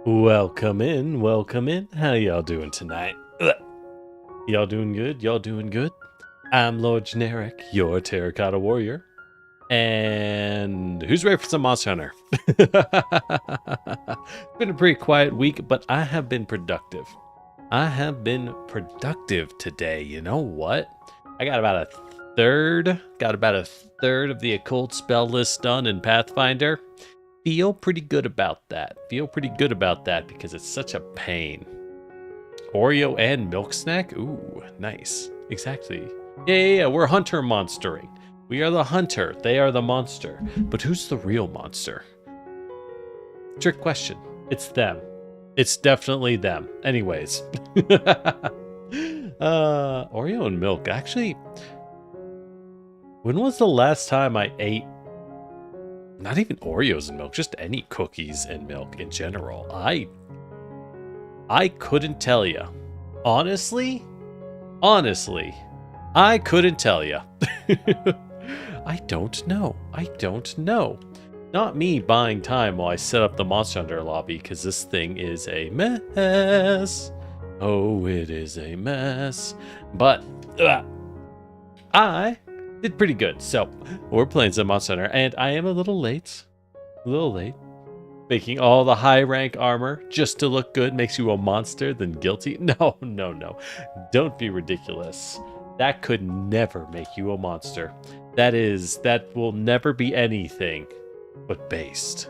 Welcome in, welcome in. How y'all doing tonight? Ugh. Y'all doing good? Y'all doing good? I'm Lord Generic, your Terracotta Warrior. And who's ready for some Monster Hunter? It's been a pretty quiet week, but I have been productive. I have been productive today. You know what? I got about a third of the occult spell list done in Pathfinder. Feel pretty good about that. Because it's such a pain. Oreo and milk snack? Ooh, nice. Exactly. Yeah, we're hunter monstering. We are the hunter. They are the monster. But who's the real monster? Trick question. It's them. It's definitely them. Anyways. Oreo and milk. Actually, when was the last time I ate not even Oreos and milk, just any cookies and milk in general? I couldn't tell you. Honestly, I couldn't tell you. I don't know. Not me buying time while I set up the Monster Hunter lobby, because this thing is a mess. Oh, it is a mess. But I did pretty good. So we're playing some Monster Hunter, and I am a little late. Making all the high rank armor just to look good makes you a monster, then guilty. No. Don't be ridiculous. That could never make you a monster. That will never be anything but based.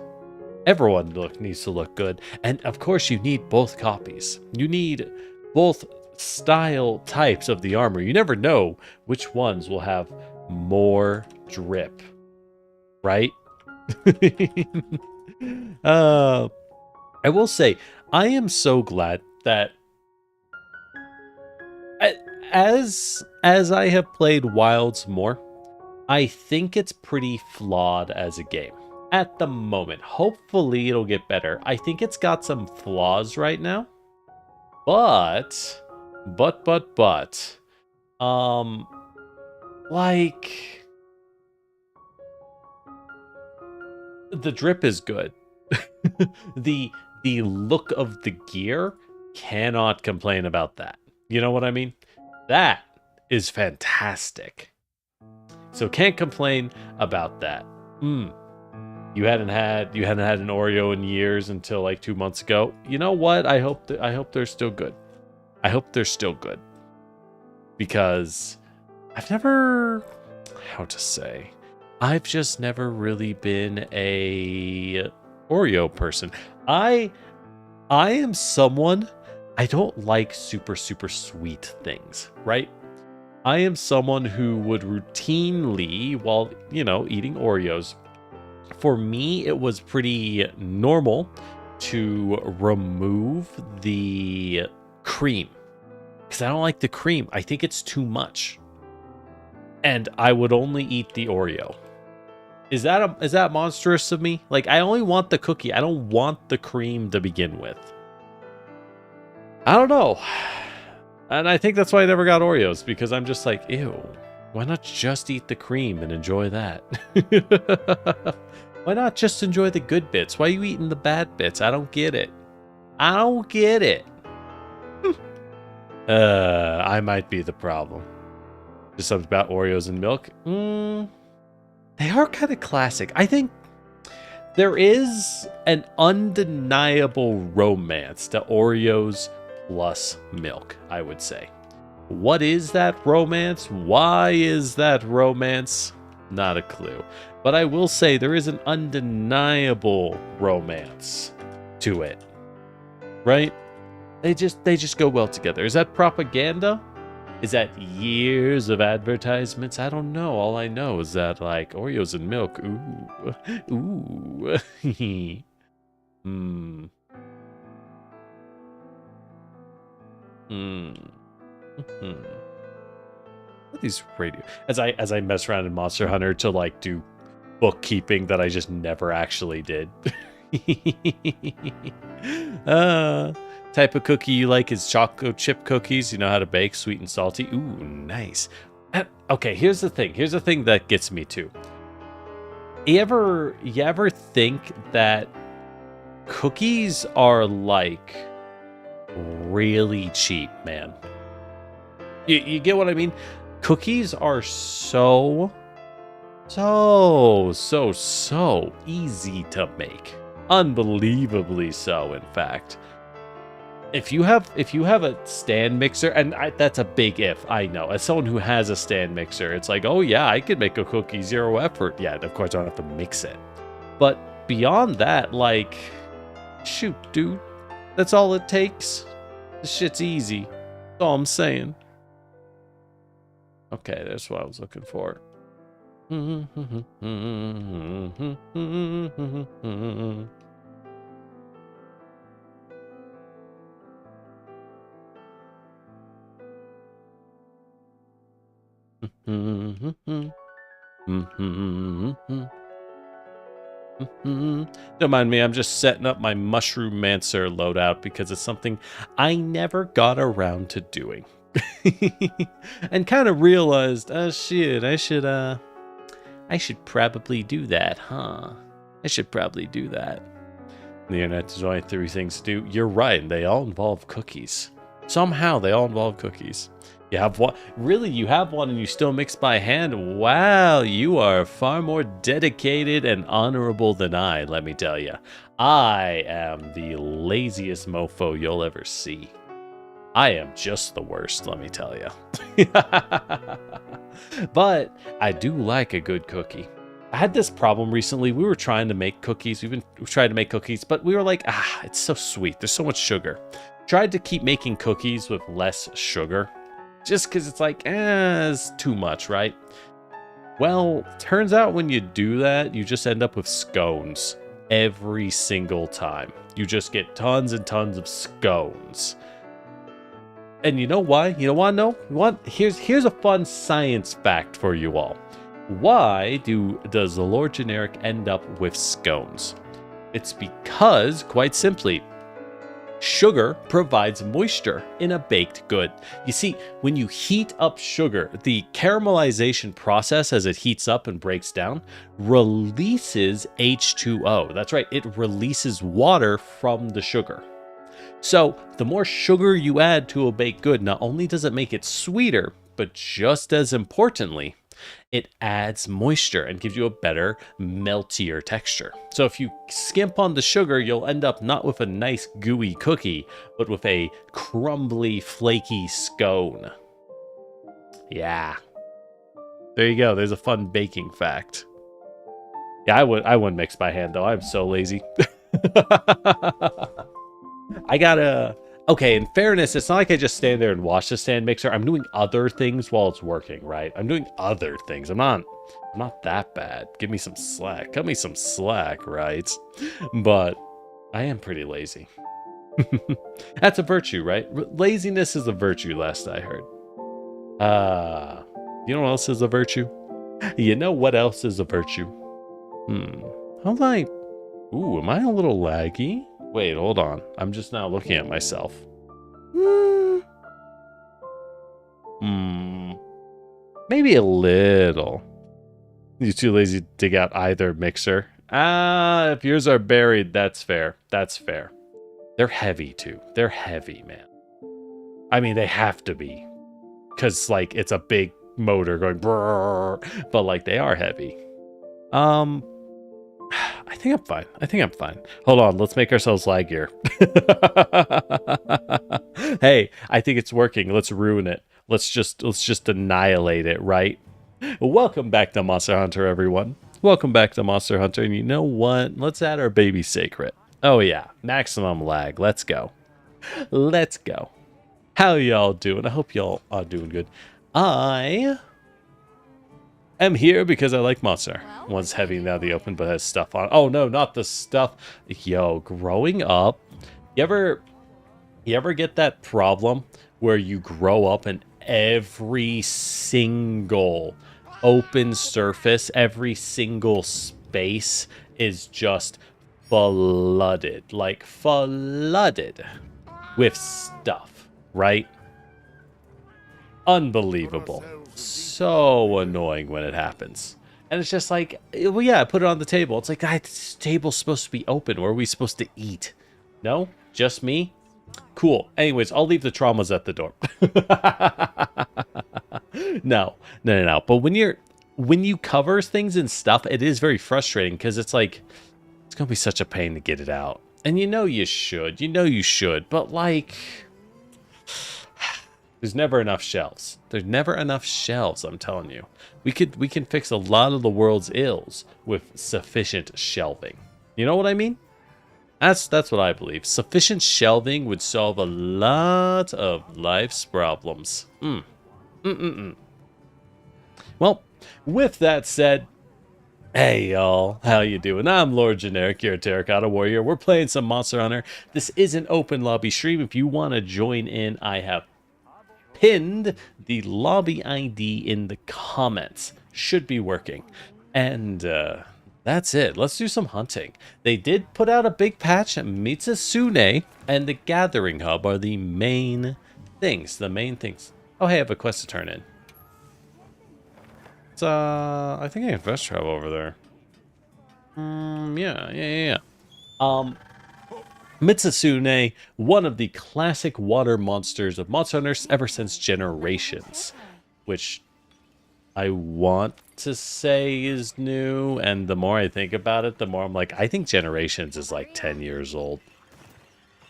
Everyone needs to look good. And of course you need both copies. You need both style types of the armor. You never know which ones will have more drip, right? I will say, I am so glad that as I have played Wilds more, I think it's pretty flawed as a game at the moment. Hopefully it'll get better. I think it's got some flaws right now, but like, the drip is good. the look of the gear, cannot complain about that. You know what I mean? That is fantastic. So can't complain about that. You hadn't had an Oreo in years until like 2 months ago. You know what? I hope they're still good. Because I've just never really been a Oreo person. I am someone, I don't like super sweet things, right? I am someone who would routinely, while, eating Oreos, for me, it was pretty normal to remove the cream. Because I don't like the cream. I think it's too much. And I would only eat the Oreo. Is that monstrous of me? Like, I only want the cookie. I don't want the cream to begin with. I don't know. And I think that's why I never got Oreos, because I'm just like, ew. Why not just eat the cream and enjoy that? Why not just enjoy the good bits? Why are you eating the bad bits? I don't get it. I might be the problem. Just something about Oreos and milk. They are kind of classic. I think there is an undeniable romance to Oreos plus milk, I would say. What is that romance? Why is that romance? Not a clue. But I will say there is an undeniable romance to it. Right? They just go well together. Is that propaganda? Is that years of advertisements? I don't know. All I know is that, like, Oreos and milk. Ooh. What these radio? As I mess around in Monster Hunter to like do bookkeeping that I just never actually did. Type of cookie you like is chocolate chip cookies. You know how to bake, sweet and salty. Ooh, nice. Okay, here's the thing that gets me too. You ever think that cookies are like really cheap, man. You get what I mean? Cookies are so easy to make. Unbelievably so, in fact. If you have a stand mixer, and that's a big if, I know. As someone who has a stand mixer, it's like, oh yeah, I could make a cookie, 0 effort. Yeah, of course I don't have to mix it. But beyond that, like, shoot, dude, that's all it takes. This shit's easy. That's all I'm saying. Okay, that's what I was looking for. Don't mind me, I'm just setting up my Mushroom Mancer loadout because it's something I never got around to doing. And kind of realized, oh shit, I should probably do that, huh? I should probably do that. The internet, there's only 3 things to do. You're right, they all involve cookies. Somehow they all involve cookies. You have one, really, you have one and you still mix by hand? Wow, you are far more dedicated and honorable than I, let me tell you. I am the laziest mofo you'll ever see. I am just the worst, let me tell you. But I do like a good cookie. I had this problem recently. We were trying to make cookies. We've tried to make cookies, but we were like, it's so sweet. There's so much sugar. Tried to keep making cookies with less sugar. Just because it's like, it's too much, right? Well, turns out when you do that, you just end up with scones every single time. You just get tons and tons of scones. And you know why? You know why? No? Here's a fun science fact for you all. Why does the Lord Generic end up with scones? It's because, quite simply, sugar provides moisture in a baked good. You see, when you heat up sugar, the caramelization process as it heats up and breaks down releases H2O. That's right, it releases water from the sugar. So the more sugar you add to a baked good, not only does it make it sweeter, but just as importantly, it adds moisture and gives you a better, meltier texture. So if you skimp on the sugar, you'll end up not with a nice gooey cookie, but with a crumbly, flaky scone. Yeah. There you go. There's a fun baking fact. Yeah, I wouldn't mix by hand though. I'm so lazy. I gotta... Okay, in fairness, it's not like I just stand there and watch the stand mixer. I'm doing other things while it's working, right? I'm doing other things. I'm not that bad. Give me some slack. Cut me some slack, right? But I am pretty lazy. That's a virtue, right? Laziness is a virtue, last I heard. You know what else is a virtue? You know what else is a virtue? How do I... Ooh, am I a little laggy? Wait, hold on. I'm just now looking at myself. Maybe a little. You too lazy to dig out either mixer? If yours are buried, that's fair. That's fair. They're heavy too. They're heavy, man. I mean, they have to be. Because, like, it's a big motor going brrr, but, like, they are heavy. I think I'm fine. I think I'm fine. Hold on, let's make ourselves laggier. Hey, I think it's working. Let's ruin it. Let's just annihilate it, right? Welcome back to Monster Hunter, everyone. Welcome back to Monster Hunter. And you know what? Let's add our baby secret. Oh yeah, maximum lag. Let's go. Let's go. How y'all doing? I hope y'all are doing good. I am here because I like Monster. One's heavy now the open, but has stuff on. Oh no, not the stuff. Yo, growing up, you ever get that problem where you grow up and every single open surface, every single space is just flooded, like flooded with stuff, right? Unbelievable. So annoying when it happens. And it's just like, well, yeah, I put it on the table. It's like, this table's supposed to be open. Where are we supposed to eat? No? Just me? Cool. Anyways, I'll leave the traumas at the door. No. But when you cover things and stuff, it is very frustrating because it's like, it's going to be such a pain to get it out. And you know you should. But like, there's never enough shelves. There's never enough shelves, I'm telling you. We can fix a lot of the world's ills with sufficient shelving. You know what I mean? That's what I believe. Sufficient shelving would solve a lot of life's problems. Well, with that said, hey y'all, how you doing? I'm Lord Generic here at Terracotta Warrior. We're playing some Monster Hunter. This is an open lobby stream. If you want to join in, I have pinned the lobby ID in the comments. Should be working. And that's it. Let's do some hunting. They did put out a big patch. Mizutsune and the Gathering Hub are the main things. Oh, hey, I have a quest to turn in. It's, I think I can fast travel over there. Yeah. Mizutsune, one of the classic water monsters of Monster Hunter ever since Generations, which I want to say is new, and the more I think about it, the more I'm like, I think Generations is like 10 years old.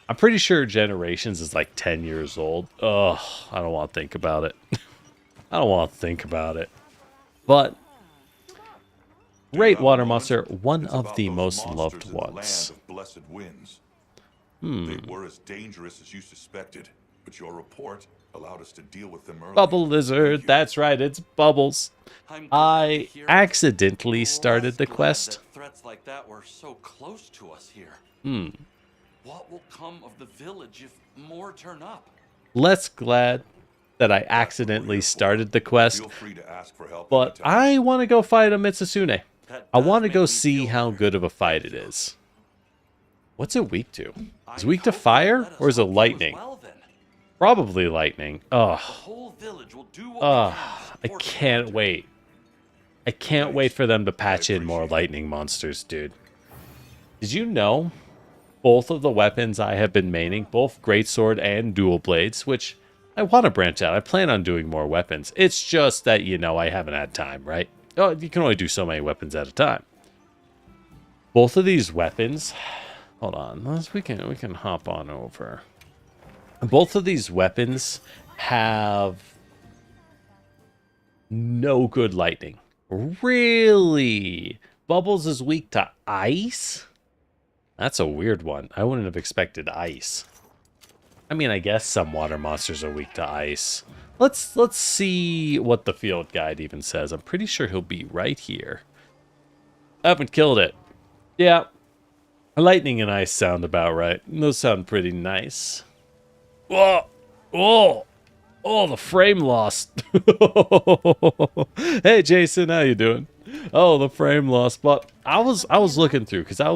I'm pretty sure Generations is like 10 years old. Ugh, I don't want to think about it. But great water monster, one of the most loved ones. They were as dangerous as you suspected, but your report allowed us to deal with them early. Bubble Lizard, that's right, it's Bubbles. I accidentally started the quest. Threats like that were so close to us here. What will come of the village if more turn up? Less glad that I accidentally started the quest, Feel free to ask for help but anytime. I want to go fight a Mizutsune. I want to go see how good of a fight it is. What's it weak to? Is it weak to fire or is it lightning? Probably lightning. Ugh. I can't wait. I can't wait for them to patch in more lightning monsters, dude. Did you know both of the weapons I have been maining, both Greatsword and Dual Blades, which I want to branch out. I plan on doing more weapons. It's just that, you know, I haven't had time, right? Oh, you can only do so many weapons at a time. Both of these weapons... Hold on. We can hop on over. Both of these weapons have no good lightning. Really? Bubbles is weak to ice? That's a weird one. I wouldn't have expected ice. I mean, I guess some water monsters are weak to ice. Let's see what the field guide even says. I'm pretty sure he'll be right here. I haven't killed it. Yeah. Lightning and ice sound about right. Those sound pretty nice. Whoa! Oh, the frame lost. Hey, Jason, how you doing? Oh, the frame lost. But I was looking through because I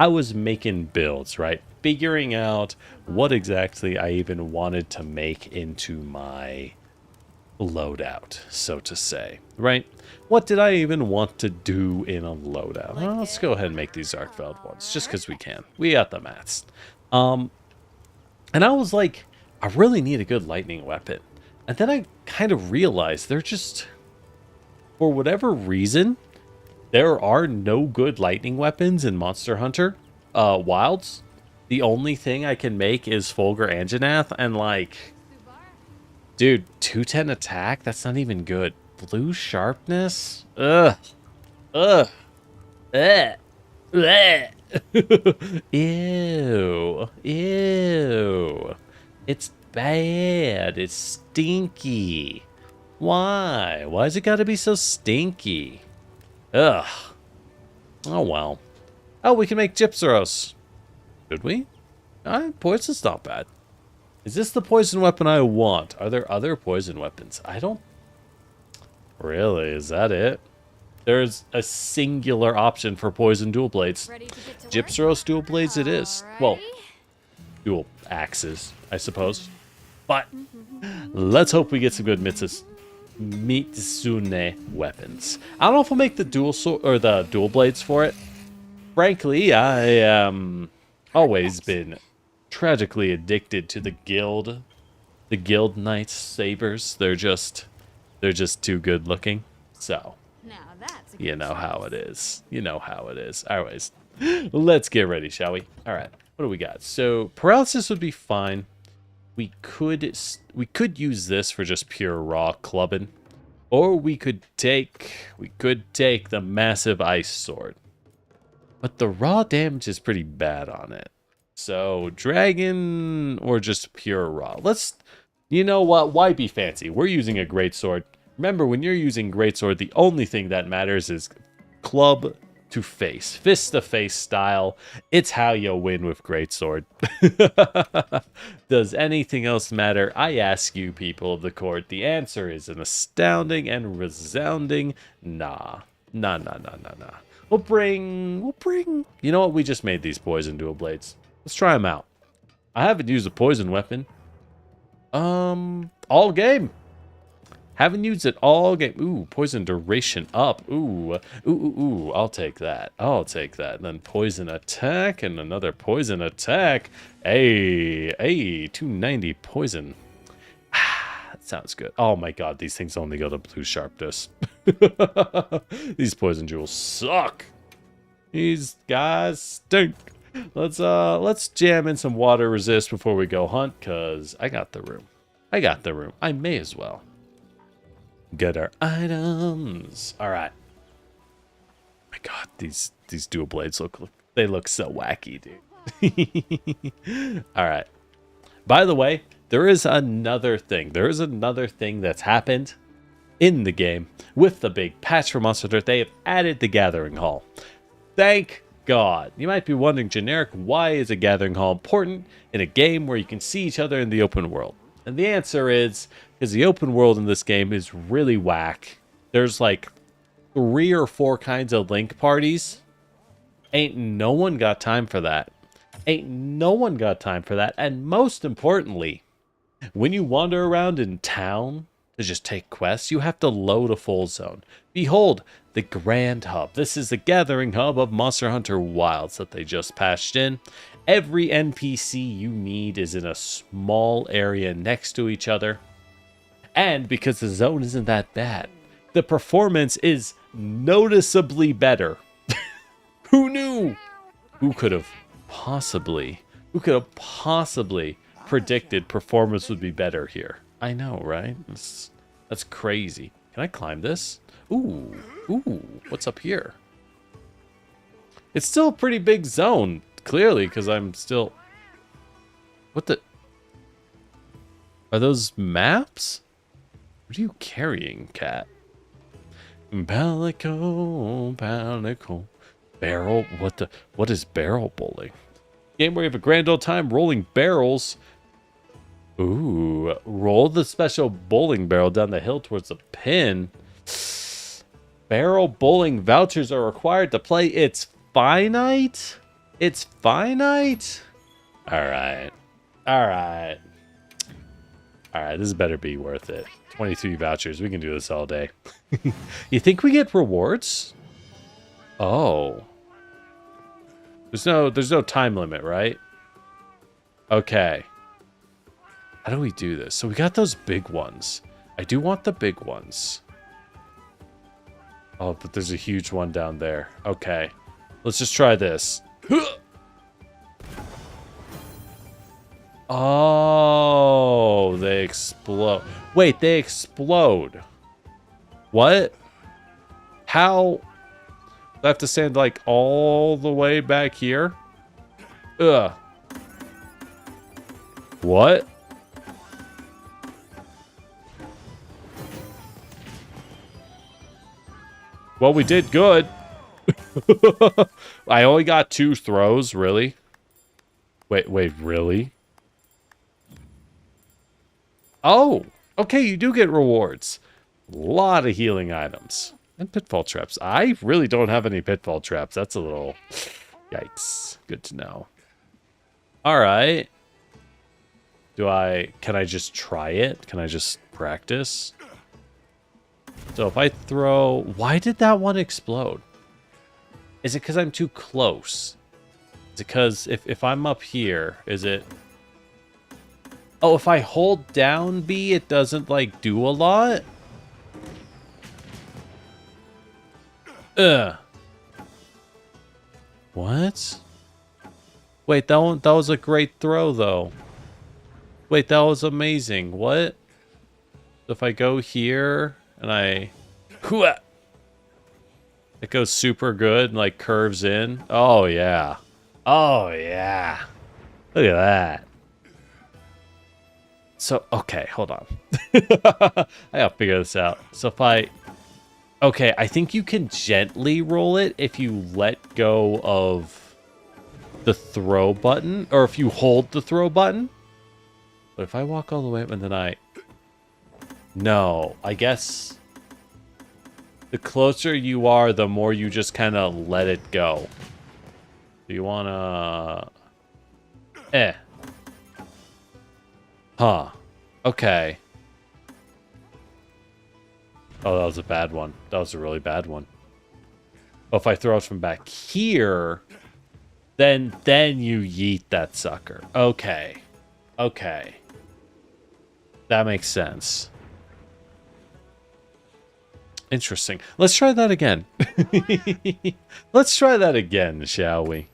was making builds, right? Figuring out what exactly I even wanted to make into my loadout, so to say, right? What did I even want to do in a loadout? Well, let's go ahead and make these Arcveld ones, just because we can. We got the mats. And I was like, I really need a good lightning weapon. And then I kind of realized they're just, for whatever reason, there are no good lightning weapons in Monster Hunter Wilds. The only thing I can make is Fulgur Anjanath, and like, dude, 210 attack? That's not even good. Blue sharpness? Ugh. Ew. It's bad. It's stinky. Why? Why's it gotta be so stinky? Ugh. Oh well. Oh, we can make Gypsaros. Could we? Poison's not bad. Is this the poison weapon I want? Are there other poison weapons? I don't... Really? Is that it? There's a singular option for poison dual blades. Gypsaros dual blades it is. Well, dual axes, I suppose. But let's hope we get some good Mizutsune weapons. I don't know if I'll make the dual sword or the dual blades for it. Frankly, I always been tragically addicted to the guild knights sabers. They're just too good looking. So Now that's a you good know how choice. it is. You know how it is. Anyways, let's get ready, shall we? All right. What do we got? So paralysis would be fine. We could use this for just pure raw clubbing, or we could take the massive ice sword. But the raw damage is pretty bad on it. So dragon or just pure raw. You know what? Why be fancy? We're using a greatsword. Remember, when you're using greatsword, the only thing that matters is club to face, fist to face style. It's how you win with greatsword. Does anything else matter? I ask you, people of the court. The answer is an astounding and resounding nah. Nah. We'll bring. You know what? We just made these poison dual blades. Let's try them out. I haven't used a poison weapon. All game. Haven't used it all game. Ooh, poison duration up. Ooh. I'll take that. And then poison attack and another poison attack. Hey, 290 poison. That sounds good. Oh my god, these things only go to blue sharpness. These poison jewels suck. These guys stink. Let's jam in some water resist before we go hunt, cause I got the room. I may as well get our items. All right. My god, these dual blades look so wacky, dude. All right. By the way, there is another thing. That's happened in the game with the big patch for Monster Hunter. They have added the Gathering Hall. Thank God. You might be wondering, generic, why is a Gathering Hall important in a game where you can see each other in the open world? And the answer is because the open world in this game is really whack. There's like 3 or 4 kinds of link parties. Ain't no one got time for that. And most importantly, when you wander around in town to just take quests, you have to load a full zone. Behold, the Grand Hub. This is the gathering hub of Monster Hunter Wilds that they just patched in. Every NPC you need is in a small area next to each other. And because the zone isn't that bad, the performance is noticeably better. Who knew? Who could have possibly predicted performance would be better here? I know, right? That's crazy. Can I climb this? Ooh, what's up here? It's still a pretty big zone, clearly, because I'm still... What the... Are those maps? What are you carrying, cat? Palico. Barrel... What is barrel bowling? Game where you have a grand old time rolling barrels. Ooh, roll the special bowling barrel down the hill towards the pin. Barrel bowling vouchers are required to play. It's finite? Alright, this better be worth it. 23 vouchers. We can do this all day. You think we get rewards? Oh. There's no time limit, right? Okay. How do we do this? So we got those big ones. I do want the big ones. Oh, but there's a huge one down there. Okay. Let's just try this. Oh, they explode. Wait, they explode. What? How? Do I have to stand like all the way back here? Ugh. What? Well, we did good. I only got 2 throws, really? Wait, really? Oh, okay, you do get rewards. A lot of healing items. And pitfall traps. I really don't have any pitfall traps. That's a little... Yikes. Good to know. Alright. Can I just try it? Can I just practice? So if I throw... Why did that one explode? Is it because I'm too close? Is it because if I'm up here, is it... Oh, if I hold down B, it doesn't, like, do a lot? Ugh. What? Wait, that was a great throw, though. Wait, that was amazing. What? If I go here and I... Hooah! It goes super good and, like, curves in. Oh, yeah. Oh, yeah. Look at that. So, okay, hold on. I gotta figure this out. So if I... Okay, I think you can gently roll it if you let go of the throw button. Or if you hold the throw button. But if I walk all the way up and then I... No, I guess... The closer you are, the more you just kind of let it go. Do you wanna... Huh. Okay. Oh, that was a bad one. That was a really bad one. Oh, if I throw it from back here, then you yeet that sucker. Okay. Okay. That makes sense. Interesting. Let's try that again. Let's try that again, shall we?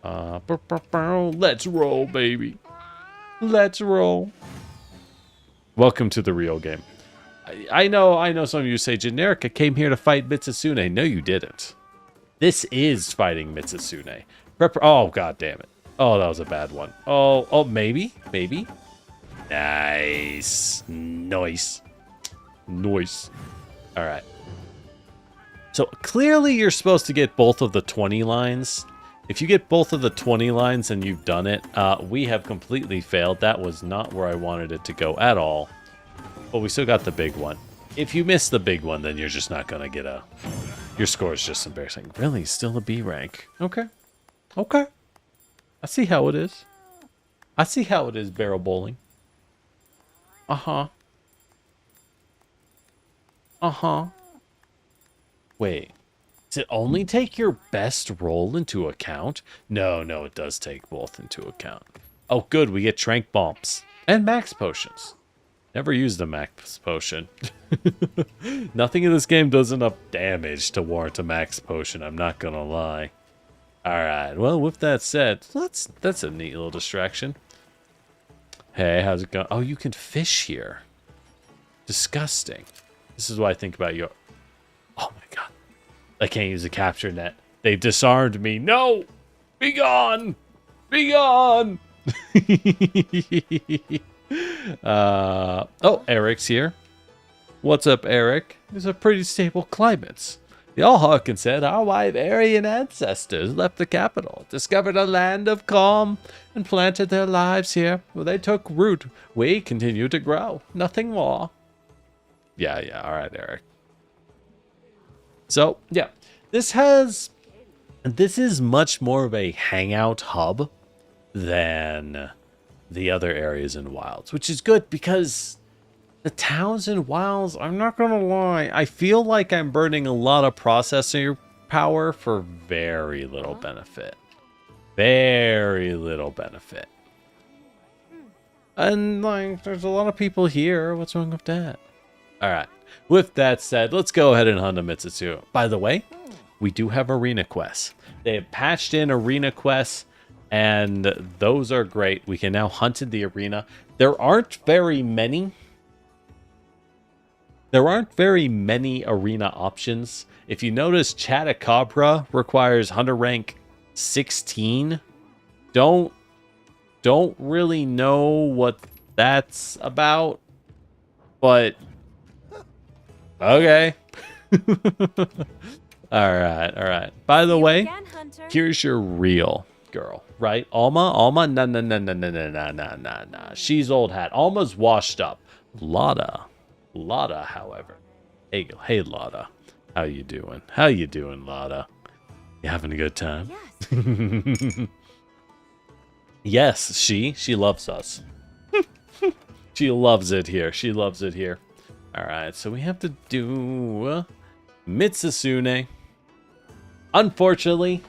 Let's roll, baby. Let's roll. Welcome to the real game. I know some of you say, Generica came here to fight Mizutsune. No, you didn't. This is fighting Mizutsune. Oh, god damn it. Oh, that was a bad one. Oh, maybe? Maybe? Nice. Nice. Nice. Alright. So, clearly you're supposed to get both of the 20 lines. If you get both of the 20 lines and you've done it, we have completely failed. That was not where I wanted it to go at all. But we still got the big one. If you miss the big one, then you're just not going to get a... Your score is just embarrassing. Really? Still a B rank. Okay. Okay. I see how it is. I see how it is, barrel bowling. Uh-huh. Uh-huh. Wait. Does it only take your best roll into account? No, it does take both into account. Oh, good. We get trank bombs. And max potions. Never used a max potion. Nothing in this game does enough damage to warrant a max potion, I'm not gonna lie. Alright, well, with that said, that's a neat little distraction. Hey, how's it going? Oh, you can fish here. Disgusting. This is what I think about your... Oh my god. I can't use a capture net. They've disarmed me. No! Be gone! Be gone! Oh, Eric's here. What's up, Eric? There's a pretty stable climate. The Allhawken said our white Aryan ancestors left the capital, discovered a land of calm, and planted their lives here. Well, they took root. We continue to grow. Nothing more. Yeah, all right, Eric. So, yeah, this is much more of a hangout hub than the other areas in Wilds, which is good because the towns in Wilds, I'm not going to lie, I feel like I'm burning a lot of processor power for very little benefit. Very little benefit. And, like, there's a lot of people here. What's wrong with that? All right. With that said, let's go ahead and hunt a Mizutsune. By the way, we do have arena quests. They have patched in arena quests, and those are great. We can now hunt in the arena. There aren't very many. There aren't very many arena options. If you notice, Chatacabra requires hunter rank 16. Don't really know what that's about, but okay. All right. By the way, here's your real girl, right? Alma, nah. She's old hat. Alma's washed up. Lotta, however. Hey, Lotta. How you doing? Lotta? You having a good time? Yes. Yes, she loves us. She loves it here. All Alright, so we have to do Mizutsune. Unfortunately,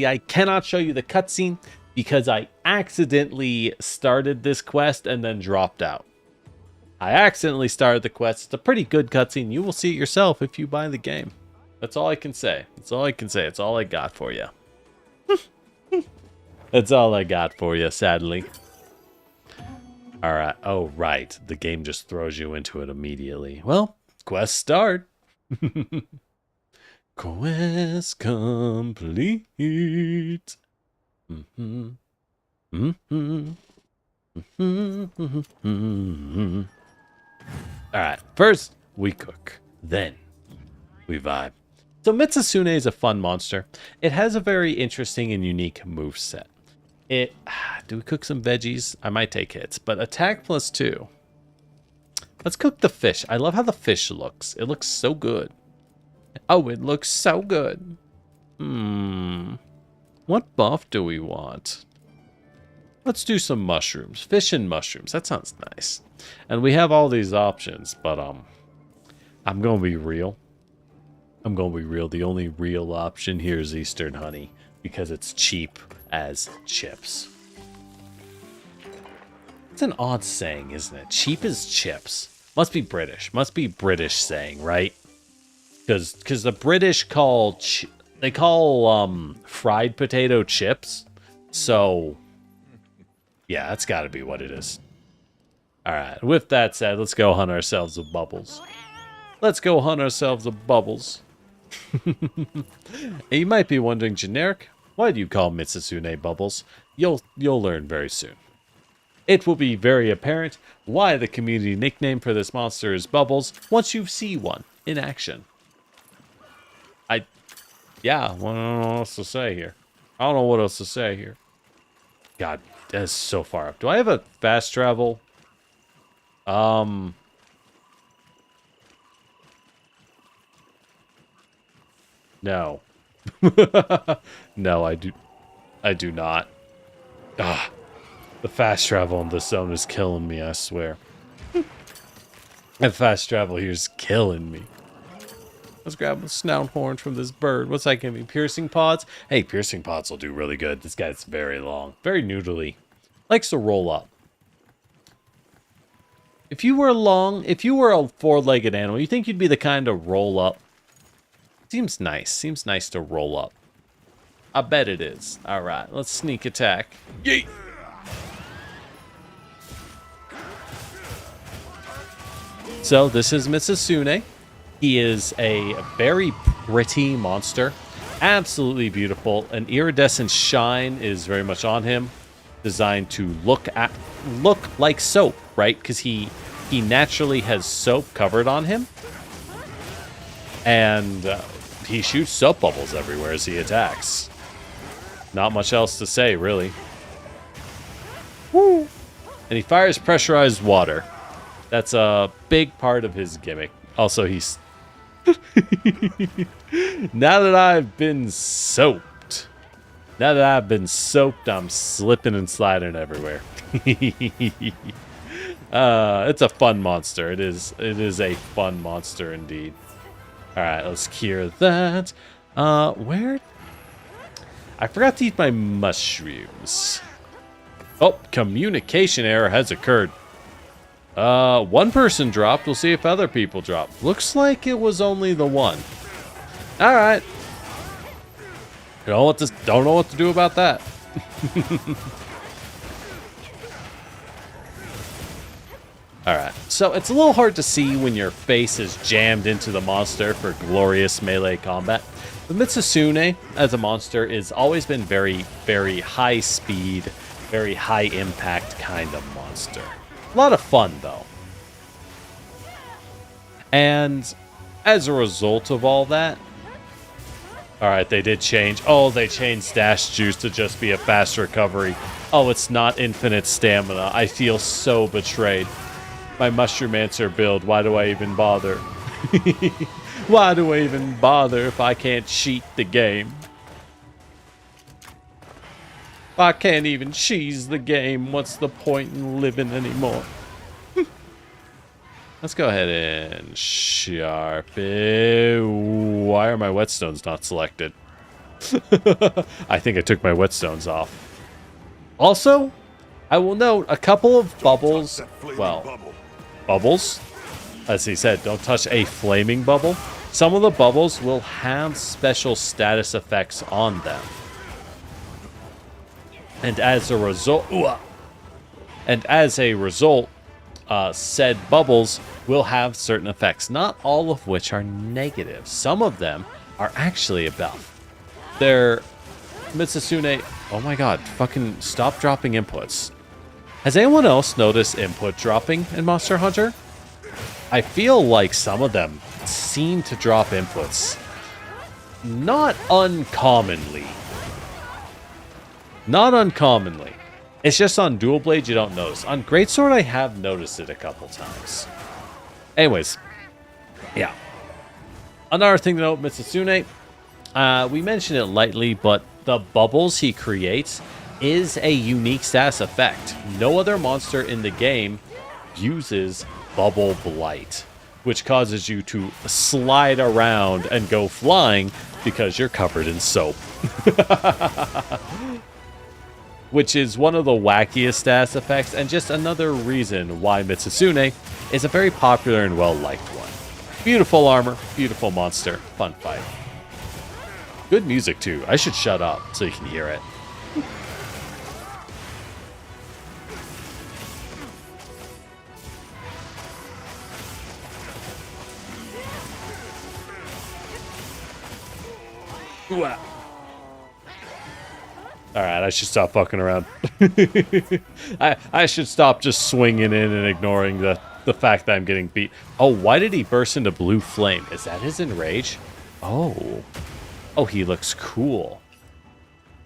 I cannot show you the cutscene because I accidentally started this quest and then dropped out. I accidentally started the quest. It's a pretty good cutscene. You will see it yourself if you buy the game. That's all I can say. That's all I can say. It's all I got for you. That's all I got for you, sadly. Alright. Oh, right. The game just throws you into it immediately. Well, quest start. Quest complete. Alright, first we cook, then we vibe. So Mizutsune is a fun monster. It has a very interesting and unique moveset. Do we cook some veggies? I might take hits, but attack +2. Let's cook the fish. I love how the fish looks. It looks so good. Oh, it looks so good. What buff do we want? Let's do some mushrooms. Fish and mushrooms. That sounds nice. And we have all these options, but I'm going to be real. The only real option here is Eastern honey because it's cheap as chips. It's an odd saying, isn't it? Cheap as chips. Must be British. Must be British saying, right? Because the British call fried potato chips. So yeah, that's got to be what it is. All right. With that said, let's go hunt ourselves with bubbles. Let's go hunt ourselves with bubbles. You might be wondering, generic, why do you call Mizutsune bubbles? You'll learn very soon. It will be very apparent why the community nickname for this monster is Bubbles once you see one in action. Yeah, I don't know what else to say here. God, that's so far up. Do I have a fast travel? No. No, I do not. Ah. The fast travel in this zone is killing me, I swear. The fast travel here is killing me. Let's grab a snout horn from this bird. What's that giving me? Piercing pods? Hey, piercing pods will do really good. This guy's very long. Very noodly. Likes to roll up. If you were a four-legged animal, you think you'd be the kind to roll up? Seems nice. Seems nice to roll up. I bet it is. Alright, let's sneak attack. Yeet! So, this is Mizutsune. He is a very pretty monster. Absolutely beautiful. An iridescent shine is very much on him. Designed to look like soap, right? Because he naturally has soap covered on him. And he shoots soap bubbles everywhere as he attacks. Not much else to say, really. Woo! And he fires pressurized water. That's a big part of his gimmick. Also, he's... Now that I've been soaped, I'm slipping and sliding everywhere. It's a fun monster. It is a fun monster indeed. All right, let's cure that. Where? I forgot to eat my mushrooms. Oh, communication error has occurred. One person dropped. We'll see if other people drop. Looks like it was only the one. All right. Don't know what to do about that. All right. So it's a little hard to see when your face is jammed into the monster for glorious melee combat. The Mizutsune as a monster has always been very, very high speed, very high impact kind of monster. A lot of fun, though. And as a result of all that... Alright, they did change. Oh, they changed Dash Juice to just be a fast recovery. Oh, it's not infinite stamina. I feel so betrayed. My Mushroomancer build, why do I even bother? Why do I even bother if I can't cheat the game? I can't even cheese the game. What's the point in living anymore? Let's go ahead and sharpen. Why are my whetstones not selected? I think I took my whetstones off. Also, I will note a couple of bubbles. Well, bubbles. As he said, don't touch a flaming bubble. Some of the bubbles will have special status effects on them. And as a result, said bubbles will have certain effects, not all of which are negative. Some of them are actually a buff. They're Mizutsune. Oh my god, fucking stop dropping inputs. Has anyone else noticed input dropping in Monster Hunter? I feel like some of them seem to drop inputs. Not uncommonly. Not uncommonly. It's just on Dual Blade you don't notice. On Greatsword I have noticed it a couple times. Anyways. Yeah. Another thing to note, Mizutsune. We mentioned it lightly, but the bubbles he creates is a unique status effect. No other monster in the game uses Bubble Blight, which causes you to slide around and go flying because you're covered in soap. Which is one of the wackiest status effects, and just another reason why Mizutsune is a very popular and well-liked one. Beautiful armor, beautiful monster, fun fight. Good music too. I should shut up so you can hear it. Alright, I should stop fucking around. I should stop just swinging in and ignoring the fact that I'm getting beat. Oh, why did he burst into blue flame? Is that his enrage? Oh. Oh, he looks cool.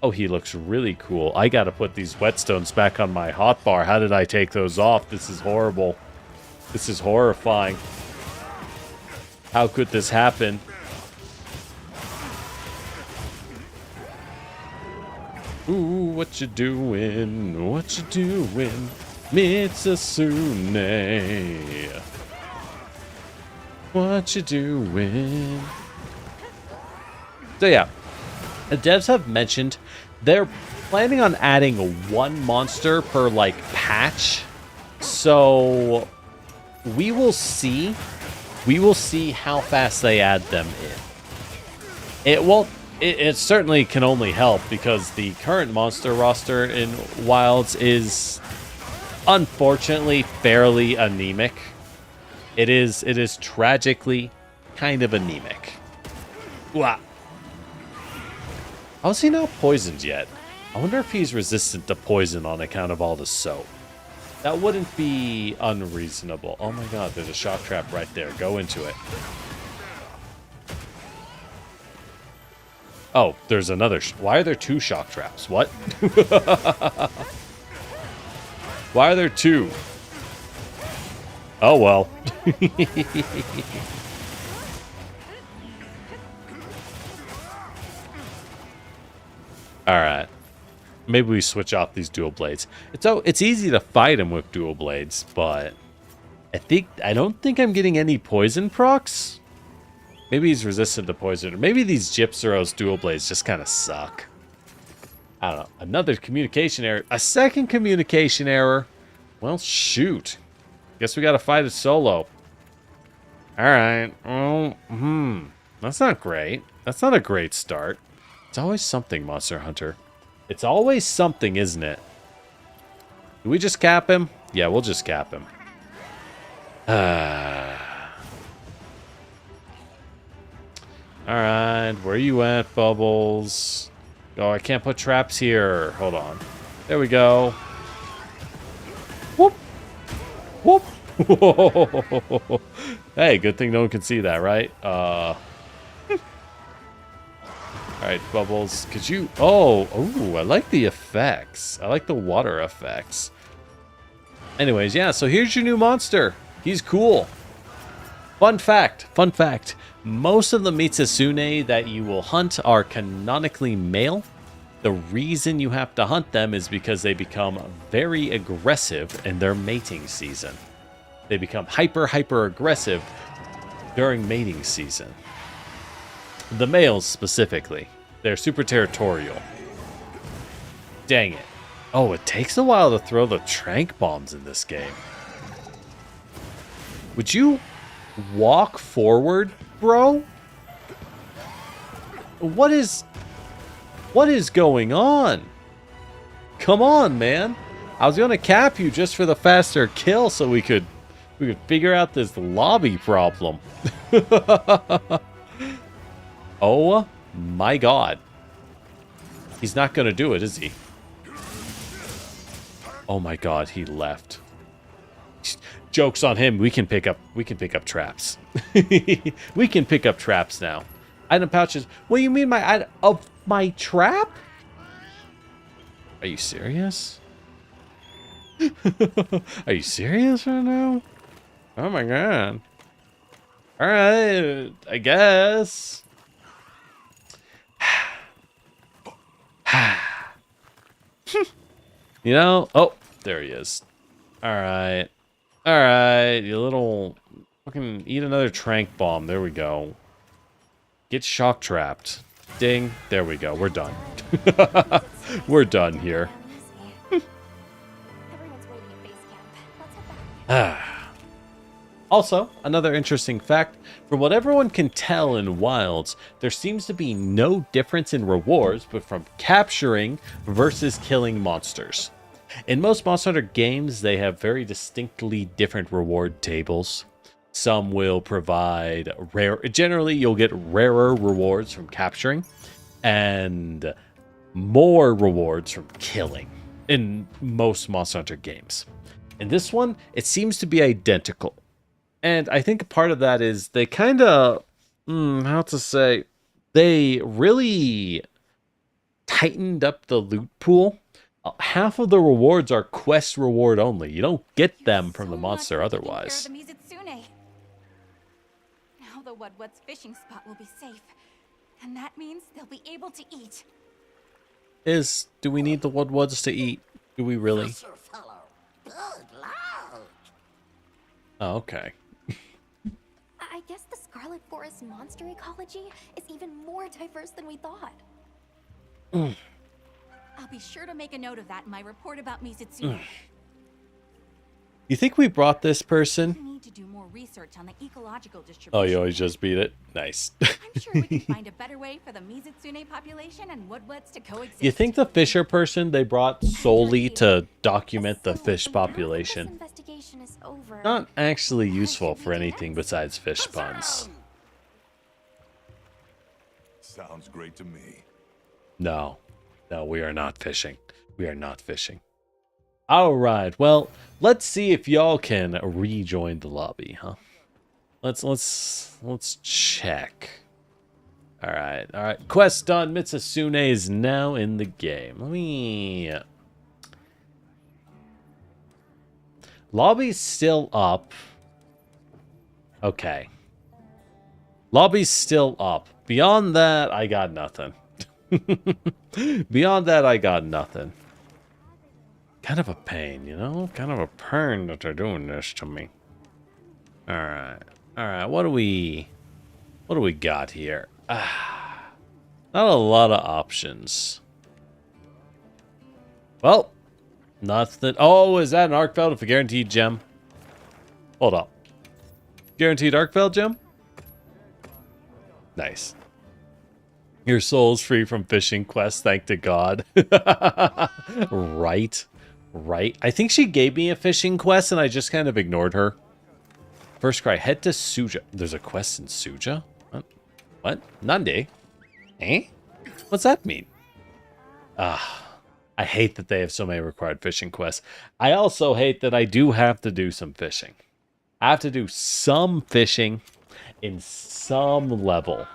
Oh, he looks really cool. I gotta put these whetstones back on my hotbar. How did I take those off? This is horrible. This is horrifying. How could this happen? Ooh, what you doing? What you doing? Mizutsune. What you doing? So yeah, the devs have mentioned they're planning on adding one monster per, like, patch. So we will see. We will see how fast they add them in. It won't. It certainly can only help because the current monster roster in Wilds is unfortunately fairly anemic. It is tragically kind of anemic. Wow. How is he not poisoned yet? I wonder if he's resistant to poison on account of all the soap. That wouldn't be unreasonable. Oh my god, there's a shock trap right there. Go into it. Oh, there's another. Why are there two shock traps? What? Why are there two? Oh, well. Alright. Maybe we switch off these dual blades. It's easy to fight him with dual blades, but I don't think I'm getting any poison procs. Maybe he's resistant to poison. Or maybe these Gypseros dual blades just kind of suck. I don't know. Another communication error. A second communication error. Well, shoot. Guess we got to fight it solo. Alright. Oh, That's not great. That's not a great start. It's always something, Monster Hunter. It's always something, isn't it? Do we just cap him? Yeah, we'll just cap him. Alright, where you at, Bubbles? Oh, I can't put traps here. Hold on. There we go. Whoop! Whoop! Hey, good thing no one can see that, right? Alright, Bubbles, could you... Oh, I like the effects. I like the water effects. Anyways, yeah, so here's your new monster. He's cool. Fun fact. Most of the Mizutsune that you will hunt are canonically male. The reason you have to hunt them is because they become very aggressive in their mating season. They become hyper aggressive during mating season. The males specifically. They're super territorial. Dang it. Oh, it takes a while to throw the trank bombs in this game. Would you walk forward, bro? What is going on? Come on, man. I was gonna cap you just for the faster kill so we could figure out this lobby problem. Oh my god. He's not gonna do it, is he? Oh my god, he left. Joke's on him. We can pick up traps. We can pick up traps now. Item pouches. What do you mean my trap? Are you serious? Are you serious right now? Oh my god. Alright, I guess. You know, oh, there he is. Alright. Alright, you little fucking eat another trank bomb. There we go. Get shock trapped. Ding. There we go. We're done. We're done here. Also, another interesting fact, from what everyone can tell in Wilds, there seems to be no difference in rewards, but from capturing versus killing monsters. In most Monster Hunter games, they have very distinctly different reward tables. Some will provide generally you'll get rarer rewards from capturing, and more rewards from killing in most Monster Hunter games. In this one, it seems to be identical. And I think part of that is they kind of, how to say, they really tightened up the loot pool. Half of the rewards are quest reward only. You don't get them from the monster otherwise. The Mizutsune. Now the Wudwud's fishing spot will be safe. And that means they'll be able to eat. Do we need the Wudwuds to eat? Do we really? Oh, okay. I guess the Scarlet Forest monster ecology is even more diverse than we thought. I'll be sure to make a note of that in my report about Mizutsune. You think we brought this person? We need to do more research on the ecological distribution. Oh, you always just beat it? Nice. I'm sure we can find a better way for the Mizutsune population and Wudwuds to coexist. You think the fisher person they brought solely to document the fish population? Investigation is over. Not actually useful for anything besides fish puns. Sounds great to me. No. No, we are not fishing. We are not fishing. Alright, well, let's see if y'all can rejoin the lobby, huh? Let's check. Alright. Quest done. Mizutsune is now in the game. Let me... Lobby's still up. Okay. Lobby's still up. Beyond that, I got nothing. Beyond that, I got nothing. Kind of a pain, you know? Kind of a pain that they're doing this to me. Alright. What do we got here? Not a lot of options. Well, nothing. Oh, is that an Arcveld with a guaranteed gem? Hold up. Guaranteed Arcveld gem? Nice. Your soul's free from fishing quests, thank to God. Right. I think she gave me a fishing quest and I just kind of ignored her. First cry, head to Suja. There's a quest in Suja? What? Nande? Eh? What's that mean? I hate that they have so many required fishing quests. I also hate that I do have to do some fishing. I have to do some fishing in some level.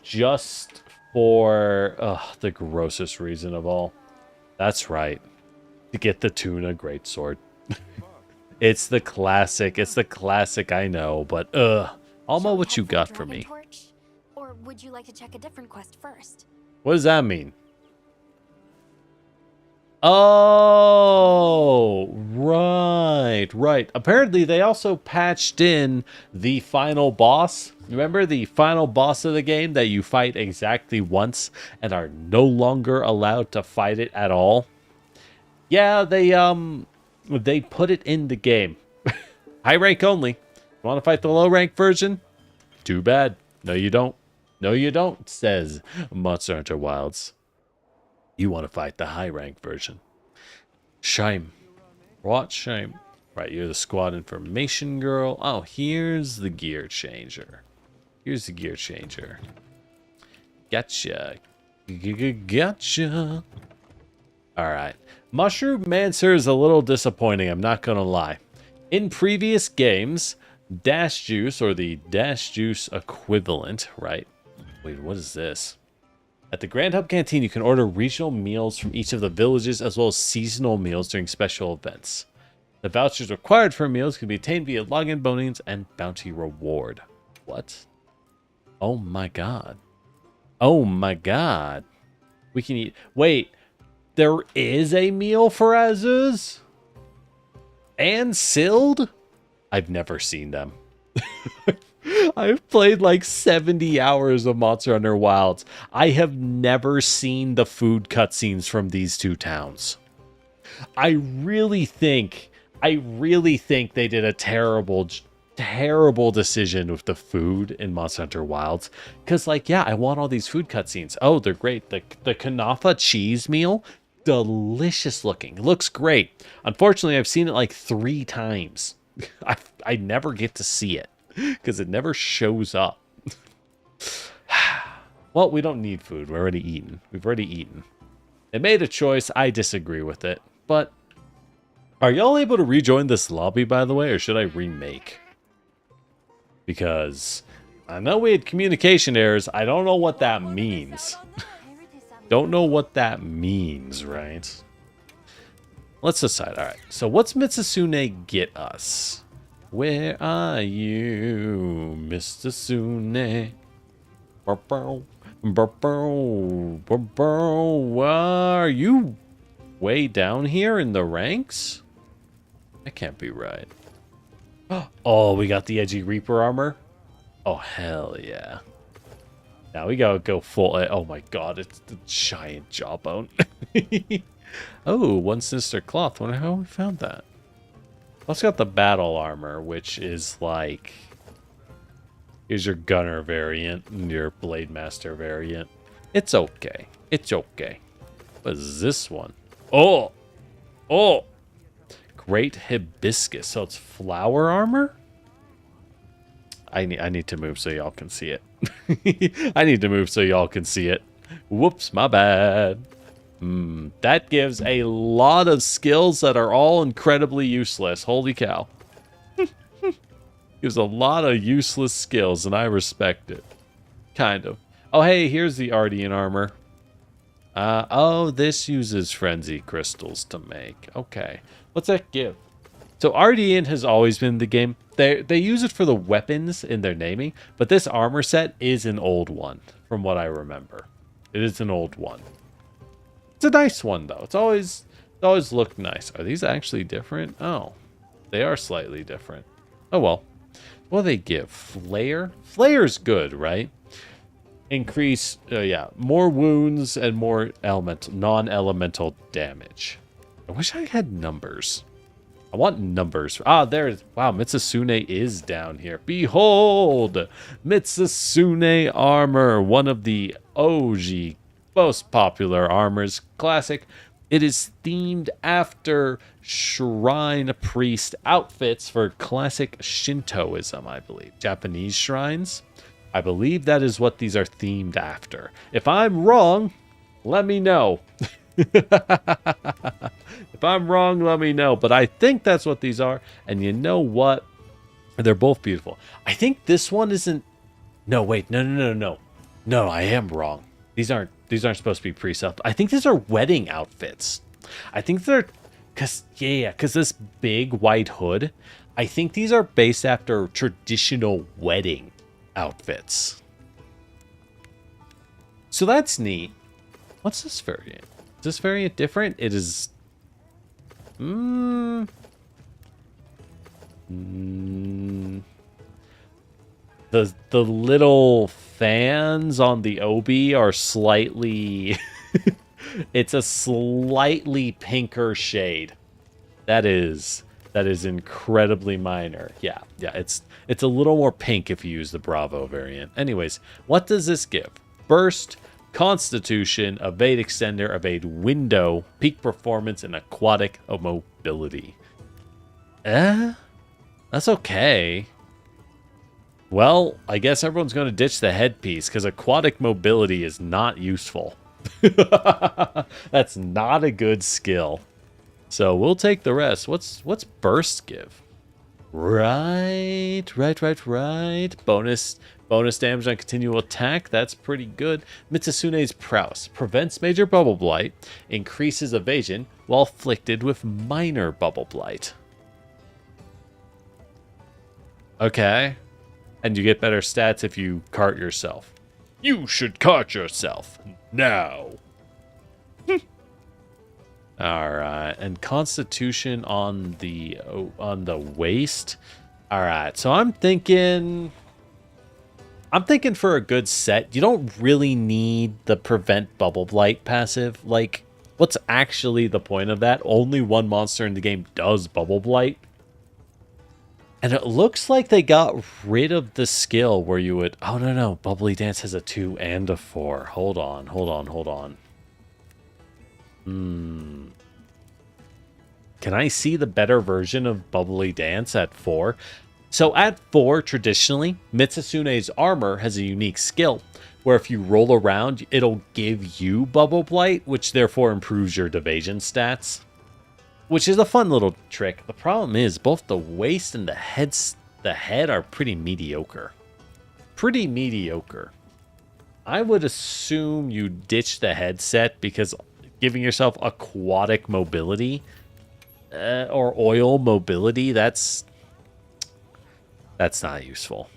Just for the grossest reason of all. That's right. To get the tuna greatsword. It's the classic. It's the classic, I know, but Alma, what you got for me? Torch? Or would you like to check a different quest first? What does that mean? Oh, right. Apparently, they also patched in the final boss. Remember the final boss of the game that you fight exactly once and are no longer allowed to fight it at all? Yeah, they put it in the game. High rank only. Want to fight the low rank version? Too bad. No, you don't. No, you don't, says Monster Hunter Wilds. You want to fight the high rank version. Shame. What shame? Right, you're the squad information girl. Oh, here's the gear changer. Here's the gear changer. Gotcha. Gotcha. Alright. Mushroom Mancer is a little disappointing, I'm not gonna lie. In previous games, Dash Juice, or the Dash Juice equivalent, right? Wait, what is this? At the Grand Hub Canteen, you can order regional meals from each of the villages, as well as seasonal meals during special events. The vouchers required for meals can be obtained via login bonings and bounty reward. What? Oh my god. Oh my god. We can eat... Wait, there is a meal for Azus? And Sild? I've never seen them. I've played like 70 hours of Monster Hunter Wilds. I have never seen the food cutscenes from these two towns. I really think they did a terrible decision with the food in Monster Hunter Wilds. Because, like, yeah, I want all these food cutscenes. Oh, they're great. The Kanafa cheese meal, delicious looking. It looks great. Unfortunately, I've seen it like 3 times. I never get to see it because it never shows up. Well, we don't need food. We're already eaten. We've already eaten. They made a choice. I disagree with it. But are y'all able to rejoin this lobby, by the way, or should I remake? Because I know we had communication errors. I don't know what that means. Don't know what that means, right? Let's decide. All right. So what's Mizutsune get us? Where are you, Mr. Sune? Are you way down here in the ranks? That can't be right. Oh, we got the Edgy Reaper armor. Oh, hell yeah. Now we gotta go full... Oh my god, it's the giant jawbone. Oh, one sinister cloth. Wonder how we found that. Let's got the battle armor, which is like... Here's your gunner variant and your blade master variant. It's okay. It's okay. What is this one? Oh! Oh! Great hibiscus. So it's flower armor? I need to move so y'all can see it. I need to move so y'all can see it. Whoops, my bad. That gives a lot of skills that are all incredibly useless. Holy cow. Gives a lot of useless skills, and I respect it. Kind of. Oh, hey, here's the Ardian armor. Oh, this uses frenzy crystals to make. Okay. What's that give? So Ardian has always been in the game. They use it for the weapons in their naming, but this armor set is an old one, from what I remember. It is an old one. It's a nice one, though. It's always looked nice. Are these actually different? Oh, they are slightly different. Oh, well. What do they give? Flare? Flare's good, right? Increase, yeah, more wounds and more non-elemental damage. I wish I had numbers. I want numbers. Ah, there's... Wow, Mizutsune is down here. Behold! Mizutsune armor. One of the OG most popular armors. Classic. It is themed after shrine priest outfits for classic Shintoism, I believe. Japanese shrines. I believe that is what these are themed after. If I'm wrong, let me know. If I'm wrong, let me know. But I think that's what these are. And you know what? They're both beautiful. I think this one isn't... No, wait. No. No, I am wrong. These aren't supposed to be priest outfits. I think these are wedding outfits. I think they're... Because this big white hood, I think these are based after traditional wedding outfits. So that's neat. What's this variant? this variant different? It is... The little fans on the obi are slightly... It's a slightly pinker shade. That is incredibly minor. Yeah, it's a little more pink if you use the Bravo variant. Anyways, what does this give? Burst, Constitution, Evade Extender, Evade Window, Peak Performance, and Aquatic Mobility. That's okay. Well, I guess everyone's going to ditch the headpiece because Aquatic Mobility is not useful. That's not a good skill. So we'll take the rest. What's Burst give? Right. Bonus damage on continual attack. That's pretty good. Mitsusune's Prowess prevents major bubble blight, increases evasion while afflicted with minor bubble blight. Okay. And you get better stats if you cart yourself. You should cart yourself now. All right, and Constitution on the waist. All right, so I'm thinking for a good set, you don't really need the prevent bubble blight passive. Like, what's actually the point of that? Only one monster in the game does bubble blight. And it looks like they got rid of the skill where you would... Oh, no. Bubbly Dance has a 2 and a 4. Hold on. Can I see the better version of Bubbly Dance at 4? So at 4, traditionally, Mitsusune's armor has a unique skill where if you roll around, it'll give you Bubble Blight, which therefore improves your evasion stats. Which is a fun little trick. The problem is both the waist and the head are pretty mediocre. I would assume you ditch the headset because giving yourself aquatic mobility or oil mobility, that's not useful.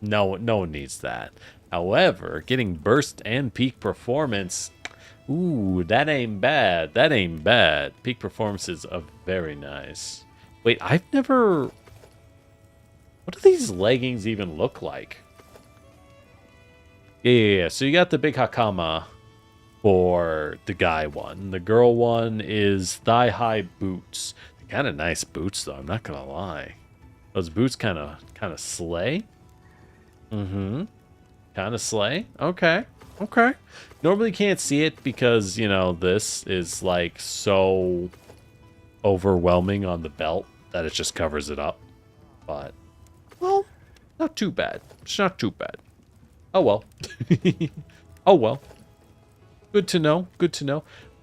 No one needs that. However, getting burst and peak performance... Ooh, that ain't bad. Peak performances are very nice. Wait, I've never... What do these leggings even look like? Yeah. So you got the big hakama for the guy one. The girl one is thigh-high boots. Kind of nice boots, though. I'm not gonna lie. Those boots kind of slay. Kind of slay. Okay. Normally can't see it because, this is like so overwhelming on the belt that it just covers it up. But, well, not too bad. It's not too bad. Oh, well. Oh, well. Good to know.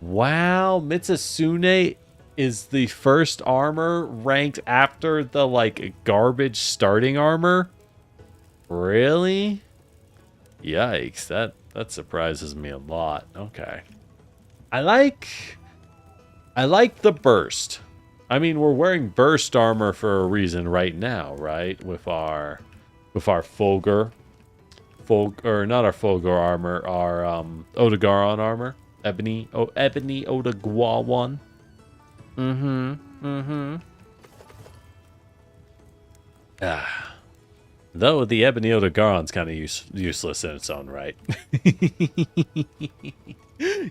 Wow, Mizutsune is the first armor ranked after the, garbage starting armor? Really? Yikes, that surprises me a lot. Okay. I like the burst. I mean, we're wearing burst armor for a reason right now, right? With our Fulgur. Or not our Fulgur armor, our Odogaron armor. Ebony Odagwa one. Though the Ebony Odogaron's kind of useless in its own right.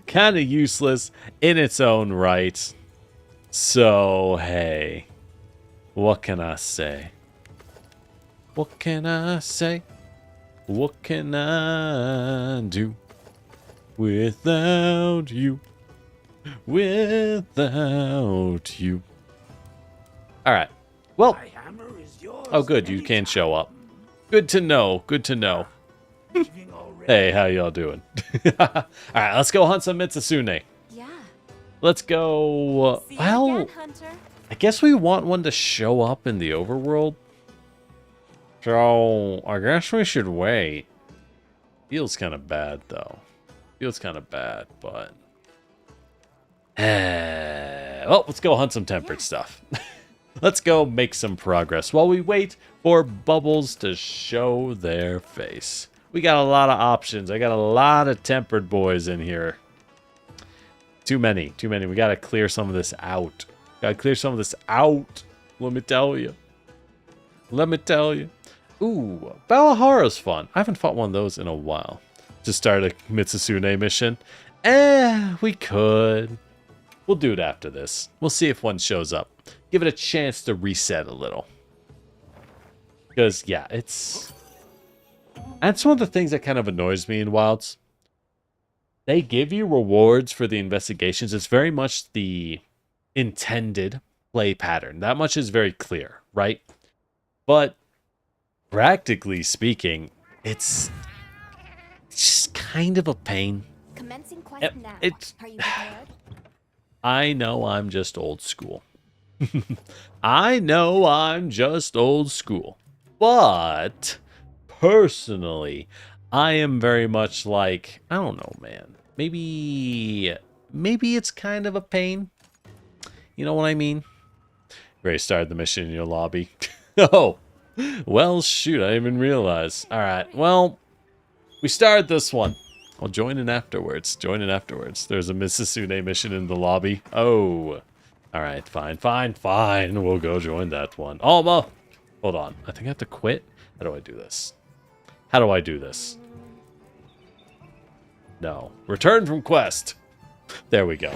Kind of useless in its own right. So, hey. What can I say? What can I do without you? Alright. Well. Oh, good. You can show up. Good to know. Hey, how y'all doing? Alright, let's go hunt some Mizutsune. Yeah. Let's go... See you again, Hunter. I guess we want one to show up in the overworld. So, I guess we should wait. Feels kind of bad, though. But... well, let's go hunt some tempered stuff. Let's go make some progress while we wait for Bubbles to show their face. We got a lot of options. I got a lot of tempered boys in here. Too many. We gotta clear some of this out. Let me tell you. Ooh, Balahara's fun. I haven't fought one of those in a while. Just start a Mizutsune mission. We could. We'll do it after this. We'll see if one shows up. Give it a chance to reset a little. Because, yeah, that's one of the things that kind of annoys me in Wilds. They give you rewards for the investigations. It's very much the intended play pattern. That much is very clear, right? But practically speaking, it's just kind of a pain. Commencing quest now. Are you prepared? I know I'm just old school. But personally, I am very much like, I don't know, man. Maybe it's kind of a pain. You know what I mean? Ray started the mission in your lobby. Oh, well, shoot, I didn't even realize. All right, well, we started this one. I'll join in afterwards. There's a Mizutsune mission in the lobby. Oh, all right, fine. We'll go join that one. Oh, well, hold on. I think I have to quit. How do I do this? No. Return from quest. There we go.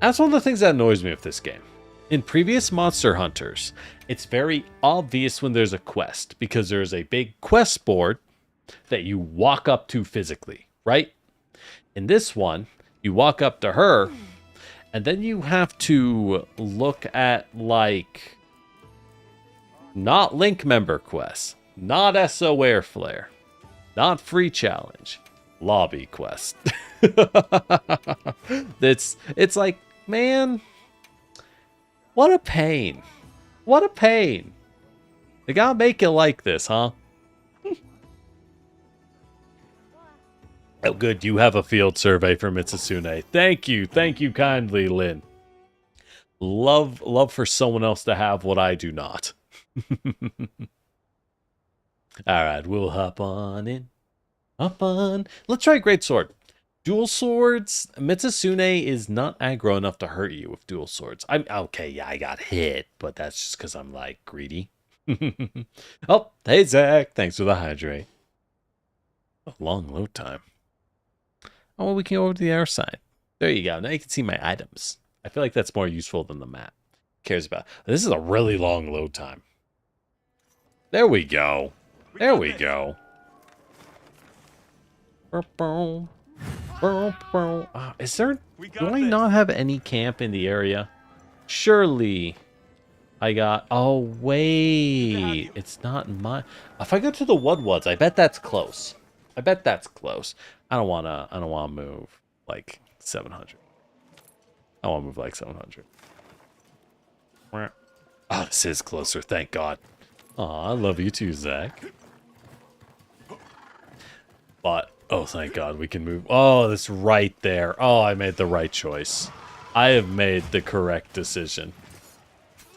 That's one of the things that annoys me with this game. In previous Monster Hunters, it's very obvious when there's a quest because there's a big quest board that you walk up to physically, right? In this one, you walk up to her and then you have to look at, like, not link member quests, not SO Airflare, not free challenge, lobby quest. It's like, man, what a pain. They gotta make it like this, huh? Oh, good, you have a field survey for Mizutsune. Thank you kindly, Lynn. Love for someone else to have what I do not. Alright, we'll hop on. Let's try Greatsword. Dual swords, Mizutsune is not aggro enough to hurt you with dual swords. I'm okay, yeah, I got hit, but that's just because I'm, like, greedy. Oh, hey, Zach. Thanks for the hydrate. A long load time. Oh, well, we can go over to the other side. There you go. Now you can see my items. I feel like that's more useful than the map. Who cares about? This is a really long load time. There we go. Is there... Do I not have any camp in the area? Surely I got... Oh, wait. It's not my... If I go to the Woodwoods, I bet that's close. I don't wanna move like 700. I want to move like 700. Oh, this is closer, thank God. Aw, I love you too, Zach. But, oh, thank God, we can move. Oh, that's right there. Oh, I made the right choice. I have made the correct decision.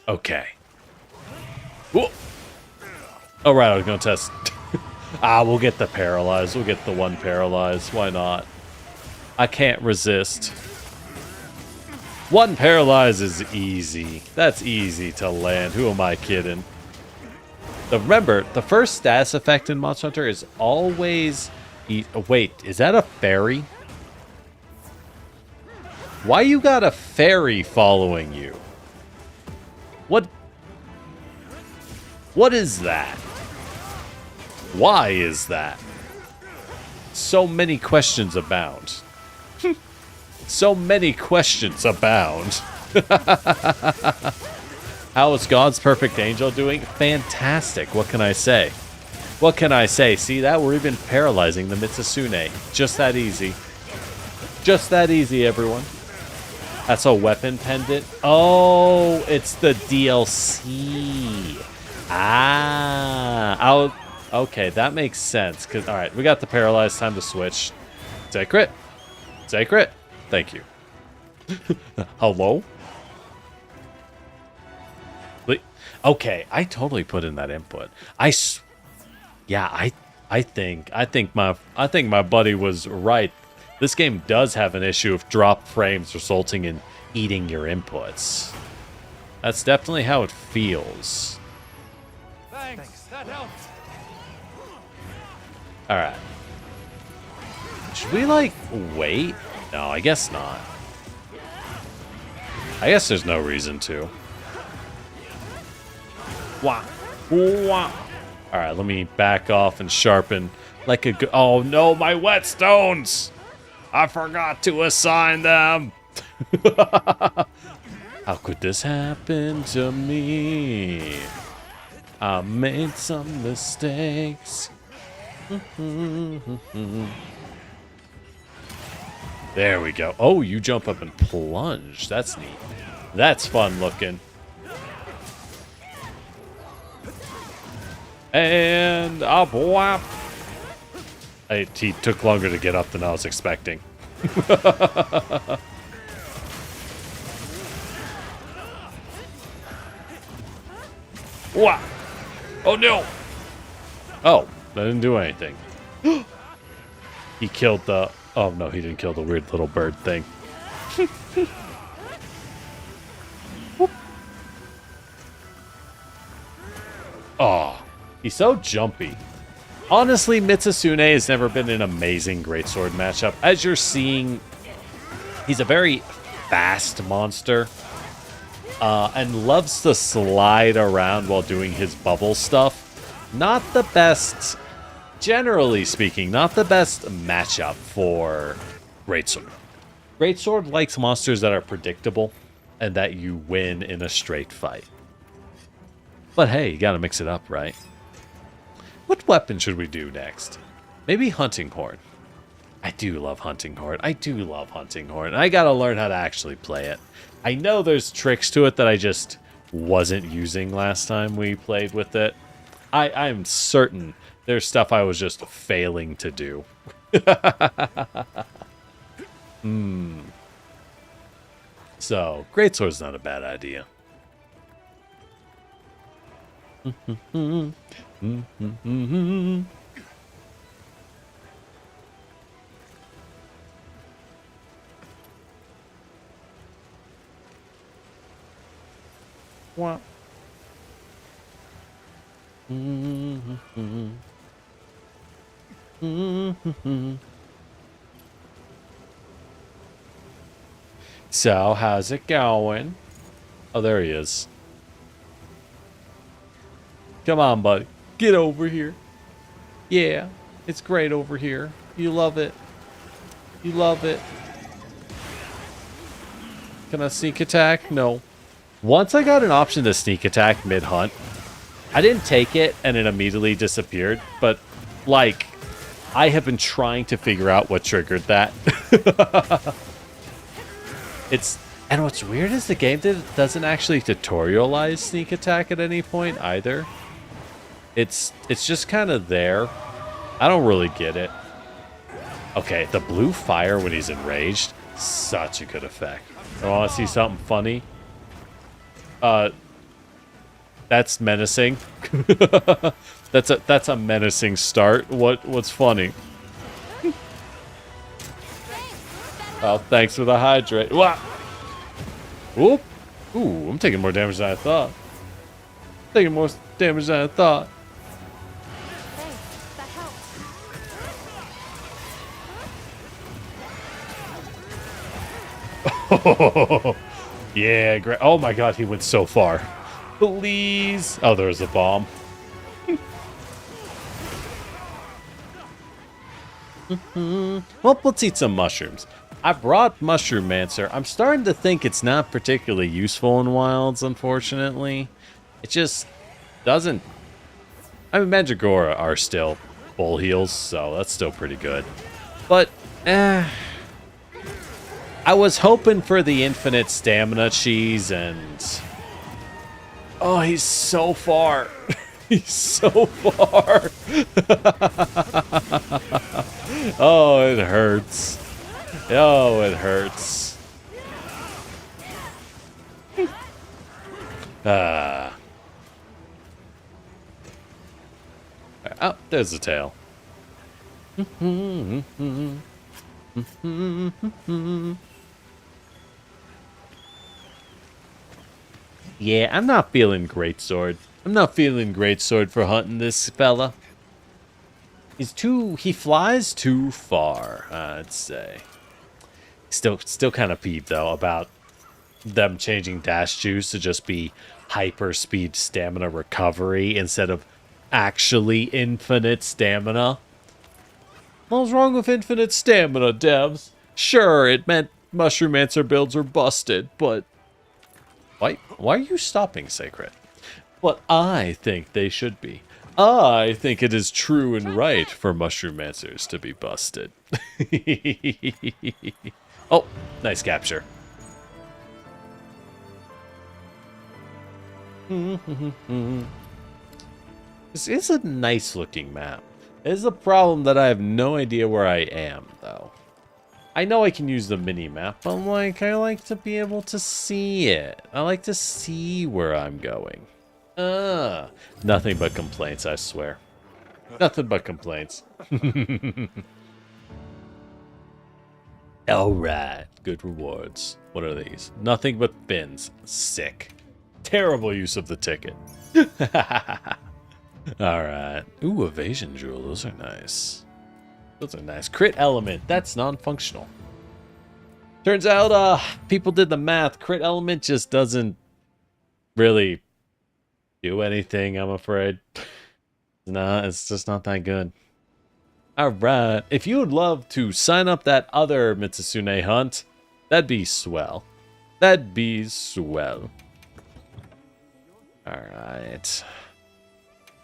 Okay. Whoa. Oh, right, I was going to test. We'll get the paralyzed. We'll get the one paralyzed. Why not? I can't resist. One paralyzed is easy. That's easy to land. Who am I kidding? Remember, the first status effect in Monster Hunter is always... Wait, is that a fairy? Why you got a fairy following you? What is that? Why is that? So many questions abound. So many questions abound. How is God's perfect angel doing? Fantastic. What can I say? What can I say? See that? We're even paralyzing the Mizutsune. Just that easy. Just that easy, everyone. That's a weapon pendant. Oh, it's the DLC. Okay, that makes sense. All right, we got the paralyzed. Time to switch. Sacred. Sacred. Thank you. Hello? Okay, I totally put in that input. I I think my buddy was right. This game does have an issue of drop frames resulting in eating your inputs. That's definitely how it feels. Thanks. That helps. All right. Should we like wait? No, I guess not. I guess there's no reason to. Wah. Wah. All right, let me back off and sharpen like a oh no, my whetstones! I forgot to assign them. How could this happen to me? I made some mistakes. There we go. Oh, you jump up and plunge. That's neat. That's fun looking. And up, whap. He took longer to get up than I was expecting. Wah! Oh no! Oh, that didn't do anything. He killed the... Oh no, he didn't kill the weird little bird thing. Oh, he's so jumpy. Honestly, Mizutsune has never been an amazing greatsword matchup. As you're seeing, he's a very fast monster. And loves to slide around while doing his bubble stuff. Not the best, generally speaking, not the best matchup for Greatsword. Greatsword likes monsters that are predictable and that you win in a straight fight. But hey, you gotta mix it up, right? What weapon should we do next? Maybe Hunting Horn. I do love Hunting Horn. I do love Hunting Horn. I gotta learn how to actually play it. I know there's tricks to it that I just wasn't using last time we played with it. I'm certain there's stuff I was just failing to do. So, Greatsword's not a bad idea. What? So, how's it going? Oh, there he is. Come on, buddy. Get over here. Yeah, it's great over here. You love it. You love it. Can I sneak attack? No. Once I got an option to sneak attack mid-hunt, I didn't take it and it immediately disappeared, but, like, I have been trying to figure out what triggered that. And what's weird is the game doesn't actually tutorialize sneak attack at any point either. It's just kind of there. I don't really get it. Okay, the blue fire when he's enraged, such a good effect. I want to see something funny. That's menacing. that's a menacing start. What's funny? Oh, thanks for the hydrate. Wah! Whoop! Ooh, I'm taking more damage than I thought. Taking more damage than I thought. Oh, yeah, great. Oh my god, he went so far. Please. Oh, there's a bomb. Well, let's eat some mushrooms. I brought Mushroom Mancer. I'm starting to think it's not particularly useful in Wilds, unfortunately. It just doesn't... I mean, Mandragora are still full heals, so that's still pretty good. But, I was hoping for the infinite stamina cheese and... Oh, he's so far. He's so far. Oh, it hurts. Oh, it hurts. Oh, there's the tail. Yeah, I'm not feeling greatsword. I'm not feeling greatsword for hunting this fella. He flies too far, I'd say. Still kind of peeved though about them changing dash juice to just be hyper speed stamina recovery instead of actually infinite stamina. What's wrong with infinite stamina, devs? Sure, it meant Mushroom-Mancer builds are busted, but why are you stopping, Sacred? But I think they should be. I think it is true and right for Mushroom-Mancers to be busted. Oh, nice capture. This is a nice looking map. It is a problem that I have no idea where I am, though. I know I can use the mini-map, but I like to be able to see it. I like to see where I'm going. Nothing but complaints, I swear. Nothing but complaints. Alright, good rewards. What are these? Nothing but fins. Sick. Terrible use of the ticket. Alright. Ooh, evasion jewel. Those are nice. Those are nice. Crit element. That's non-functional. Turns out, people did the math. Crit element just doesn't really do anything, I'm afraid. Nah, it's just not that good. Alright. If you would love to sign up that other Mizutsune hunt, that'd be swell. That'd be swell. Alright.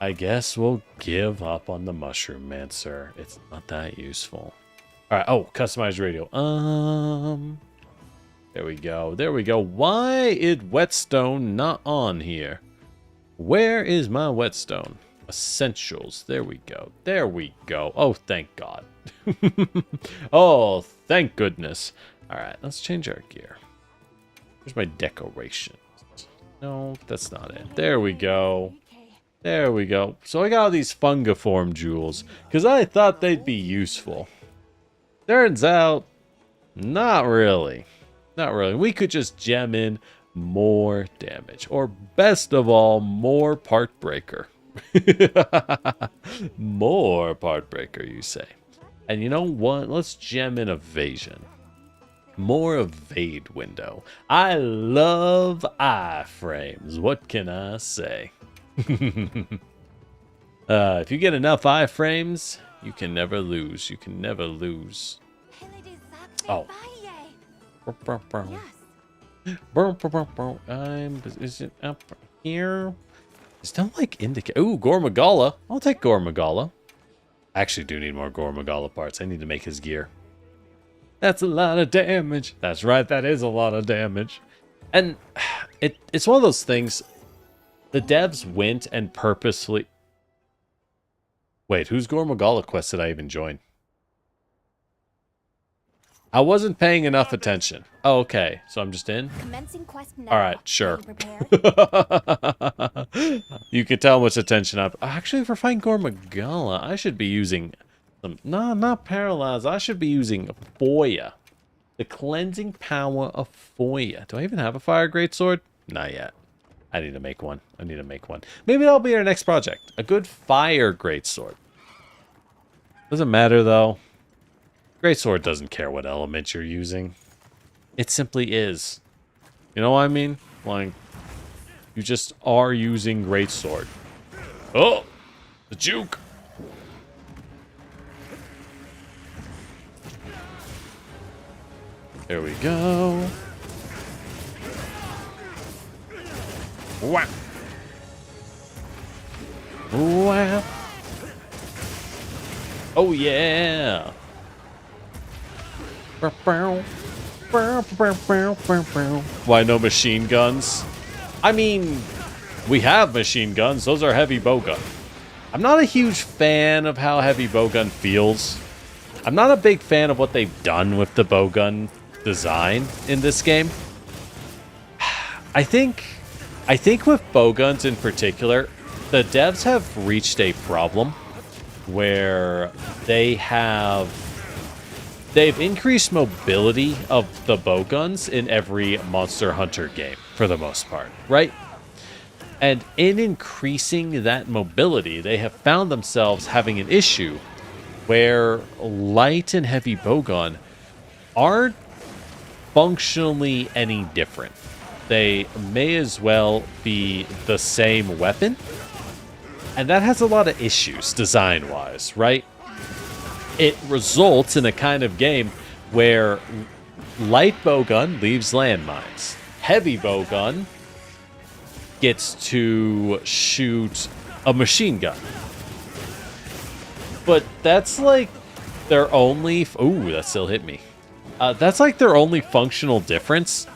I guess we'll give up on the Mushroom-Mancer. It's not that useful. Alright, oh, customize radio. There we go. There we go. Why is whetstone not on here? Where is my whetstone? Essentials. There we go. There we go. Oh, thank God. Oh, thank goodness. Alright, let's change our gear. Here's my decorations. No, that's not it. There we go. There we go. So I got all these fungiform jewels because I thought they'd be useful. Turns out, not really. Not really. We could just gem in more damage. Or best of all, more part breaker. More part breaker, you say. And you know what? Let's gem in evasion. More evade window. I love iframes. What can I say? If you get enough iframes, you can never lose. You can never lose. Oh. Is it up here? It's not like indicate. Ooh, Gormagala. I'll take Gormagala. I actually do need more Gormagala parts. I need to make his gear. That's a lot of damage. That's right, that is a lot of damage. And it's one of those things. The devs went and purposely... Wait, whose Gormagala quest did I even join? I wasn't paying enough attention. Oh, okay, so I'm just in? Commencing quest now. Alright, sure. You can tell how much attention I've... Actually, if we're fighting Gormagala, I should be using... No, not Paralyze. I should be using Foya. The cleansing power of Foya. Do I even have a fire greatsword? Not yet. I need to make one. I need to make one. Maybe that'll be our next project. A good fire greatsword. Doesn't matter, though. Greatsword doesn't care what element you're using. It simply is. You know what I mean? Like, you just are using greatsword. Oh! The juke! There we go. Wow. Wow. Oh yeah. Why no machine guns? I mean, we have machine guns. Those are heavy bowgun. I'm not a huge fan of how heavy bowgun feels. I'm not a big fan of what they've done with the bowgun design in this game. I think with bowguns in particular, the devs have reached a problem where they've increased mobility of the bowguns in every Monster Hunter game, for the most part, right? And in increasing that mobility, they have found themselves having an issue where light and heavy bowgun aren't functionally any different. They may as well be the same weapon, and that has a lot of issues design-wise, right? It results in a kind of game where light bowgun leaves landmines. Heavy bowgun gets to shoot a machine gun. But that's like their only... Ooh, that still hit me. That's like their only functional difference.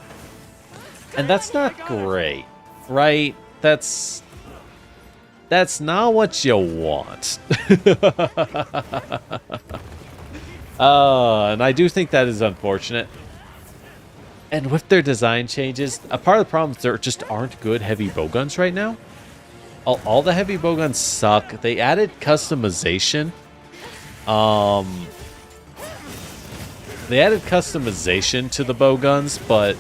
And that's not great, right? That's not what you want. And I do think that is unfortunate. And with their design changes, a part of the problem is there just aren't good heavy bowguns right now. All the heavy bowguns suck. They added customization. They added customization to the bowguns, but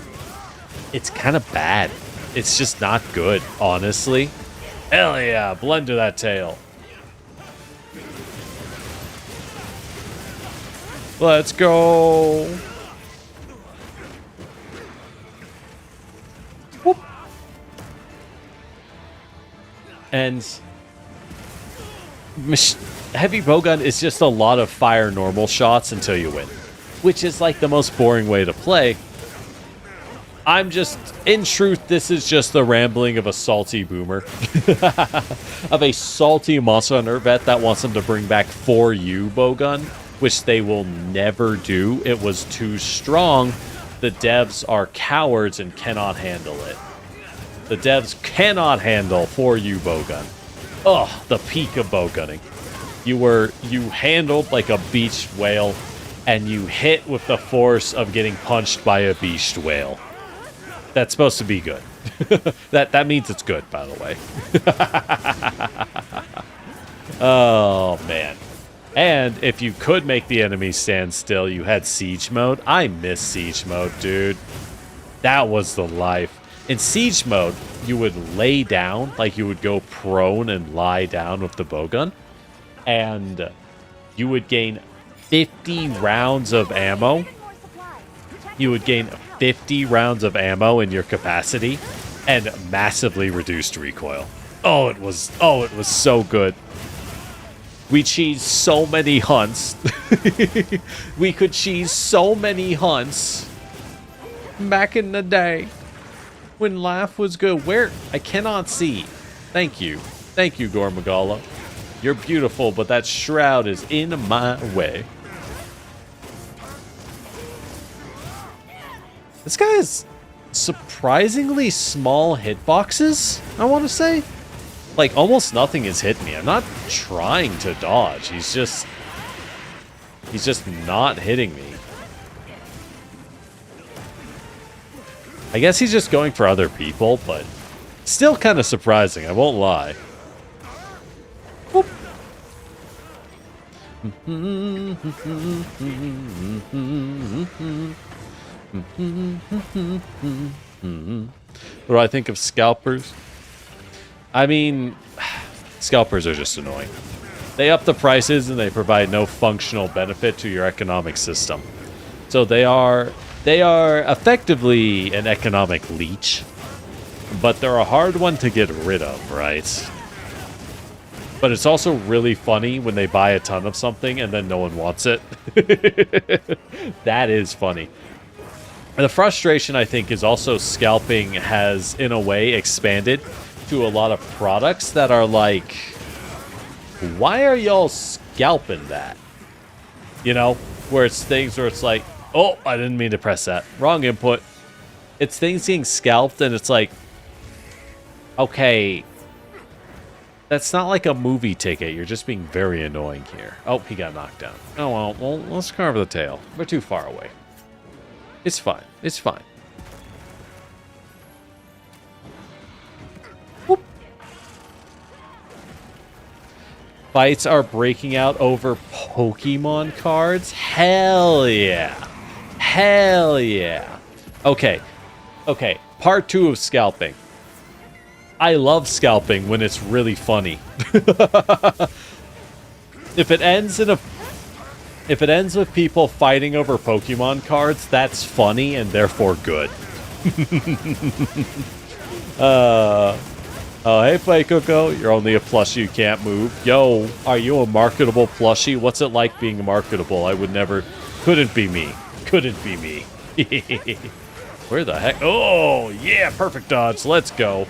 it's kind of bad. It's just not good, honestly. Hell yeah, blend to that tail. Let's go. Whoop. And heavy bowgun is just a lot of fire normal shots until you win, which is like the most boring way to play. In truth, this is just the rambling of a salty boomer. Of a salty Monster Hunter vet that wants them to bring back 4U bowgun, which they will never do. It was too strong. The devs are cowards and cannot handle it. The devs cannot handle 4U bowgun. Ugh, the peak of bowgunning. You handled like a beached whale, and you hit with the force of getting punched by a beached whale. That's supposed to be good. That means it's good, by the way. Oh, man. And if you could make the enemy stand still, you had siege mode. I miss siege mode, dude. That was the life. In siege mode, you would lay down, like you would go prone and lie down with the bowgun. And you would gain 50 rounds of ammo. You would gain 50 rounds of ammo in your capacity and massively reduced recoil. Oh, it was so good. We cheesed so many hunts. We could cheese so many hunts back in the day when life was good. Where? I cannot see. Thank you. Thank you, Gormagala. You're beautiful, but that shroud is in my way. This guy has surprisingly small hitboxes, I want to say. Like, almost nothing has hit me. I'm not trying to dodge. He's just not hitting me. I guess he's just going for other people, but still kind of surprising, I won't lie. Whoop. What do I think of scalpers? I mean, scalpers are just annoying. They up the prices and they provide no functional benefit to your economic system. So they are effectively an economic leech, but they're a hard one to get rid of, right? But it's also really funny when they buy a ton of something and then no one wants it. That is funny. The frustration, I think, is also scalping has, in a way, expanded to a lot of products that are like, why are y'all scalping that? You know, where it's things where it's like, oh, I didn't mean to press that. Wrong input. It's things getting scalped, and it's like, okay, that's not like a movie ticket. You're just being very annoying here. Oh, he got knocked down. Oh, well, let's carve the tail. We're too far away. It's fine. It's fine. Whoop. fights are breaking out over Pokemon cards? Hell yeah. Hell yeah. Okay. Okay. Part 2 of scalping. I love scalping when it's really funny. If it ends with people fighting over Pokemon cards, that's funny and therefore good. Oh, hey, Playcoco. You're only a plushie, you can't move. Yo, are you a marketable plushie? What's it like being marketable? I would never... Couldn't be me. Couldn't be me. Where the heck? Oh, yeah, perfect dodge. Let's go.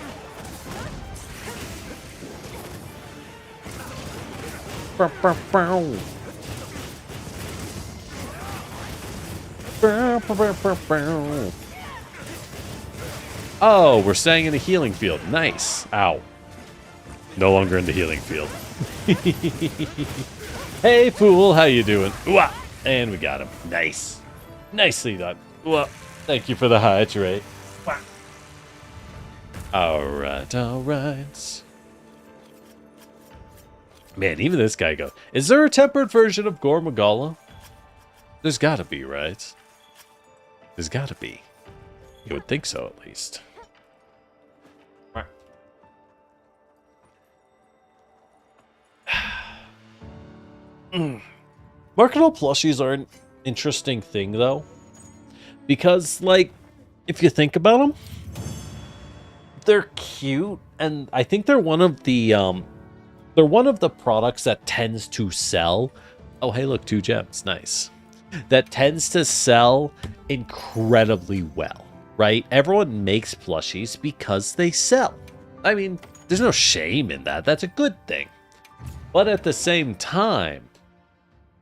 Oh, we're staying in the healing field. Nice. Ow. No longer in the healing field. Hey, Fuul, how you doing? Ooh-ah. And we got him. Nice. Nicely done. Well, thank you for the hydrate. Alright, alright. Man, even this guy goes, is there a tempered version of Gore Magala? There's gotta be, right? There's gotta be. You would think so, at least. Marketable plushies are an interesting thing, though. Because, like, if you think about them, they're cute, and I think they're one of the, products that tends to sell. Oh, hey, look, 2 gems. Nice. That tends to sell incredibly well, right? Everyone makes plushies because they sell. I mean, there's no shame in that. That's a good thing. But at the same time,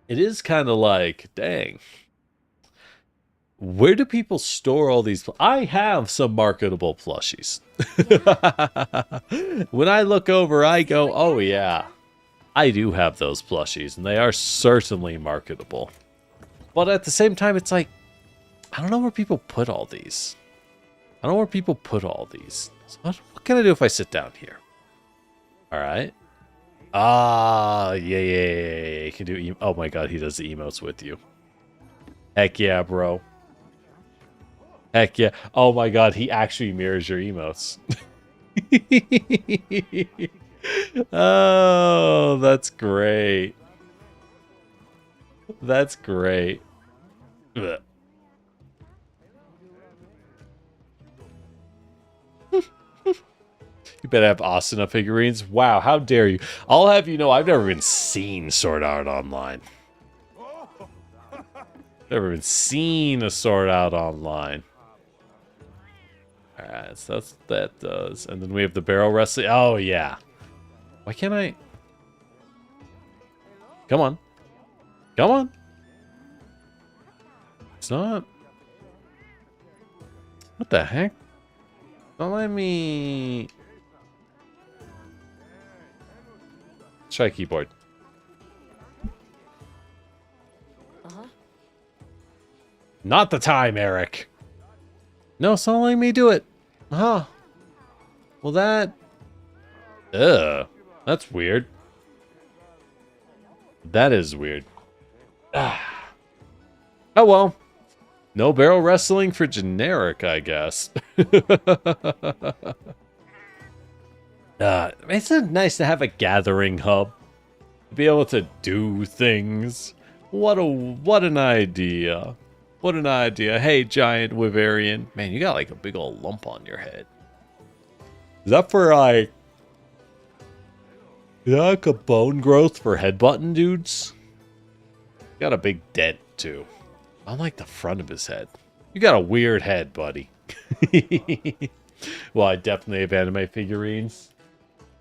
it is kind of like, dang, where do people store all these? I have some marketable plushies. Yeah. When I look over, I go, oh yeah, I do have those plushies, and they are certainly marketable. But at the same time, it's like, I don't know where people put all these. I don't know where people put all these. So what can I do if I sit down here? All right. Ah, yeah. You can do. Oh my god, he does the emotes with you. Heck yeah, bro. Heck yeah. Oh my god, he actually mirrors your emotes. Oh, that's great. That's great. Ugh. You better have Asuna figurines. Wow, how dare you. I'll have you know, I've never even seen Sword Art Online. Never even seen a Sword Art Online. Alright, so that's what that does. And then we have the barrel wrestling. Oh, yeah. Why can't I? Come on. Come on. It's not. What the heck? Don't let me... Try keyboard. Not the time, Eric. No, it's not letting me do it. Huh. Well, that... Ugh. That's weird. That is weird. Ah. Oh, well. No barrel wrestling for generic, I guess. It's nice to have a gathering hub. To be able to do things. What an idea. What an idea. Hey, giant Wyverian. Man, you got like a big old lump on your head. Is that for like... Is that like a bone growth for headbutting dudes? Got a big dent too. I like the front of his head. You got a weird head, buddy. Well, I definitely have anime figurines.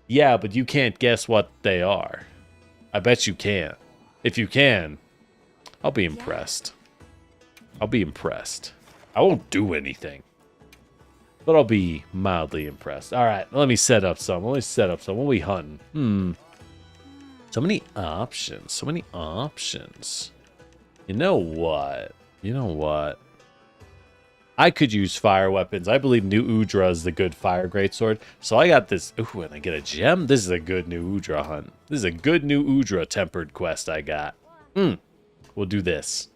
Yeah, but you can't guess what they are. I bet you can. If you can, I'll be impressed. I'll be impressed. I won't do anything. But I'll be mildly impressed. Alright, let me set up some. Let me set up some. What are we hunting? So many options. So many options. You know what? You know what? I could use fire weapons. I believe New Udra is the good fire greatsword. So I got this. Ooh, and I get a gem. This is a good New Udra hunt. This is a good New Udra tempered quest I got. We'll do this.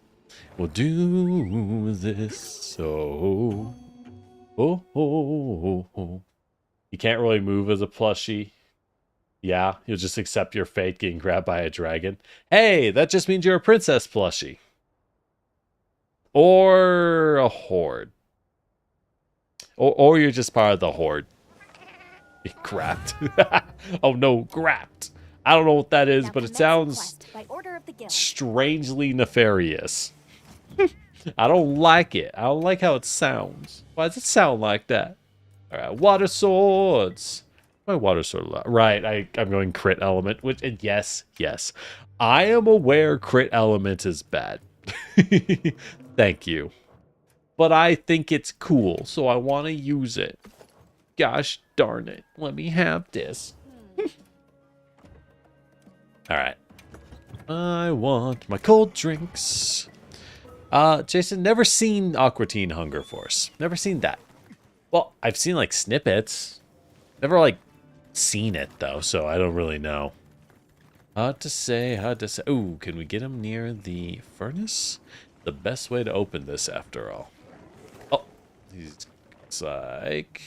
We'll do this. So. Oh. You can't really move as a plushie. Yeah, you'll just accept your fate getting grabbed by a dragon. Hey, that just means you're a princess plushie. Or a horde. Or you're just part of the horde. Grabbed. Oh no, grabbed. I don't know what that is, but it sounds strangely nefarious. I don't like it. I don't like how it sounds. Why does it sound like that? Alright, water swords. My water sword. Right, I'm going crit element, which, and yes. I am aware crit element is bad. Thank you. But I think it's cool, so I want to use it. Gosh darn it. Let me have this. Alright. I want my cold drinks. Jason, never seen Aqua Teen Hunger Force. Never seen that. Well, I've seen, like, snippets. Never, like, seen it, though, so I don't really know. Hard to say. Ooh, can we get him near the furnace? The best way to open this, after all. Oh, he's like...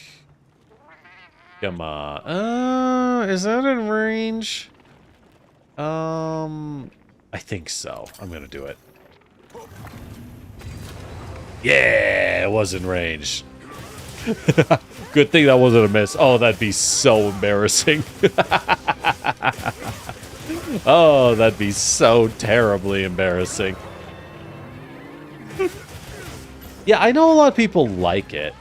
Come on. Is that in range? I think so. I'm gonna do it. Yeah, it was in range. Good thing that wasn't a miss. Oh, that'd be so embarrassing. Oh, that'd be so terribly embarrassing. Yeah, I know a lot of people like it.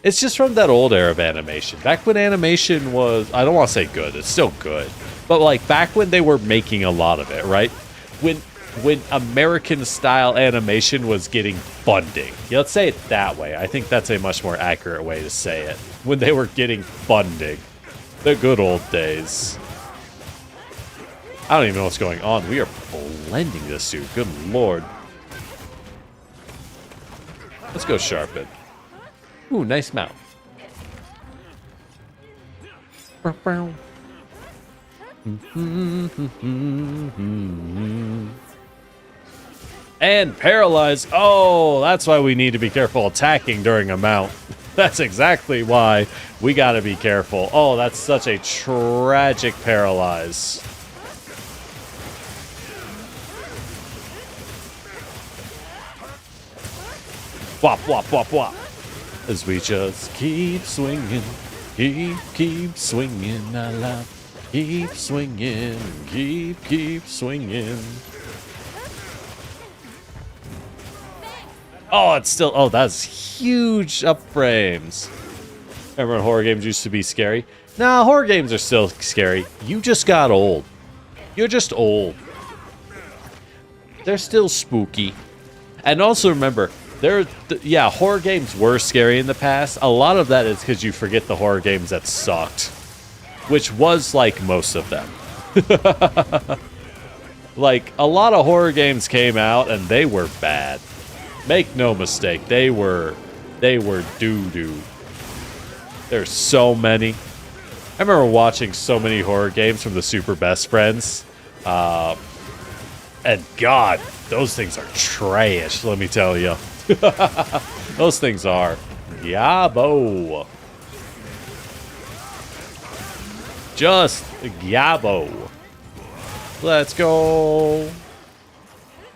It's just from that old era of animation. Back when animation was, I don't want to say good, it's still good. But like back when they were making a lot of it, right? When American style animation was getting funding. Yeah, let's say it that way. I think that's a much more accurate way to say it. When they were getting funding. The good old days. I don't even know what's going on. We are blending this suit. Good lord. Let's go sharpen. Ooh, nice mount. And paralyze. Oh, that's why we need to be careful attacking during a mount. That's exactly why we gotta be careful. Oh, that's such a tragic paralyze. Wop, wop, wop, wop. As we just keep swinging, keep swinging, I love. Keep swinging, keep swinging. Oh, it's still, oh, that's huge up frames. Remember when horror games used to be scary? Nah, horror games are still scary. You just got old. You're just old. They're still spooky. And also remember, yeah, horror games were scary in the past. A lot of that is because you forget the horror games that sucked. Which was like most of them. Like, a lot of horror games came out and they were bad. Make no mistake, they were doo-doo. There's so many. I remember watching so many horror games from the Super Best Friends. And God, those things are trash, let me tell you. Those things are yabo. Just yabo. Let's go.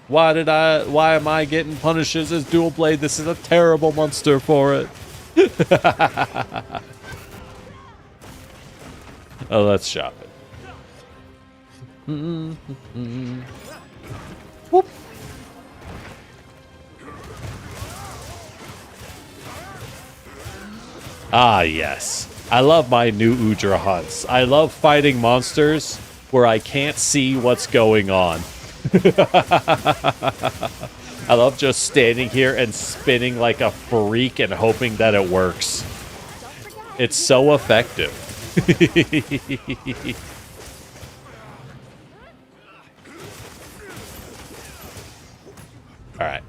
Why am I getting punished as dual blade? This is a terrible monster for it. Oh, let's shop it. Whoop. Ah, yes. I love my new Udra hunts. I love fighting monsters where I can't see what's going on. I love just standing here and spinning like a freak and hoping that it works. It's so effective. Alright.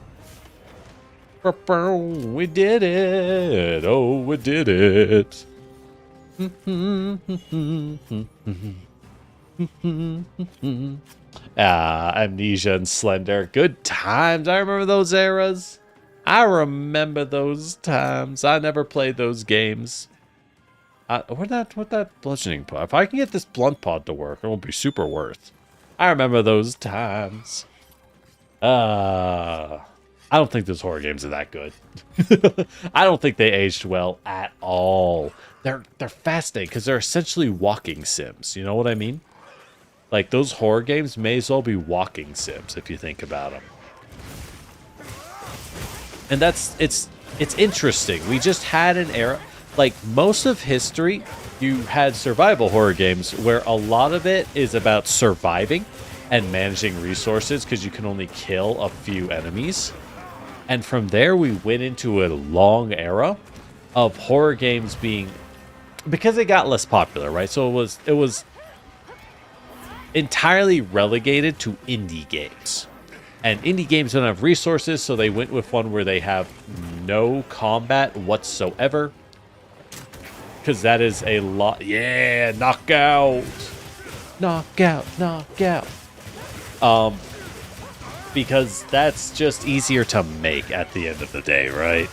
We did it. Oh, we did it. Amnesia and Slender. Good times. I remember those eras. I remember those times. I never played those games. What that bludgeoning pod? If I can get this blunt pod to work, it will be super worth. I remember those times. I don't think those horror games are that good. I don't think they aged well at all. They're fascinating because they're essentially walking sims. You know what I mean? Like, those horror games may as well be walking sims if you think about them. And it's interesting. We just had an era, like most of history, you had survival horror games where a lot of it is about surviving and managing resources because you can only kill a few enemies. And from there, we went into a long era of horror games being, because they got less popular, right? So it was entirely relegated to indie games. And indie games don't have resources, so they went with one where they have no combat whatsoever. Because that is a lot. Yeah, knockout. Knockout, knockout. Because that's just easier to make at the end of the day, right?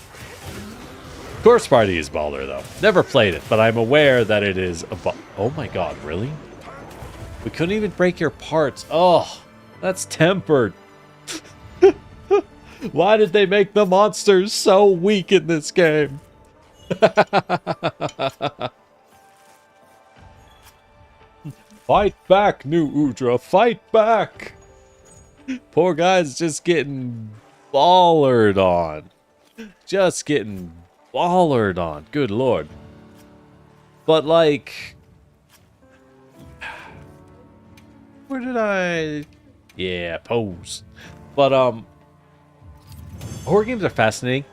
Corpse Party is baller, though. Never played it, but I'm aware that it is a oh my god, really? We couldn't even break your parts. Oh, that's tempered. Why did they make the monsters so weak in this game? Fight back, New Udra. Fight back. Poor guy's just getting ballered on. Just getting ballered on. Good lord. But like, where did I? Yeah, pose. But horror games are fascinating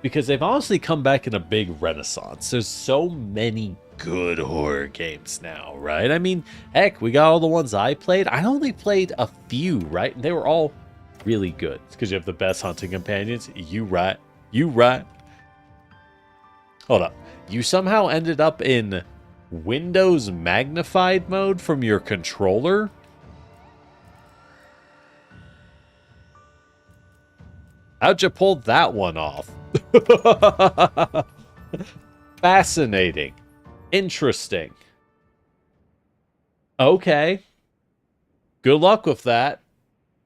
because they've honestly come back in a big renaissance. There's so many good horror games now, right? I mean, heck, we got all the ones I played. I only played a few, right? And they were all really good. It's because you have the best hunting companions. You right. You right. Hold up. You somehow ended up in Windows magnified mode from your controller? How'd you pull that one off? Fascinating. Interesting. Okay. Good luck with that.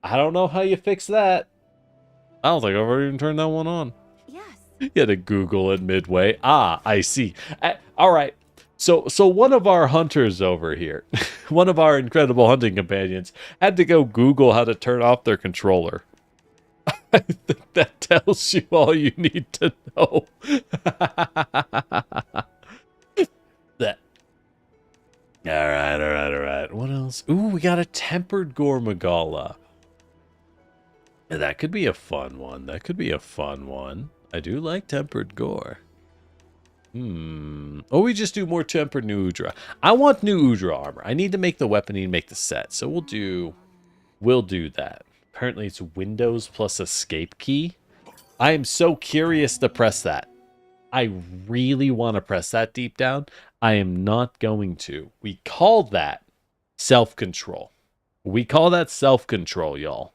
I don't know how you fix that. I don't think I've ever even turned that one on. Yes. You had to Google it midway. Ah, I see. All right. So one of our hunters over here, one of our incredible hunting companions, had to go Google how to turn off their controller. I think that tells you all you need to know. That. All right. What else? Ooh, we got a tempered Gormagala. That could be a fun one. I do like tempered gore. Oh, we just do more tempered New Udra. I want New Udra armor. I need to make the weapon and make the set. So we'll do that. Apparently it's Windows plus escape key. I am so curious to press that. I really want to press that deep down. I am not going to. We call that self-control. Y'all.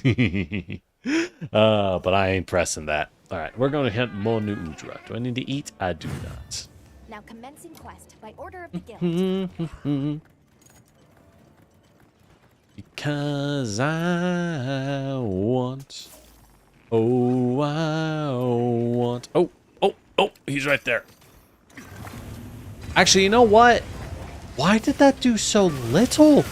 But I ain't pressing that. All right, we're going to hunt more New Udra. Do I need to eat? I do not. Now commencing quest by order of the guild. Because I want. Oh, he's right there. Actually, you know what? Why did that do so little?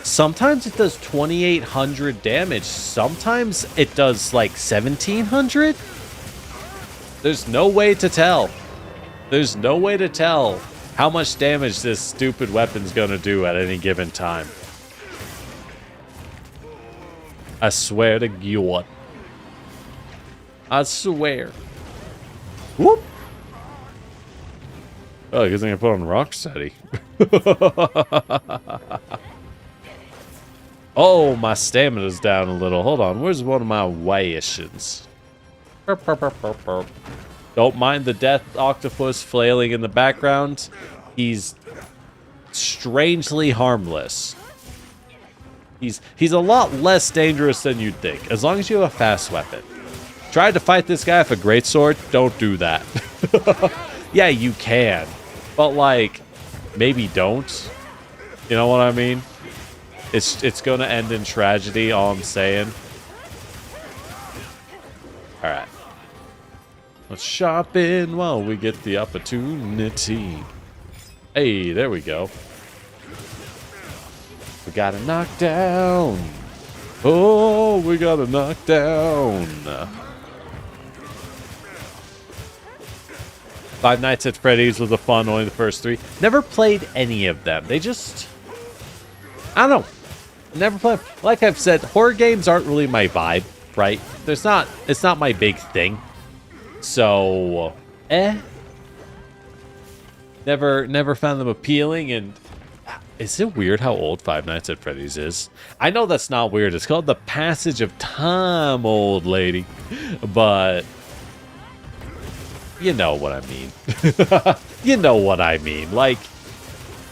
Sometimes it does 2,800 damage. Sometimes it does like 1,700. There's no way to tell. There's no way to tell how much damage this stupid weapon's gonna do at any given time. I swear to God. I swear. Whoop. Oh, I guess I can put on Rocksteady. Oh, my stamina's down a little. Hold on. Where's one of my wayations? Burp, burp, burp, burp, burp. Don't mind the death octopus flailing in the background. He's strangely harmless. He's a lot less dangerous than you'd think, as long as you have a fast weapon. Tried to fight this guy with a greatsword? Don't do that. Yeah, you can, but like, maybe don't. You know what I mean? It's gonna end in tragedy, all I'm saying. Alright. Let's shop in while we get the opportunity. Hey, there we go. We got a knockdown. Oh, we got a knockdown. Five Nights at Freddy's was a fun, only the first 3. Never played any of them. They just... I don't know. Never played. Like I've said, horror games aren't really my vibe, right? It's not my big thing. So, Never found them appealing, and is it weird how old Five Nights at Freddy's is? I know that's not weird. It's called the passage of time, old lady. But you know what I mean. You know what I mean. Like,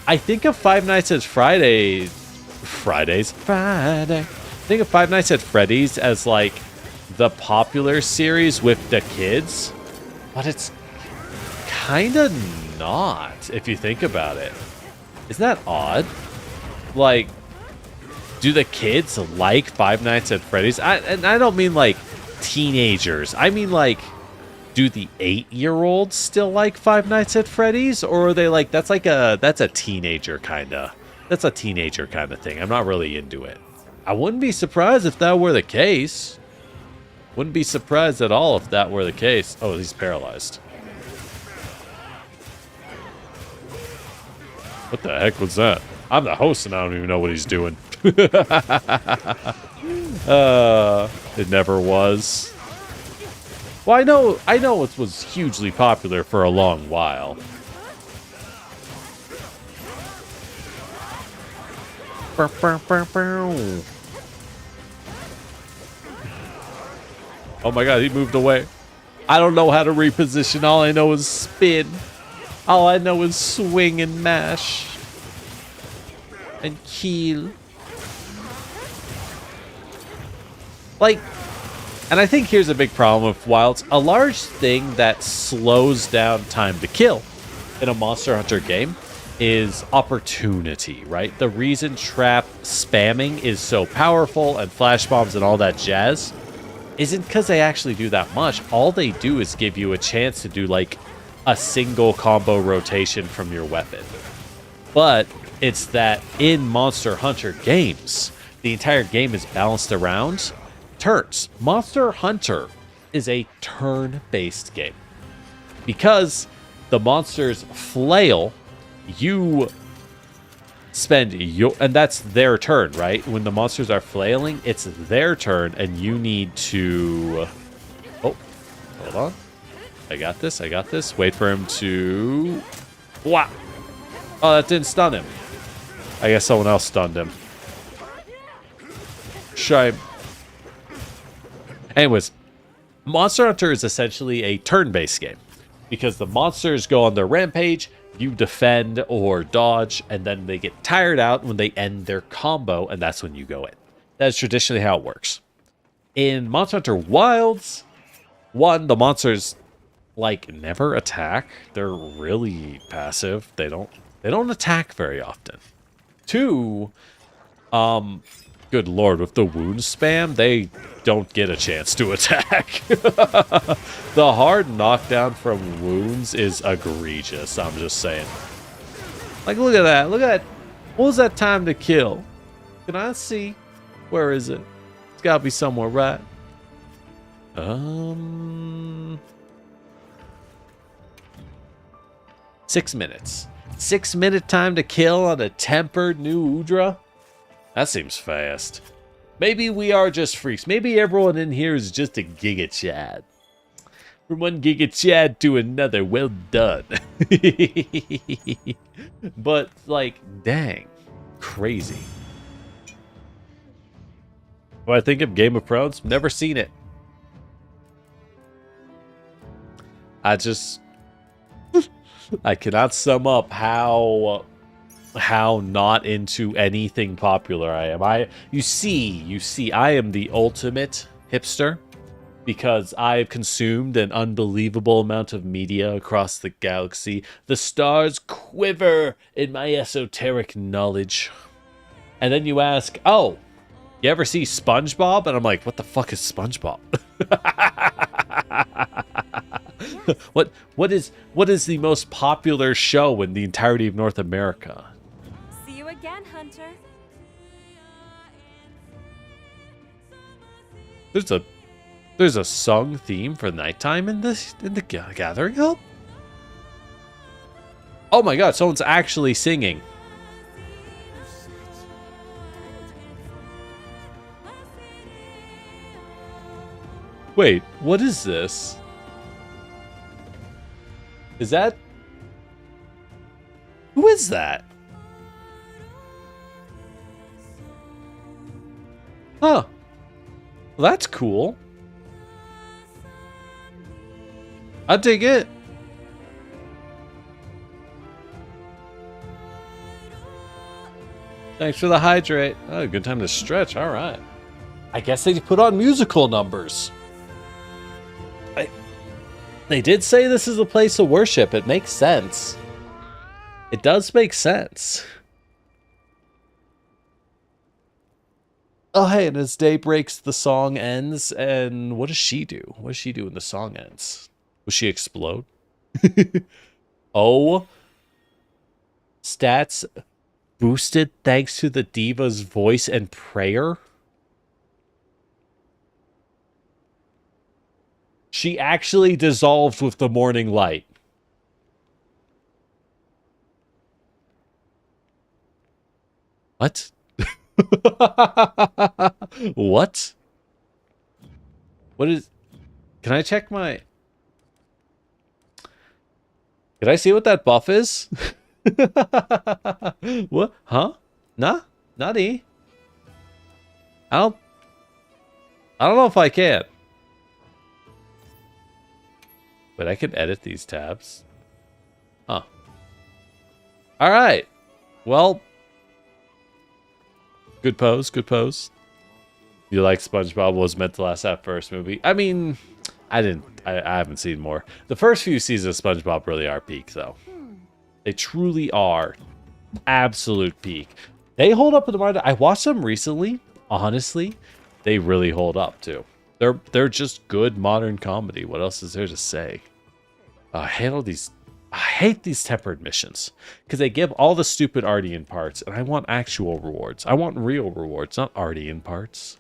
I think of Five Nights at Friday. I think of Five Nights at Freddy's as like the popular series with the kids, but it's kind of not if you think about it. Isn't that odd? Like, do the kids like Five Nights at Freddy's? And I don't mean like teenagers. I mean like, do the 8-year-olds still like Five Nights at Freddy's, or are they like that's a teenager kind of thing? I'm not really into it. I wouldn't be surprised if that were the case. Wouldn't be surprised at all if that were the case. Oh, he's paralyzed. What the heck was that? I'm the host and I don't even know what he's doing. It never was. Well, I know it was hugely popular for a long while. Oh my god, he moved away. I don't know how to reposition. All I know is spin. All I know is swing and mash. And kill. Like, and I think here's a big problem with Wilds. A large thing that slows down time to kill in a Monster Hunter game is opportunity, right? The reason trap spamming is so powerful and flash bombs and all that jazz isn't because they actually do that much. All they do is give you a chance to do like a single combo rotation from your weapon. But it's that in Monster Hunter games, the entire game is balanced around turns. Monster Hunter is a turn-based game. Because the monsters flail, you spend your... And that's their turn, right? When the monsters are flailing, it's their turn, and you need to... Oh, hold on. I got this. Wait for him to... Wow! Oh, that didn't stun him. I guess someone else stunned him. Shame. Anyways, Monster Hunter is essentially a turn-based game. Because the monsters go on their rampage, you defend or dodge, and then they get tired out when they end their combo, and that's when you go in. That's traditionally how it works. In Monster Hunter Wilds, one, the monsters like never attack. They're really passive. They don't attack very often. Two, good lord, with the wound spam, they don't get a chance to attack. The hard knockdown from wounds is egregious, I'm just saying. Like, look at that. Look at that. What was that time to kill? Can I see? Where is it? It's gotta be somewhere, right? 6 minutes. 6-minute time to kill on a tempered new Udra? That seems fast. Maybe we are just freaks. Maybe everyone in here is just a Giga Chad. From one Giga Chad to another, well done. But, like, dang. Crazy. What I think of Game of Thrones? Never seen it. I just I cannot sum up how not into anything popular I am. You see, I am the ultimate hipster because I've consumed an unbelievable amount of media across the galaxy. The stars quiver in my esoteric knowledge. And then you ask, oh, you ever see SpongeBob? And I'm like, what the fuck is SpongeBob? What is the most popular show in the entirety of North America? See you again, Hunter. There's a sung theme for nighttime in the Gathering Hub? Oh my god, someone's actually singing. Wait, what is this? Is that... Who is that? Huh. Well, that's cool. I dig it. Thanks for the hydrate. Oh, good time to stretch. All right. I guess they put on musical numbers. They did say this is a place of worship. It makes sense. It does make sense. Oh, hey, and as day breaks, the song ends. And what does she do? What does she do when the song ends? Will she explode? Oh. Stats boosted thanks to the diva's voice and prayer? She actually dissolved with the morning light. What? What? What is... Can I check my... Can I see what that buff is? What? Huh? Nah? Nutty? I don't know if I can. But I can edit these tabs. Huh. Alright. Well. Good pose, good pose. You like SpongeBob was meant to last that first movie? I mean, I haven't seen more. The first few seasons of SpongeBob really are peak, though. They truly are absolute peak. They hold up in the mind. I watched them recently. Honestly, they really hold up, too. They're just good modern comedy. What else is there to say? I hate these tempered missions because they give all the stupid Ardian parts, and I want actual rewards. I want real rewards, not Ardian parts.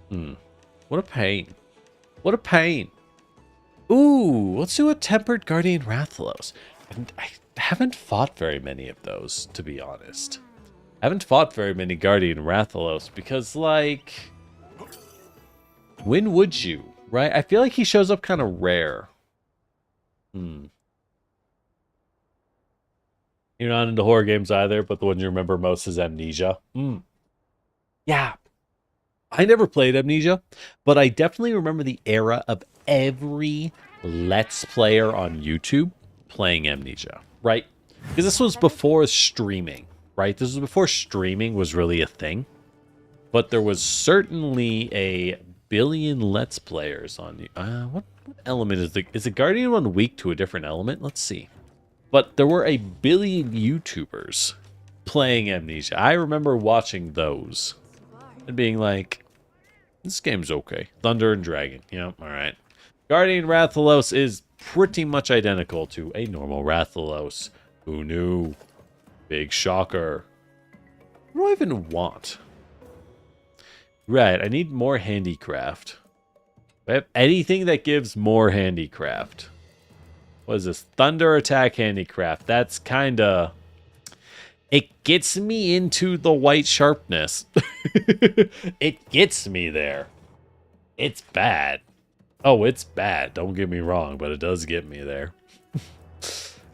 What a pain. What a pain. Ooh, let's do a tempered Guardian Rathalos. I haven't fought very many of those, to be honest. I haven't fought very many Guardian Rathalos because, like, when would you, right? I feel like he shows up kind of rare. You're not into horror games either, but the one you remember most is Amnesia. Yeah. I never played Amnesia, but I definitely remember the era of every Let's Player on YouTube playing Amnesia, right? Because this was before streaming, right? This was before streaming was really a thing. But there was certainly a billion Let's Players on... what element is the Guardian one weak to a different element? Let's see. But there were a billion YouTubers playing Amnesia. I remember watching those and being like, this game's okay. Thunder and Dragon. Yep, alright. Guardian Rathalos is pretty much identical to a normal Rathalos. Who knew? Big shocker. What do I even want? Right, I need more handicraft. Do I have anything that gives more handicraft? What is this? Thunder attack handicraft. That's kind of... It gets me into the white sharpness. It gets me there. It's bad. Oh, it's bad. Don't get me wrong, but it does get me there.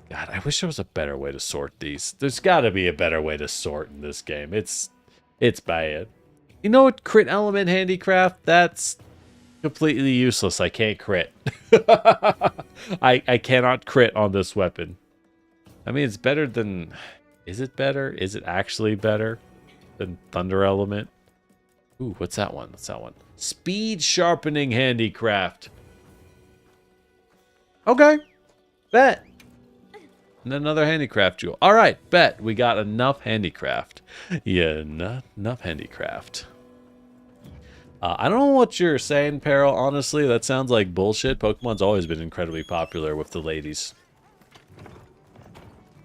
God, I wish there was a better way to sort these. There's got to be a better way to sort in this game. It's bad. You know what? Crit element handicraft, that's completely useless. I can't crit. I cannot crit on this weapon. I mean, it's better than... Is it better? Is it actually better than Thunder Element? Ooh, what's that one? What's that one? Speed Sharpening Handicraft. Okay. Bet. And another handicraft jewel. All right, bet. We got enough handicraft. Yeah, not enough handicraft. I don't know what you're saying, Peril. Honestly, that sounds like bullshit. Pokemon's always been incredibly popular with the ladies.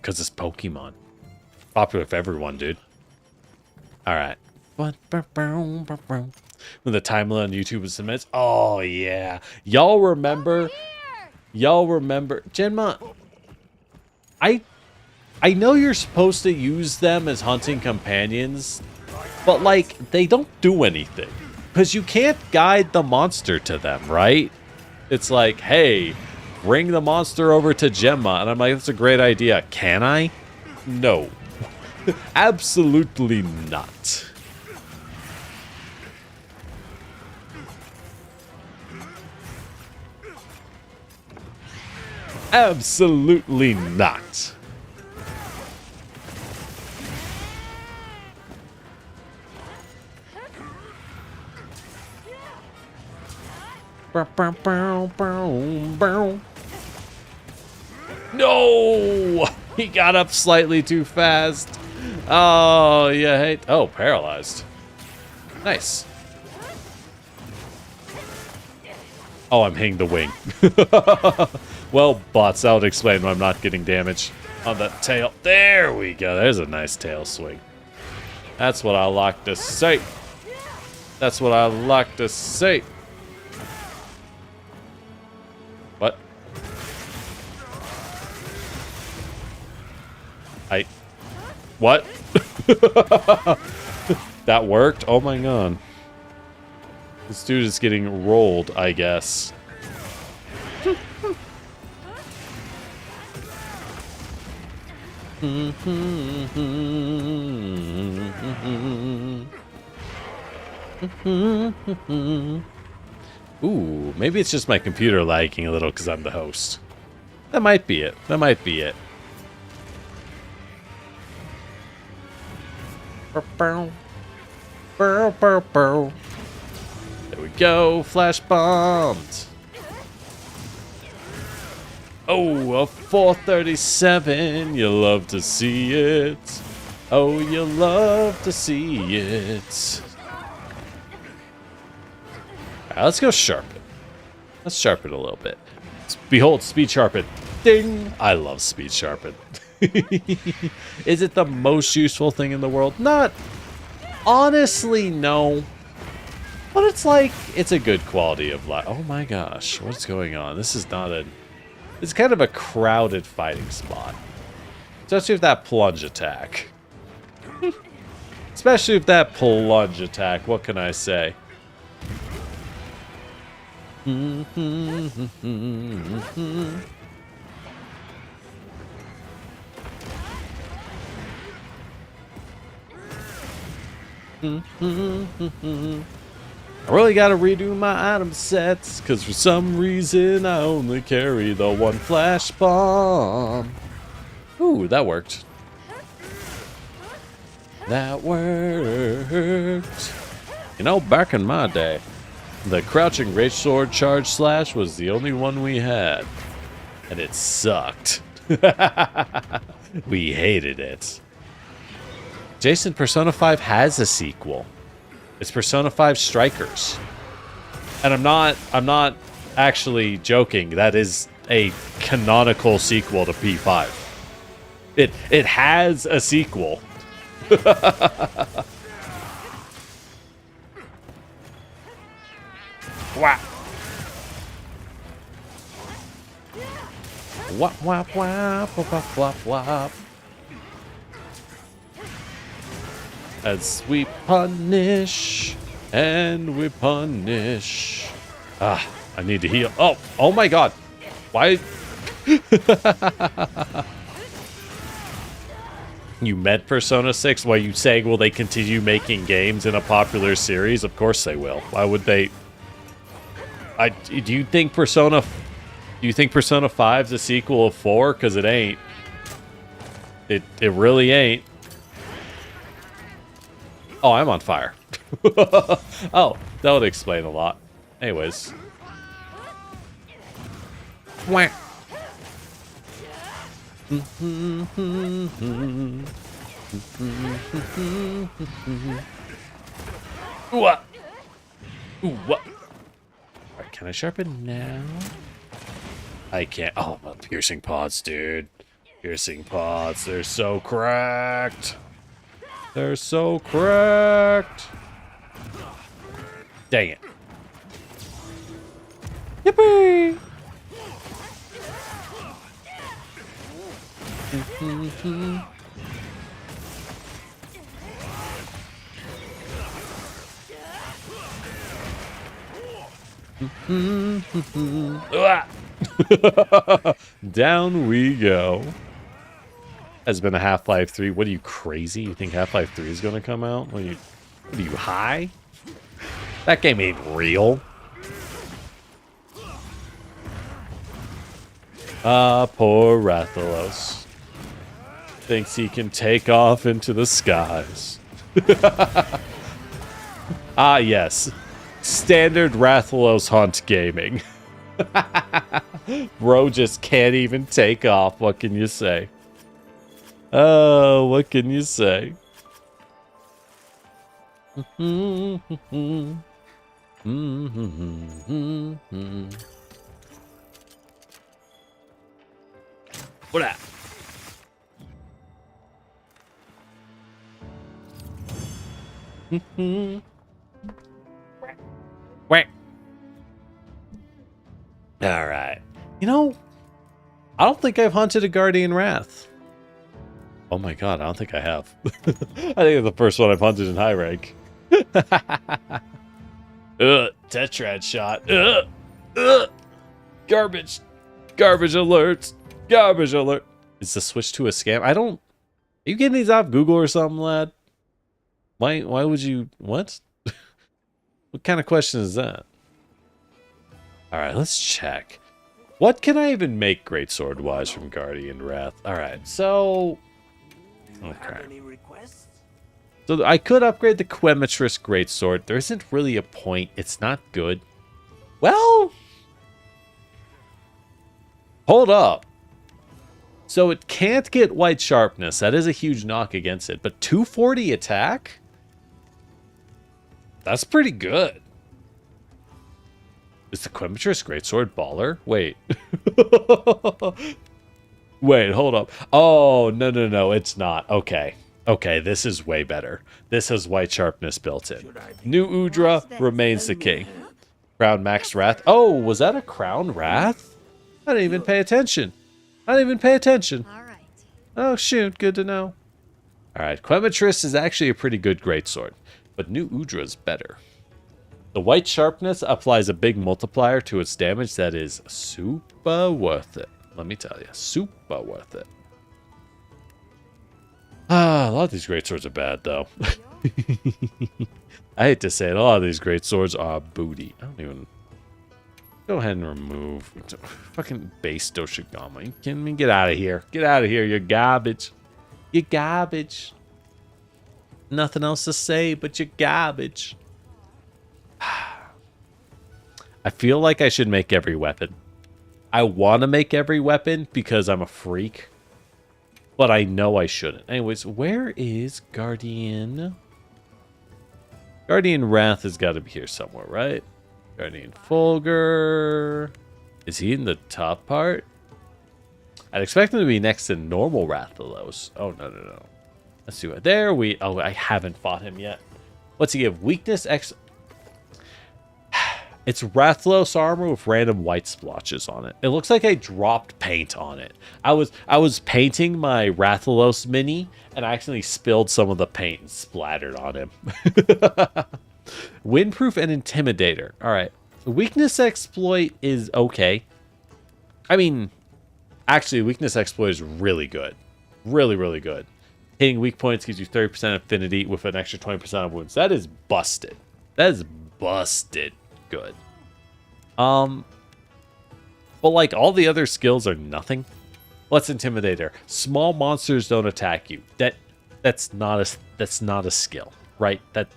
Because it's Pokemon. Popular with everyone, dude. Alright. When the time limit on YouTube was 10 minutes. Oh, yeah. Y'all remember... Y'all remember... Genma, I know you're supposed to use them as hunting companions, but, like, they don't do anything. Because you can't guide the monster to them, right? It's like, hey, bring the monster over to Gemma. And I'm like, that's a great idea. Can I? No. Absolutely not. Absolutely not. No! He got up slightly too fast. Oh, yeah. Oh, paralyzed. Nice. Oh, I'm hitting the wing. Well, bots, that would explain why I'm not getting damage on the tail. There we go. There's a nice tail swing. That's what I like to say. That's what I like to say. What? What? That worked? Oh my god. This dude is getting rolled, I guess. Ooh, maybe it's just my computer lagging a little because I'm the host. That might be it. That might be it. There we go. Flash bombed. Oh, a 437. You love to see it. Oh, you love to see it. All right, let's go sharpen. Let's sharpen a little bit. Behold, speed sharpen. Ding! I love speed sharpen. Is it the most useful thing in the world? Not. Honestly, no. But it's like, it's a good quality of life. Oh my gosh, what's going on? This is not a... It's kind of a crowded fighting spot. Especially with that plunge attack. Especially with that plunge attack. What can I say? I really gotta redo my item sets, because for some reason I only carry the one flash bomb. Ooh, that worked. That worked. You know, back in my day, the crouching rage sword charge slash was the only one we had. And it sucked. We hated it. Jason, Persona 5 has a sequel. It's Persona 5 Strikers. And I'm not actually joking. That is a canonical sequel to P5. It has a sequel. Wah. Wap wap wap wap wap wap. As we punish, and we punish. Ah, I need to heal. Oh my god. Why? You met Persona 6? Why you saying, will they continue making games in a popular series? Of course they will. Why would they? Do you think Persona 5's a sequel of 4? Because it ain't. It really ain't. Oh, I'm on fire. Oh, that would explain a lot. Anyways. Wah. What? What? Alright, can I sharpen now? I can't. Oh, my piercing pods, dude. Piercing pods. They're so cracked. They're so cracked. Dang it. Yippee! Down we go. Has been a Half-Life 3. What are you, crazy? You think Half-Life 3 is going to come out? What are you, high? That game ain't real. Poor Rathalos. Thinks he can take off into the skies. Ah, yes. Standard Rathalos hunt gaming. Bro just can't even take off. What can you say? Oh, what can you say? What that? Whack. All right. You know, I don't think I've hunted a Guardian Wrath. Oh my god, I don't think I have. I think it's the first one I've hunted in high rank. Tetrad shot. Garbage. Garbage alerts. Garbage alert. Is the switch to a scam? I don't... Are you getting these off Google or something, lad? Why would you... What? What kind of question is that? Alright, let's check. What can I even make greatsword-wise from Guardian Wrath? Alright, so... Okay. So I could upgrade the Quematrix greatsword. There isn't really a point. It's not good. Well... Hold up. So it can't get white sharpness. That is a huge knock against it. But 240 attack? That's pretty good. Is the Quematrix greatsword baller? Wait. Wait, hold up. Oh, no, it's not. Okay. Okay, this is way better. This has white sharpness built in. New Udra remains the king. Crown Max Wrath. Oh, was that a Crown Wrath? I didn't even pay attention. I didn't even pay attention. All right. Oh, shoot. Good to know. All right. Quematrix is actually a pretty good greatsword, but New Udra is better. The white sharpness applies a big multiplier to its damage that is super worth it. Let me tell you. Super worth it. Ah, a lot of these greatswords are bad, though. I hate to say it. A lot of these greatswords are booty. I don't even... Go ahead and remove. Fucking base Doshigama. You kidding me? Get out of here. Get out of here. You're garbage. You're garbage. Nothing else to say, but you're garbage. I feel like I should make every weapon. I want to make every weapon because I'm a freak. But I know I shouldn't. Anyways, where is Guardian? Guardian Wrath has got to be here somewhere, right? Guardian Fulgur. Is he in the top part? I'd expect him to be next to normal Rathalos. Oh, no. Let's see what. There we... Oh, I haven't fought him yet. What's he give? Weakness X... It's Rathalos armor with random white splotches on it. It looks like I dropped paint on it. I was painting my Rathalos mini, and I accidentally spilled some of the paint and splattered on him. Windproof and Intimidator. Alright. Weakness Exploit is okay. I mean, actually, Weakness Exploit is really good. Really, really good. Hitting weak points gives you 30% affinity with an extra 20% of wounds. That is busted. That is busted good. But like all the other skills are nothing. What's Intimidator? Small monsters don't attack you. That's not a skill, right? That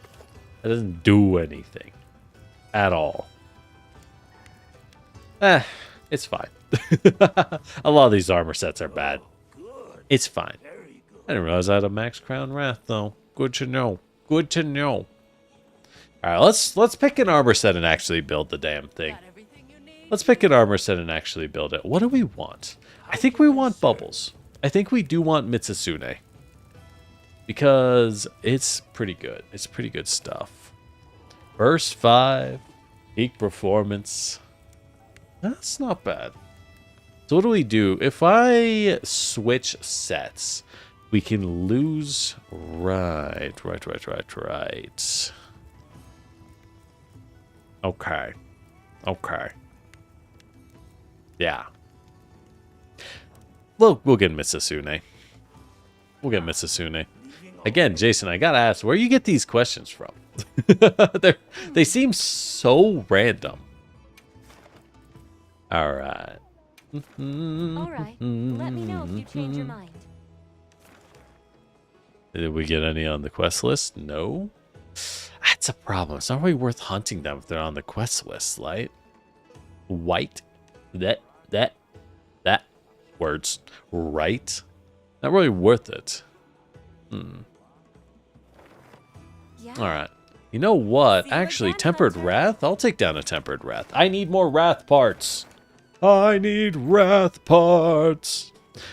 doesn't do anything at all. It's fine. A lot of these armor sets are bad. It's fine. I didn't realize I had a max crown wrath though. Good to know. Good to know. All right, let's pick an armor set and actually build the damn thing. Let's pick an armor set and actually build it. What do we want? I think we want bubbles. I think we do want Mizutsune. Because it's pretty good. It's pretty good stuff. Burst 5. Peak performance. That's not bad. So what do we do? If I switch sets, we can lose... Right. Okay. Okay. Yeah. We'll get Mizutsune. We'll get Mizutsune. Again, Jason, I gotta ask, where you get these questions from? They seem so random. Alright. Alright, let me know if you change your mind. Did we get any on the quest list? No. That's a problem. It's not really worth hunting them if they're on the quest list, right? White. That. Words. Right? Not really worth it. Yeah. Alright. You know what? See you Actually, again, Tempered Hunter. Wrath? I'll take down a Tempered Wrath. I need more Wrath parts. I need Wrath parts.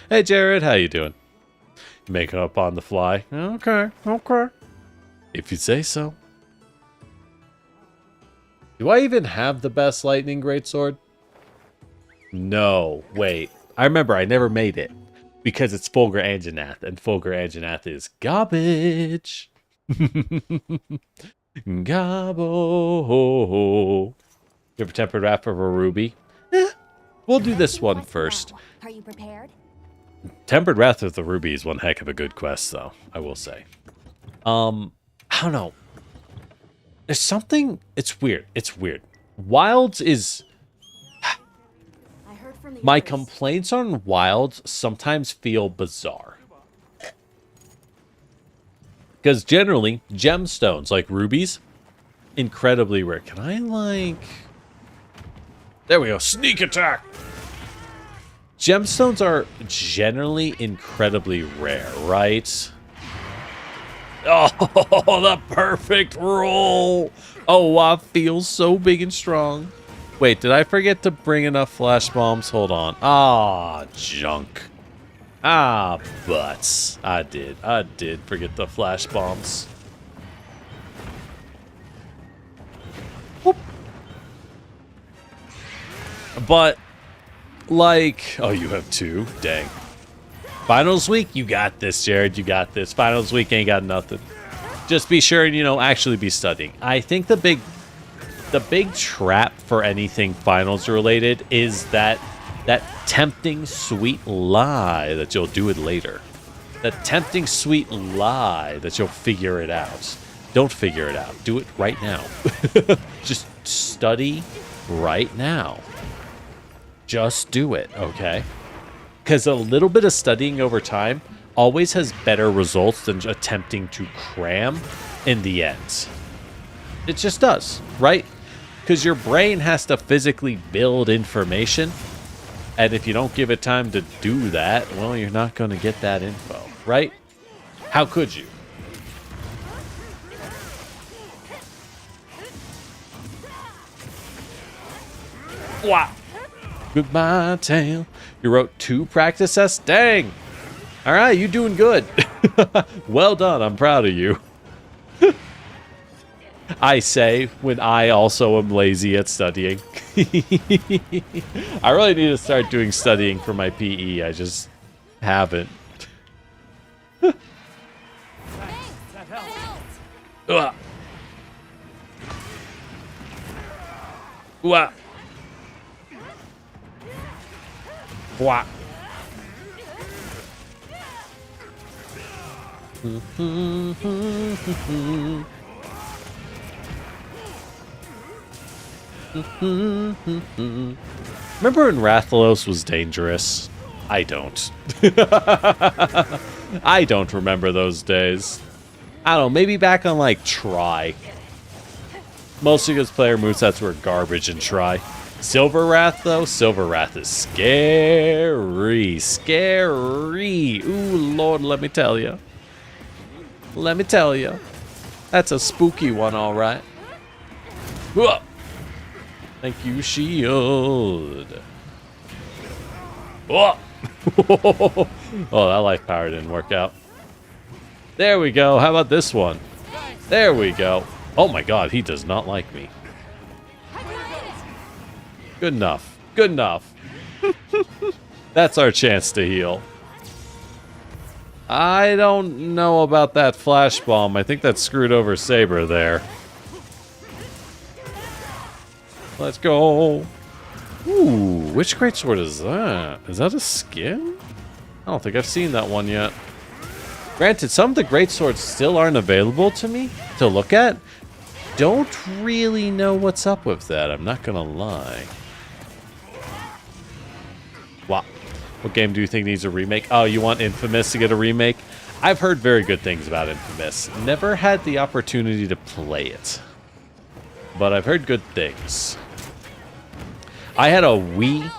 Hey, Jared. How you doing? You making up on the fly? Okay. Okay. If you say so. Do I even have the best Lightning Greatsword? No. Wait. I remember I never made it. Because it's Fulgur Anjanath. And Fulgur Anjanath is garbage. Gabo. You have a Tempered Wrath of a Ruby? We'll do this one first. Are you prepared? Tempered Wrath of the Ruby is one heck of a good quest, though, I will say. I don't know. There's something... It's weird. It's weird. Wilds is... I heard from the My others. complaints on Wilds sometimes feel bizarre. Because generally, gemstones, like rubies, incredibly rare. Can I, like... There we go. Sneak attack! Gemstones are generally incredibly rare, right? Oh, the perfect roll! Oh, I feel so big and strong. Wait, did I forget to bring enough flash bombs? Hold on. Ah, junk. Ah, butts. I did forget the flash bombs. Whoop. But, like... Oh, you have two? Dang. Finals week? You got this, Jared. You got this. Finals week ain't got nothing. Just be sure and, actually be studying. I think the big trap for anything finals related is that tempting sweet lie that you'll do it later. That tempting sweet lie that you'll figure it out. Don't figure it out. Do it right now. Just study right now. Just do it, okay? Because a little bit of studying over time always has better results than attempting to cram in the end. It just does, right? Because your brain has to physically build information. And if you don't give it time to do that, well, you're not going to get that info, right? How could you? Wow. Goodbye, tail. You wrote 2 practice tests? Dang. All right, you doing good. Well done. I'm proud of you. I say when I also am lazy at studying. I really need to start doing studying for my PE. I just haven't. Ugh. Wah. Wah. Remember when Rathalos was dangerous? I don't. I don't remember those days. I don't know, maybe back on like Try. Most of his player movesets were garbage in Try. Silver Wrath though, Silver Wrath is scary. Scary. Ooh, Lord, let me tell you. Let me tell you. That's a spooky one, alright. Thank you, shield. Oh, oh, that life power didn't work out. There we go. How about this one? There we go. Oh my god, he does not like me. Good enough. Good enough. That's our chance to heal. I don't know about that flash bomb. I think that screwed over Saber there. Let's go. Ooh, which greatsword is that? Is that a skin? I don't think I've seen that one yet. Granted, some of the greatswords still aren't available to me to look at. Don't really know what's up with that, I'm not gonna lie. Wow. What game do you think needs a remake? Oh, you want Infamous to get a remake? I've heard very good things about Infamous. Never had the opportunity to play it. But I've heard good things. I had a Wii.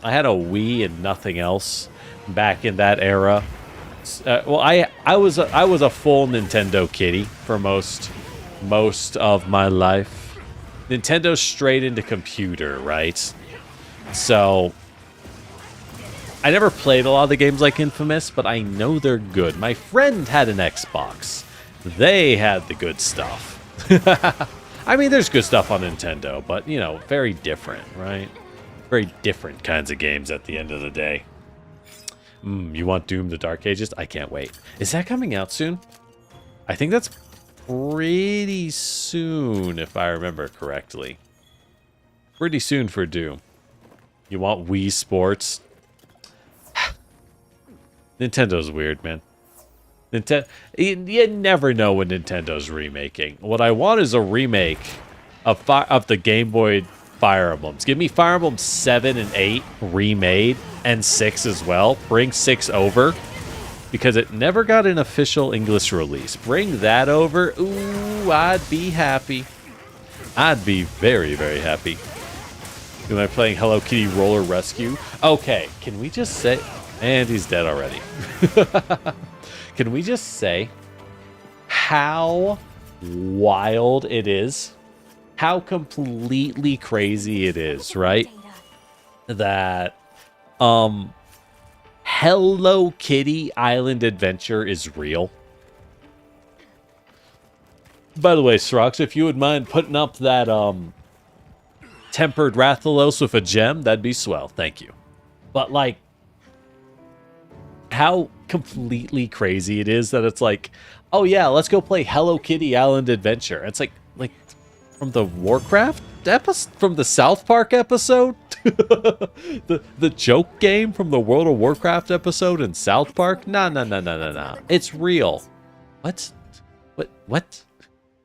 I had a Wii and nothing else back in that era. Well, I was a full Nintendo kiddie for most of my life. Nintendo straight into computer, right? So I never played a lot of the games like Infamous, but I know they're good. My friend had an Xbox. They had the good stuff. I mean, there's good stuff on Nintendo, but, you know, very different, right? Very different kinds of games at the end of the day. You want Doom the Dark Ages? I can't wait. Is that coming out soon? I think that's pretty soon, if I remember correctly. Pretty soon for Doom. You want Wii Sports? Nintendo weird, man. You never know when Nintendo's remaking. What I want is a remake of the Game Boy Fire Emblems. Give me Fire Emblem 7 and 8 remade, and 6 as well. Bring 6 over, because it never got an official English release. Bring that over. Ooh, I'd be happy. I'd be very, very happy. Am I playing Hello Kitty Roller Rescue? Okay, can we just say... And he's dead already. Can we just say how wild it is? How completely crazy it is, right? That Hello Kitty Island Adventure is real. By the way, Srox, if you would mind putting up that tempered Rathalos with a gem, that'd be swell. Thank you. But like, how completely crazy it is that it's like, oh yeah, let's go play Hello Kitty Island Adventure. It's like from the Warcraft episode, from the South Park episode, the joke game from the World of Warcraft episode in South Park. Nah. It's real. What?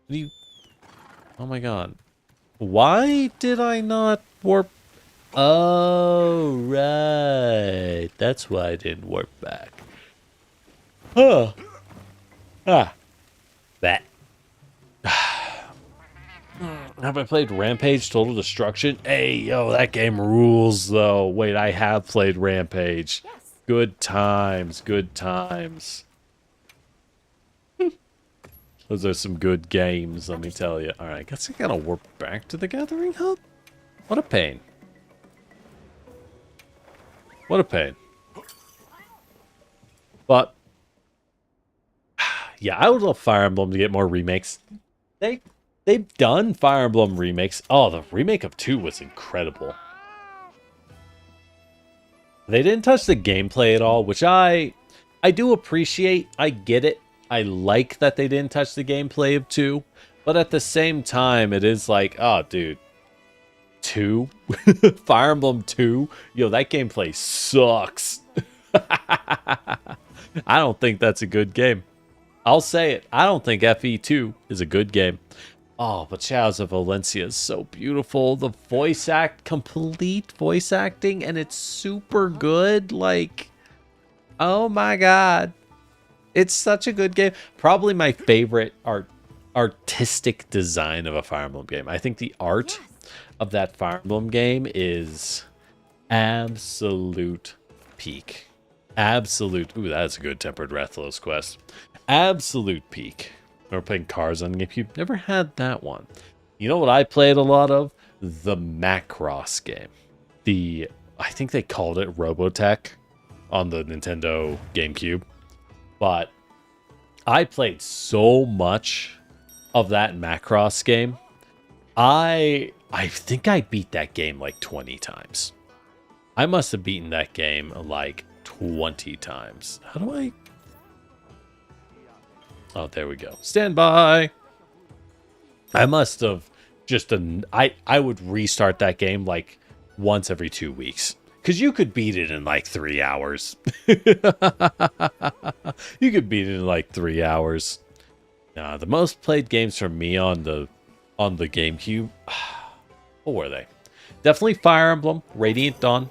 You? Oh my god. Why did I not warp? Oh, right. That's why I didn't warp back. Huh. Ah. That. Have I played Rampage Total Destruction? Hey, yo, that game rules, though. Wait, I have played Rampage. Yes. Good times, good times. Those are some good games, let me tell you. Alright, guess I gotta warp back to the Gathering Hub? What a pain. What a pain. But, yeah, I would love Fire Emblem to get more remakes. They've done Fire Emblem remakes. Oh, the remake of 2 was incredible. They didn't touch the gameplay at all, which I do appreciate. I get it. I like that they didn't touch the gameplay of 2. But at the same time, it is like, oh, dude. 2? Fire Emblem 2? Yo, that gameplay sucks. I don't think that's a good game. I'll say it. I don't think FE2 is a good game. Oh, but Shadows of Valencia is so beautiful. The complete voice acting, and it's super good. Like, oh my god. It's such a good game. Probably my favorite artistic design of a Fire Emblem game. I think the art of that Fire Emblem game is absolute peak. Absolute. Ooh, that's a good Tempered Rathalos quest. Absolute peak. We're playing cars on GameCube. Never had that one. You know what I played a lot of? The Macross game. I think they called it Robotech on the Nintendo GameCube. But I played so much of that Macross game. I think I beat that game like 20 times. I must have beaten that game like 20 times. How do I... Oh, there we go. Stand by. I must have just... I would restart that game like once every 2 weeks. Because you could beat it in like 3 hours. You could beat it in like 3 hours. The most played games for me on the GameCube... What were they? Definitely Fire Emblem, Radiant Dawn.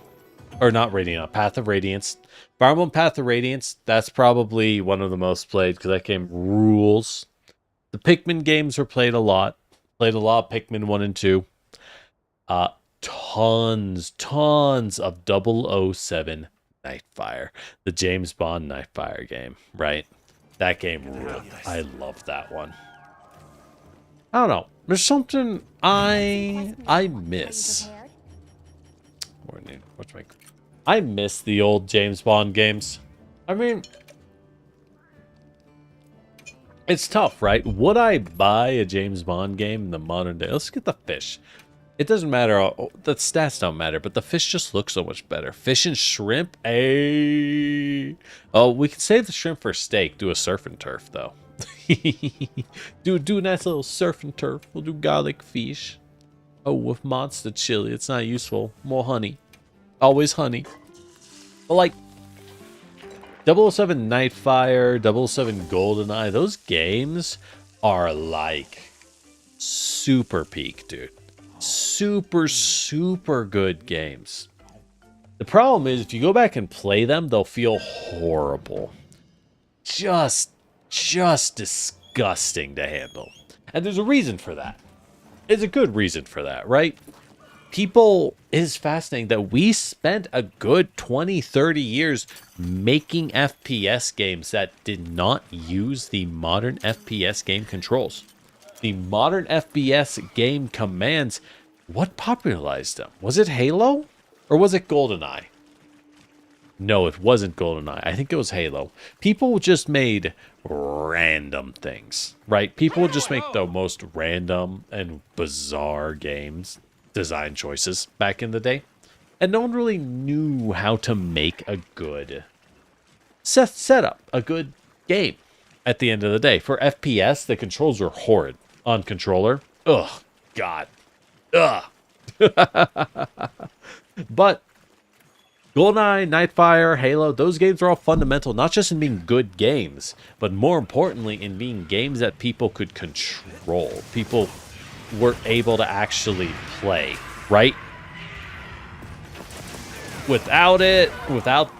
Or not Radiant Dawn, Path of Radiance. Fire Emblem Path of Radiance, that's probably one of the most played because that game rules. The Pikmin games were played a lot. Played a lot of Pikmin 1 and 2. Tons of 007 Nightfire. The James Bond Nightfire game, right? That game ruled. I love that one. I don't know. There's something I miss. I miss the old James Bond games. I mean, it's tough, right? Would I buy a James Bond game in the modern day? Let's get the fish. It doesn't matter. The stats don't matter, but the fish just look so much better. Fish and shrimp. Hey. Oh, we can save the shrimp for steak. Do a surf and turf, though. do a nice little surf and turf. We'll do garlic fish. Oh, with monster chili. It's not useful. More honey. Always honey. But like 007 Nightfire, 007 GoldenEye, those games are like super peak, dude. Super good games. The problem is if you go back and play them, they'll feel horrible. Just disgusting to handle. And there's a reason for that. There's a good reason for that, right? It is fascinating that we spent a good 20, 30 years making FPS games that did not use the modern FPS game controls. The modern FPS game commands, what popularized them? Was it Halo? Or was it GoldenEye? No, it wasn't GoldenEye. I think it was Halo. People just made random things, right? People would just make the most random and bizarre games, design choices back in the day. And no one really knew how to make a good setup, a good game at the end of the day. For FPS, the controls are horrid on controller. Ugh, God. Ugh. But GoldenEye, Nightfire, Halo, those games are all fundamental, not just in being good games, but more importantly in being games that people could control. People were able to actually play, right? Without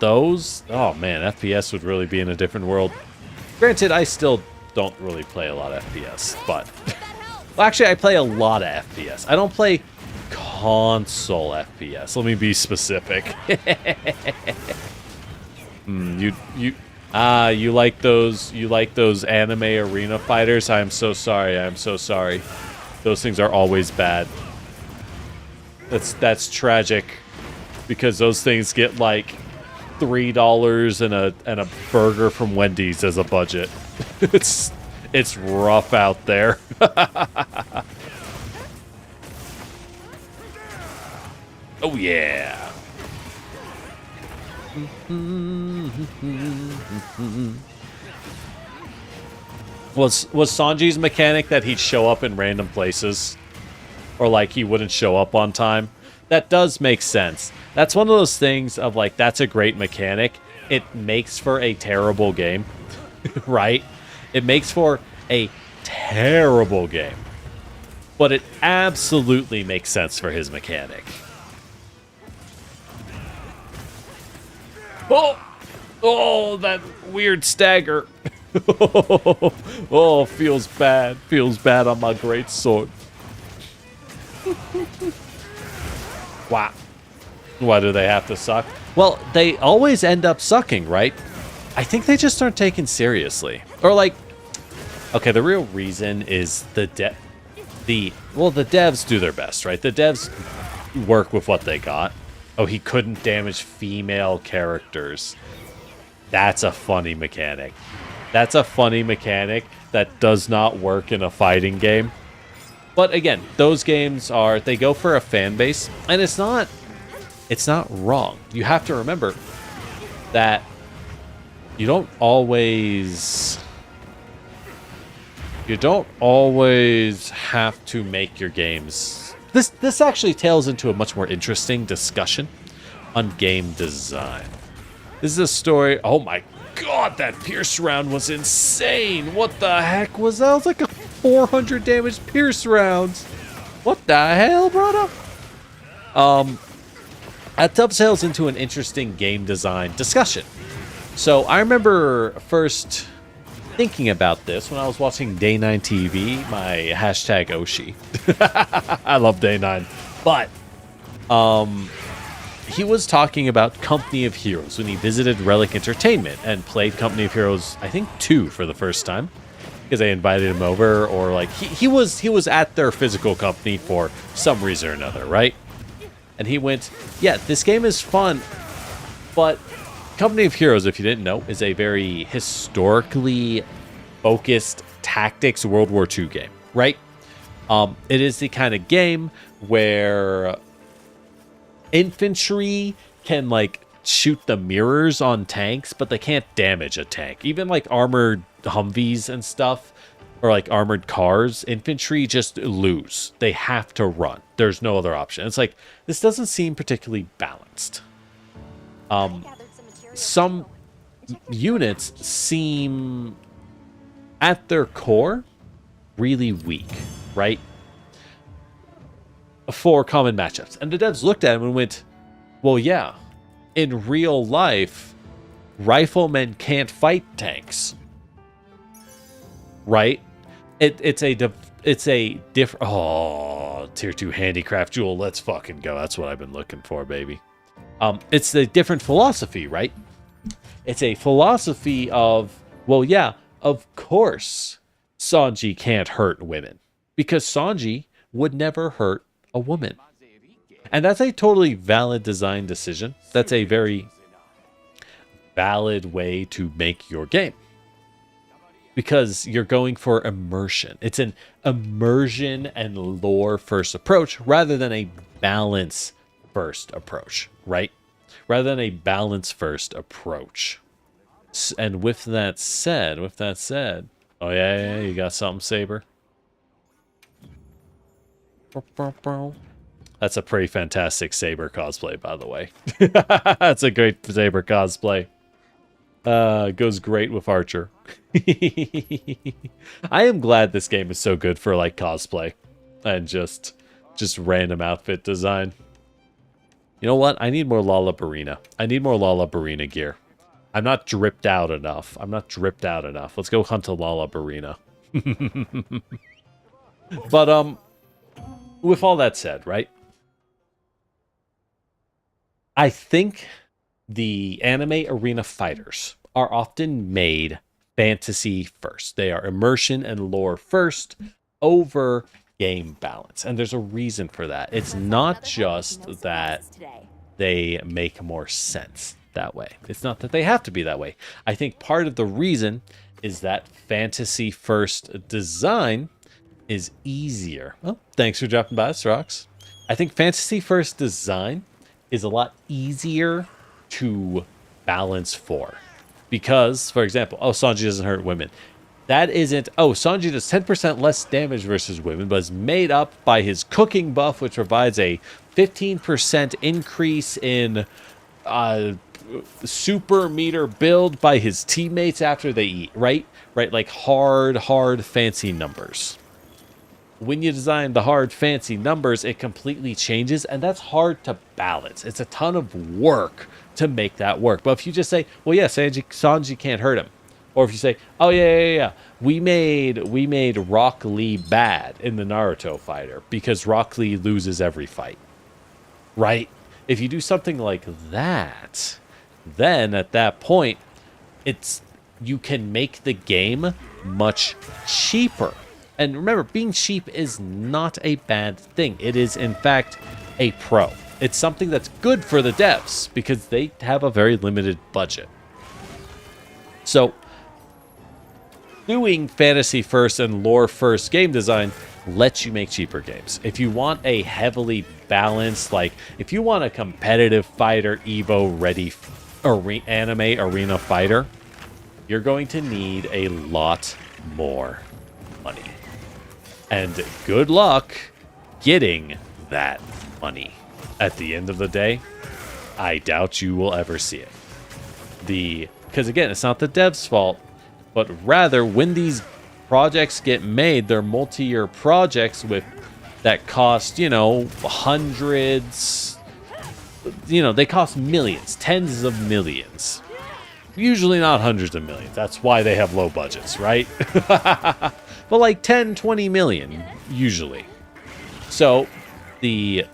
those, oh man, FPS would really be in a different world. Granted, I still don't really play a lot of FPS, but... Well, actually, I play a lot of FPS. I don't play console FPS. Let me be specific. You like those anime arena fighters? I'm so sorry. I'm so sorry. Those things are always bad. That's tragic, because those things get like $3 and a burger from Wendy's as a budget. It's rough out there. Oh yeah. Was Sanji's mechanic that he'd show up in random places? Or like he wouldn't show up on time? That does make sense. That's one of those things of like, that's a great mechanic. It makes for a terrible game. Right? It makes for a terrible game. but it absolutely makes sense for his mechanic. Oh! Oh, that weird stagger. Oh, feels bad. Feels bad on my great sword. Wow. Why do they have to suck? Well, they always end up sucking, right? I think they just aren't taken seriously. Or like, okay, the real reason is the devs do their best, right? The devs work with what they got. Oh, he couldn't damage female characters. That's a funny mechanic. That's a funny mechanic that does not work in a fighting game. But again, those games they go for a fan base, and it's not wrong. You have to remember that you don't always have to make your games. This actually tails into a much more interesting discussion on game design. This is a story. Oh my god, that pierce round was insane. What the heck was that? It was like a 400 damage pierce rounds. What the hell, brother? That dovetails into an interesting game design discussion. So I remember first thinking about this when I was watching Day 9 TV, my hashtag Oshi. I love Day 9. But he was talking about Company of Heroes when he visited Relic Entertainment and played Company of Heroes, I think 2 for the first time, because they invited him over, or like he was at their physical company for some reason or another, right? And he went, yeah, this game is fun, but Company of Heroes, if you didn't know, is a very historically focused tactics World War II game, right? It is the kind of game where infantry can like shoot the mirrors on tanks, but they can't damage a tank. Even like armored Humvees and stuff, or like armored cars, infantry just lose. They have to run. There's no other option. It's like, this doesn't seem particularly balanced. Some units seem at their core really weak, right? For common matchups. And the devs looked at him and went, well, yeah, in real life, riflemen can't fight tanks. Right? It's a different... Oh, tier 2 handicraft jewel. Let's fucking go. That's what I've been looking for, baby. It's a different philosophy, right? It's a philosophy of, well, yeah, of course Sanji can't hurt women, because Sanji would never hurt a woman. And that's a totally valid design decision. That's a very valid way to make your game, because you're going for immersion. It's an immersion and lore first approach rather than a balance first approach, right? Rather than a balance first approach. And with that said, oh yeah, you got something, Saber? That's a pretty fantastic Saber cosplay, by the way. That's a great Saber cosplay. Goes great with Archer. I am glad this game is so good for like cosplay and just random outfit design. You know what? I need more Lollabarina. I need more Lollabarina gear. I'm not dripped out enough. Let's go hunt a Lollabarina. But with all that said, right? I think the anime arena fighters are often made fantasy first. They are immersion and lore first over game balance. And there's a reason for that. It's not just that they make more sense that way. It's not that they have to be that way. I think part of the reason is that fantasy first design is easier. Well, thanks for dropping by, Srox. I think fantasy first design is a lot easier to balance for. Because, for example, oh, Sanji doesn't hurt women. That isn't, oh, Sanji does 10% less damage versus women, but is made up by his cooking buff, which provides a 15% increase in super meter build by his teammates after they eat, right? Right, like hard, fancy numbers. when you design the hard, fancy numbers, it completely changes, and that's hard to balance. It's a ton of work to make that work. But if you just say, well, yeah, Sanji can't hurt him. Or if you say, oh, yeah, we made Rock Lee bad in the Naruto fighter because Rock Lee loses every fight. Right? If you do something like that, then at that point, you can make the game much cheaper. And remember, being cheap is not a bad thing. It is, in fact, a pro. It's something that's good for the devs because they have a very limited budget. So, doing fantasy first and lore first game design lets you make cheaper games. If you want a heavily balanced, like, if you want a competitive fighter, Evo ready anime arena fighter, you're going to need a lot more money. And good luck getting that money. At the end of the day, I doubt you will ever see it. Because again, it's not the devs' fault, but rather when these projects get made, they're multi-year projects that cost, hundreds, they cost millions, tens of millions. Usually not hundreds of millions. That's why they have low budgets, right? But like 10, 20 million, usually. So the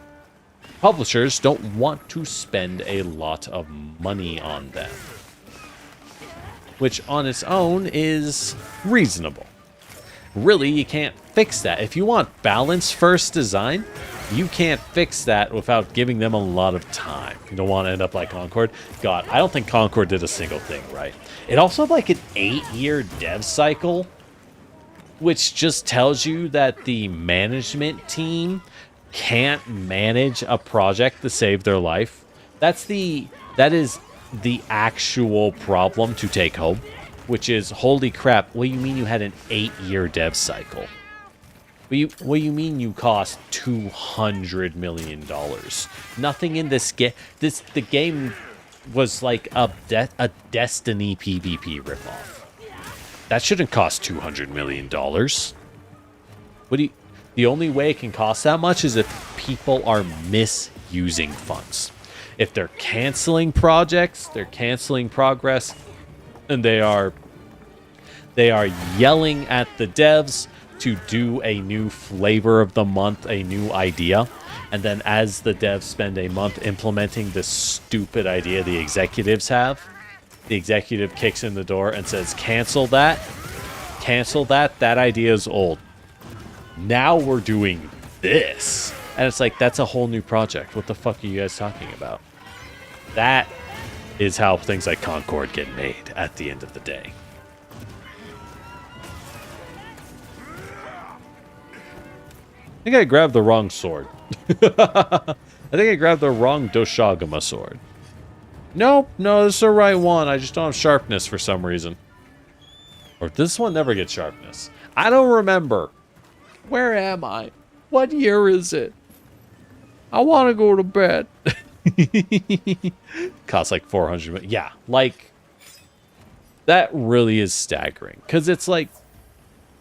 publishers don't want to spend a lot of money on them, which on its own is reasonable. Really, you can't fix that. If you want balanced first design, you can't fix that without giving them a lot of time. You don't want to end up like Concord. God, I don't think Concord did a single thing right. It also had like an 8-year dev cycle, which just tells you that the management team can't manage a project to save their life. That is the actual problem to take home, which is, holy crap, what do you mean you had an 8-year dev cycle? What do you mean you cost $200 million? Nothing in this game. The game was like a Destiny PvP ripoff. That shouldn't cost $200 million. The only way it can cost that much is if people are misusing funds. If they're canceling projects, they're canceling progress, and they are yelling at the devs to do a new flavor of the month, a new idea. And then as the devs spend a month implementing this stupid idea the executives have, the executive kicks in the door and says, cancel that, that idea is old. Now we're doing this. And it's like, that's a whole new project. What the fuck are you guys talking about? That is how things like Concord get made at the end of the day. I think I grabbed the wrong sword. I think I grabbed the wrong Doshagama sword. Nope, no, this is the right one. I just don't have sharpness for some reason. Or this one never gets sharpness. I don't remember. Where am I? What year is it? I want to go to bed. Costs like 400. Yeah, like, that really is staggering. Because it's like,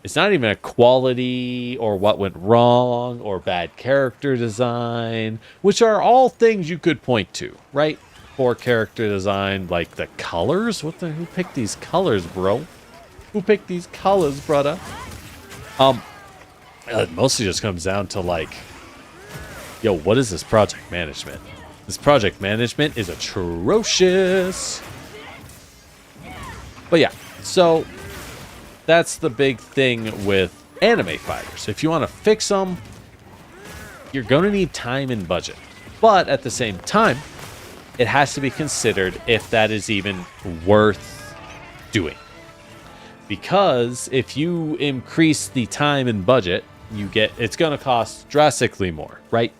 it's not even a quality or what went wrong or bad character design, which are all things you could point to, right? For character design, like the colors. Who picked these colors, bro? Who picked these colors, brother? It mostly just comes down to like, yo, what is this project management? This project management is atrocious. But yeah, so that's the big thing with anime fighters. If you want to fix them, you're going to need time and budget. But at the same time, it has to be considered if that is even worth doing. Because if you increase the time and budget, it's going to cost drastically more, right?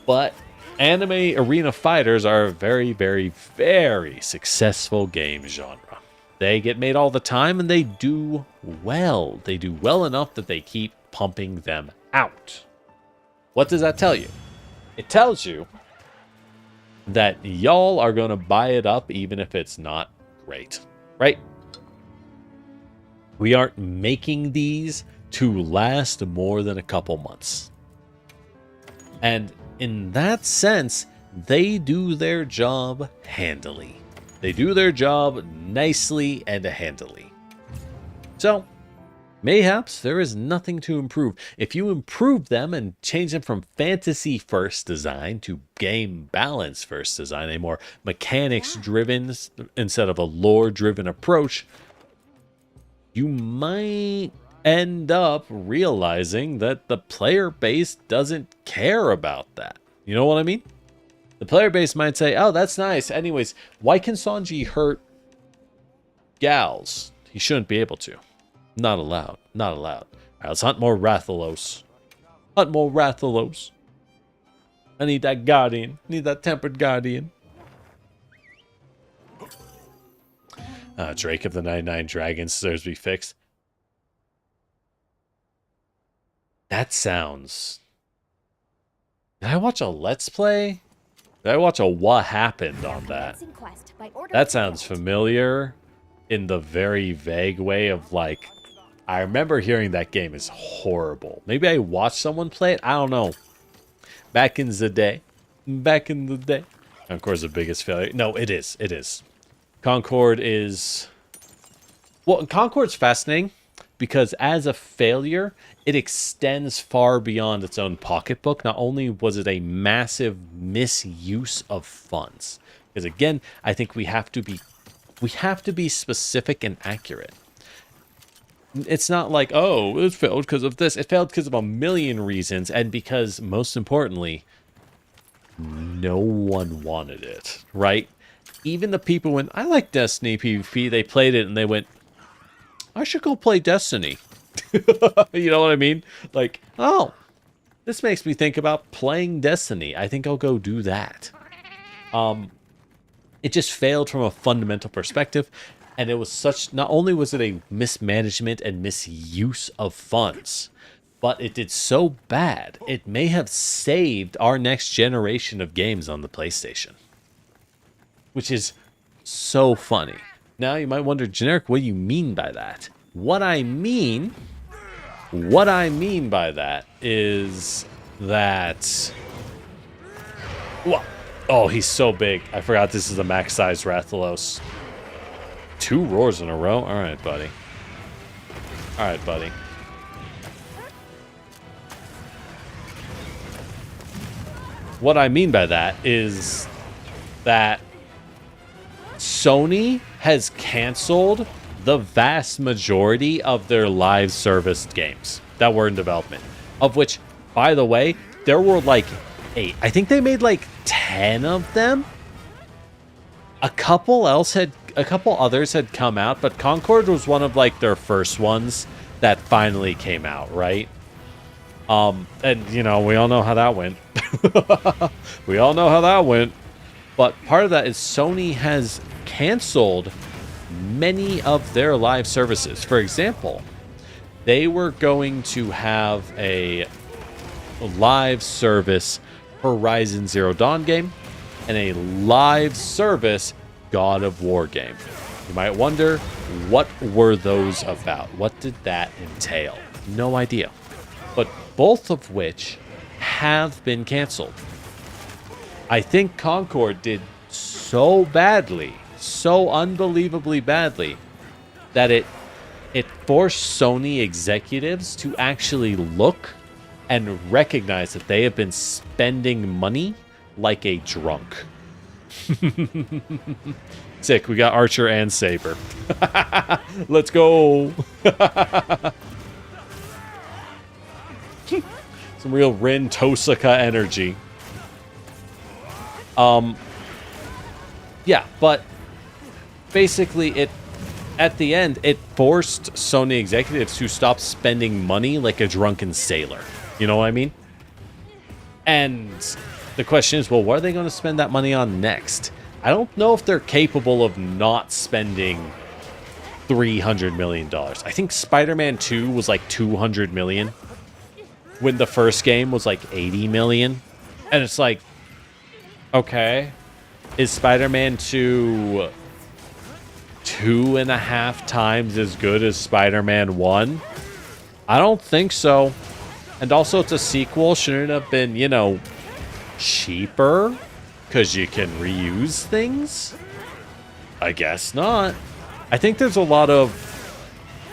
But anime arena fighters are a very, very, very successful game genre. They get made all the time, and they do well. They do well enough that they keep pumping them out. What does that tell you? It tells you that y'all are going to buy it up even if it's not great, right? We aren't making these to last more than a couple months. And in that sense, they do their job handily. They do their job nicely and handily. So, mayhaps there is nothing to improve. If you improve them and change them from fantasy first design to game balance first design, a more mechanics driven instead of a lore driven approach, you might end up realizing that the player base doesn't care about that. You know what I mean? The player base might say, oh, that's nice. Anyways, why can Sanji hurt gals? He shouldn't be able to. Not allowed. Not allowed. All right, let's hunt more Rathalos. Hunt more Rathalos. I need that guardian. I need that tempered guardian. Drake of the 99 Dragons deserves to be fixed. That sounds... Did I watch a Let's Play? Did I watch a what happened on that? That sounds familiar in the very vague way of like, I remember hearing that game is horrible. Maybe I watched someone play it. I don't know. Back in the day. Back in the day. Concord's the biggest failure. No, it is. It is. Concord is... Well, Concord's fascinating because as a failure, it extends far beyond its own pocketbook. Not only was it a massive misuse of funds, because again, I think we have to be specific and accurate. It's not like, oh, it failed because of this. It failed because of a million reasons, and because, most importantly, no one wanted it, right? Even the people when I like Destiny PvP, they played it and they went, I should go play Destiny. You know what I mean? Like, oh, this makes me think about playing Destiny. I think I'll go do that. It just failed from a fundamental perspective. And it was such, not only was it a mismanagement and misuse of funds, but it did so bad, it may have saved our next generation of games on the PlayStation. Which is so funny. Now you might wonder, Generic, what do you mean by that? What I mean by that is that... Well, oh, he's so big. I forgot this is a max size Rathalos. 2 roars in a row? Alright, buddy. Alright, buddy. What I mean by that is that Sony has canceled the vast majority of their live service games that were in development. Of which, by the way, there were like 8. I think they made like 10 of them. A couple others had come out, but Concord was one of like their first ones that finally came out, right? And you know, we all know how that went. We all know how that went. But part of that is Sony has canceled many of their live services. For example, they were going to have a live service Horizon Zero Dawn game and a live service God of War game. You might wonder, what were those about? What did that entail? No idea. But both of which have been canceled. I think Concord did so badly, so unbelievably badly, that it forced Sony executives to actually look and recognize that they have been spending money like a drunk. Sick, we got Archer and Saber. Let's go. Some real Rin Tosaka energy. Yeah, but basically at the end, it forced Sony executives to stop spending money like a drunken sailor. You know what I mean? And the question is, well, what are they going to spend that money on next? I don't know if they're capable of not spending $300 million. I think Spider-Man 2 was like $200 million when the first game was like $80 million. And it's like, okay, is Spider-Man 2 2.5 times as good as Spider-Man 1? I don't think so. And also, it's a sequel. Shouldn't it have been, you know, cheaper? Because you can reuse things? I guess not. I think there's a lot of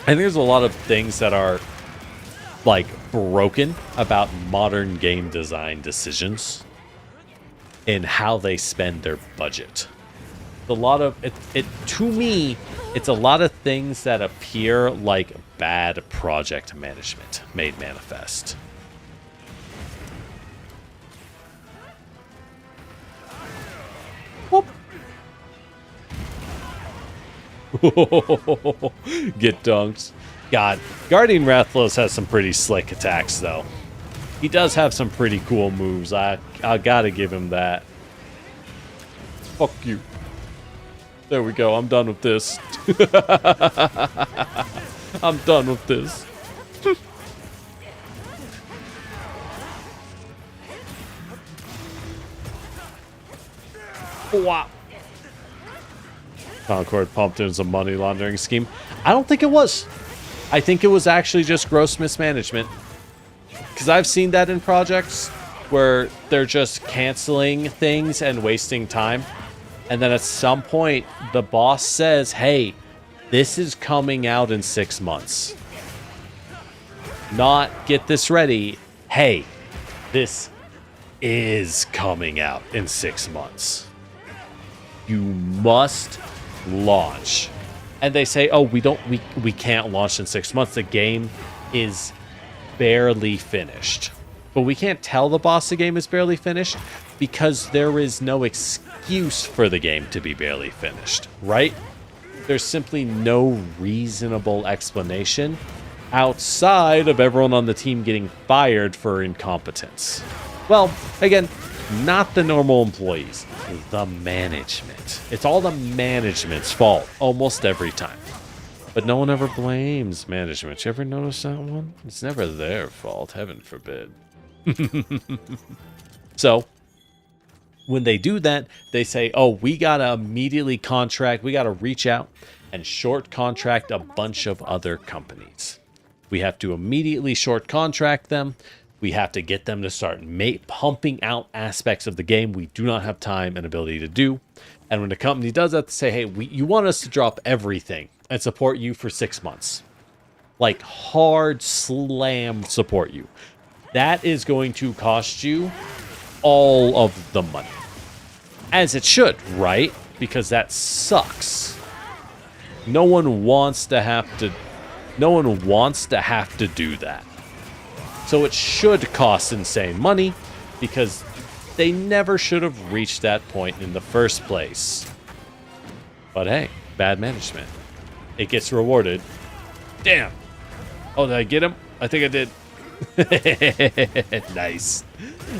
things that are like broken about modern game design decisions in how they spend their budget. A lot of it to me, it's a lot of things that appear like bad project management made manifest. Whoop. Get dunked. God, Guardian Rathalos has some pretty slick attacks, though. He does have some pretty cool moves. I gotta give him that. Fuck you. There we go. I'm done with this. I'm done with this. Wow. Concord pumped in as a money laundering scheme. I don't think it was. I think it was actually just gross mismanagement. Because I've seen that in projects where they're just canceling things and wasting time. And then at some point, the boss says, hey, this is coming out in 6 months. Not get this ready. Hey, this is coming out in 6 months. You must launch. And they say, oh, we can't launch in 6 months. The game is barely finished. But we can't tell the boss the game is barely finished because there is no excuse for the game to be barely finished, right? There's simply no reasonable explanation outside of everyone on the team getting fired for incompetence. Well, again, not the normal employees, the management. It's all the management's fault almost every time. But no one ever blames management. You ever notice that one? It's never their fault, heaven forbid. So, when they do that, they say, oh, we gotta immediately contract, we gotta reach out and short contract a bunch of other companies. We have to immediately short contract them. We have to get them to start pumping out aspects of the game we do not have time and ability to do. And when the company does that, they say, hey, you want us to drop everything and support you for 6 months. Like, hard slam support you. That is going to cost you all of the money. As it should, right? Because that sucks. No one wants to have to do that. So it should cost insane money because they never should have reached that point in the first place. But hey, bad management. It gets rewarded. Damn. Oh, did I get him? I think I did. Nice.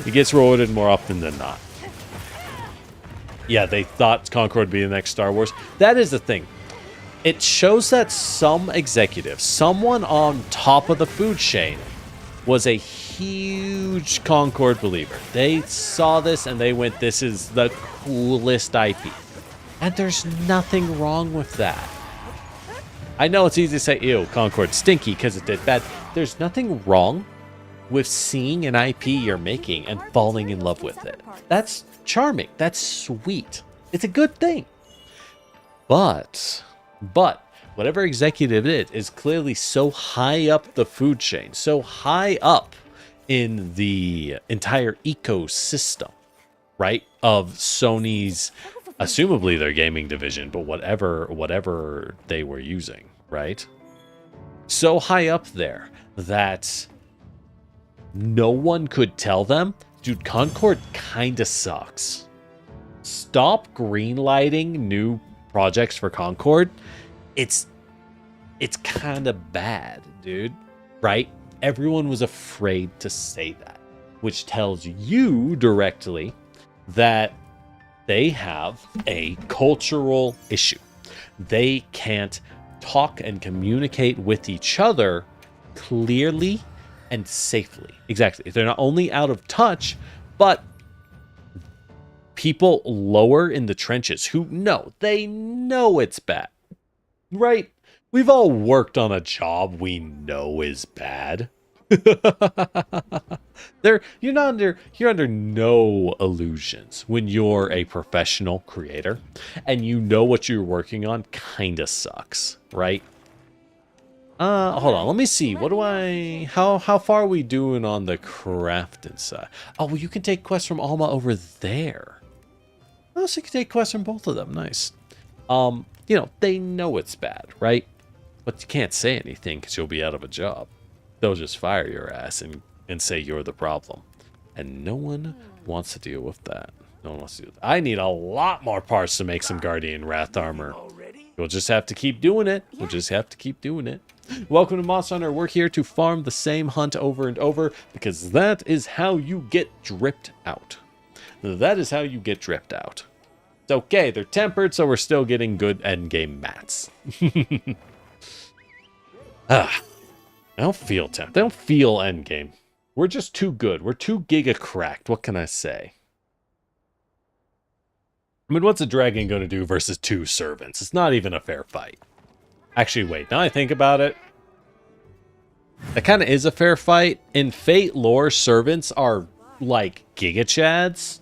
It gets rewarded more often than not. Yeah, they thought Concord would be the next Star Wars. That is the thing. It shows that some executive, someone on top of the food chain, was a huge Concord believer. They saw this and they went, this is the coolest IP. And there's nothing wrong with that. I know it's easy to say, ew, Concord's stinky because it did bad. There's nothing wrong with seeing an IP you're making and falling in love with it. That's charming. That's sweet. It's a good thing. But whatever executive it is clearly so high up the food chain, so high up in the entire ecosystem, right, of Sony's, assumably their gaming division, but whatever they were using, right? So high up there that no one could tell them, dude, Concord kinda sucks. Stop greenlighting new projects for Concord. It's kind of bad, dude, right? Everyone was afraid to say that, which tells you directly that they have a cultural issue. They can't talk and communicate with each other clearly and safely. Exactly. They're not only out of touch, but people lower in the trenches who know, they know it's bad. Right? We've all worked on a job we know is bad. You're under no illusions when you're a professional creator and you know what you're working on kinda sucks, right? Hold on, let me see. How far are we doing on the crafting side? Oh, well, you can take quests from Alma over there. Oh, so you can take quests from both of them. Nice. You know, they know it's bad, right? But you can't say anything because you'll be out of a job. They'll just fire your ass and say you're the problem. And no one wants to deal with that. No one wants to do that. I need a lot more parts to make some Guardian Wrath armor. We'll just have to keep doing it. We'll just have to keep doing it. Welcome to Monster Hunter. We're here to farm the same hunt over and over because that is how you get dripped out. That is how you get dripped out. It's okay. They're tempered, so we're still getting good endgame mats. I don't feel temp. They don't feel endgame. We're just too good. We're too giga cracked. What can I say? I mean, what's a dragon going to do versus 2 servants? It's not even a fair fight. Actually, wait. Now I think about it. That kind of is a fair fight. In Fate lore, servants are like giga chads.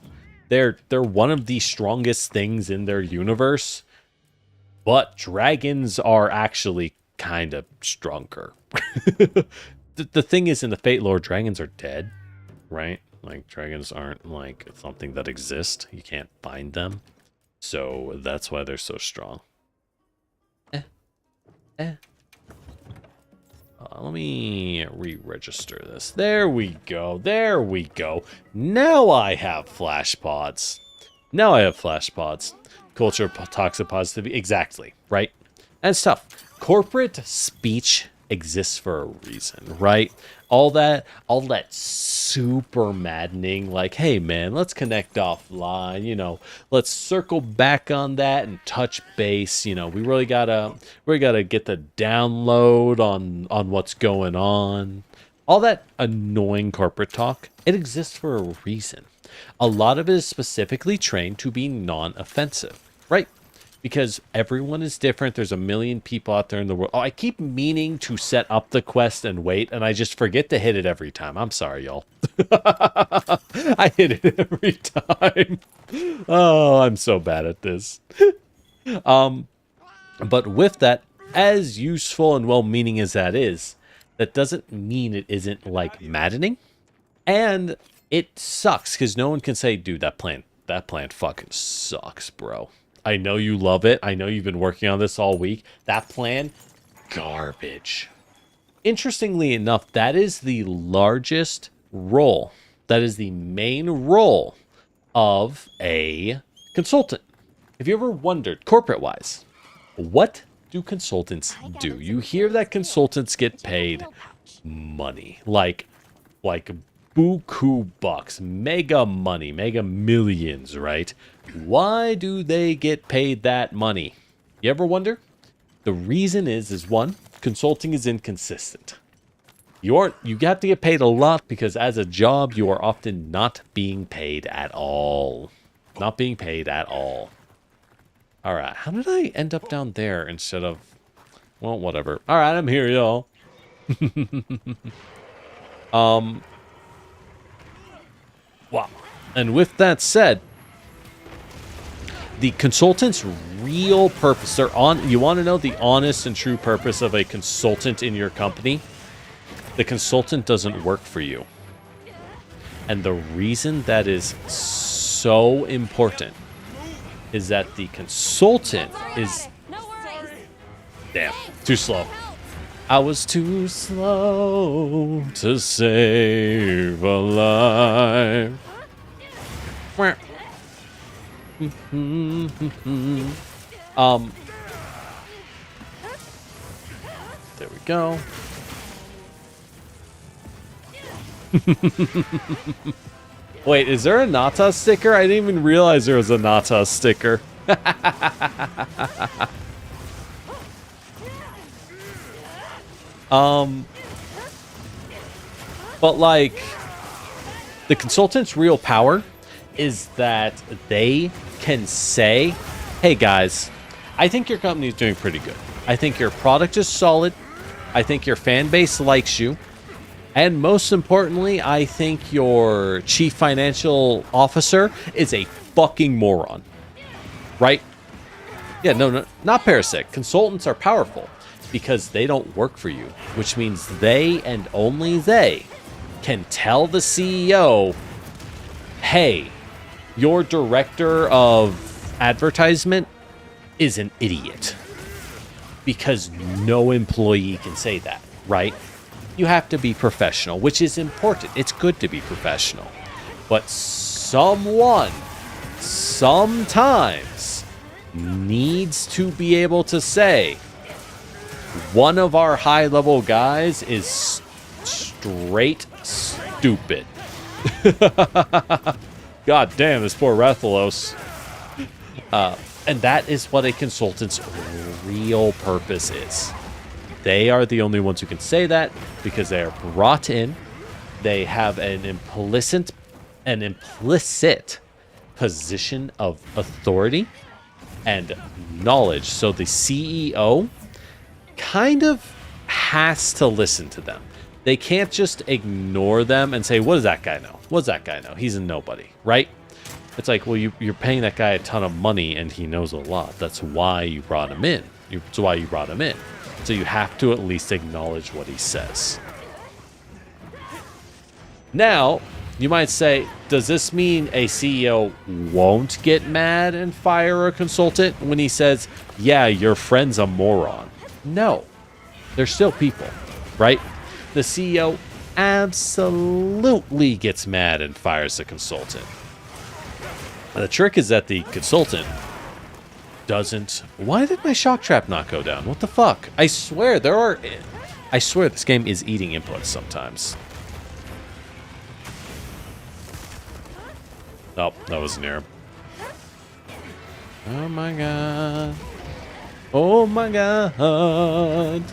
They're one of the strongest things in their universe. But dragons are actually kind of stronger. The thing is, in the Fate lore, dragons are dead, right? Like, dragons aren't like something that exists. You can't find them. So that's why they're so strong. Let me re-register this. There we go. There we go. Now I have flash pods. Now I have flash pods. Culture, toxic positivity. Exactly, right? And stuff. Corporate speech exists for a reason, right? All that super maddening, like, hey man, let's connect offline, you know, let's circle back on that and touch base, you know, we really gotta get the download on what's going on. All that annoying corporate talk, it exists for a reason. A lot of it is specifically trained to be non-offensive, right? Because everyone is different. There's a million people out there in the world. Oh, I keep meaning to set up the quest and wait, and I just forget to hit it every time. I'm sorry, y'all. I hit it every time. Oh, I'm so bad at this. But with that, as useful and well-meaning as that is, that doesn't mean it isn't, like, maddening. And it sucks, because no one can say, dude, that plan fucking sucks, bro. I know you love it. I know you've been working on this all week. That plan, garbage. Interestingly enough, that is the largest role. That is the main role of a consultant. Have you ever wondered, corporate-wise, what do consultants do? You hear that consultants get paid money. Like buku bucks, mega money, mega millions, right? Why do they get paid that money? You ever wonder? The reason is one, consulting is inconsistent. You have to get paid a lot because as a job, you are often not being paid at all. Not being paid at all. All right, how did I end up down there instead of, well, whatever. All right, I'm here, y'all. Wow. And with that said, the consultant's real purpose, you want to know the honest and true purpose of a consultant in your company? The consultant doesn't work for you. And the reason that is so important is that the consultant is... Damn, too slow. I was too slow to save a life. There we go. Wait, is there a Nata sticker? I didn't even realize there was a Nata sticker. But like, the consultant's real power is that they can say, hey guys, I think your company is doing pretty good. I think your product is solid. I think your fan base likes you. And most importantly, I think your chief financial officer is a fucking moron. Right? Yeah, no, not parasitic. Consultants are powerful because they don't work for you, which means they and only they can tell the CEO, hey, your director of advertisement is an idiot. Because no employee can say that, right? You have to be professional, which is important. It's good to be professional. But someone, sometimes, needs to be able to say, one of our high-level guys is straight stupid. God damn, this poor Rathalos. And that is what a consultant's real purpose is. They are the only ones who can say that because they are brought in. They have an implicit position of authority and knowledge. So the CEO kind of has to listen to them. They can't just ignore them and say, what does that guy know? What does that guy know? He's a nobody, right? It's like, well, you're paying that guy a ton of money and he knows a lot. That's why you brought him in. That's why you brought him in. So you have to at least acknowledge what he says. Now, you might say, does this mean a CEO won't get mad and fire a consultant when he says, yeah, your friend's a moron? No. They're still people, right? The CEO absolutely gets mad and fires the consultant. The trick is that the consultant doesn't... Why did my shock trap not go down? What the fuck? I swear this game is eating inputs sometimes. Oh, that was near. Oh my god. Oh my god.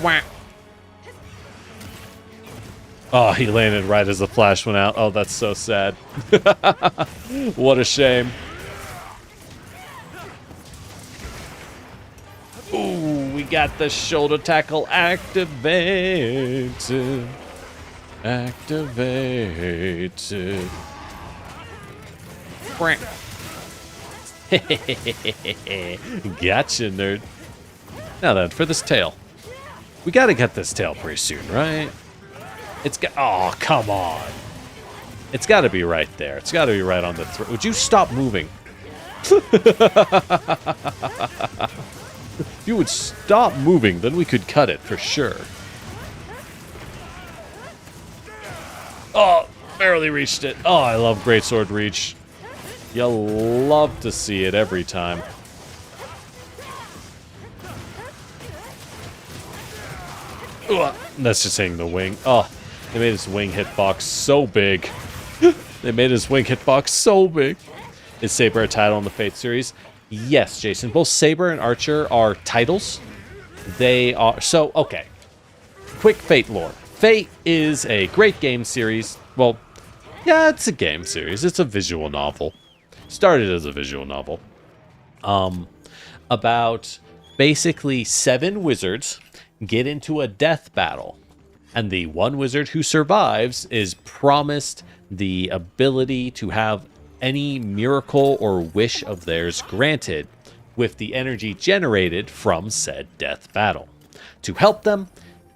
Wah. Oh, he landed right as the flash went out. Oh, that's so sad. What a shame. Ooh, we got the shoulder tackle activated. Activated. Gotcha, nerd. Now then, for this tail. We gotta get this tail pretty soon, right? It's got... Oh, come on. It's got to be right there. It's got to be right on the throat. Would you stop moving? If you would stop moving, then we could cut it for sure. Oh, barely reached it. Oh, I love Greatsword Reach. You'll love to see it every time. Ugh, that's just hitting the wing. Oh. They made his wing hitbox so big. They made his wing hitbox so big. Is Saber a title in the Fate series? Yes, Jason. Both Saber and Archer are titles. They are... So, okay. Quick Fate lore. Fate is a great game series. Well, yeah, it's a game series. It's a visual novel. Started as a visual novel. About basically 7 wizards get into a death battle. And the one wizard who survives is promised the ability to have any miracle or wish of theirs granted with the energy generated from said death battle. To help them,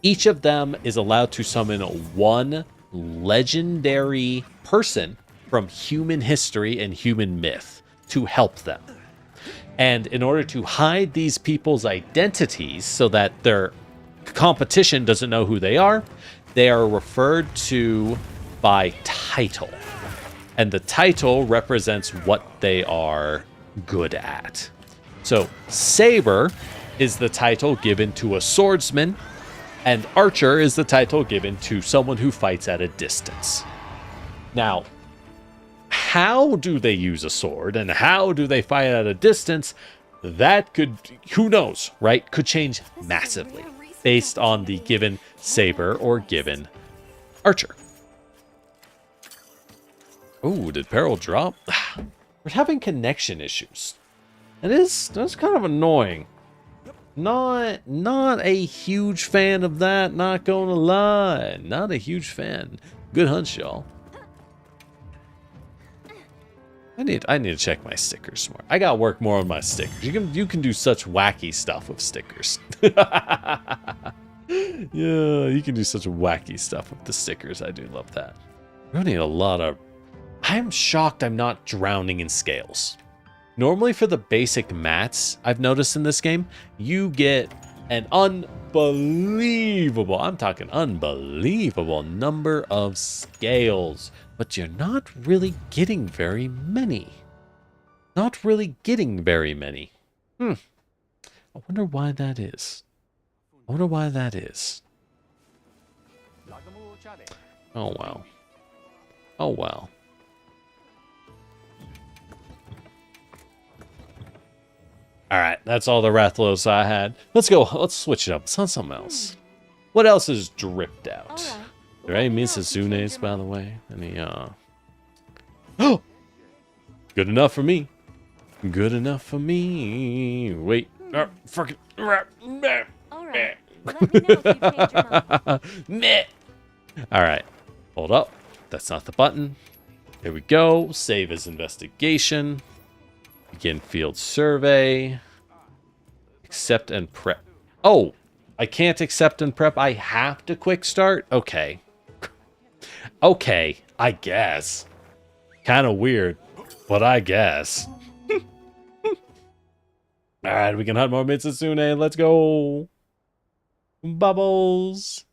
each of them is allowed to summon one legendary person from human history and human myth to help them. And in order to hide these people's identities so that their competition doesn't know who they are referred to by title. And the title represents what they are good at. So Saber is the title given to a swordsman, and Archer is the title given to someone who fights at a distance. Now, how do they use a sword and how do they fight at a distance? That could, who knows, right? Could change massively based on the given Saber or given Archer. Ooh, did Peril drop? We're having connection issues. That's kind of annoying. Not a huge fan of that, not gonna lie. Not a huge fan. Good hunch, y'all. I need to check my stickers more. I gotta work more on my stickers. You can do such wacky stuff with stickers. Yeah, you can do such wacky stuff with the stickers. I do love that. We need a lot of... I'm shocked I'm not drowning in scales. Normally for the basic mats, I've noticed in this game, you get an unbelievable, I'm talking unbelievable number of scales, but you're not really getting very many. Not really getting very many. I wonder why that is. I wonder why that is. Oh, wow. Oh, wow. All right, that's all the Rathlos I had. Let's go. Let's switch it up. Let's hunt something else. What else is dripped out? All right. Are there any Mizutsunes, by the way? Any, Oh! Good enough for me. Good enough for me. Wait. Fucking... All right. Let me know if you change your mind. Meh. All right. Hold up. That's not the button. Here we go. Save as investigation. Begin field survey. Accept and prep. Oh, I can't accept and prep. I have to quick start? Okay. Okay, I guess. Kind of weird, but I guess. All right, we can hunt more Mizutsune. Let's go. Bubbles.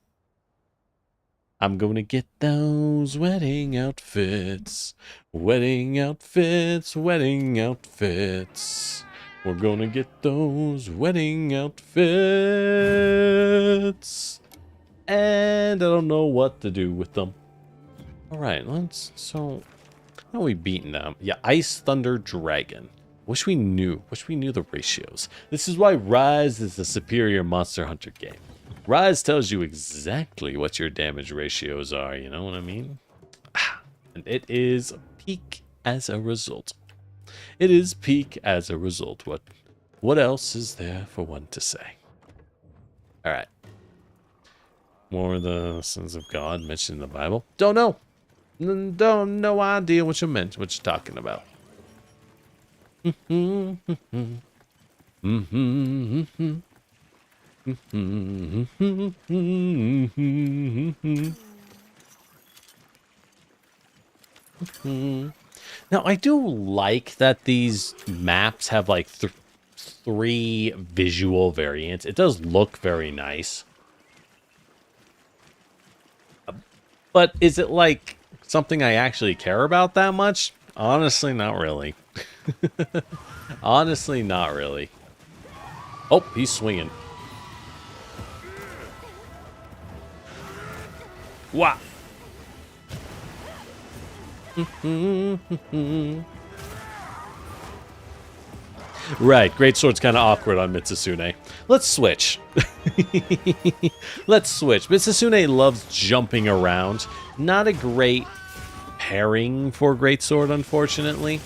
I'm gonna get those wedding outfits. Wedding outfits, wedding outfits. We're gonna get those wedding outfits. And I don't know what to do with them. Alright, so how are we beating them? Yeah, Ice Thunder Dragon. Wish we knew the ratios. This is why Rise is the superior Monster Hunter game. Rise tells you exactly what your damage ratios are, you know what I mean? And it is peak as a result. It is peak as a result. What else is there for one to say? Alright. More of the sons of God mentioned in the Bible? Don't know. No idea what you're talking about. Now, I do like that these maps have like three visual variants. It does look very nice. But is it like something I actually care about that much? Honestly, not really. Honestly, not really. Oh, he's swinging. Wow. Right, Greatsword's kind of awkward on Mizutsune. Let's switch. Let's switch. Mizutsune loves jumping around. Not a great pairing for Greatsword, unfortunately.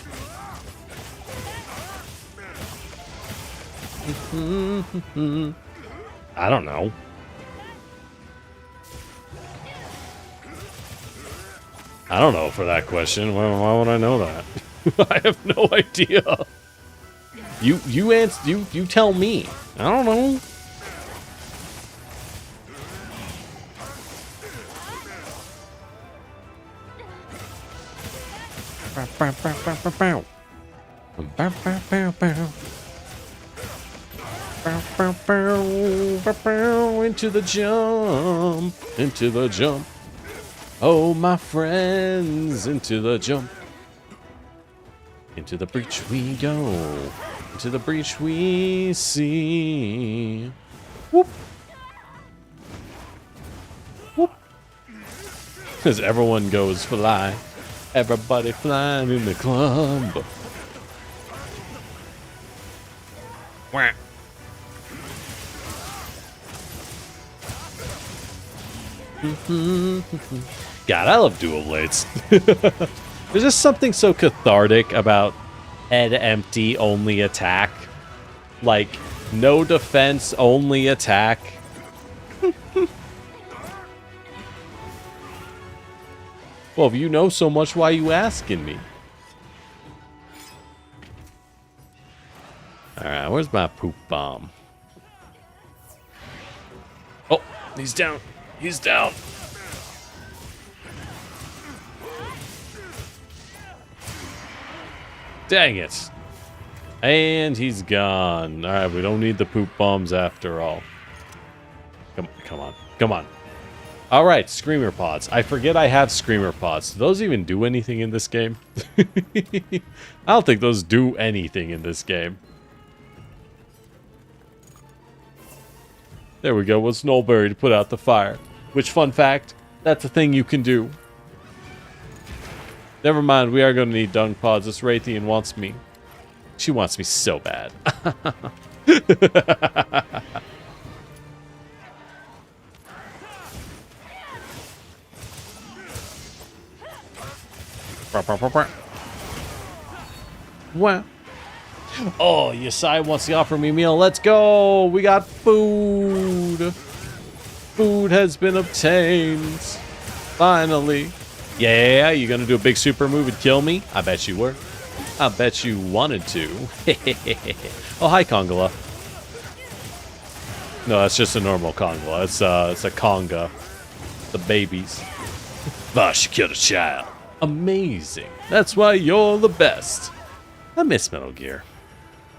I don't know. I don't know for that question. Why would I know that? I have no idea. You answer. You tell me. I don't know. Into the jump. Into the jump. Oh, my friends, into the jump. Into the breach we go. Into the breach we see. Whoop. Whoop. As everyone goes fly. Everybody flying in the club. Wah. God, I love dual blades. There's just something so cathartic about head empty, only attack. Like, no defense, only attack. Well, if you know so much, why you asking me? Alright, where's my poop bomb? Oh, he's down. He's down. Dang it. And he's gone. Alright, we don't need the poop bombs after all. Come on. Come on. Alright, screamer pods. I forget I have screamer pods. Do those even do anything in this game? I don't think those do anything in this game. There we go, with Snowberry to put out the fire. Which, fun fact, that's a thing you can do. Never mind, we are going to need dung pods. This Raytheon wants me. She wants me so bad. Wow. Oh, Yasai wants to offer me a meal. Let's go. We got food. Food has been obtained. Finally. Yeah, you gonna do a big super move and kill me? I bet you were. I bet you wanted to. Oh, hi, Congola. No, that's just a normal Congola. It's a Conga. The babies. Ah, she killed a child. Amazing. That's why you're the best. I miss Metal Gear.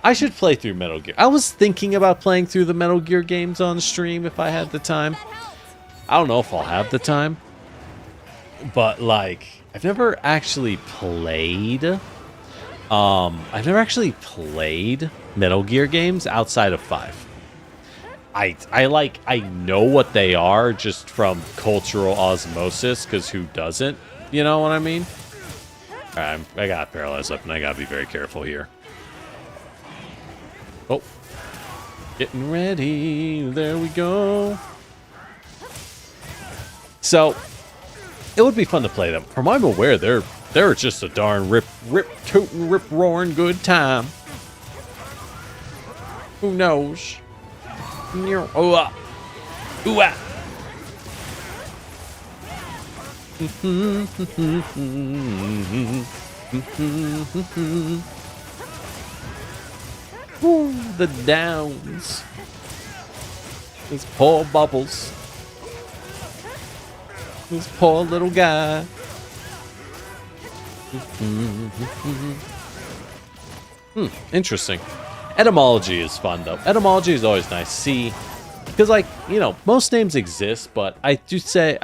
I should play through Metal Gear. I was thinking about playing through the Metal Gear games on stream if I had the time. I don't know if I'll have the time. But, like, I've never actually played... I've never actually played Metal Gear games outside of 5. I know what they are just from cultural osmosis, because who doesn't? You know what I mean? Alright, I got paralyzed up, and I gotta be very careful here. Oh. Getting ready. There we go. So, it would be fun to play them. From what I'm aware, they're just a darn rip-tootin', rip-roaring good time. Who knows? Ooh-ah. Ooh-ah. Ooh, the downs. This poor Bubbles. This poor little guy. Interesting. Etymology is fun, though. Etymology is always nice. See, because, like, you know, most names exist, but I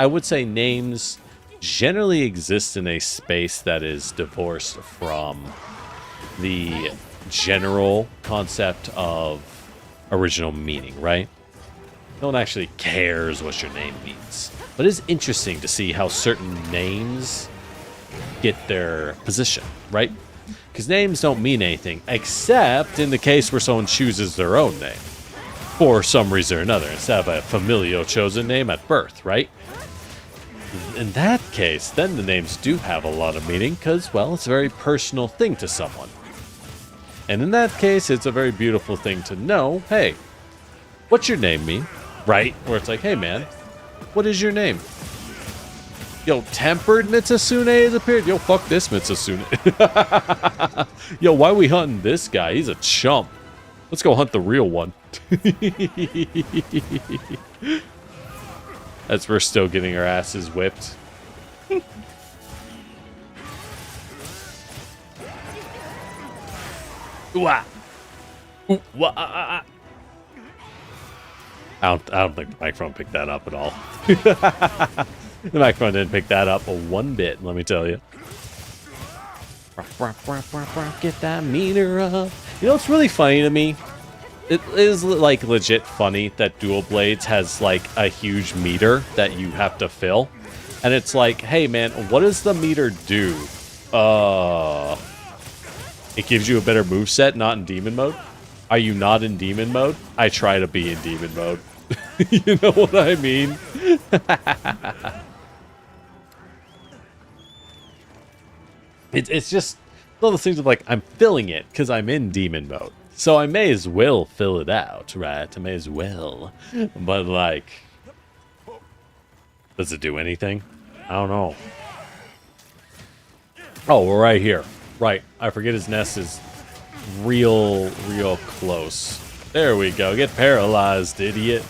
would say names generally exist in a space that is divorced from the general concept of original meaning, right? No one actually cares what your name means. But it's interesting to see how certain names get their position, right? Because names don't mean anything, except in the case where someone chooses their own name for some reason or another, instead of a familial chosen name at birth, right? In that case, then the names do have a lot of meaning, because, well, it's a very personal thing to someone. And in that case, it's a very beautiful thing to know, hey, what's your name mean? Right? Where it's like, hey, man, what is your name? Yo, tempered Mizutsune has appeared. Yo, fuck this Mizutsune. Yo, why are we hunting this guy? He's a chump. Let's go hunt the real one. As we're still getting our asses whipped. Ooh-ah. Ooh-wah. I don't think the microphone picked that up at all. The microphone didn't pick that up one bit, let me tell you. Get that meter up. You know what's really funny to me? It is, like, legit funny that Dual Blades has, like, a huge meter that you have to fill. And it's like, hey, man, what does the meter do? It gives you a better moveset, not in demon mode? Are you not in demon mode? I try to be in demon mode. You know what I mean? It's just one of those things of like, I'm filling it because I'm in demon mode. So I may as well fill it out, right? I may as well. But like, does it do anything? I don't know. Oh, we're right here. Right. I forget his nest is real close. There we go. Get paralyzed, idiot.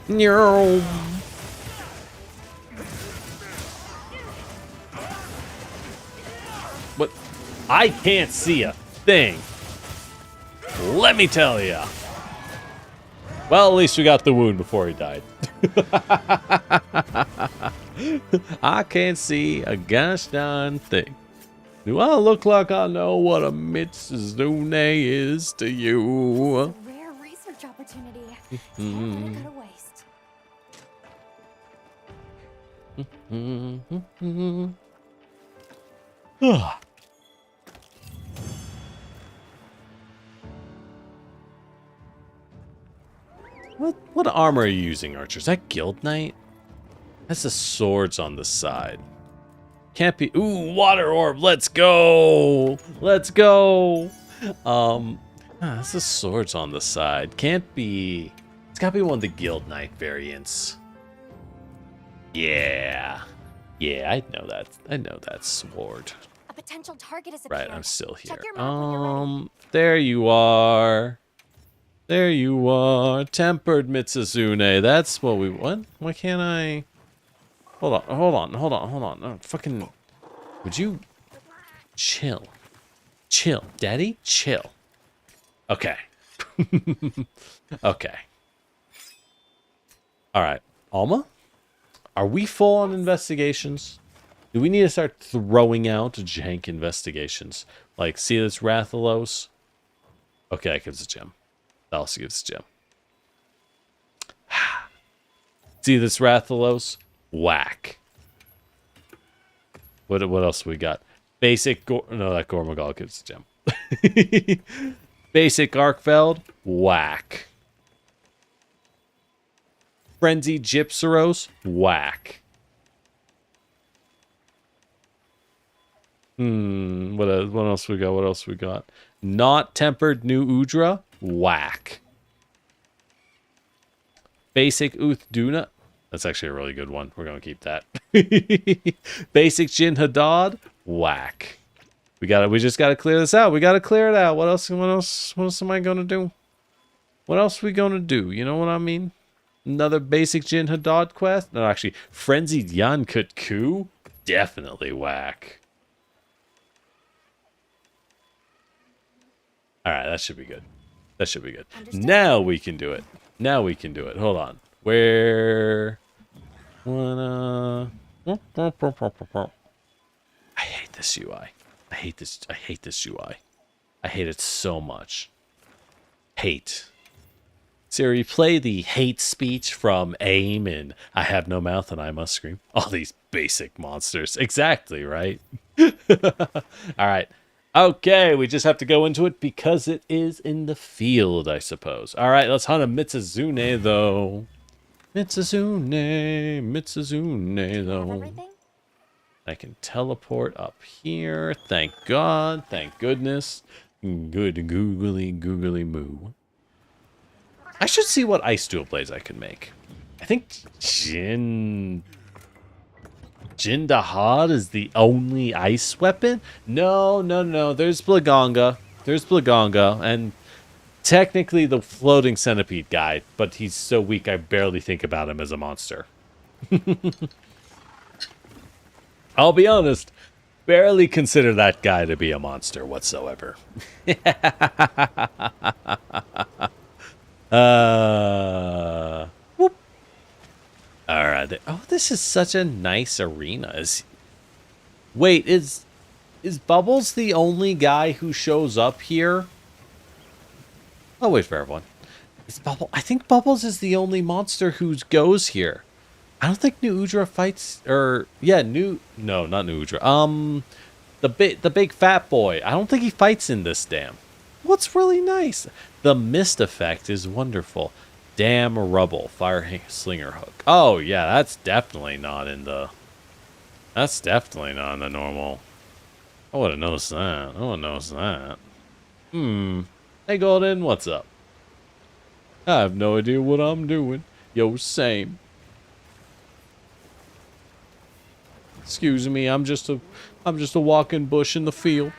No. What? I can't see a thing. Let me tell ya. Well, at least we got the wound before he died. I can't see a gosh darn thing. Do I look like I know what a Mizutsune is to you? A rare research opportunity. Can't let it go to waste. What armor are you using, Archer? Is that Guild Knight? That's the swords on the side. Can't be. Ooh, water orb. Let's go. Let's go. That's the swords on the side. Can't be. It's gotta be one of the Guild Knight variants. Yeah. Yeah, I know that. I know that sword. A potential target is Right, appeared. I'm still here. Check your map when you're ready. There you are. There you are. Tempered Mizutsune. That's what we want. Why can't I? Hold on. Oh, fucking. Would you chill? Chill, Daddy. Chill. Okay. Okay. All right, Alma. Are we full on investigations? Do we need to start throwing out jank investigations? Like, see this Rathalos? Okay, that gives a gem. That also gives a gem. See this Rathalos? Whack. What else we got? Basic no, that Gormagal gives a gem. Basic Arkfeld? Whack. Frenzied Gypsaros? Whack. What else we got? What else we got? Not tempered new Udra? Whack. Basic Uth Duna? That's actually a really good one. We're gonna keep that. Basic Jin Hadad? Whack. We just gotta clear this out. We gotta clear it out. What else am I gonna do? What else we gonna do? You know what I mean? Another basic Jin Hadad quest? No, actually, Frenzied Yankut Ku? Definitely whack. Alright, that should be good. That should be good. Understood. Now we can do it. Now we can do it. Hold on. Where... I hate this UI. I hate this UI. I hate it so much. Hate. Siri, play the hate speech from AIM and I Have No Mouth and I Must Scream. All these basic monsters. Exactly, right? Alright. Okay, we just have to go into it because it is in the field, I suppose. Alright, let's hunt a Mizutsune, though. Mizutsune, though. Everything? I can teleport up here. Thank God. Thank goodness. Good googly moo. I should see what ice dual blades I can make. I think Jin Dahad is the only ice weapon? No. There's Blagonga. And technically the floating centipede guy, but he's so weak I barely think about him as a monster. I'll be honest, barely consider that guy to be a monster whatsoever. Whoop. All right. Oh, this is such a nice arena. Wait, is Bubbles the only guy who shows up here? I'll wait for everyone. I think Bubbles is the only monster who goes here. I don't think New Udra fights, or yeah, no, not New Udra. The big fat boy. I don't think he fights in this dam. What's really nice? The mist effect is wonderful. Dam rubble, fire slinger hook. Oh yeah, that's definitely not in the. That's definitely not in the normal. I would have noticed that. I would have noticed that. Hey Golden, what's up? I have no idea what I'm doing. Yo, same. Excuse me, I'm just a walking bush in the field.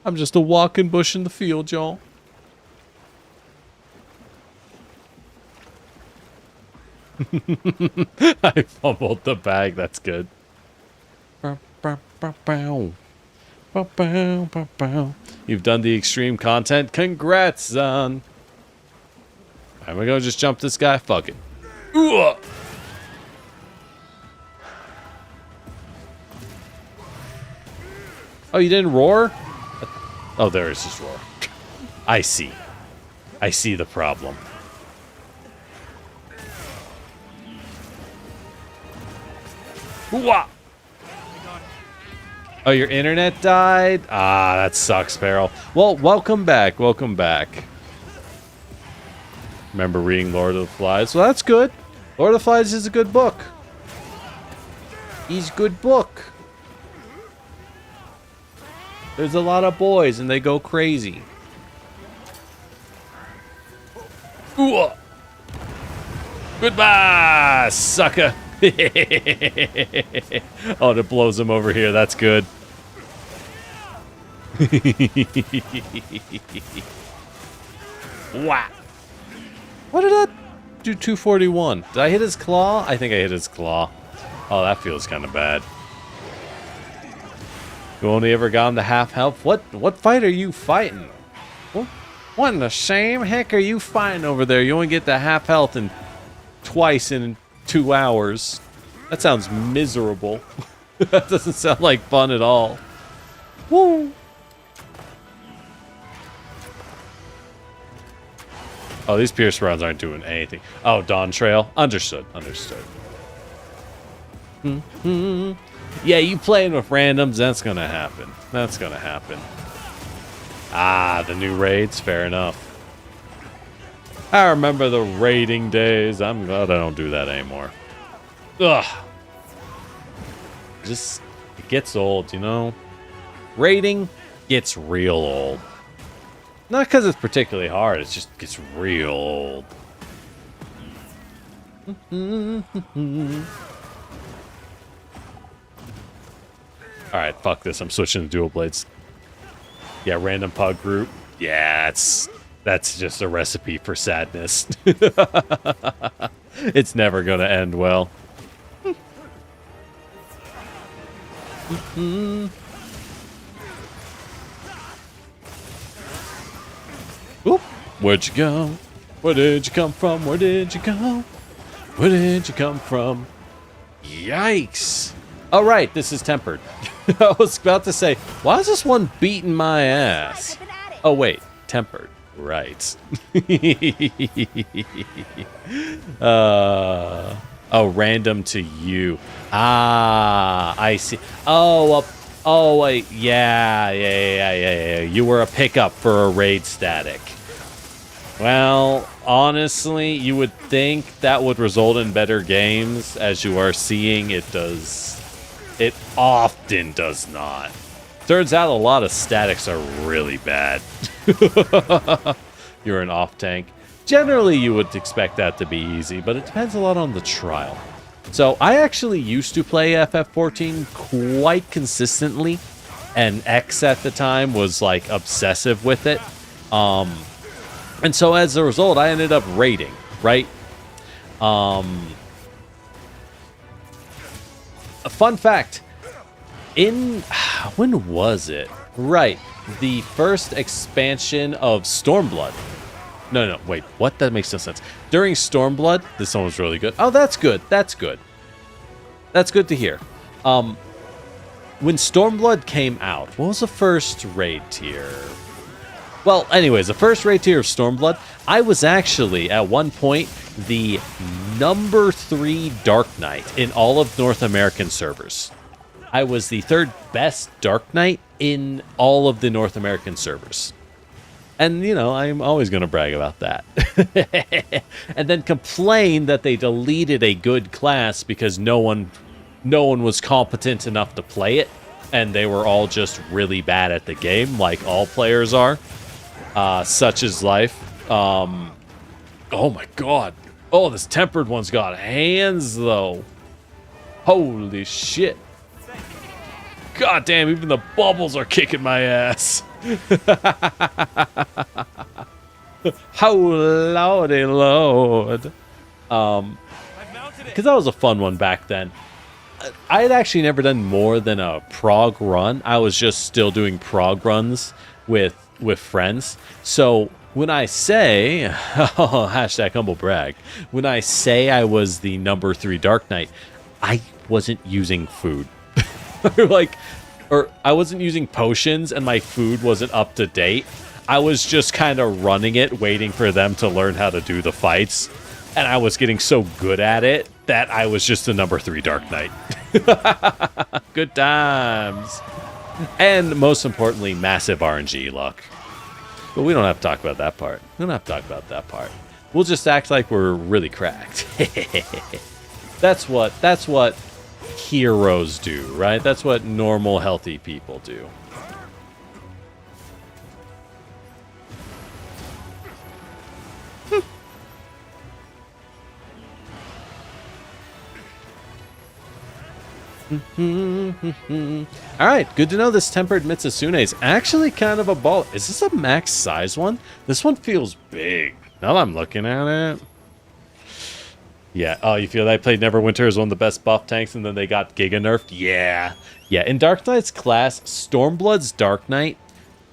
I'm just a walking bush in the field, y'all. I fumbled the bag. That's good. You've done the extreme content. Congrats, son. Alright, we're gonna just jump this guy. Fuck it. Ooh. Oh, you didn't roar? Oh, there is his roar. I see. I see the problem. Ooh-ah. Oh, your internet died? Ah, that sucks, Peril. Well, welcome back. Welcome back. Remember reading Lord of the Flies? Well, that's good. Lord of the Flies is a good book. He's a good book. There's a lot of boys, and they go crazy. Ooh. Goodbye, sucker. Oh, it blows him over here. That's good. Wow. What did that do? 241. Did I hit his claw? I think I hit his claw. Oh, that feels kind of bad. You only ever got him to half health? What fight are you fighting? What in the same heck are you fighting over there? You only get the half health and twice in 2 hours. That sounds miserable. That doesn't sound like fun at all. Woo! Oh, these pierce rounds aren't doing anything. Oh, Dawn Trail. Understood. Understood. Yeah, you playing with randoms, that's gonna happen. That's gonna happen. Ah, the new raids, fair enough. I remember the raiding days. I'm glad I don't do that anymore. Ugh. Just, it gets old, you know? Raiding gets real old. Not because it's particularly hard, it just gets real old. Alright, fuck this. I'm switching to dual blades. Yeah, random pug group. Yeah, that's just a recipe for sadness. It's never gonna end well. Oop. Where'd you go? Where did you come from? Where did you go? Where did you come from? Yikes. All right, this is tempered. I was about to say, why is this one beating my ass? Oh, wait, tempered. Right. Oh, random to you. Ah, I see. Oh, wait, yeah. You were a pickup for a raid static. Well, honestly, you would think that would result in better games. As you are seeing, it does. It often does not. Turns out a lot of statics are really bad. You're an off tank. Generally, you would expect that to be easy, but it depends a lot on the trial. So I actually used to play FF14 quite consistently, and X at the time was like obsessive with it. And so as a result, I ended up raiding, right? A fun fact, when was it? Right, the first expansion of Stormblood. No, wait, what? That makes no sense. During Stormblood, this one was really good. Oh, that's good. That's good. That's good to hear. When Stormblood came out, what was the first raid tier? Well, anyways, the first raid tier of Stormblood, I was actually, at one point, the number 3 Dark Knight in all of North American servers. I was the 3rd best Dark Knight in all of the North American servers. And, you know, I'm always going to brag about that. And then complain that they deleted a good class because no one was competent enough to play it. And they were all just really bad at the game, like all players are. Such is life. Oh my god. Oh, this tempered one's got hands, though. Holy shit. God damn, even the bubbles are kicking my ass. How lordy lord. Because that was a fun one back then. I had actually never done more than a prog run. I was just still doing prog runs with friends. So when I say, hashtag humble brag, when I say I was the number 3 Dark Knight, I wasn't using food. Or I wasn't using potions and my food wasn't up to date. I was just kind of running it, waiting for them to learn how to do the fights. And I was getting so good at it that I was just the number 3 Dark Knight. Good times. And most importantly, massive RNG luck. But we don't have to talk about that part. We don't have to talk about that part. We'll just act like we're really cracked. That's what heroes do, right? That's what normal, healthy people do. Alright, good to know this tempered Mizutsune is actually kind of a ball. Is this a max size one? This one feels big. Now that I'm looking at it. Yeah, oh, you feel that I played Neverwinter as one of the best buff tanks and then they got giga nerfed? Yeah. Yeah, in Dark Knight's class, Stormblood's Dark Knight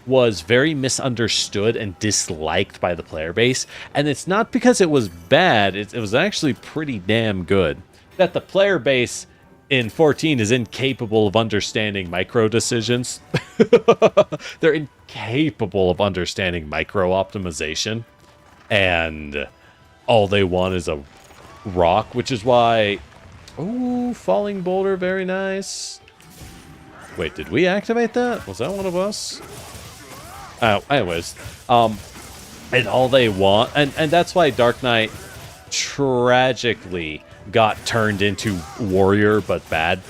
was very misunderstood and disliked by the player base. And it's not because it was bad, it was actually pretty damn good. That the player base in 14 is incapable of understanding micro decisions. They're incapable of understanding micro optimization. And all they want is a rock, which is why... Ooh, falling boulder, very nice. Wait, did we activate that? Was that one of us? Oh, anyways. And all they want... And that's why Dark Knight tragically got turned into warrior, but bad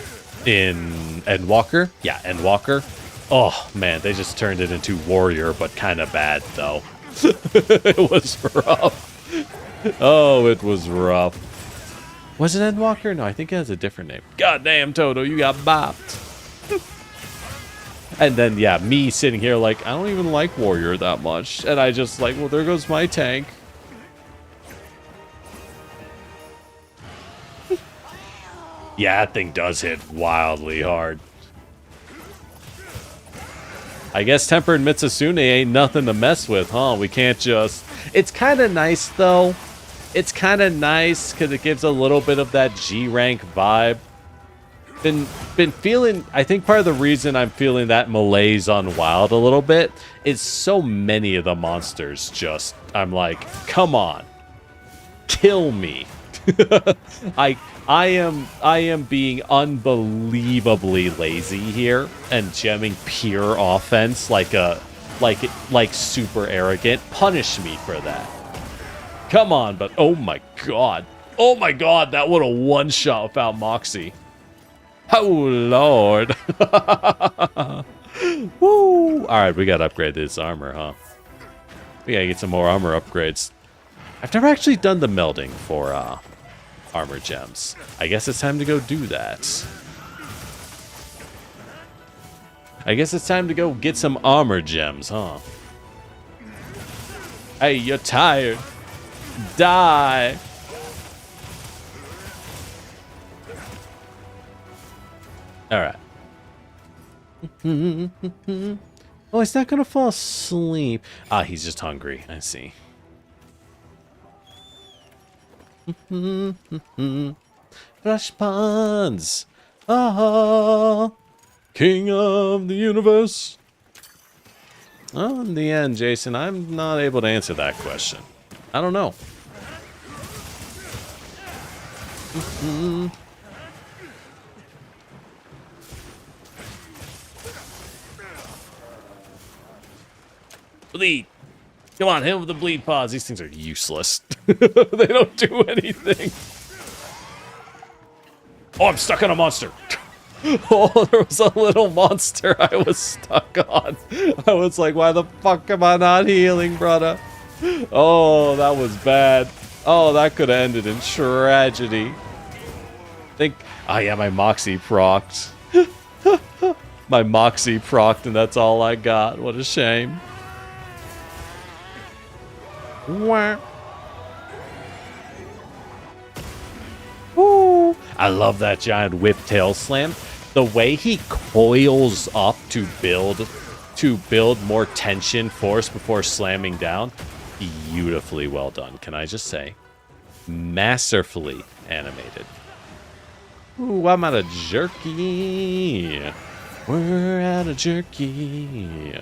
in Endwalker. Yeah, Endwalker. Oh, man, they just turned it into warrior, but kind of bad, though. It was rough. Oh, it was rough. Was it Endwalker? No, I think it has a different name. Goddamn, Toto, you got bopped. And then, yeah, me sitting here like, I don't even like warrior that much. And I just like, well, there goes my tank. Yeah, that thing does hit wildly hard. I guess tempered Mizutsune ain't nothing to mess with, huh? We can't just... It's kind of nice, though. It's kind of nice because it gives a little bit of that G-rank vibe. Been feeling... I think part of the reason I'm feeling that malaise on Wild a little bit is so many of the monsters just... I'm like, come on. Kill me. I am being unbelievably lazy here and gemming pure offense like super arrogant. Punish me for that. Come on, but oh my god, that would have one shot without Moxie. Oh lord. Woo! All right, we gotta upgrade this armor, huh? We gotta get some more armor upgrades. I've never actually done the melding for armor gems. I guess it's time to go do that. I guess it's time to go get some armor gems, huh? Hey, you're tired. Die. All right. Oh, he's not gonna fall asleep. Ah, he's just hungry. I see. Flash ponds. Ah, king of the universe. Well, in the end, Jason, I'm not able to answer that question. I don't know. Bleed. Come on, hit him with the bleed paws. These things are useless. They don't do anything. Oh, I'm stuck on a monster. Oh, there was a little monster I was stuck on. I was like, why the fuck am I not healing, brother? Oh, that was bad. Oh, that could have ended in tragedy. Oh yeah, my Moxie procced. My Moxie procced, and that's all I got. What a shame. Wah. Ooh. I love that giant whip tail slam. The way he coils up to build more tension force before slamming down, beautifully well done. Can I just say, masterfully animated. Ooh, I'm out of jerky. We're out of jerky.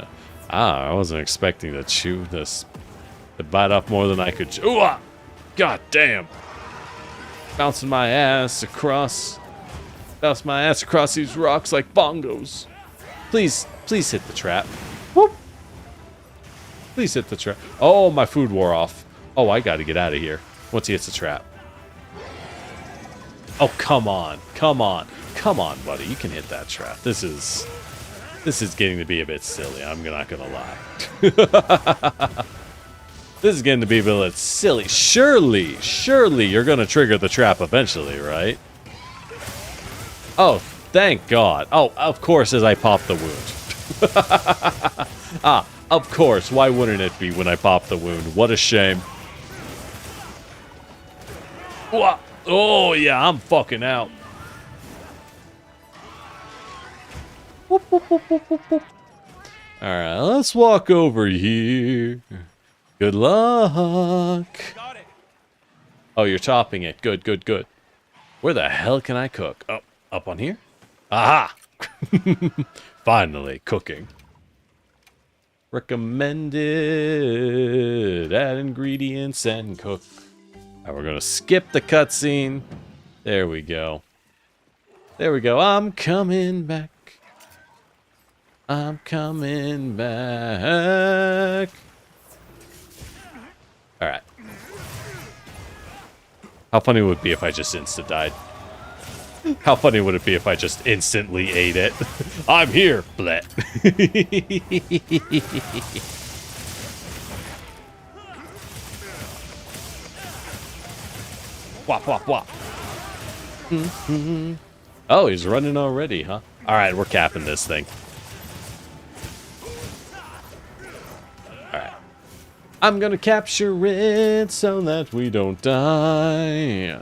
Ah, I wasn't expecting to chew this. To bite off more than I could chew. Ooh, ah! God damn. Bouncing my ass across these rocks like bongos. Please hit the trap. Whoop. Please hit the trap. Oh, my food wore off. Oh, I gotta get out of here once he hits the trap. Oh, come on, buddy. You can hit that trap. This is getting to be a bit silly. I'm not gonna lie. This is getting to be a bit silly. Surely you're gonna trigger the trap eventually, right? Oh, thank God. Oh, of course, as I pop the wound. Ah, of course. Why wouldn't it be when I pop the wound? What a shame. Oh, yeah, I'm fucking out. Alright, let's walk over here. Good luck. Oh, you're topping it. Good. Where the hell can I cook? Oh, up on here? Aha! Finally, cooking. Recommended. Add ingredients and cook. Alright, we're gonna skip the cutscene. There we go. I'm coming back. Alright. How funny would it be if I just insta-died? How funny would it be if I just instantly ate it? I'm here, blet. Wop. Oh, he's running already, huh? Alright, we're capping this thing. Alright. I'm gonna capture it so that we don't die.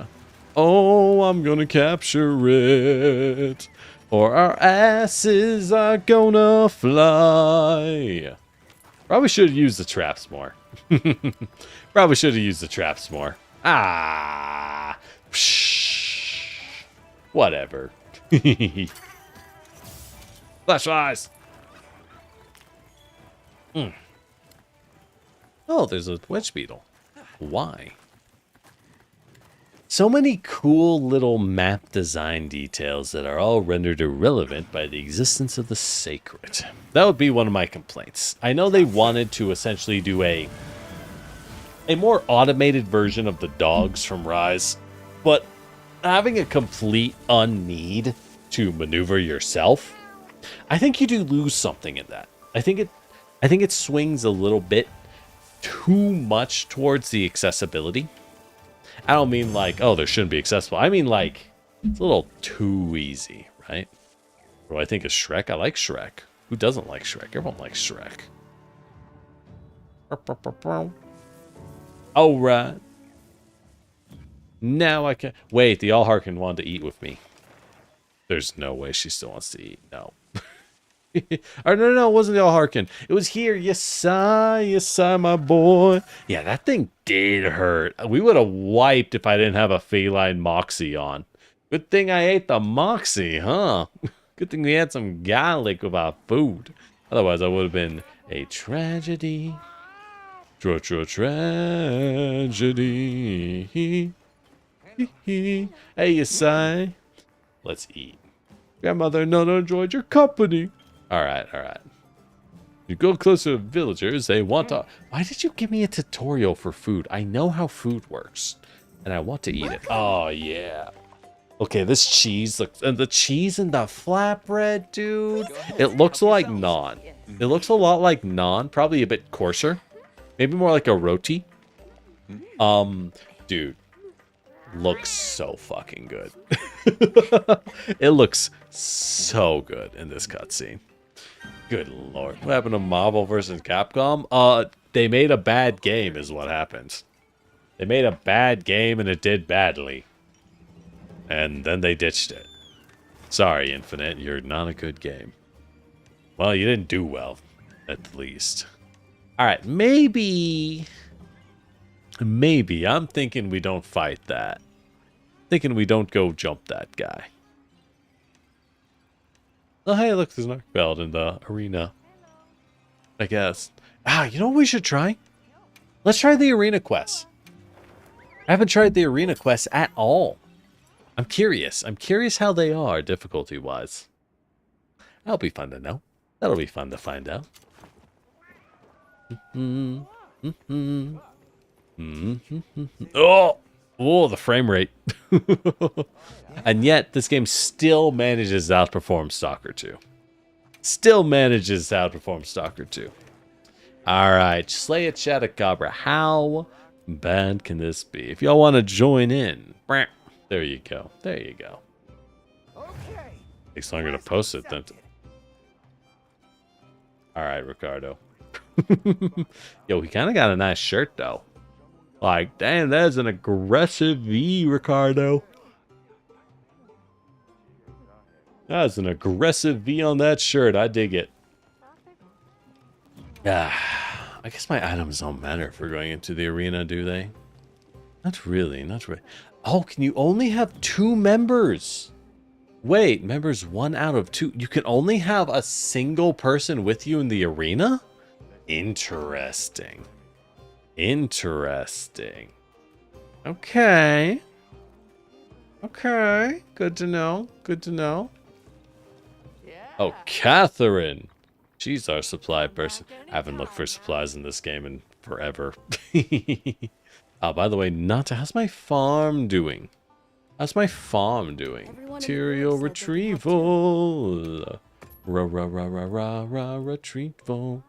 Oh, I'm gonna capture it, or our asses are gonna fly. Probably should have used the traps more. Ah. Psh. Whatever. Flash eyes. Oh, there's a wedge beetle. Why? So many cool little map design details that are all rendered irrelevant by the existence of the sacred. That would be one of my complaints. I know they wanted to essentially do a more automated version of the dogs from Rise, but having a complete unneed to maneuver yourself, I think you do lose something in that. I think it swings a little bit too much towards the accessibility. I don't mean like, oh, there shouldn't be accessible. I mean like, it's a little too easy, right? What do I think of Shrek? I like Shrek. Who doesn't like Shrek? Everyone likes Shrek. All right. Now I can... Wait, the All-Harkin wanted to eat with me. There's no way she still wants to eat. No. Or no, it wasn't the All-Harkin. It was here. Yes, sir, my boy. Yeah, that thing did hurt. We would have wiped if I didn't have a feline Moxie on. Good thing I ate the Moxie, huh? Good thing we had some garlic with our food. Otherwise, I would have been A tragedy. Tragedy. Hey, you sigh. Let's eat. Grandmother not enjoyed your company. Alright. You go closer to villagers, they want to... Why did you give me a tutorial for food? I know how food works. And I want to eat it. Oh, yeah. Okay, this cheese looks... And the cheese in the flatbread, dude. It looks like naan. It looks a lot like naan. Probably a bit coarser. Maybe more like a roti. Dude. Looks so fucking good. It looks so good in this cutscene. Good lord. What happened to Marvel vs. Capcom? They made a bad game is what happened. They made a bad game and it did badly. And then they ditched it. Sorry, Infinite, you're not a good game. Well, you didn't do well, at least. Alright, maybe I'm thinking we don't fight that. Thinking we don't go jump that guy. Oh, hey, look, there's an arc belt in the arena. I guess. You know what we should try? Let's try the arena quest. I haven't tried the arena quest at all. I'm curious. I'm curious how they are, difficulty-wise. That'll be fun to know. That'll be fun to find out. Oh, the frame rate. And yet, this game still manages to outperform Stalker 2. Still manages to outperform Stalker 2. Alright, slay a Terracotta. How bad can this be? If y'all want to join in, there you go. There you go. Takes longer to post it than... Alright, Ricardo. Yo, he kind of got a nice shirt, though. Like, damn, that's an aggressive V, Ricardo. That's an aggressive V on that shirt. I dig it. I guess my items don't matter if we're going into the arena, do they? Not really, not really. Oh, can you only have 2 members? Wait, members 1 out of 2. You can only have a single person with you in the arena? Interesting. Interesting. Okay. Okay. Good to know. Good to know. Oh, Catherine. She's our supply person. I haven't looked for supplies in this game in forever. Oh, by the way, how's my farm doing? How's my farm doing? Material retrieval. Retrieval.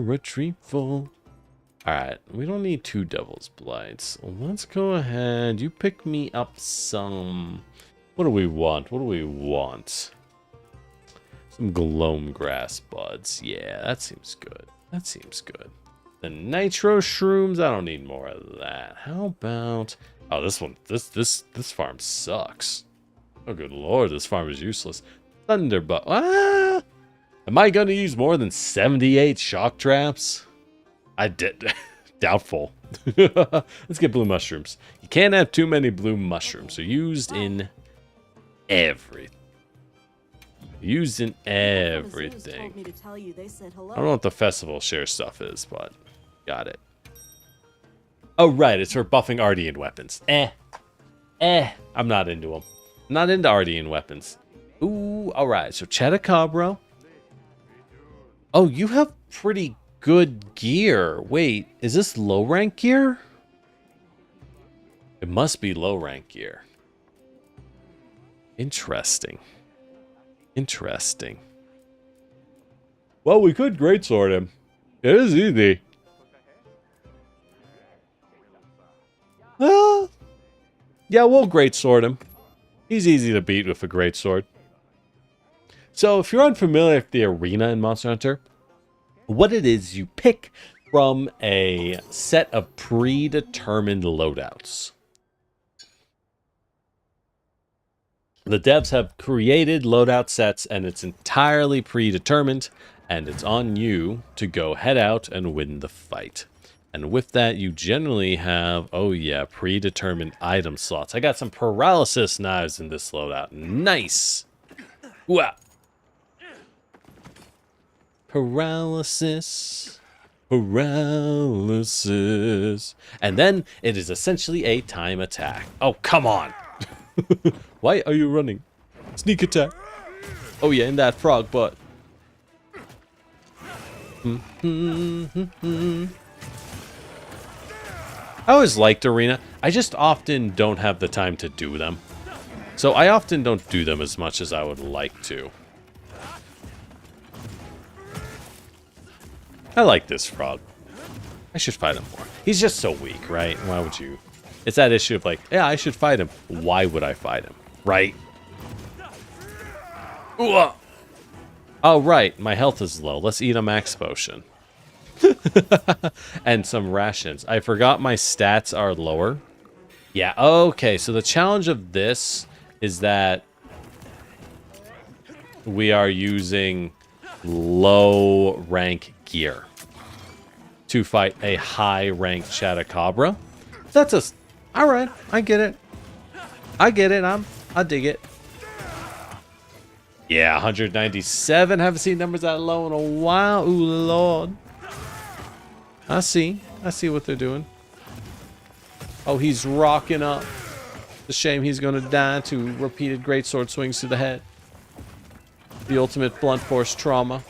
Retrieval. Alright, we don't need 2 Devil's Blights. Let's go ahead. You pick me up some... What do we want? What do we want? Some Gloam Grass Buds. Yeah, that seems good. That seems good. The Nitro Shrooms, I don't need more of that. How about... Oh, this one, this farm sucks. Oh, good lord, this farm is useless. Thunderbuck. Ah! Am I going to use more than 78 shock traps? I did. Doubtful. Let's get blue mushrooms. You can't have too many blue mushrooms. They're used in everything. Used in everything. I don't know what the festival share stuff is, but got it. Oh, right. It's for buffing Ardean weapons. I'm not into them. I'm not into Ardean weapons. Ooh, all right. So Terracotta. Oh, you have pretty good gear. Wait, is this low rank gear? It must be low rank gear. Interesting. Interesting. Well, we could greatsword him. It is easy. Yeah, we'll greatsword him. He's easy to beat with a greatsword. So, if you're unfamiliar with the arena in Monster Hunter, what it is, you pick from a set of predetermined loadouts. The devs have created loadout sets, and it's entirely predetermined, and it's on you to go head out and win the fight. And with that, you generally have, oh yeah, predetermined item slots. I got some paralysis knives in this loadout. Nice! Wow. Paralysis. Paralysis. And then it is essentially a time attack. Oh, come on. Why are you running? Sneak attack. Oh, yeah, in that frog butt. I always liked arena. I just often don't have the time to do them. So I often don't do them as much as I would like to. I like this frog. I should fight him more. He's just so weak, right? Why would you? It's that issue of like, yeah, I should fight him. Why would I fight him? Right? Ooh. Oh, right. My health is low. Let's eat a max potion. And some rations. I forgot my stats are lower. Yeah, okay. So the challenge of this is that we are using low rank gear to fight a high rank Chatacabra. That's a... Alright, I get it. I get it. I dig it. Yeah, 197. Haven't seen numbers that low in a while. Ooh, Lord. I see what they're doing. Oh, he's rocking up. It's a shame he's going to die to repeated greatsword swings to the head. The ultimate blunt force trauma.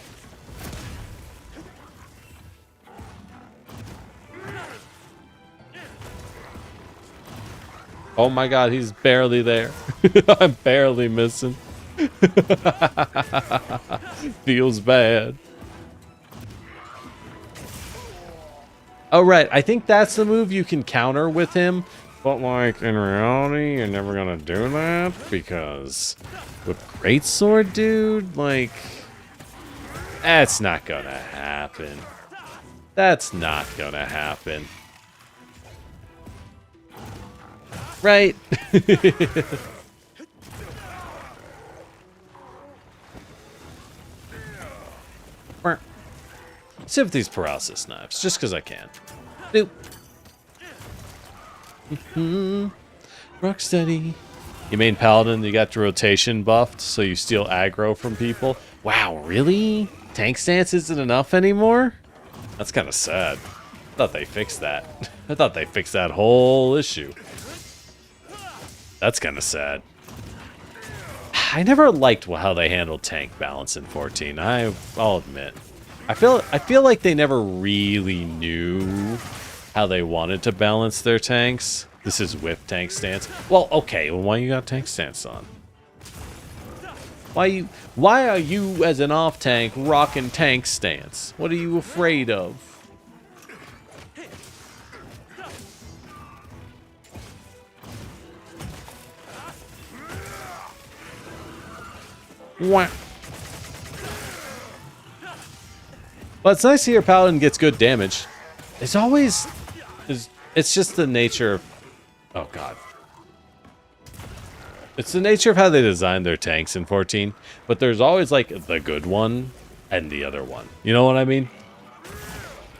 Oh my god, he's barely there. I'm barely missing. Feels bad. Oh, right. I think that's the move you can counter with him. But, like, in reality, you're never gonna do that. Because with greatsword, dude, like... That's not gonna happen. That's not gonna happen. Right? See with these paralysis knives, just because I can. Nope. Rocksteady. You main paladin, you got the rotation buffed, so you steal aggro from people. Wow, really? Tank stance isn't enough anymore? That's kind of sad. I thought they fixed that. I thought they fixed that whole issue. That's kind of sad. I never liked how they handled tank balance in 14. I'll admit. I feel like they never really knew how they wanted to balance their tanks. This is with tank stance. Well, okay, well, why you got tank stance on? Why are you as an off tank rocking tank stance? What are you afraid of? Wah. Well, it's nice to hear Paladin gets good damage. It's always... It's just the nature of... Oh, God. It's the nature of how they design their tanks in 14. But there's always, like, the good one and the other one. You know what I mean?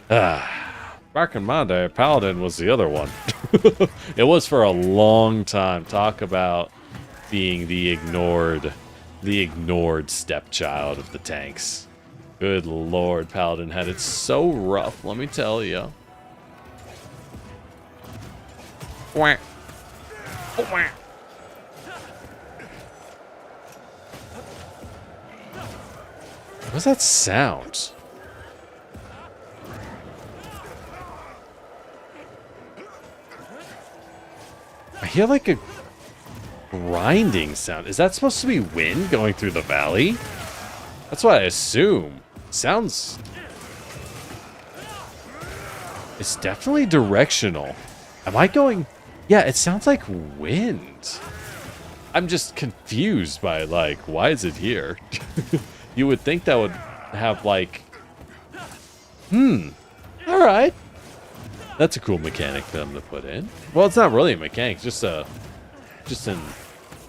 Back in my day, Paladin was the other one. It was for a long time. Talk about being the ignored stepchild of the tanks. Good lord, Paladin had it so rough, let me tell you. What was that sound? I hear like a grinding sound. Is that supposed to be wind going through the valley? That's what I assume. Sounds... It's definitely directional. Am I going... Yeah, it sounds like wind. I'm just confused by, like, why is it here? You would think that would have, like... Alright. That's a cool mechanic for them to put in. Well, it's not really a mechanic, just an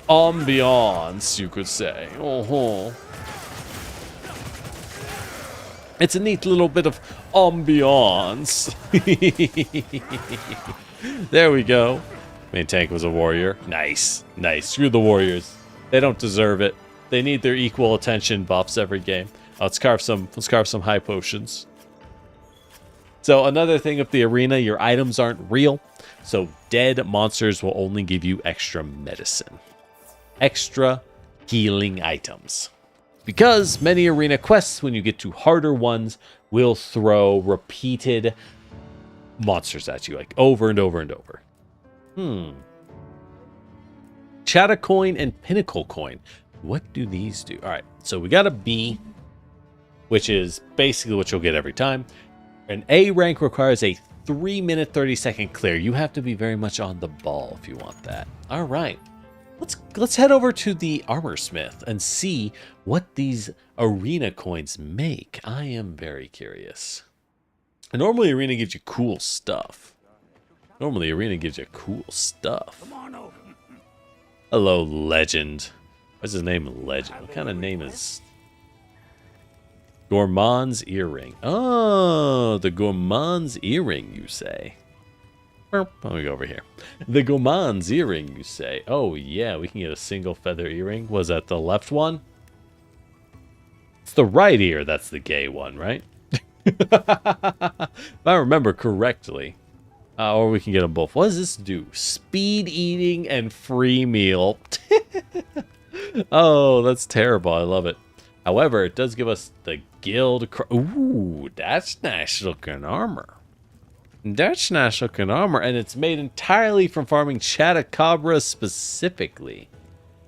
ambiance, you could say. Oh-ho. It's a neat little bit of ambiance. There we go. Main tank was a warrior. Nice. Nice. Screw the warriors. They don't deserve it. They need their equal attention buffs every game. Let's carve some high potions. So another thing with the arena, your items aren't real. So dead monsters will only give you extra medicine. Extra healing items. Because many arena quests, when you get to harder ones, will throw repeated monsters at you, like over and over and over. Chatta coin and pinnacle coin. What do these do? All right, so we got a B, which is basically what you'll get every time. An A rank requires a 3-minute 30-second clear. You have to be very much on the ball if you want that. All right, let's head over to the armor smith and see what these arena coins make. I am very curious. And normally arena gives you cool stuff. Hello, legend. What's his name, legend? What kind of name is... Gourmand's earring. Oh, the gourmand's earring, you say. Let me go over here. The gourmand's earring, you say. Oh, yeah, we can get a single feather earring. Was that the left one? It's the right ear. That's the gay one, right? If I remember correctly. Or we can get them both. What does this do? Speed eating and free meal. Oh, that's terrible. I love it. However, it does give us the guild. Ooh, that's nice looking armor. That's nice looking armor, and it's made entirely from farming Terracotta specifically.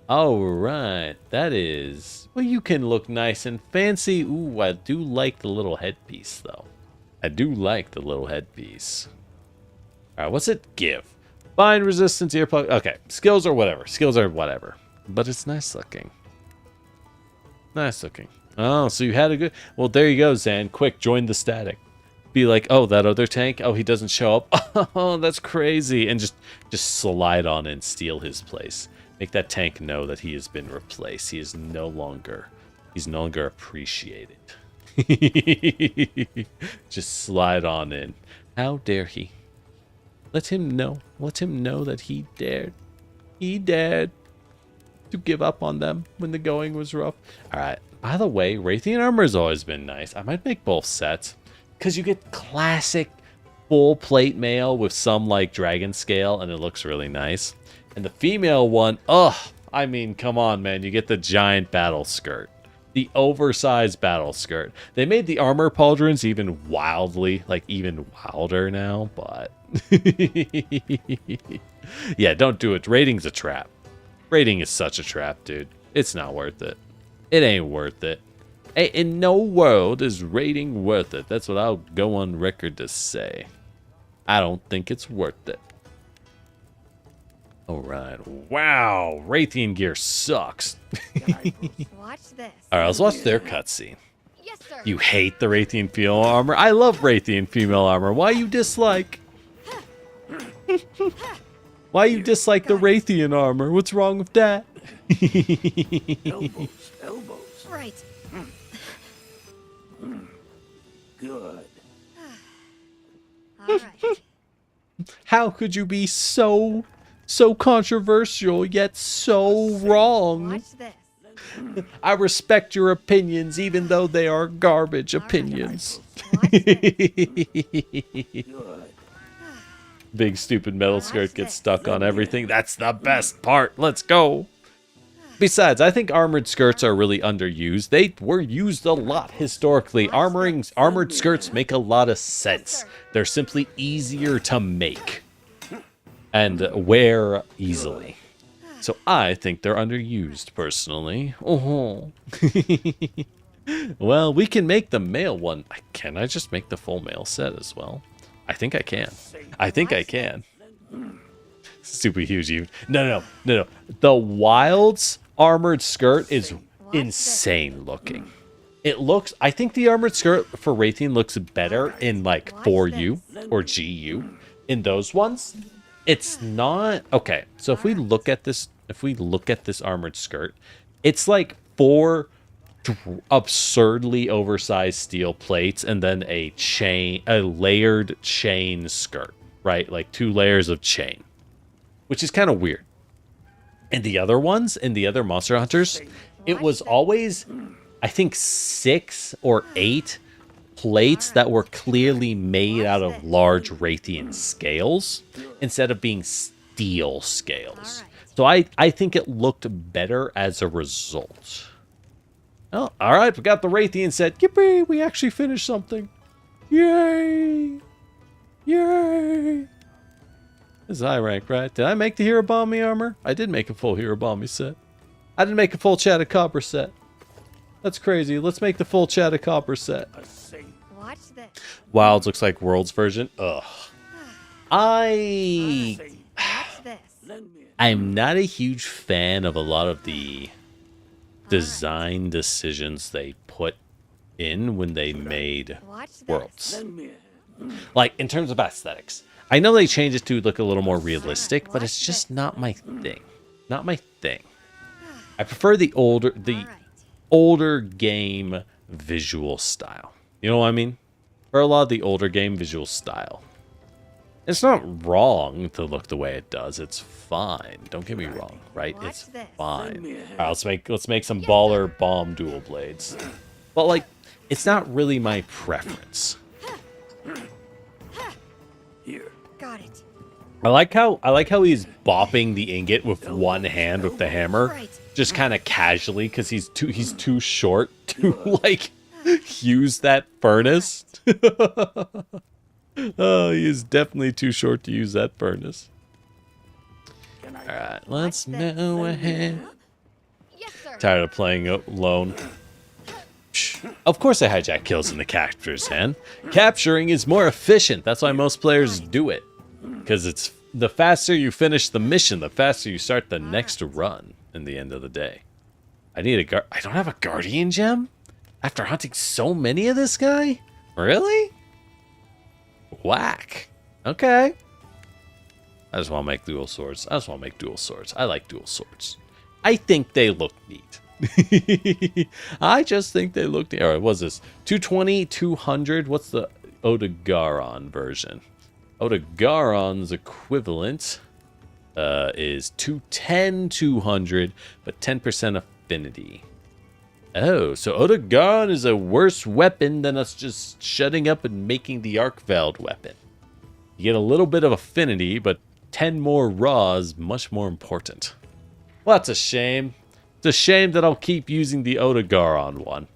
All right, that is. Well, you can look nice and fancy. Ooh, I do like the little headpiece, though. I do like the little headpiece. All right, what's it give? Bind resistance, earplug. Okay, skills or whatever. Skills are whatever. But it's nice looking. Nice looking. Oh, so you had a good... Well, there you go, Zan. Quick, join the static. Be like, oh, that other tank? Oh, he doesn't show up. Oh, that's crazy. And just slide on and steal his place. Make that tank know that he has been replaced. He is no longer... He's no longer appreciated. Just slide on in. How dare he? Let him know. Let him know that he dared. He dared to give up on them when the going was rough. All right. By the way, Raytheon armor has always been nice. I might make both sets because you get classic full plate mail with some like dragon scale, and it looks really nice. And the female one, I mean, come on, man. You get the giant battle skirt, the oversized battle skirt. They made the armor pauldrons even even wilder now, but yeah, don't do it. Rating's a trap. Rating is such a trap, dude. It's not worth it. It ain't worth it. Hey, in no world is rating worth it. That's what I'll go on record to say. I don't think it's worth it. All right. Wow. Raytheon gear sucks. Watch this. All right, let's watch their cutscene. Yes, sir. You hate the Raytheon female armor? I love Raytheon female armor. Why you dislike? Why you dislike the Raytheon armor? What's wrong with that? Elbows. Right. Good. All right. How could you be so controversial yet so wrong? Watch this. I respect your opinions even though they are garbage opinions. Watch this. Good. Big stupid metal skirt gets stuck on everything. That's the best part. Let's go. Besides, I think armored skirts are really underused. They were used a lot historically. Armored skirts make a lot of sense. They're simply easier to make and wear easily. So I think they're underused, personally. Oh. Well, we can make the male one. Can I just make the full male set as well? I think I can. I think I can. Super huge. No. The Wilds armored skirt is insane looking. It looks... I think the armored skirt for Raytheon looks better in like 4U or GU. In those ones, it's not... Okay, so if we look at this armored skirt, it's like 4 absurdly oversized steel plates and then a layered chain skirt, right? Like 2 layers of chain, which is kind of weird. And the other ones, in the other Monster Hunters, it was always, I think 6 or 8 plates that were clearly made out of large Raytheon scales instead of being steel scales. So I think it looked better as a result. Oh, all right, we got the Raytheon set. Yippee, we actually finished something. Yay! Yay! This is high rank, right? Did I make the Hirobami armor? I did make a full Hirobami set. I didn't make a full Chatacopper set. That's crazy. Let's make the full Chatacopper set. Watch this. Wilds looks like World's version. Ugh. Watch this. I'm not a huge fan of a lot of the design decisions they put in when they made Watch this. Worlds. Like, in terms of aesthetics. I know they changed it to look a little more realistic, but it's just not my thing. Not my thing. I prefer the older game visual style. You know what I mean? Or a lot of the older game visual style. It's not wrong to look the way it does. It's fine. Don't get me wrong, right? It's fine. All right, let's make some baller bomb dual blades. But like, it's not really my preference. Here. Got it. I like how he's bopping the ingot with one hand with the hammer, just kind of casually, because he's too short to like use that furnace. Oh, he is definitely too short to use that furnace. Alright, let's go ahead. Yes, sir. Tired of playing alone. Of course I hijack kills in the capture's hand. Capturing is more efficient. That's why most players do it. Because it's the faster you finish the mission, the faster you start the next run in the end of the day. I don't have a guardian gem? After hunting so many of this guy? Really? Whack. Okay. I just want to make dual swords. I like dual swords. I think they look neat. I just think they look neat. All right, what's this? 220, 200. What's the Odegaron version? Odegaron's equivalent is 210, 200, but 10% affinity. Oh, so Odegaron is a worse weapon than us just shutting up and making the Arcveld weapon. You get a little bit of affinity, but 10 more raw is much more important. Well, that's a shame. It's a shame that I'll keep using the Odegaron one.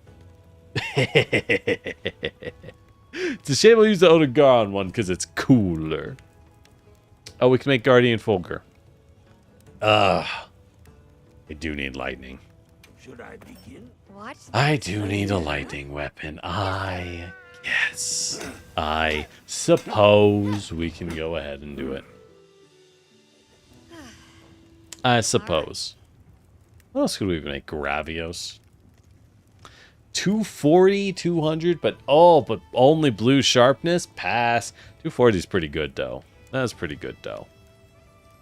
It's a shame I'll use the Odegaron one because it's cooler. Oh, we can make Guardian Fulgur. I do need lightning. Should I begin? Watch this. I do need a lightning weapon. Yes. I suppose we can go ahead and do it. I suppose. What else could we make? Gravios. 240, 200, but only blue sharpness? Pass. 240 is pretty good, though. That's pretty good, though.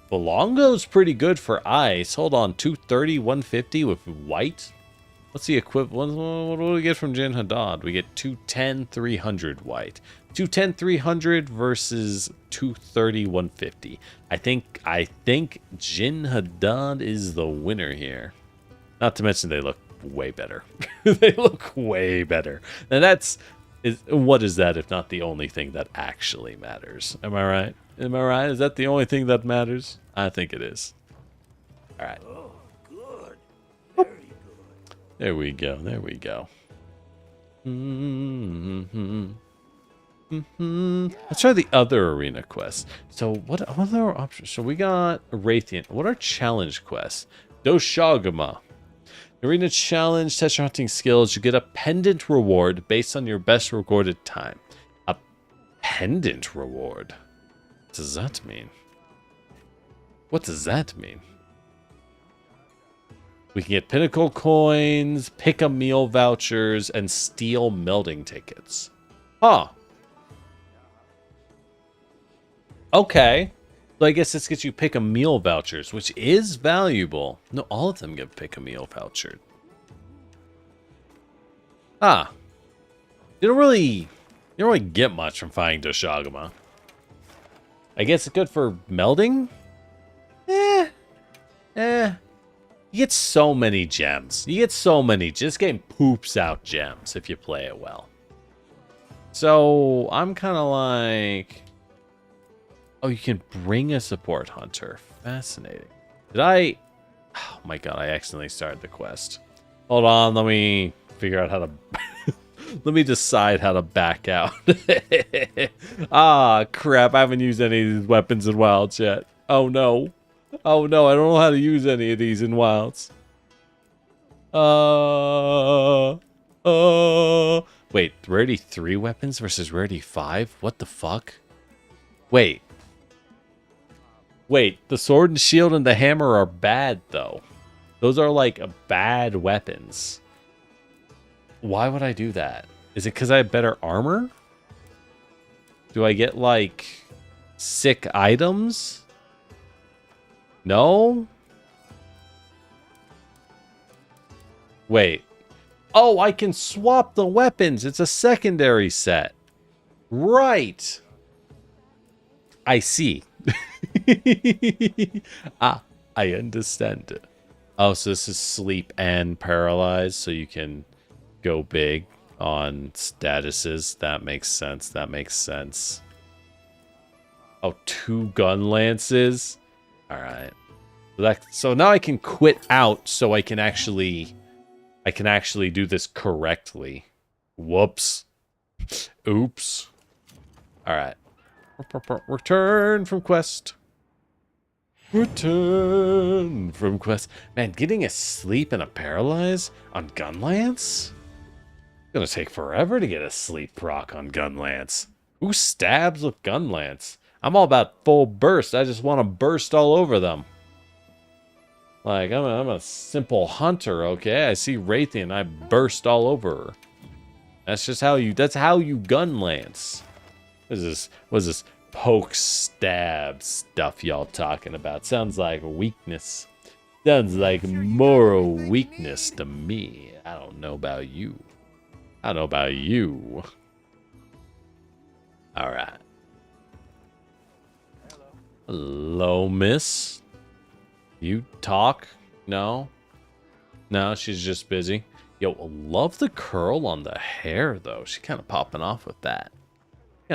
Belongo's pretty good for ice. Hold on, 230, 150 with white? What's the equivalent? What do we get from Jin Haddad? We get 210, 300 white. 210, 300 versus 230, 150. I think Jin Haddad is the winner here. Not to mention they look way better. They look way better. And what is that if not the only thing that actually matters? Am I right? Am I right? Is that the only thing that matters? I think it is. All right. Oh, good. Very good. There we go. There we go. Let's try the other arena quests. So what other options? So we got Raytheon. What are challenge quests? Doshagama. Arena challenge, test your hunting skills. You get a pendant reward based on your best recorded time. A pendant reward? What does that mean? What does that mean? We can get pinnacle coins, pick a meal vouchers, and steal melding tickets. Huh. Okay. So I guess this gets you pick a meal vouchers, which is valuable. No, all of them get pick a meal voucher. Ah. You don't really get much from finding Doshagama. I guess it's good for melding? You get so many gems. You get so many. This game poops out gems if you play it well. So I'm kind of like, oh, you can bring a support hunter. Fascinating. Did I? Oh my god! I accidentally started the quest. Hold on. Let me figure out how to. Let me decide how to back out. Ah, crap. I haven't used any of these weapons in Wilds yet. Oh, no. Oh, no. I don't know how to use any of these in Wilds. Wait. Rarity 3 weapons versus Rarity 5? What the fuck? Wait. The sword and shield and the hammer are bad, though. Those are, like, bad weapons. Why would I do that? Is it because I have better armor? Do I get, like, sick items? No? Wait. Oh, I can swap the weapons. It's a secondary set. Right. I see. Ah, I understand. Oh, so this is sleep and paralyzed, so you can go big on statuses. That makes sense. That makes sense. Oh, 2 gun lances. All right. So now I can quit out, so I can actually do this correctly. Whoops. Oops. All right. Return from quest. Return from quest. Man, getting a sleep and a paralyze on gun lance? It's gonna take forever to get a sleep proc on gun lance. Who stabs with gun lance? I'm all about full burst. I just want to burst all over them. Like, I'm a simple hunter, okay? I see Raytheon, I burst all over her. That's just how you gun lance. What is this poke stab stuff y'all talking about? Sounds like weakness. Sounds like moral weakness to me. I don't know about you. I don't know about you. All right. Hello, miss. You talk? No? No, she's just busy. Yo, love the curl on the hair, though. She's kind of popping off with that. Do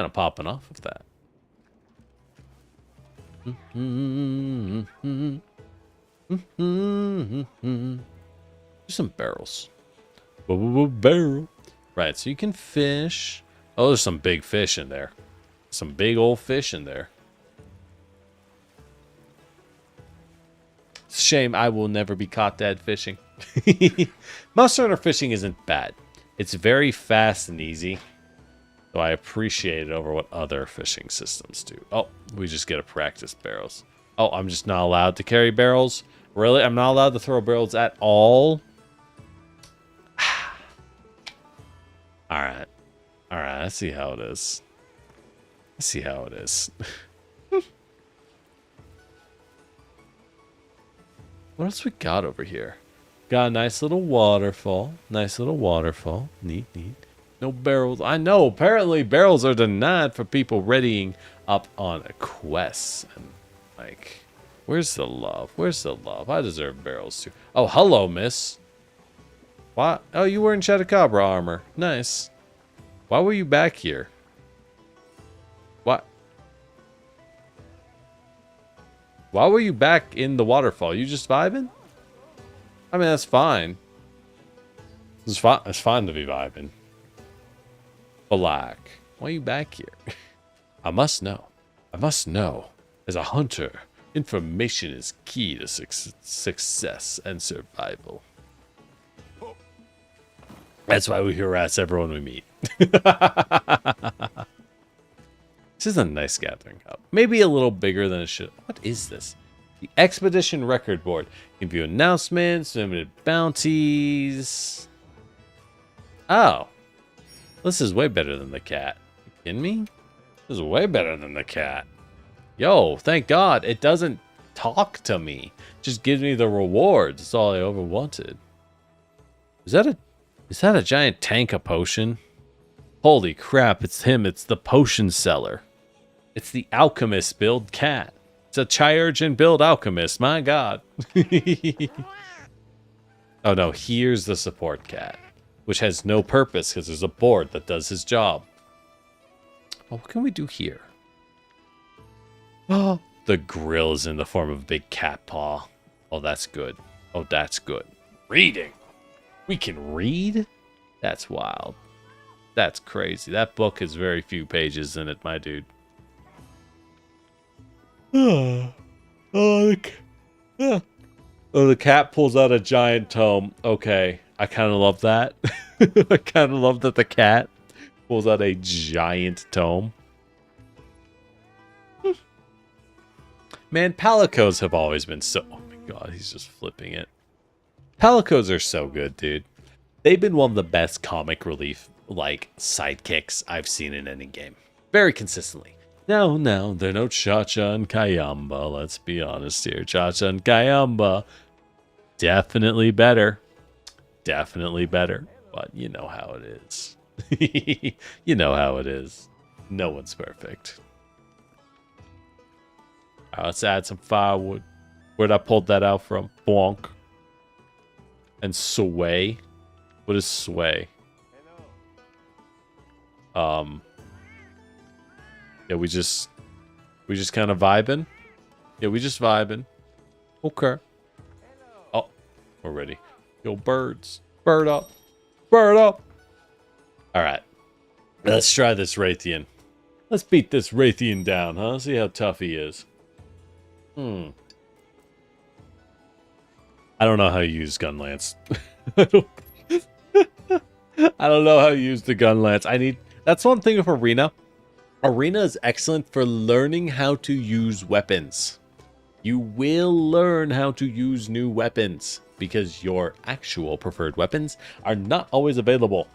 some barrels. Barrel. Right, so you can fish. Oh, there's some big fish in there. Some big old fish in there. It's a shame I will never be caught dead fishing. Monster Hunter fishing isn't bad. It's very fast and easy. So I appreciate it over what other fishing systems do. Oh, we just get to practice barrels. Oh, I'm just not allowed to carry barrels? Really? I'm not allowed to throw barrels at all? Alright. Alright, I see how it is. What else we got over here? Got a nice little waterfall. Neat. No barrels. I know, apparently barrels are denied for people readying up on a quest. And, like, where's the love? I deserve barrels too. Oh, hello, miss. What? Oh, you were in Chupacabra armor. Nice. Why were you back here? What? Why were you back in the waterfall? You just vibing? I mean, that's fine. It's fine to be vibing. But like, why are you back here? I must know. As a hunter, information is key to success and survival. That's why we harass everyone we meet. This is a nice gathering hub. Maybe a little bigger than it should. What is this? The Expedition Record Board. You can view announcements, limited bounties. Oh. This is way better than the cat. You kidding me? This is way better than the cat. Yo, thank God. It doesn't talk to me. It just gives me the rewards. That's all I ever wanted. Is that a giant tank of potion? Holy crap, it's him. It's the potion seller. It's the alchemist build cat. It's a Chirurgeon build alchemist. My God. Oh no, here's the support cat, which has no purpose because there's a board that does his job. Oh, what can we do here? Oh, the grill is in the form of a big cat paw. Oh, that's good. Oh, that's good. Reading. We can read? That's wild. That's crazy. That book has very few pages in it, my dude. Oh, the cat pulls out a giant tome. Okay, I kind of love that. I kind of love that the cat pulls out a giant tome. Man, palicos have always been so... Oh my god, he's just flipping it. Palicos are so good, dude. They've been one of the best comic relief, like, sidekicks I've seen in any game. Very consistently. No, they're no Cha-Cha and Kayamba, let's be honest here. Cha-Cha and Kayamba, definitely better. Definitely better. But you know how it is. You know how it is. No one's perfect. Alright, let's add some firewood. Where'd I pull that out from? Bonk. And sway. What is sway? Yeah, we just kind of vibing. Yeah, we just vibing. Okay. Oh, we're ready. Yo, birds. Bird up. Bird up. All right. Let's try this Raytheon. Let's beat this Raytheon down, huh? See how tough he is. I don't know how you use gun lance. I don't know how you use the gun lance. That's one thing of Arena. Arena is excellent for learning how to use weapons. You will learn how to use new weapons because your actual preferred weapons are not always available.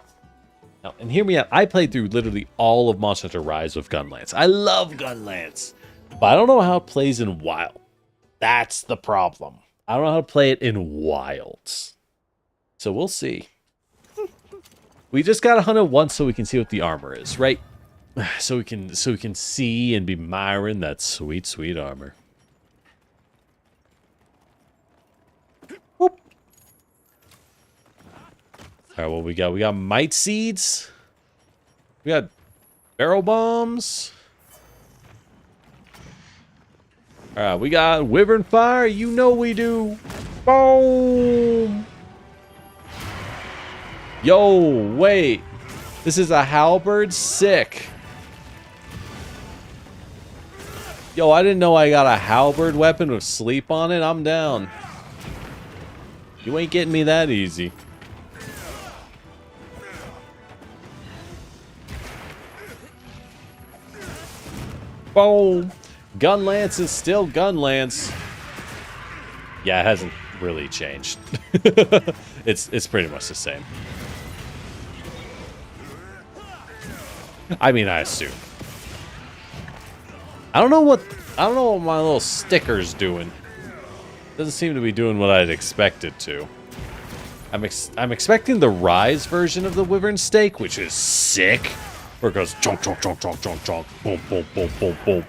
Now, and hear me out. I played through literally all of Monster Hunter Rise with gun lance. I love gun lance, but I don't know how it plays in Wild. That's the problem. I don't know how to play it in Wilds. So we'll see. We just gotta hunt it once so we can see what the armor is, right? So we can see and be admiring that sweet, sweet armor. Whoop. Alright, what we got? We got might seeds. We got barrel bombs. Alright, we got wyvern fire. You know we do. Boom. Yo, wait. This is a halberd? Sick. Yo, I didn't know I got a halberd weapon with sleep on it. I'm down. You ain't getting me that easy. Boom. Gun lance is still gun lance. Yeah, it hasn't really changed. It's pretty much the same. I mean, I assume. I don't know what my little sticker's doing. Doesn't seem to be doing what I'd expect it to. I'm expecting the Rise version of the Wyvern Stake, which is sick. Where it goes chonk, chonk, chonk, chonk, chonk, chonk, boom, boom, boom, boom, boom.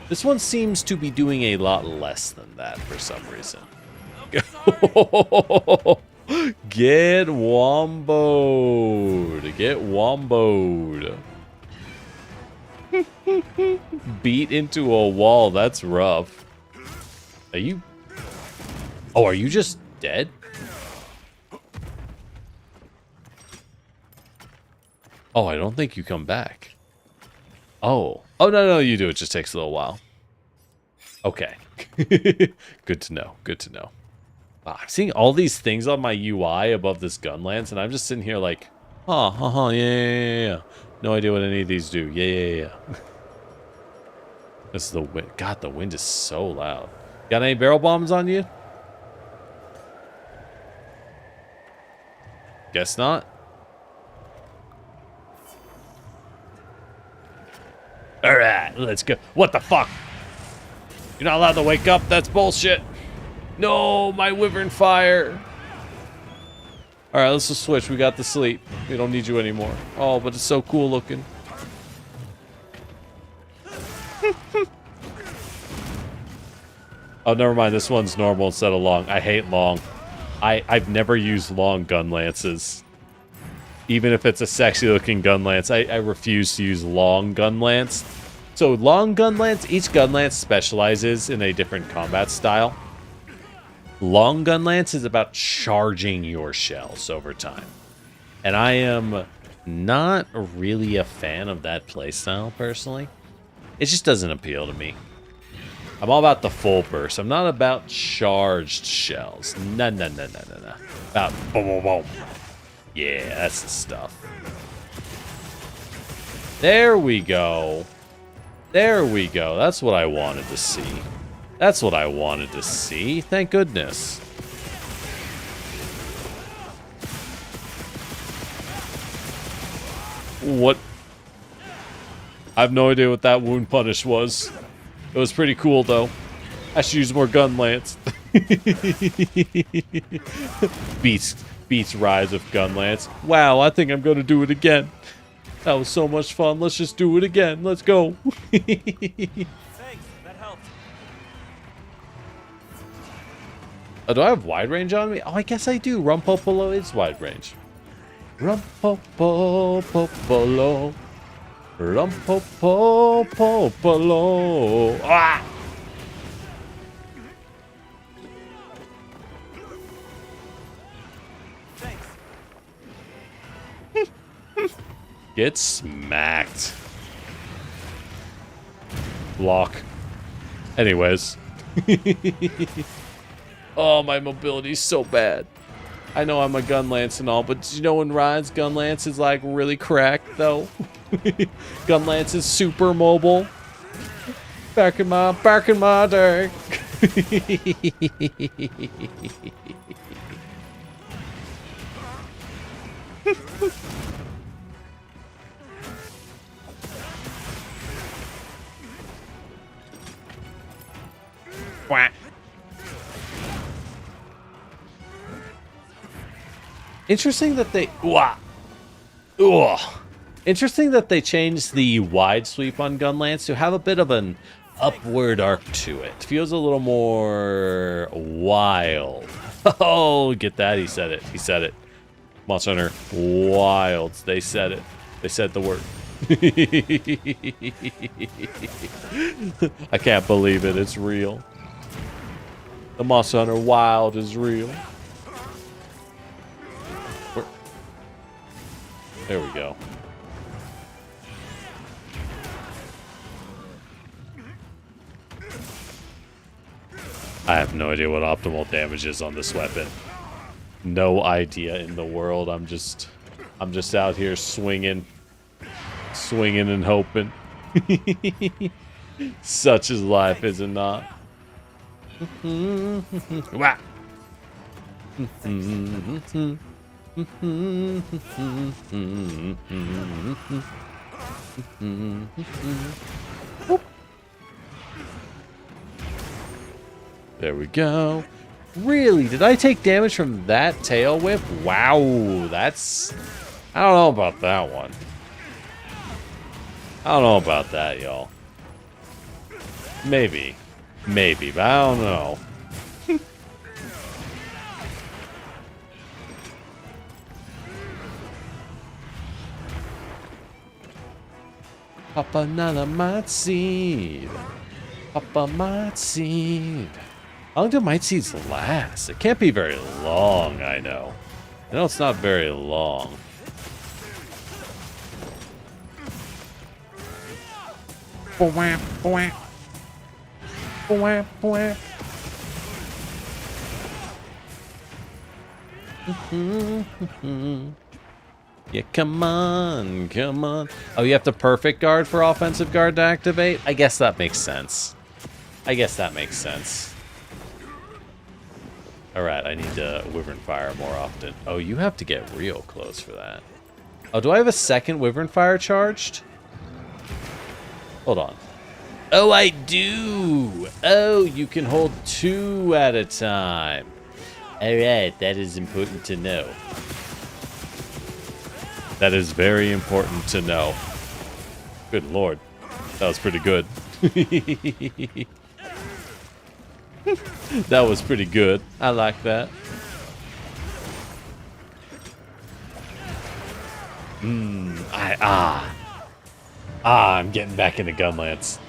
This one seems to be doing a lot less than that for some reason. Get womboed. Get womboed. Beat into a wall. That's rough. Are you... Oh, are you just dead? Oh, I don't think you come back. Oh. Oh, no, you do. It just takes a little while. Okay. Good to know. Good to know. Wow, I'm seeing all these things on my UI above this gun lance, and I'm just sitting here like, yeah. No idea what any of these do. Yeah. This is the wind. God, the wind is so loud. Got any barrel bombs on you? Guess not. Alright, let's go. What the fuck? You're not allowed to wake up? That's bullshit. No, my wyvern fire. Alright, let's just switch. We got the sleep. We don't need you anymore. Oh, but it's so cool looking. Oh, never mind. This one's normal instead of long. I hate long. I've never used long gun lances. Even if it's a sexy looking gun lance, I refuse to use long gun lance. So long gun lance, each gun lance specializes in a different combat style. Long gun lance is about charging your shells over time. And I am not really a fan of that playstyle, personally. It just doesn't appeal to me. I'm all about the full burst. I'm not about charged shells. No. About boom, boom, boom. Yeah, that's the stuff. There we go. There we go. That's what I wanted to see. That's what I wanted to see. Thank goodness. What? I have no idea what that wound punish was. It was pretty cool, though. I should use more gun lance. Beats Rise of Gun Lance. Wow, I think I'm going to do it again. That was so much fun. Let's just do it again. Let's go. Thanks, that helped. Oh, do I have wide range on me? Oh, I guess I do. Rumpopolo is wide range. Rumpopopolo. Rumpopopolo. Ah! Get smacked. Block. Anyways. Oh, my mobility's so bad. I know I'm a gun lance and all, but you know when Ryan's gun lance is like really cracked though? Gun lance is super mobile. Back in my day. Quack. Interesting that they Interesting that they changed the wide sweep on gun lance to have a bit of an upward arc to it. Feels a little more wild. Oh, get that? He said it. He said it. Monster Hunter Wilds. They said it. They said the word. I can't believe it. It's real. The Monster Hunter Wild is real. There we go. I have no idea what optimal damage is on this weapon. No idea in the world. I'm just out here swinging and hoping. Such is life, is it not? Wah. There we go. Really? Did I take damage from that tail whip? Wow, that's... I don't know about that one. I don't know about that, y'all. Maybe. Maybe, but I don't know. Papa Nana Might Seed. Papa Might Seed. How long do Might Seeds last? It can't be very long, I know. I know it's not very long. Yeah, come on, come on. Oh, you have to perfect guard for offensive guard to activate? I guess that makes sense. I guess that makes sense. Alright, I need to Wyvern Fire more often. Oh, you have to get real close for that. Oh, do I have a second Wyvern Fire charged? Hold on. Oh, I do! Oh, you can hold 2 at a time. Alright, that is important to know. That is very important to know. Good lord. That was pretty good. That was pretty good. I like that. I'm getting back into Gunlance.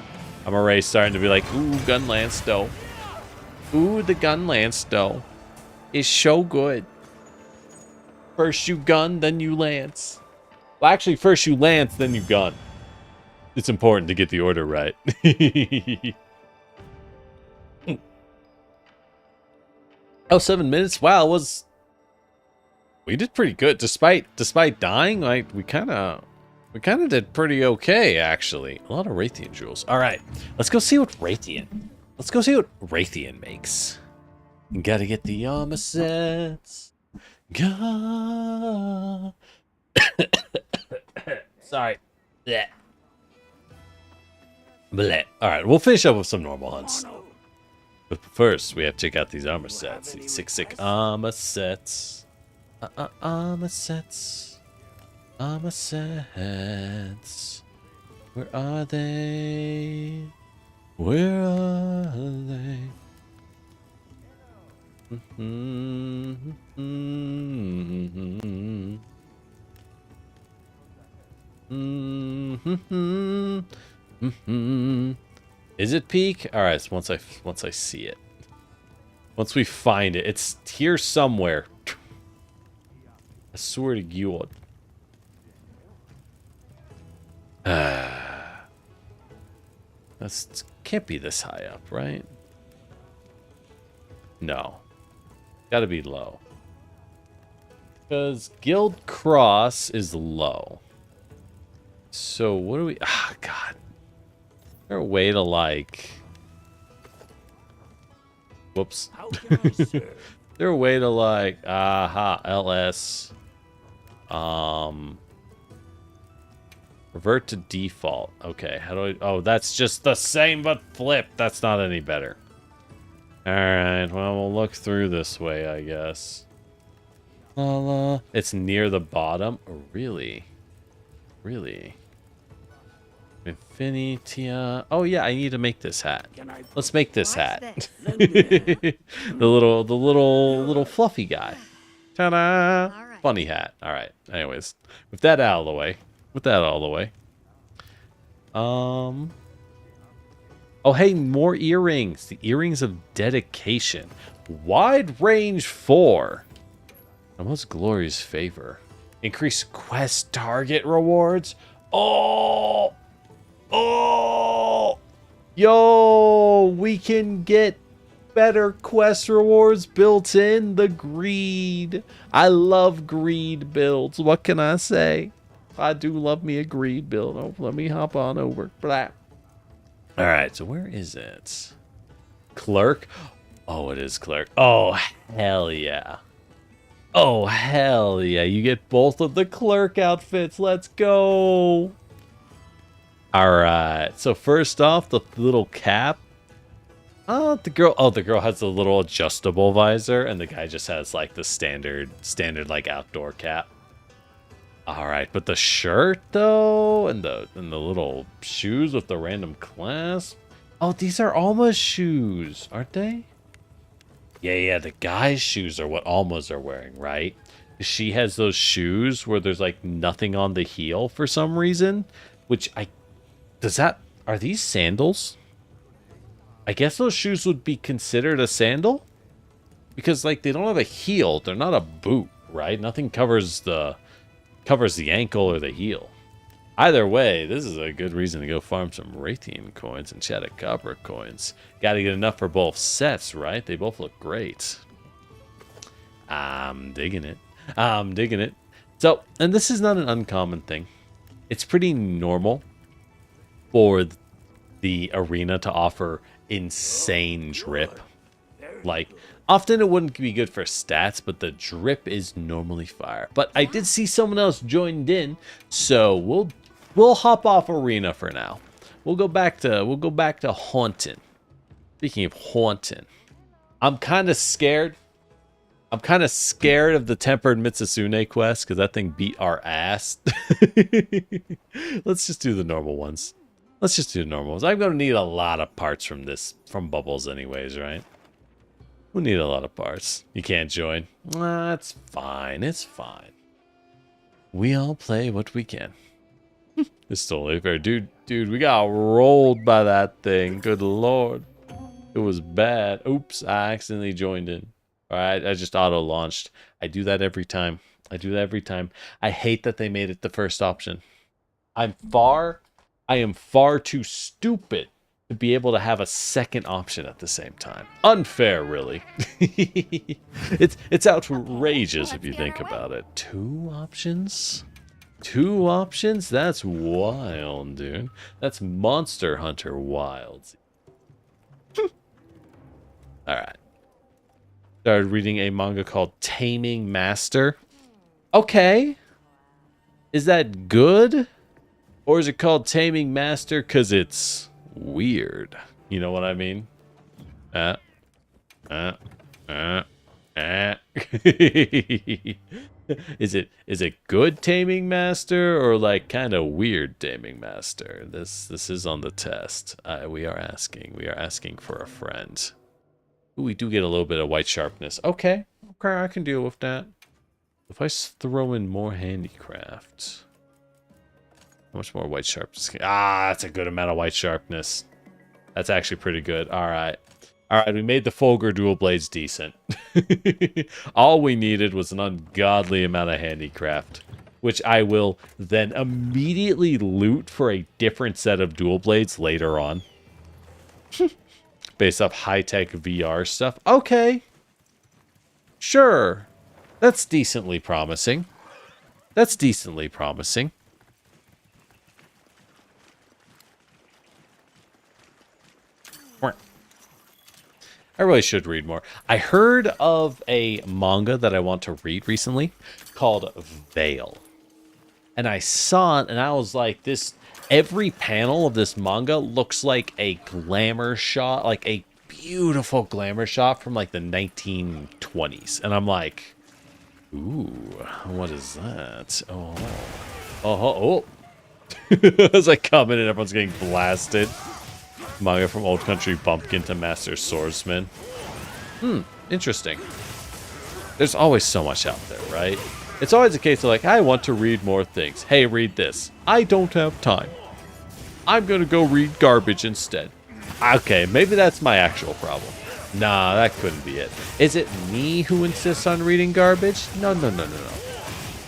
I'm already starting to be like, ooh, Gunlance though. Ooh, the Gunlance though. Is so good. First you gun, then you lance. Well, actually, first you lance, then you gun. It's important to get the order right. Oh, 7 minutes? Wow, we did pretty good. Despite dying, like we kinda did pretty okay, actually. A lot of Raytheon jewels. Alright. Let's go see what Raytheon makes. Gotta get the armor sets. Sorry. Blech. Blech. Alright, we'll finish up with some normal hunts. But first, we have to check out these armor sets. These sick armor sets. Armor sets. Armor sets. Where are they? Where are they? Is it peak? All right, so once I see it, once we find it, it's here somewhere. I swear to God. That's can't be this high up, right? No. Gotta be low. Because Guild Cross is low. So what do we... Ah, God. Is there a way to, like... Whoops. How can I serve? Is there a way to, like... Aha, LS. Revert to default. Okay, how do I... Oh, that's just the same but flipped. That's not any better. Alright, well, we'll look through this way, I guess. It's near the bottom? Oh, really? Really? Infinitia. Oh, yeah, I need to make this hat. Let's make this hat. the little fluffy guy. Ta-da! Right. Funny hat. Alright, anyways. With that out of the way. Oh, hey, more earrings. The earrings of dedication. Wide range 4. A most glorious favor. Increase quest target rewards. Oh! Yo! We can get better quest rewards built in. The greed. I love greed builds. What can I say? I do love me a greed build. Oh, let me hop on over. Blah. Alright, so where is it? Clerk? Oh, it is Clerk. Oh, hell yeah. Oh, hell yeah. You get both of the Clerk outfits. Let's go. Alright, so first off, the little cap. The girl has the little adjustable visor, and the guy just has like the standard like outdoor cap. Alright, but the shirt though, and the little shoes with the random clasp. Oh, these are Alma's shoes, aren't they? Yeah, the guy's shoes are what Alma's are wearing, right? She has those shoes where there's like nothing on the heel for some reason, which are these sandals? I guess those shoes would be considered a sandal? Because like they don't have a heel, they're not a boot, right? Nothing covers the ankle or the heel. Either way, this is a good reason to go farm some Raytheon coins and Shattered Copper coins. Gotta get enough for both sets, right? They both look great. I'm digging it. So, and this is not an uncommon thing. It's pretty normal for the arena to offer insane drip. Like, often it wouldn't be good for stats, but the drip is normally fire. But I did see someone else joined in, so we'll hop off arena for now. We'll go back to haunting. Speaking of haunting, I'm kind of scared. I'm kind of scared of the tempered Mizutsune quest because that thing beat our ass. Let's just do the normal ones. I'm gonna need a lot of parts from Bubbles anyways, right? We'll need a lot of parts. You can't join. It's fine. We all play what we can. It's totally fair. Dude, we got rolled by that thing. Good lord. It was bad. Oops, I accidentally joined in. Alright, I just auto-launched. I do that every time. I hate that they made it the first option. I am far too stupid to be able to have a second option at the same time. Unfair, really. It's outrageous if you think about it. 2 options? 2 options? That's wild, dude. That's Monster Hunter Wilds. Alright. Started reading a manga called Taming Master. Okay. Is that good? Or is it called Taming Master because it's weird? You know what I mean? Is it good Taming Master or like kind of weird Taming Master? This is on the test. We are asking for a friend. Ooh, we do get a little bit of white sharpness. Okay, I can deal with that. If I throw in more handicraft, how much more white sharpness? That's a good amount of white sharpness. That's actually pretty good. All right, we made the Fulgur dual blades decent. All we needed was an ungodly amount of handicraft, which I will then immediately loot for a different set of dual blades later on. Based off high-tech VR stuff. Okay. Sure. That's decently promising. I really should read more. I heard of a manga that I want to read recently called Veil. And I saw it and I was like, every panel of this manga looks like a glamour shot, like a beautiful glamour shot from like the 1920s. And I'm like, ooh, what is that? Oh. As I come in and everyone's getting blasted. Manga from Old Country Bumpkin to Master Swordsman. Interesting. There's always so much out there, right? It's always a case of like, I want to read more things. Hey, read this. I don't have time. I'm going to go read garbage instead. Okay, maybe that's my actual problem. Nah, that couldn't be it. Is it me who insists on reading garbage? No.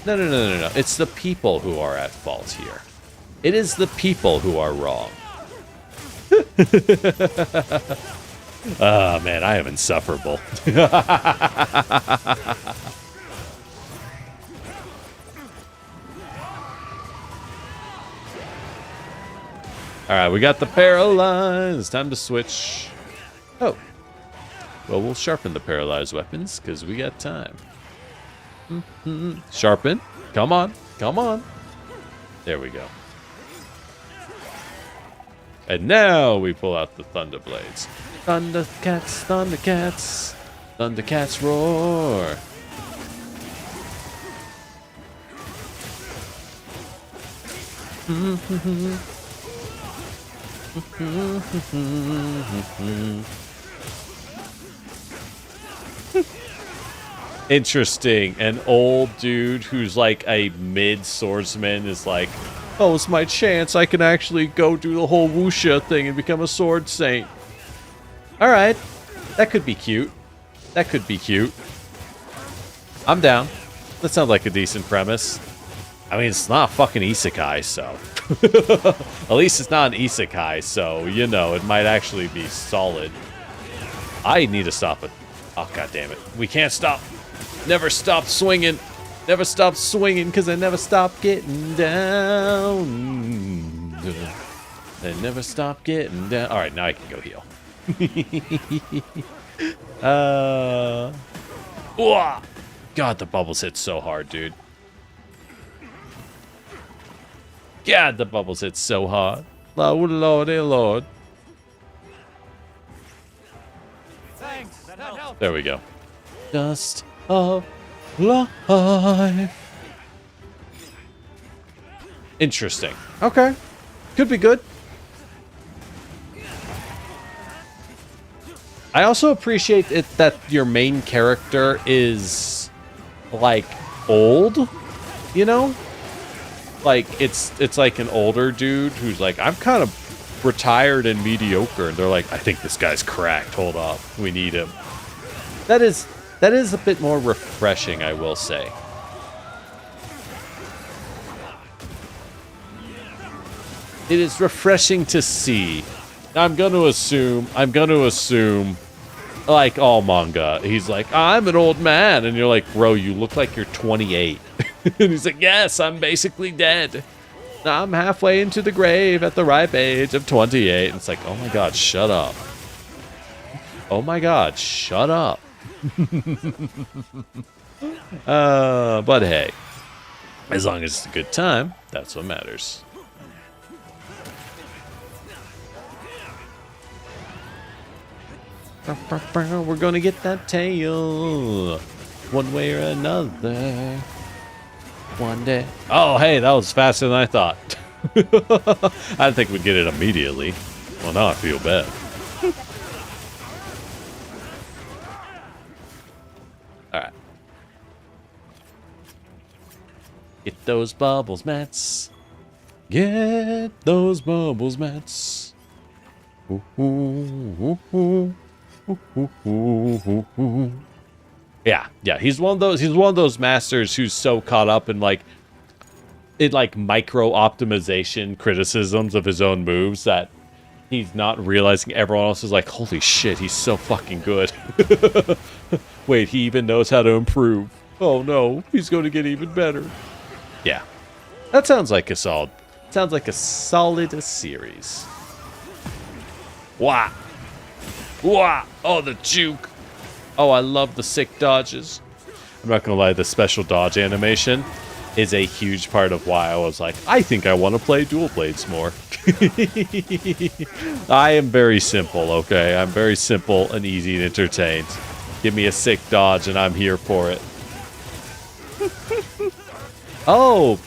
It's the people who are at fault here. It is the people who are wrong. Oh, man, I am insufferable. Alright, we got the paralyzed. Time to switch. Oh. Well, we'll sharpen the paralyzed weapons, because we got time. Sharpen. Come on. There we go. And now we pull out the Thunder Blades. Thundercats. Thundercats roar. Interesting. An old dude who's like a mid-swordsman is like, oh, it's my chance. I can actually go do the whole wuxia thing and become a sword saint. Alright. That could be cute. I'm down. That sounds like a decent premise. I mean, it's not a fucking isekai, so... At least it's not an isekai, so, you know, it might actually be solid. I need to stop it. Oh, god damn it. We can't stop. Never stop swinging. Never stop swinging, because I never stop getting down. I never stop getting down. Alright, now I can go heal. God, the bubbles hit so hard, dude. God, the bubbles hit so hard. Lord, Lord. Thanks, that helped. There we go. Dust of life. Interesting. Okay. Could be good. I also appreciate it that your main character is, like, old, you know? like it's like an older dude who's like, I'm kind of retired and mediocre, and they're like, I think this guy's cracked. Hold up, we need him. That is a bit more refreshing, I will say. It is refreshing to see. I'm gonna assume, like all manga, he's like, I'm an old man, and you're like, bro, you look like you're 28. And he's like, yes, I'm basically dead. I'm halfway into the grave at the ripe age of 28. And it's like, oh my god, shut up. Oh my god, shut up. But hey, as long as it's a good time, that's what matters. We're gonna get that tail one way or another. One day. Oh, hey, that was faster than I thought. I didn't think we'd get it immediately. Well, now I feel bad. Alright. Get those bubbles, Mats. Get those bubbles, Mats. Ooh, ooh, ooh, ooh. Yeah, he's one of those masters who's so caught up in like micro optimization criticisms of his own moves that he's not realizing everyone else is like, holy shit, he's so fucking good. Wait, he even knows how to improve. Oh no, he's going to get even better. Yeah, that sounds like a solid series. Wow. Wow! Oh, the juke! Oh, I love the sick dodges. I'm not gonna lie, the special dodge animation is a huge part of why I was like, I think I want to play dual blades more. I am very simple, okay? I'm very simple and easy and entertained. Give me a sick dodge and I'm here for it. Oh!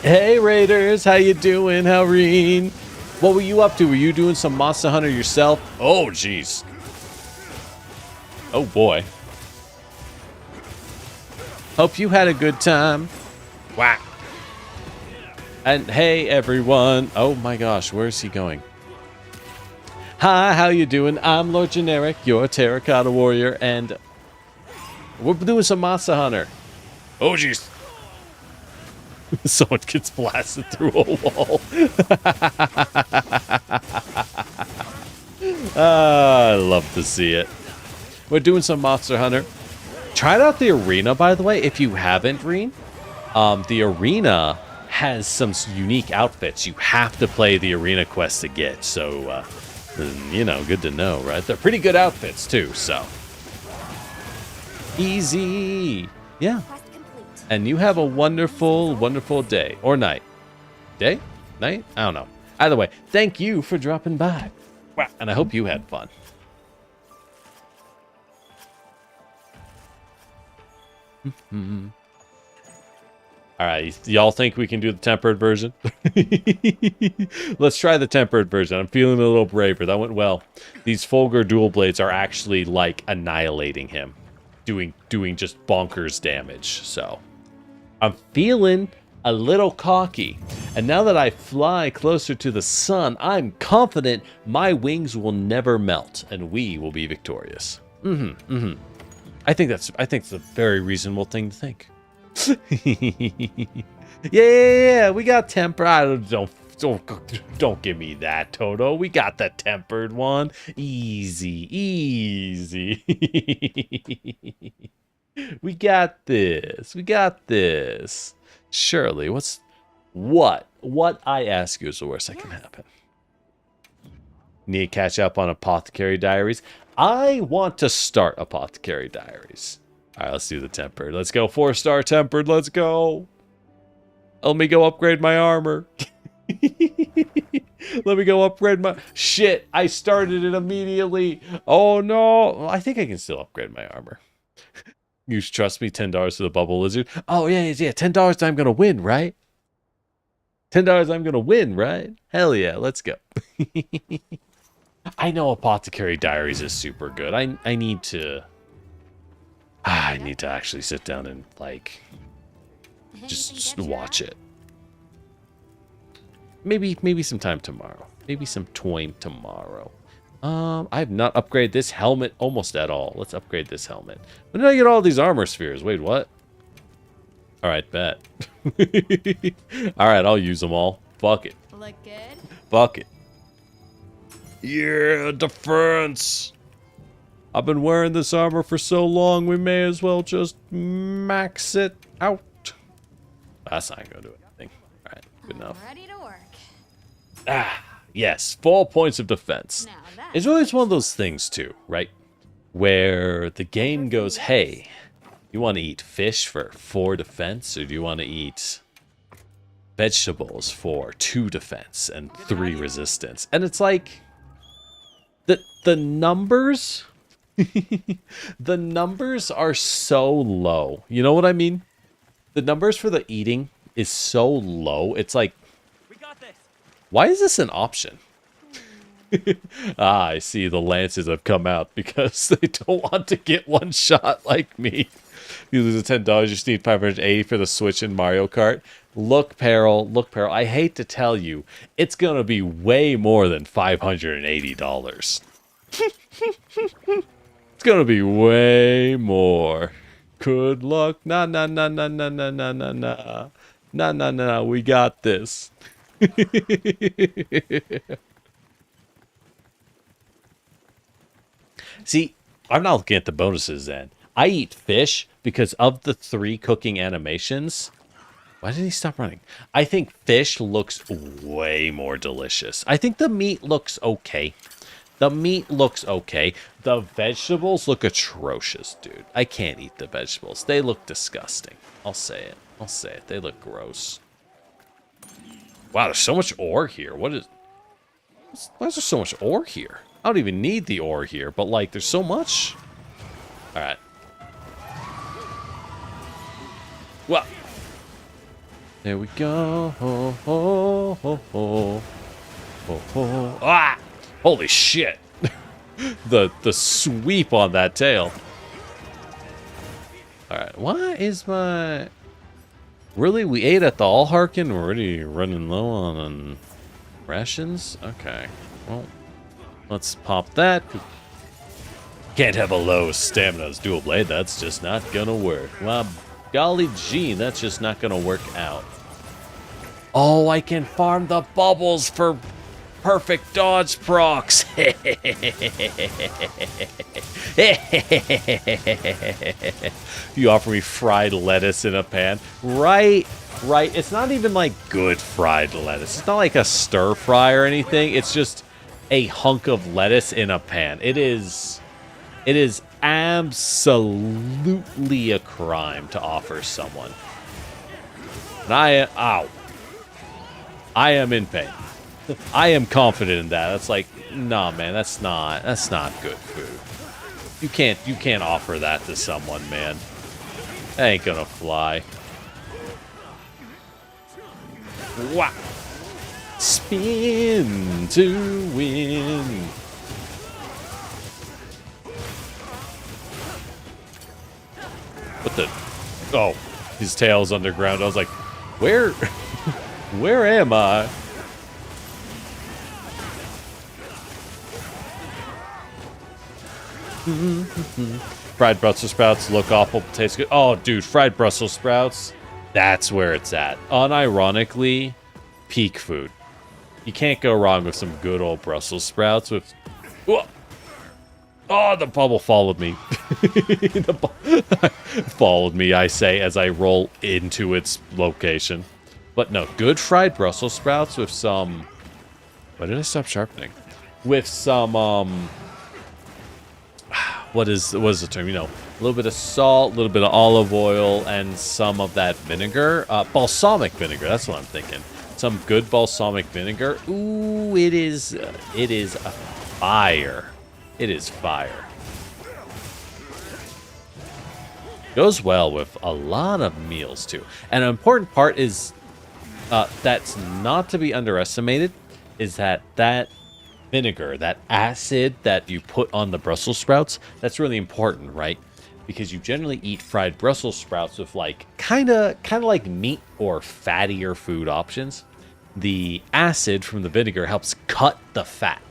Hey, Raiders! How you doing, Haureen? What were you up to? Were you doing some Monster Hunter yourself? Oh, jeez. Oh, boy. Hope you had a good time. Whack. And hey, everyone. Oh, my gosh. Where is he going? Hi, how you doing? I'm Lord Generic, your Terracotta Warrior, and we're doing some Monster Hunter. Oh, jeez. Someone gets blasted through a wall. I love to see it. We're doing some Monster Hunter. Tried out the arena, by the way, if you haven't, Reen. The arena has some unique outfits you have to play the arena quest to get. So, you know, good to know, right? They're pretty good outfits, too, so. Easy. Yeah. And you have a wonderful, wonderful day. Or night. Day? Night? I don't know. Either way, thank you for dropping by. Wow. And I hope you had fun. Alright, y'all think we can do the tempered version? Let's try the tempered version. I'm feeling a little braver. That went well. These Fulgur dual blades are actually, like, annihilating him. Doing just bonkers damage, so... I'm feeling a little cocky. And now that I fly closer to the sun, I'm confident my wings will never melt and we will be victorious. I think it's a very reasonable thing to think. Yeah, we got temper. Don't give me that, Toto. We got the tempered one. Easy. We got this. Surely, what I ask you is the worst that can happen. Need to catch up on Apothecary Diaries. I want to start Apothecary Diaries. All right, let's do the tempered. Let's go 4-star tempered. Let's go. Let me go upgrade my armor. Let me go upgrade my... Shit, I started it immediately. Oh, no. I think I can still upgrade my armor. You trust me, $10 to the bubble lizard. Oh, yeah, $10 I'm going to win, right? $10 I'm going to win, right? Hell yeah, let's go. I know Apothecary Diaries is super good. I need to actually sit down and, like, just watch it. maybe sometime tomorrow. Maybe some time tomorrow. I have not upgraded this helmet almost at all. Let's upgrade this helmet. When did I get all these armor spheres? Wait, what? All right, bet. All right, I'll use them all. Fuck it. Look good? Fuck it. Yeah, defense. I've been wearing this armor for so long, we may as well just max it out. That's not gonna do anything. All right, good enough. Ready to work. Ah, yes, 4 points of defense. Now that's It's always one of those things too, right? Where the game goes, hey, you want to eat fish for 4 defense, or do you want to eat vegetables for 2 defense and 3 resistance? And it's like the numbers the numbers are so low. You know what I mean? The numbers for the eating is so low. It's like, We got this. why is this an option? I see the lances have come out because they don't want to get one shot like me. You lose the $10, you just need 580 for the Switch in Mario Kart. Look, Peril, I hate to tell you, it's going to be way more than $580. It's going to be way more. Good luck. Nah, we got this. See, I'm not looking at the bonuses then. I eat fish because of the 3 cooking animations. Why did he stop running? I think fish looks way more delicious. I think the meat looks okay. The meat looks okay. The vegetables look atrocious, dude. I can't eat the vegetables. They look disgusting. I'll say it. They look gross. Wow, there's so much ore here. Why is there so much ore here? I don't even need the ore here, but like, there's so much. All right. Well, there we go. Ah! Holy shit! the sweep on that tail. All right. Why is my? Really, we ate at the All Harkin. We're already running low on rations. Okay. Well. Let's pop that. Can't have a low stamina dual blade. That's just not gonna work. Well, golly gee, that's just not gonna work out. Oh, I can farm the bubbles for perfect dodge procs. You offer me fried lettuce in a pan. Right. It's not even like good fried lettuce. It's not like a stir fry or anything. It's just a hunk of lettuce in a pan. It is absolutely a crime to offer someone. And I am in pain. I am confident in that. That's like, nah, man, that's not good food. You can't offer that to someone, man. That ain't gonna fly. Wow. Spin to win. What the? Oh, his tail's underground. I was like, where am I? Fried Brussels sprouts look awful, but taste good. Oh, dude, fried Brussels sprouts. That's where it's at. Unironically, peak food. You can't go wrong with some good old Brussels sprouts with... Oh, the bubble followed me. Followed me, I say, as I roll into its location. But no, good fried Brussels sprouts with some... Why did I stop sharpening? With some, what is the term? You know, a little bit of salt, a little bit of olive oil, and some of that vinegar. Balsamic vinegar, that's what I'm thinking. Some good balsamic vinegar. Ooh, it is a fire. It is fire. Goes well with a lot of meals too. And an important part is that's not to be underestimated is that vinegar, that acid that you put on the Brussels sprouts, that's really important, right? Because you generally eat fried Brussels sprouts with like kind of like meat or fattier food options. the acid from the vinegar helps cut the fat.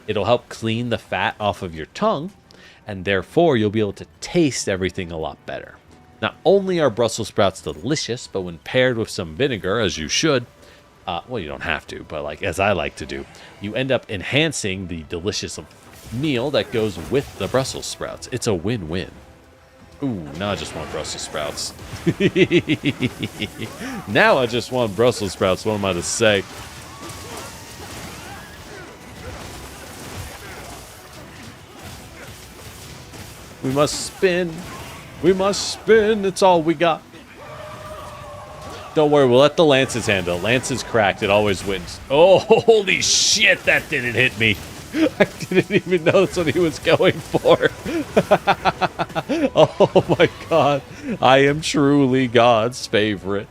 It'll help clean the fat off of your tongue, and therefore you'll be able to taste everything a lot better. Not only are Brussels sprouts delicious, but when paired with some vinegar, as you should, well, you don't have to, but like as I like to do, you end up enhancing the delicious meal that goes with the Brussels sprouts. It's a win-win. Ooh, now I just want Brussels sprouts. Now I just want Brussels sprouts. What am I to say? We must spin. We must spin. It's all we got. Don't worry, we'll let the lances handle. Lances cracked. It always wins. Oh, holy shit, that didn't hit me. I didn't even know that's what he was going for. Oh my god. I am truly God's favorite.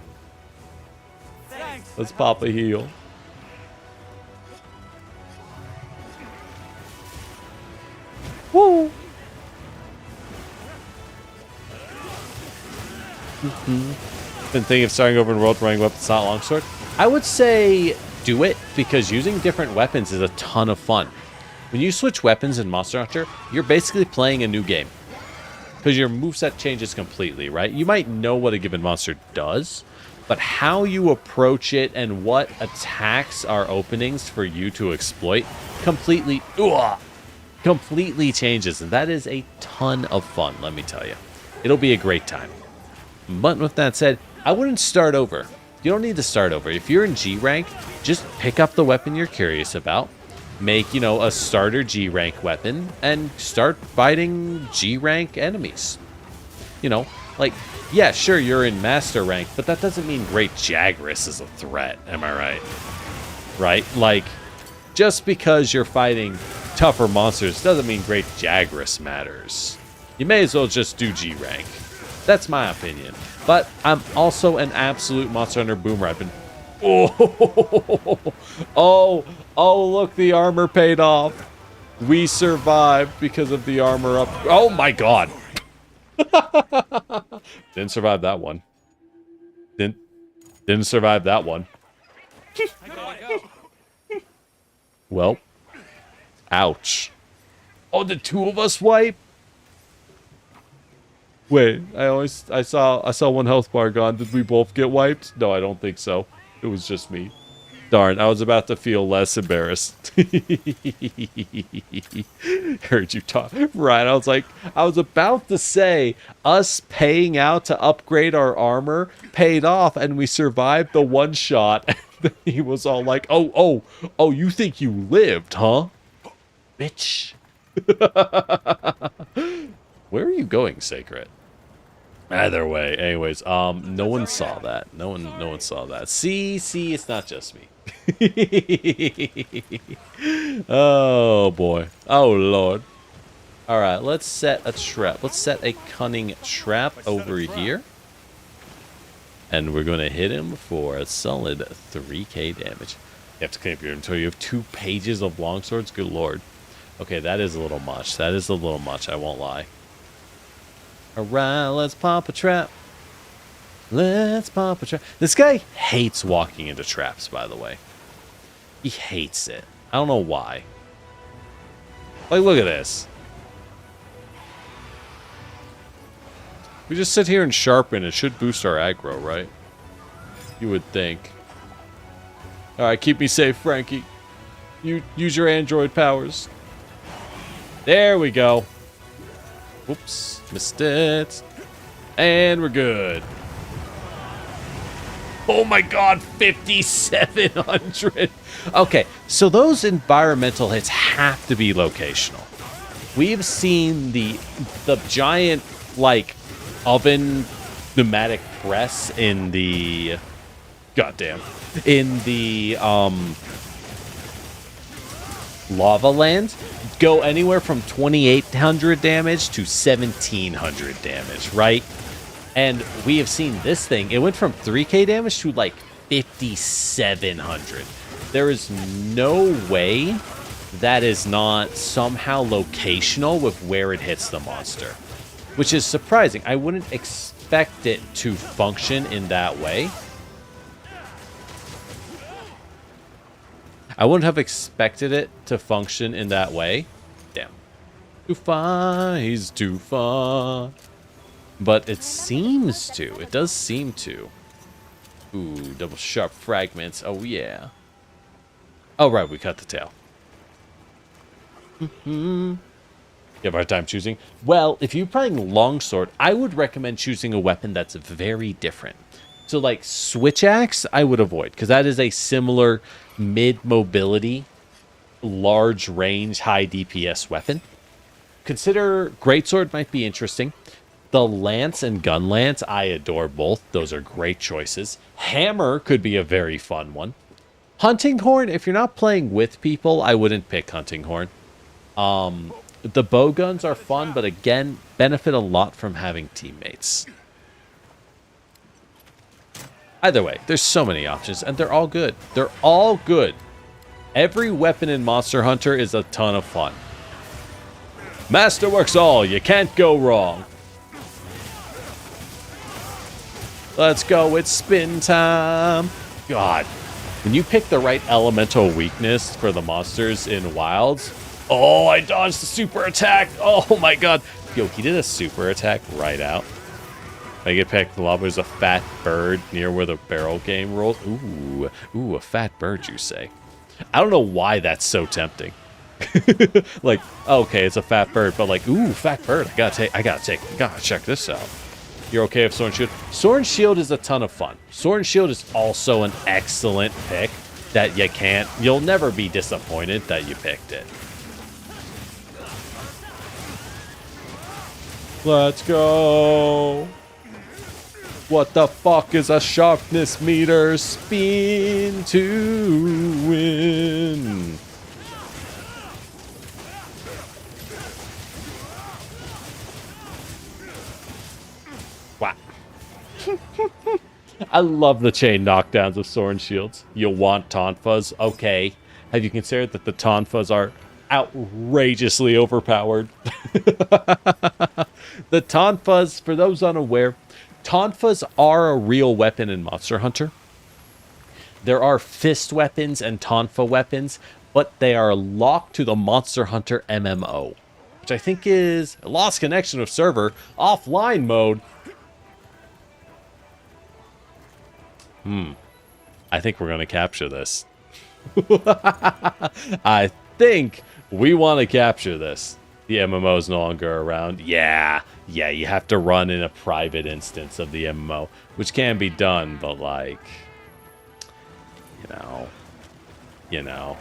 Let's pop a heal. Woo! Been thinking of starting over in World running weapons, not longsword. I would say do it because using different weapons is a ton of fun. When you switch weapons in Monster Hunter, you're basically playing a new game because your moveset changes completely, right? You might know what a given monster does, but how you approach it and what attacks are openings for you to exploit completely changes, and that is a ton of fun, let me tell you. It'll be a great time. But with that said, I wouldn't start over. You don't need to start over. If you're in G rank, just pick up the weapon you're curious about. Make, you know, a starter G rank weapon and start fighting G rank enemies. You know, like, yeah, sure, you're in master rank, but that doesn't mean Great Jagras is a threat. Am I right? Right? Like, just because you're fighting tougher monsters doesn't mean Great Jagras matters. You may as well just do G rank. That's my opinion. But I'm also an absolute Monster Hunter boomer. I've been... Oh, look, the armor paid off. We survived because of the armor up. Oh, my God. Didn't survive that one. Didn't survive that one. Well. Ouch. Oh, the two of us wipe? Wait, I saw one health bar gone. Did we both get wiped? No, I don't think so. It was just me. Darn, I was about to feel less embarrassed. Heard you talk. Right, I was about to say, us paying out to upgrade our armor paid off and we survived the one shot. He was all like, oh, you think you lived, huh? Bitch. Where are you going, Sacred? Either way, anyways, no one saw that. No one saw that. See, it's not just me. Oh boy. Oh lord. All right, let's set a trap. Let's set a cunning trap over here. And we're gonna hit him for a solid 3k damage. You have to clean up your inventory. You have 2 pages of longswords. Good lord. Okay, that is a little much. That is a little much, I won't lie. Alright, let's pop a trap. Let's pop a trap. This guy hates walking into traps, by the way. He hates it. I don't know why. Like, look at this. We just sit here and sharpen. It should boost our aggro, right? You would think. Alright, keep me safe, Frankie. You use your android powers. There we go. Whoops, missed it. And we're good. Oh my god, 5,700. Okay, so those environmental hits have to be locational. We've seen the giant, like, oven pneumatic press in the... Goddamn. In the, Lava Land go anywhere from 2,800 damage to 1,700 damage, right? And we have seen this thing. It went from 3k damage to like 5,700. There is no way that is not somehow locational with where it hits the monster, which is surprising. I wouldn't expect it to function in that way. I wouldn't have expected it to function in that way. Damn. Too far, he's too far. But it seems to. It does seem to. Ooh, double sharp fragments. Oh, yeah. Oh, right, we cut the tail. You have a hard time choosing? Well, if you're playing longsword, I would recommend choosing a weapon that's very different. So, like, switch axe, I would avoid, because that is a similar mid-mobility, large-range, high DPS weapon. Consider greatsword might be interesting. The lance and gun lance, I adore both. Those are great choices. Hammer could be a very fun one. Hunting horn, if you're not playing with people, I wouldn't pick hunting horn. The bow guns are fun, but again, benefit a lot from having teammates. Either way, there's so many options, and they're all good. They're all good. Every weapon in Monster Hunter is a ton of fun. Masterworks all, you can't go wrong. Let's go, it's spin time. God, when you pick the right elemental weakness for the monsters in Wilds. Oh, I dodged the super attack. Oh my god. Yo, he did a super attack right out. I get picked. The lobby was a fat bird near where the barrel game rolls. Ooh, a fat bird, you say? I don't know why that's so tempting. Like, okay, it's a fat bird, but like, ooh, fat bird. I gotta check this out. You're okay with Sword and Shield? Sword and Shield is a ton of fun. Sword and Shield is also an excellent pick that you'll never be disappointed that you picked it. Let's go. What the fuck is a sharpness meter? Spin to win. Wow. I love the chain knockdowns of Sword and Shields. You want Tonfas? Okay. Have you considered that the Tonfas are outrageously overpowered? The Tonfas, for those unaware, Tonfas are a real weapon in Monster Hunter. There are fist weapons and Tonfa weapons, but they are locked to the Monster Hunter MMO, which I think is lost connection of server, offline mode. I think we're going to capture this. I think we want to capture this. The MMO is no longer around. Yeah, you have to run in a private instance of the MMO, which can be done, but like, you know.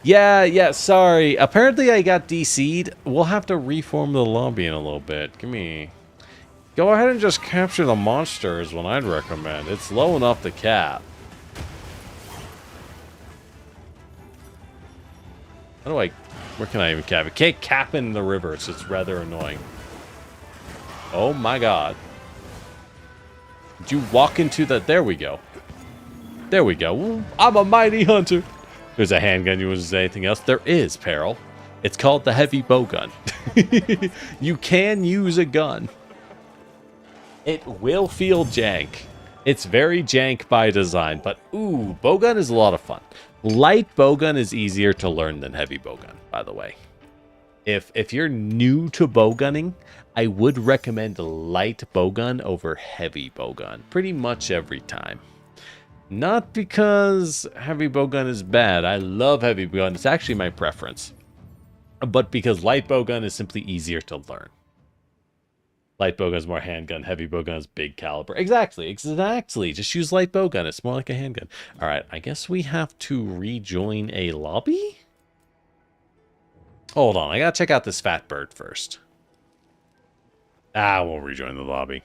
Yeah, sorry. Apparently I got DC'd. We'll have to reform the lobby in a little bit. Go ahead and just capture the monsters, what I'd recommend. It's low enough to cap. Where can I even cap it? Can't cap in the river. It's just rather annoying. Oh my god. Did you walk into the... There we go. There we go. I'm a mighty hunter. There's a handgun. You want to say anything else? There is, Peril. It's called the heavy bowgun. You can use a gun. It will feel jank. It's very jank by design, but ooh, bowgun is a lot of fun. Light bowgun is easier to learn than heavy bowgun, by the way. If you're new to bowgunning, I would recommend light bowgun over heavy bowgun pretty much every time. Not because heavy bowgun is bad. I love heavy bowgun. It's actually my preference. But because light bowgun is simply easier to learn. Light bowgun is more handgun. Heavy bowgun is big caliber. Exactly. Just use light bowgun. It's more like a handgun. All right. I guess we have to rejoin a lobby? Hold on. I got to check out this fat bird first. We'll rejoin the lobby.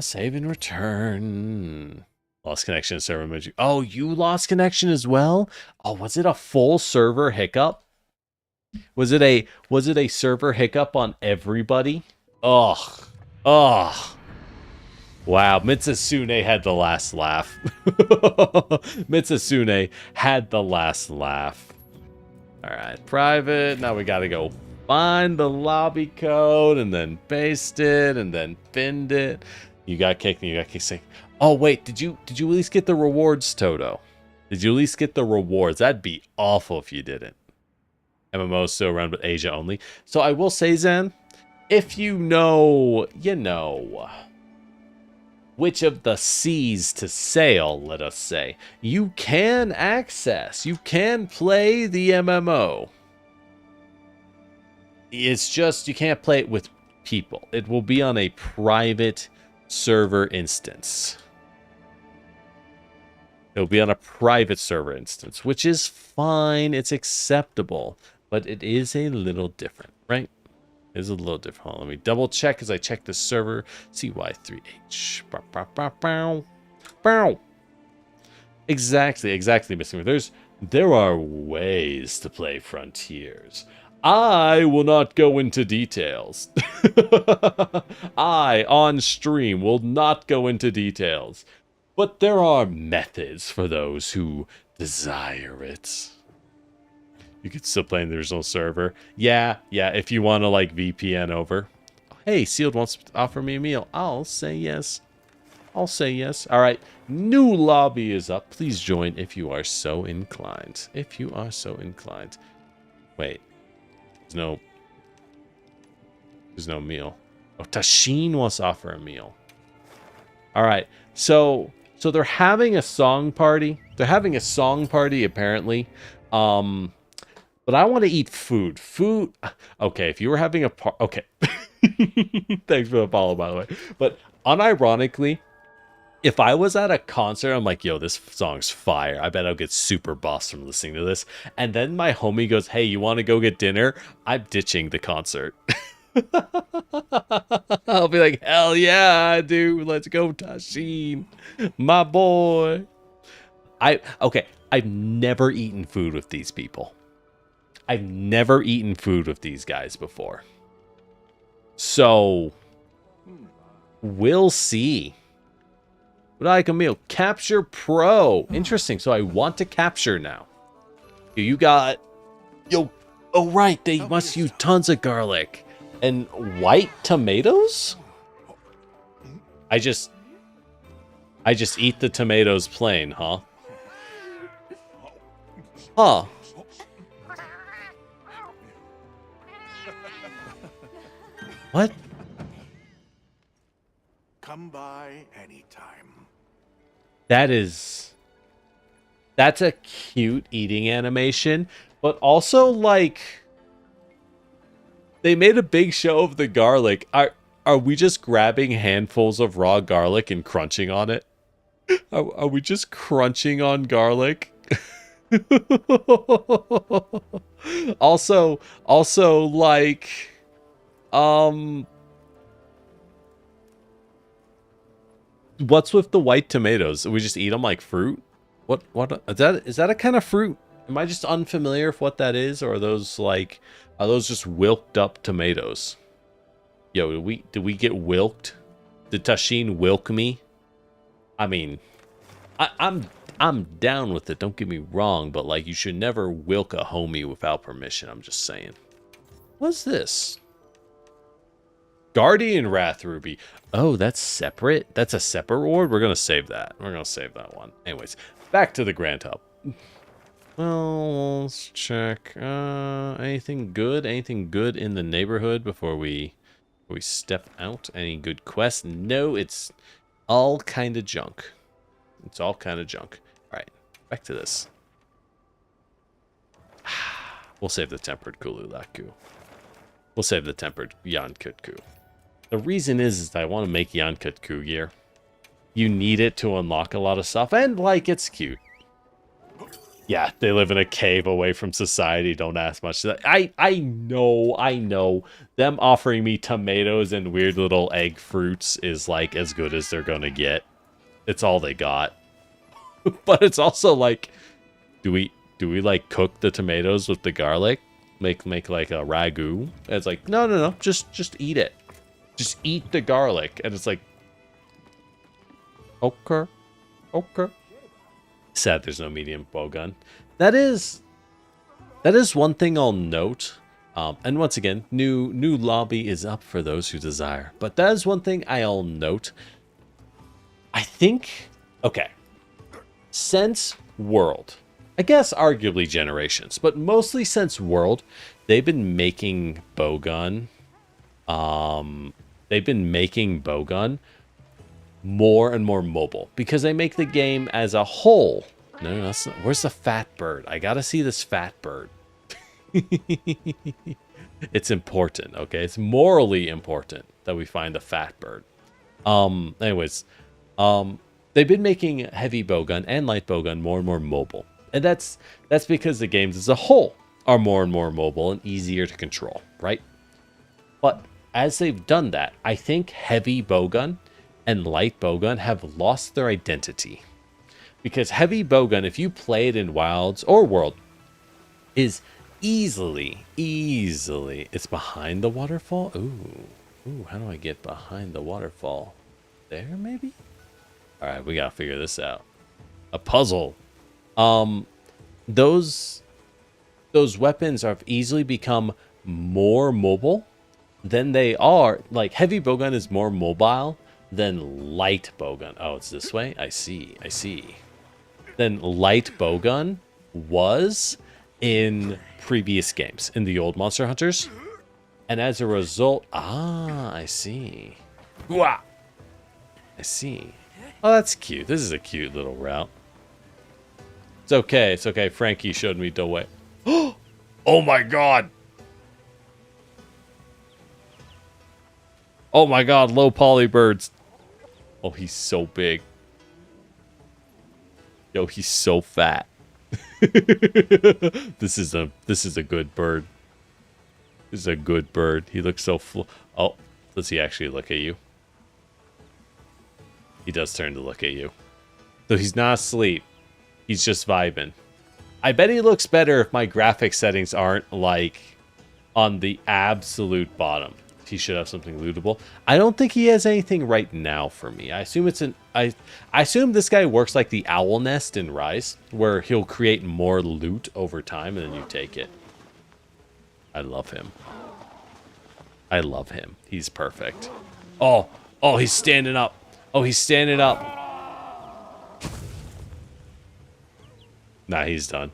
Save and return. Lost connection to server mode. Oh, you lost connection as well? Oh, was it a full server hiccup? Was it a server hiccup on everybody? Ugh. Wow, Mizutsune had the last laugh. Mizutsune had the last laugh. Alright, private. Now we gotta go find the lobby code and then paste it and then pinned it. You got kicked and you got kicked. Oh wait, did you at least get the rewards, Toto? Did you at least get the rewards? That'd be awful if you didn't. MMOs still around, but Asia only. So I will say, Zen, if you know, which of the seas to sail, let us say, you can play the MMO. It's just, you can't play it with people. It will be on a private server instance. It'll be on a private server instance, which is fine. It's acceptable, but it is a little different, right? It is a little different. Hold on, let me double check as I check the server. CY3H. Bow, bow, bow, bow. Bow. Exactly, Missing. There are ways to play Frontiers. I will not go into details. I, on stream, will not go into details. But there are methods for those who desire it. You could still play in the original server. Yeah, if you want to, like, VPN over. Hey, Sealed wants to offer me a meal. I'll say yes. All right, new lobby is up. Please join if you are so inclined. Wait. There's no meal. Oh, Tashin wants to offer a meal. All right, so they're having a song party. Apparently. But I want to eat food. Okay, if you were having a okay. Thanks for the follow, by the way. But unironically, if I was at a concert, I'm like, yo, this song's fire. I bet I'll get super bossed from listening to this. And then my homie goes, hey, you want to go get dinner? I'm ditching the concert. I'll be like, hell yeah, dude. Let's go, Tashin. My boy. I've never eaten food with these people. I've never eaten food with these guys before. So, we'll see. Would I like a meal? Capture Pro. Interesting. So I want to capture now. You got... Yo. Oh, right. They must use tons of garlic. And white tomatoes? I just eat the tomatoes plain, huh? Huh. What? Come by anytime. That's a cute eating animation, but also, like, they made a big show of the garlic. Are we just grabbing handfuls of raw garlic and crunching on it? Are we just crunching on garlic? also, like, what's with the white tomatoes? We just eat them like fruit? What is that a kind of fruit? Am I just unfamiliar with what that is, or are those just wilked up tomatoes? Yo, did we get wilked? Did Tashin wilk me? I mean, I'm down with it, don't get me wrong, but like, you should never wilk a homie without permission. I'm just saying. What's this? Guardian Wrath Ruby. Oh, that's separate? That's a separate reward? We're gonna save that. We're gonna save that one. Anyways, back to the Grand Hub. Well, let's check. Anything good? Anything good in the neighborhood before we step out? Any good quests? No, it's all kind of junk. It's all kind of junk. All right, back to this. We'll save the tempered Kululaku. We'll save the tempered Yankutku. The reason is that I want to make Yankutku gear. You need it to unlock a lot of stuff, and like, it's cute. Yeah, they live in a cave away from society. Don't ask much. I know. Them offering me tomatoes and weird little egg fruits is like as good as they're gonna get. It's all they got. But it's also like, do we like cook the tomatoes with the garlic? Make like a ragu? And it's like, no. Just eat it. Just eat the garlic. And it's like, okay. Sad there's no medium bowgun. That is one thing I'll note. And once again, new lobby is up for those who desire. But that is one thing I'll note. I think, okay, since World. I guess arguably Generations, but mostly since World, they've been making bowgun. They've been making bowgun more and more mobile because they make the game as a whole. No, that's not. Where's the fat bird? I gotta see this fat bird. It's important, okay? It's morally important that we find the fat bird. Anyways, they've been making heavy bowgun and light bowgun more and more mobile. And that's because the games as a whole are more and more mobile and easier to control, right? But as they've done that, I think heavy bowgun and light bowgun have lost their identity. Because heavy bowgun, if you play it in Wilds or World, is easily, it's behind the waterfall. Ooh, how do I get behind the waterfall? There, maybe? All right, we gotta figure this out. A puzzle. Those weapons have easily become more mobile than they are. Like, heavy bowgun is more mobile than light bowgun. Oh, it's this way? I see. Then light bowgun was in previous games, in the old Monster Hunters. And as a result, I see. I see. Oh, that's cute. This is a cute little route. It's okay. Frankie showed me the way. Oh my god. Oh my god, low poly birds. Oh, he's so big. Yo, he's so fat. This is a good bird. This is a good bird. He looks so oh, does he actually look at you? He does turn to look at you. So he's not asleep. He's just vibing. I bet he looks better if my graphic settings aren't like on the absolute bottom. He should have something lootable. I don't think he has anything right now for me. I assume it's I assume this guy works like the owl nest in Rise, where he'll create more loot over time and then you take it. I love him. I love him. He's perfect. Oh, he's standing up. Oh, he's standing up. Nah, he's done.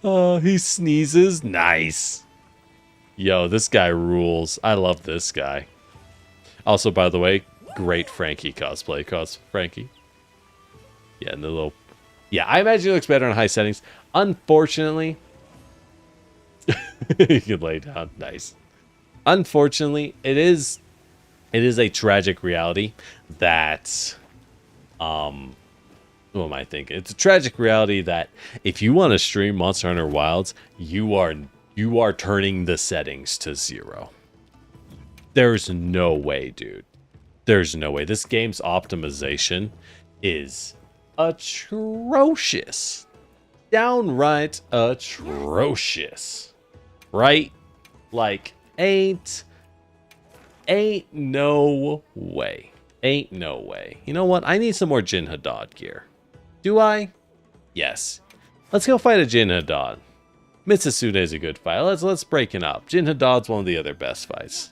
Oh, he sneezes. Nice. Yo, this guy rules. I love this guy. Also, by the way, great Frankie cosplay. Frankie. Yeah, and the little... Yeah, I imagine it looks better on high settings. Unfortunately... You can lay down. Nice. Unfortunately, it is a tragic reality that... What am I thinking? It's a tragic reality that if you want to stream Monster Hunter Wilds, you are turning the settings to 0. There's no way, dude. There's no way. This game's optimization is atrocious. Downright atrocious. Right? Like, ain't no way. Ain't no way. You know what? I need some more Jin Hadad gear. Do I? Yes. Let's go fight a Jin Hadad. Mizutsune is a good fight. Let's break it up. Jin Hadad's one of the other best fights.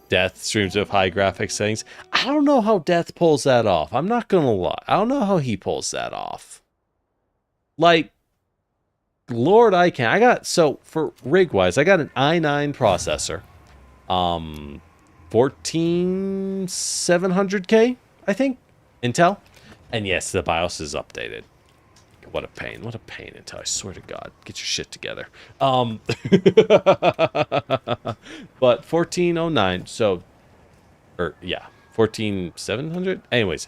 Death streams with high graphics settings. I don't know how Death pulls that off. I'm not gonna lie. I don't know how he pulls that off. Like, Lord, I can. So for rig wise, I got an i9 processor. 14700K, I think, Intel. And yes, the BIOS is updated. What a pain. What a pain, Intel. I swear to God. Get your shit together. But 1409, so... yeah. 14700? Anyways.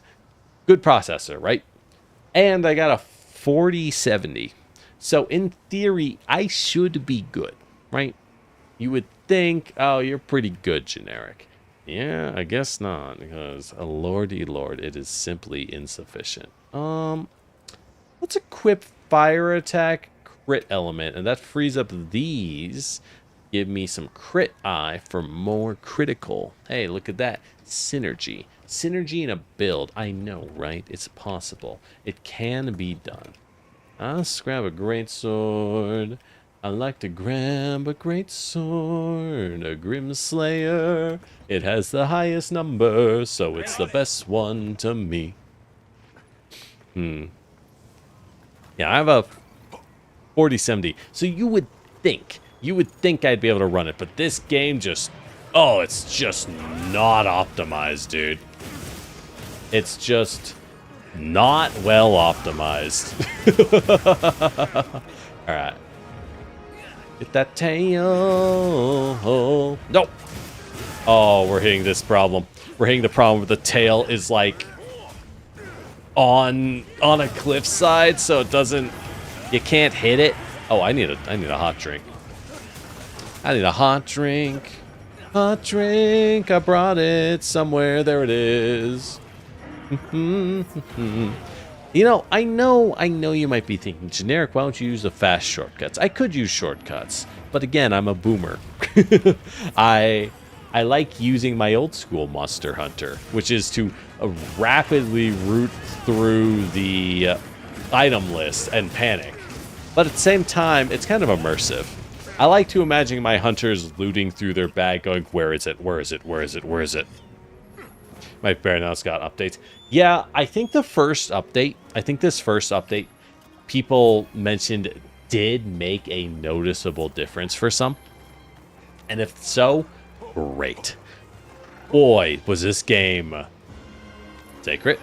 Good processor, right? And I got a 4070. So, in theory, I should be good, right? You would think, oh, you're pretty good, generic. Yeah, I guess not, because, lordy lord, it is simply insufficient. Let's equip fire attack crit element, and that frees up these. Give me some crit eye for more critical. Hey, look at that. Synergy. Synergy in a build. I know, right? It's possible. It can be done. Let's grab a greatsword. I like to grab a great sword, a grim slayer. It has the highest number, so it's the best one to me. Yeah, I have a 4070. So you would think I'd be able to run it, but this game just, oh, it's just not optimized, dude. It's just not well optimized. All right. Get that tail. Nope. Oh, we're hitting this problem. We're hitting the problem where the tail is like on a cliffside, so it doesn't. You can't hit it. Oh, I need a hot drink. I need a hot drink. Hot drink. I brought it somewhere. There it is. You know, I know you might be thinking, generic, why don't you use the fast shortcuts? I could use shortcuts, but again, I'm a boomer. I like using my old school Monster Hunter, which is to rapidly root through the item list and panic. But at the same time, it's kind of immersive. I like to imagine my hunters looting through their bag going, where is it? Where is it? Where is it? Where is it? My bear now's got updates. Yeah, I think this first update, people mentioned did make a noticeable difference for some. And if so, great. Boy, was this game sacred.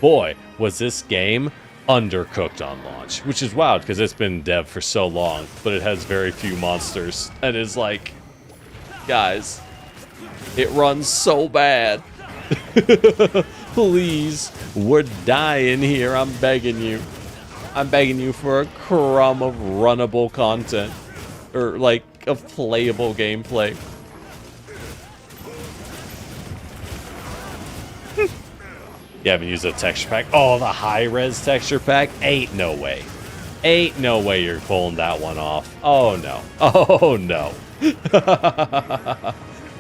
Boy, was this game undercooked on launch. Which is wild, because it's been dev for so long, but it has very few monsters. And it's like, guys, it runs so bad. Please, we're dying here. I'm begging you. I'm begging you for a crumb of runnable content. Or, like, of playable gameplay. You haven't used a texture pack? Oh, the high-res texture pack? Ain't no way. Ain't no way you're pulling that one off. Oh, no. Oh, no.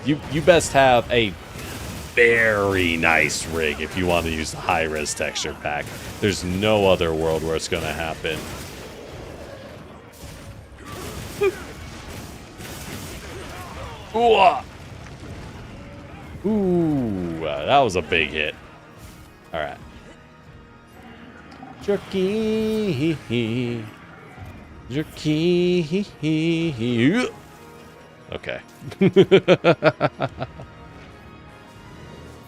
You best have a very nice rig if you want to use the high-res texture pack. There's no other world where it's going to happen. Ooh, that was a big hit. All right. Jerky. Jerky. Okay.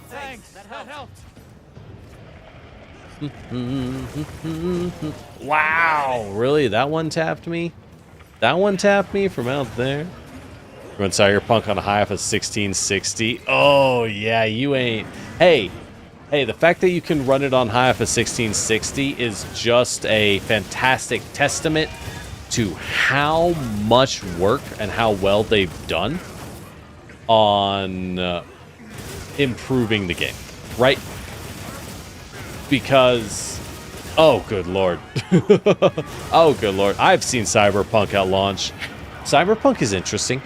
Thanks. That helped. Wow. Really? That one tapped me? That one tapped me from out there? Run Cyberpunk on a high of 1660. Oh, yeah, you ain't. Hey, the fact that you can run it on high of 1660 is just a fantastic testament to how much work and how well they've done on improving the game, right? Because, oh, good lord. Oh, good lord. I've seen Cyberpunk at launch. Cyberpunk is interesting.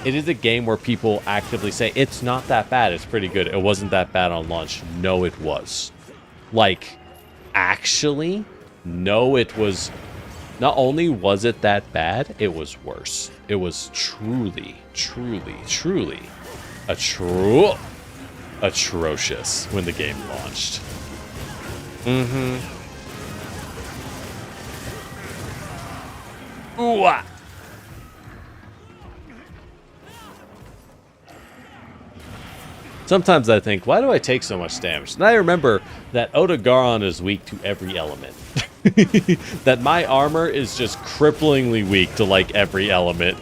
It is a game where people actively say, it's not that bad, it's pretty good. It wasn't that bad on launch. No, it was. Like, actually, no, it was. Not only was it that bad, it was worse. It was truly atrocious when the game launched. Ooh, ah. Sometimes I think, why do I take so much damage? And I remember that Otogaron is weak to every element. That my armor is just cripplingly weak to, like, every element.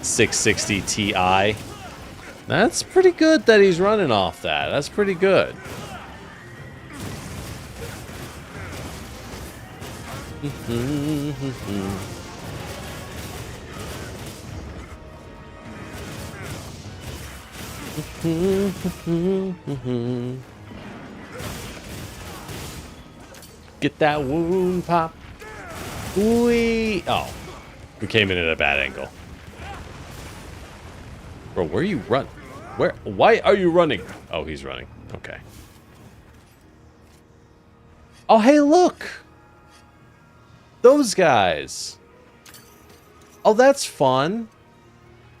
660 Ti. That's pretty good that he's running off that. That's pretty good. Get that wound pop. Wee. Oh, we came in at a bad angle. Bro, where you run? Where? Why are you running? Oh, he's running. Okay. Oh, hey, look. Those guys. Oh, that's fun.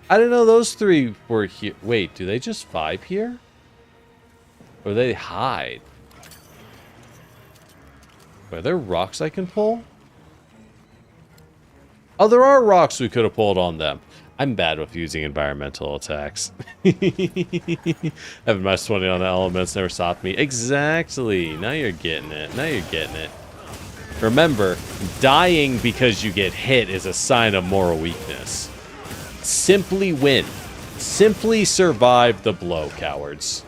I didn't know those 3 were here. Wait, do they just vibe here? Or they hide? Are there rocks I can pull? Oh, there are rocks we could have pulled on them. I'm bad with using environmental attacks. Having minus 20 on the elements never stopped me. Exactly. Now you're getting it. Now you're getting it. Remember, dying because you get hit is a sign of moral weakness. Simply win. Simply survive the blow, cowards.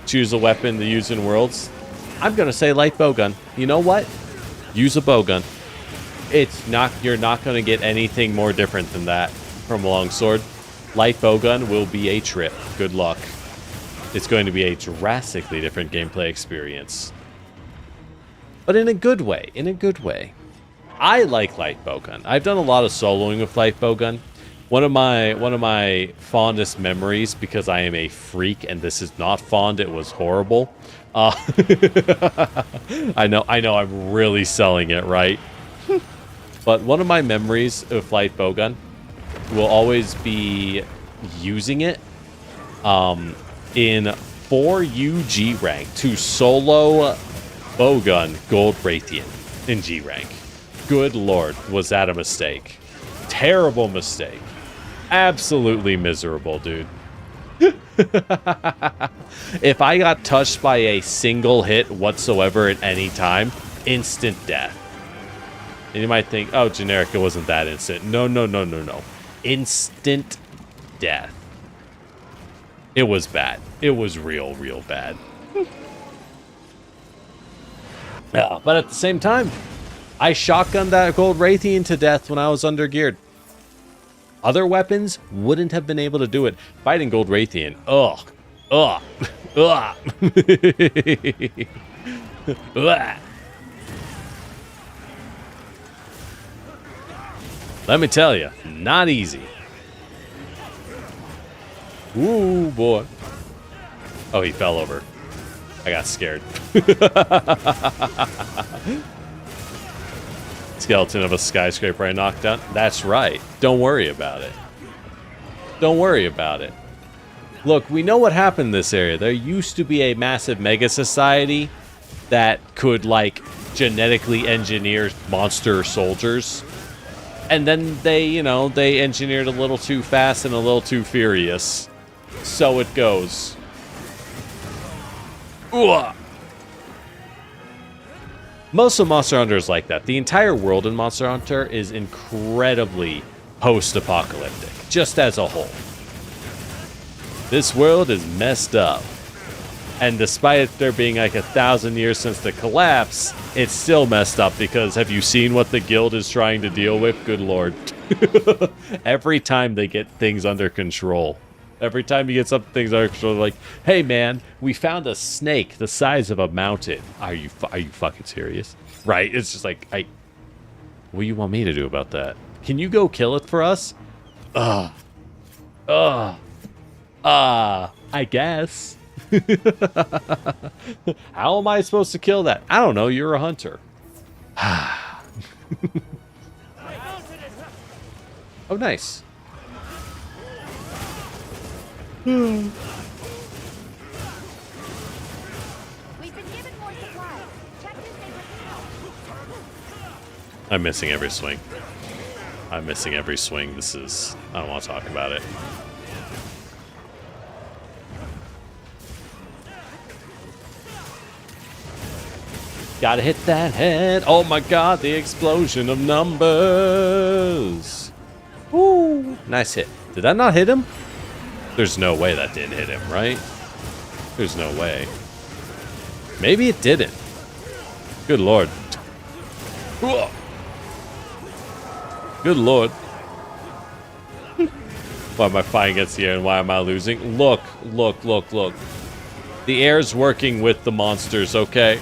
Choose a weapon to use in Worlds. I'm gonna say light bowgun. You know what? Use a bowgun. It's not. You're not gonna get anything more different than that from a longsword. Light bowgun will be a trip. Good luck. It's going to be a drastically different gameplay experience, but in a good way. In a good way. I like light bowgun. I've done a lot of soloing with light bowgun. One of my fondest memories, because I am a freak and this is not fond, it was horrible. I know I'm really selling it, right? But one of my memories of light bowgun will always be using it in 4U G rank to solo bowgun gold Raytheon in G rank. Good lord, was that a mistake? Terrible mistake. Absolutely miserable, dude. If I got touched by a single hit whatsoever at any time, instant death. And you might think, oh, generic, it wasn't that instant. No. Instant death. It was bad. It was real bad. Yeah, but at the same time, I shotgunned that gold Raytheon to death when I was undergeared. Other weapons wouldn't have been able to do it. Fighting gold Raytheon. Ugh. Let me tell you, not easy. Ooh, boy. Oh, he fell over. I got scared. Skeleton of a skyscraper I knocked down. That's right. Don't worry about it. Don't worry about it. Look, we know what happened in this area. There used to be a massive mega society that could, like, genetically engineer monster soldiers. And then they, you know, they engineered a little too fast and a little too furious. So it goes. Ooh. Most of Monster Hunter is like that. The entire world in Monster Hunter is incredibly post-apocalyptic, just as a whole. This world is messed up. And despite there being like 1,000 years since the collapse, it's still messed up because have you seen what the guild is trying to deal with? Good lord. Every time they get things under control. Every time you get some things under control, they're like, hey man, we found a snake the size of a mountain. Are you fucking serious? Right? It's just like, what do you want me to do about that? Can you go kill it for us? I guess. How am I supposed to kill that? I don't know. You're a hunter. Oh, nice. We've been given more supplies. Check this neighbor's house. I'm missing every swing. I'm missing every swing. This is... I don't want to talk about it. Gotta hit that head. Oh my god, the explosion of numbers. Woo. Nice hit. Did that not hit him? There's no way that didn't hit him, right? There's no way. Maybe it didn't. Good lord. Good lord. Why am I fighting against the air and why am I losing? Look. The air's working with the monsters, okay?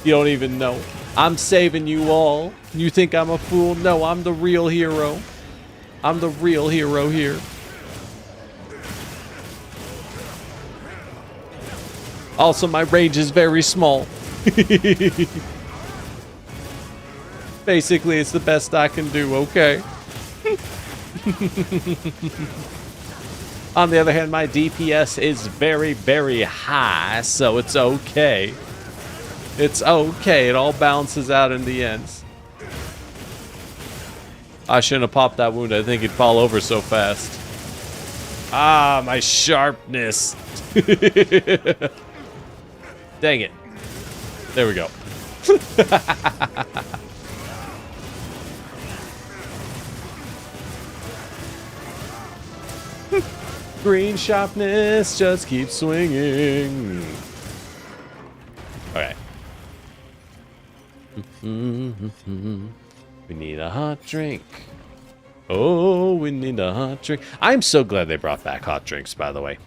You don't even know. I'm saving you all. You think I'm a fool? No, I'm the real hero. I'm the real hero here. Also, my range is very small. Basically, it's the best I can do, okay? On the other hand, my DPS is very, very high, so it's okay. It's okay. It all balances out in the end. I shouldn't have popped that wound. I think he'd fall over so fast. Ah, my sharpness. Dang it. There we go. Green sharpness just keeps swinging. Alright. We need a hot drink. Oh, we need a hot drink. I'm so glad they brought back hot drinks, by the way.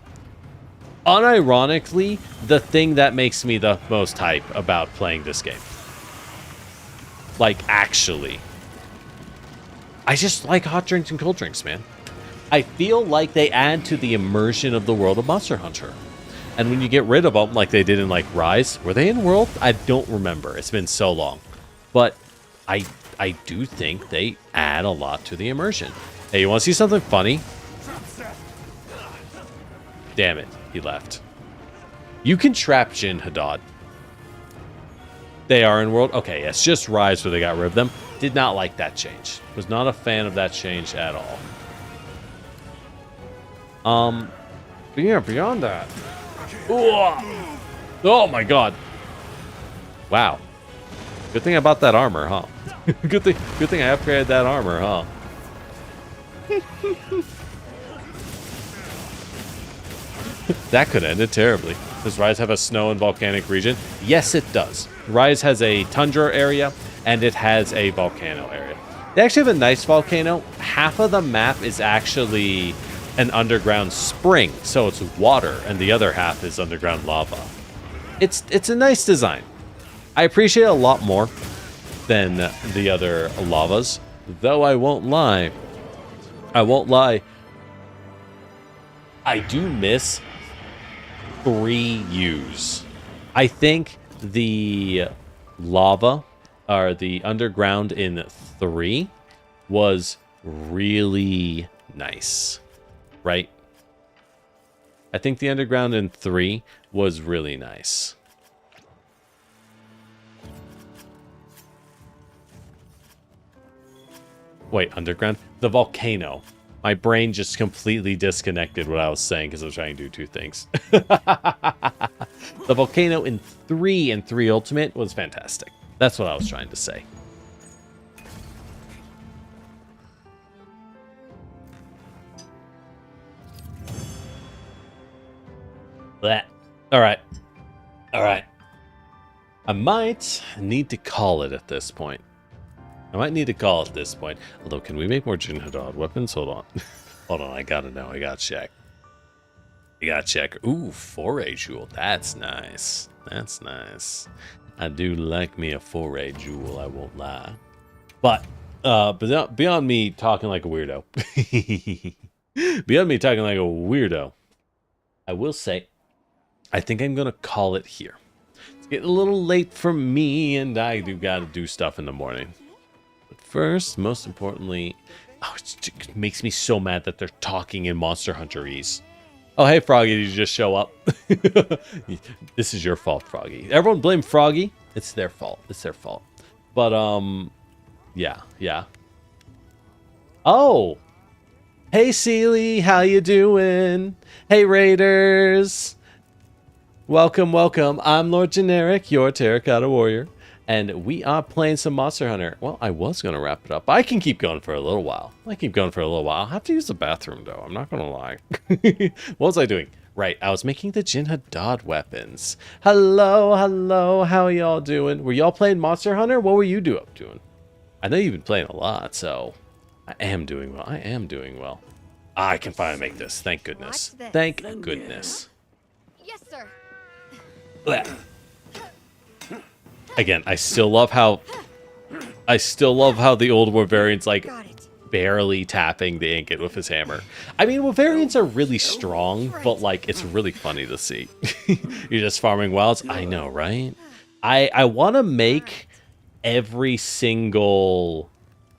Unironically, the thing that makes me the most hype about playing this game. Like, actually. I just like hot drinks and cold drinks, man. I feel like they add to the immersion of the world of Monster Hunter. And when you get rid of them, like they did in, like, Rise, were they in World? I don't remember. It's been so long. But I do think they add a lot to the immersion. Hey, you want to see something funny? Damn it, he left. You can trap Jin Hadad. They are in World? Okay, it's just Rise where they got rid of them. Did not like that change. Was not a fan of that change at all. But yeah, beyond that. Ooh. Oh my god. Wow. Good thing I bought that armor, huh? Good thing I upgraded that armor, huh? That could end it terribly. Does Rise have a snow and volcanic region? Yes, it does. Rise has a tundra area, and it has a volcano area. They actually have a nice volcano. Half of the map is actually an underground spring, so it's water, and the other half is underground lava. It's a nice design. I appreciate it a lot more than the other lavas, though I won't lie. I do miss 3 U's. I think the lava, or the underground in 3, was really nice, right? I think the underground in 3 was really nice. Wait, underground? The volcano. My brain just completely disconnected what I was saying because I was trying to do 2 things. The volcano in 3 and 3 Ultimate was fantastic. That's what I was trying to say. Blech. Alright. Alright. I might need to call it at this point. Although, can we make more Jin Hadad weapons? Hold on. Hold on, I gotta know. I gotta check. Ooh, foray jewel. That's nice. That's nice. I do like me a foray jewel, I won't lie. But beyond me talking like a weirdo. I will say, I think I'm gonna call it here. It's getting a little late for me, and I do gotta do stuff in the morning. But first, most importantly, it makes me so mad that they're talking in Monster Hunter-ese. Oh, hey, Froggy, did you just show up? This is your fault, Froggy. Everyone blame Froggy. It's their fault. But, yeah. Oh! Hey, Seely, how you doing? Hey, Raiders! Welcome. I'm Lord Generic, your Terracotta Warrior. And we are playing some Monster Hunter. Well, I was going to wrap it up. I can keep going for a little while. I'll have to use the bathroom, though. I'm not going to lie. What was I doing? Right, I was making the Jin Hadad weapons. Hello. How are y'all doing? Were y'all playing Monster Hunter? What were you doing? I know you've been playing a lot, so I am doing well. I can finally make this. Thank goodness. Thank goodness. Yes, sir. Blech. again, I still love how the old Wavarian's like Got it. barely tapping the ingot with his hammer. I mean, Wavarians are really strong, but like it's really funny to see. You're just farming wilds. I know, right? I want to make every single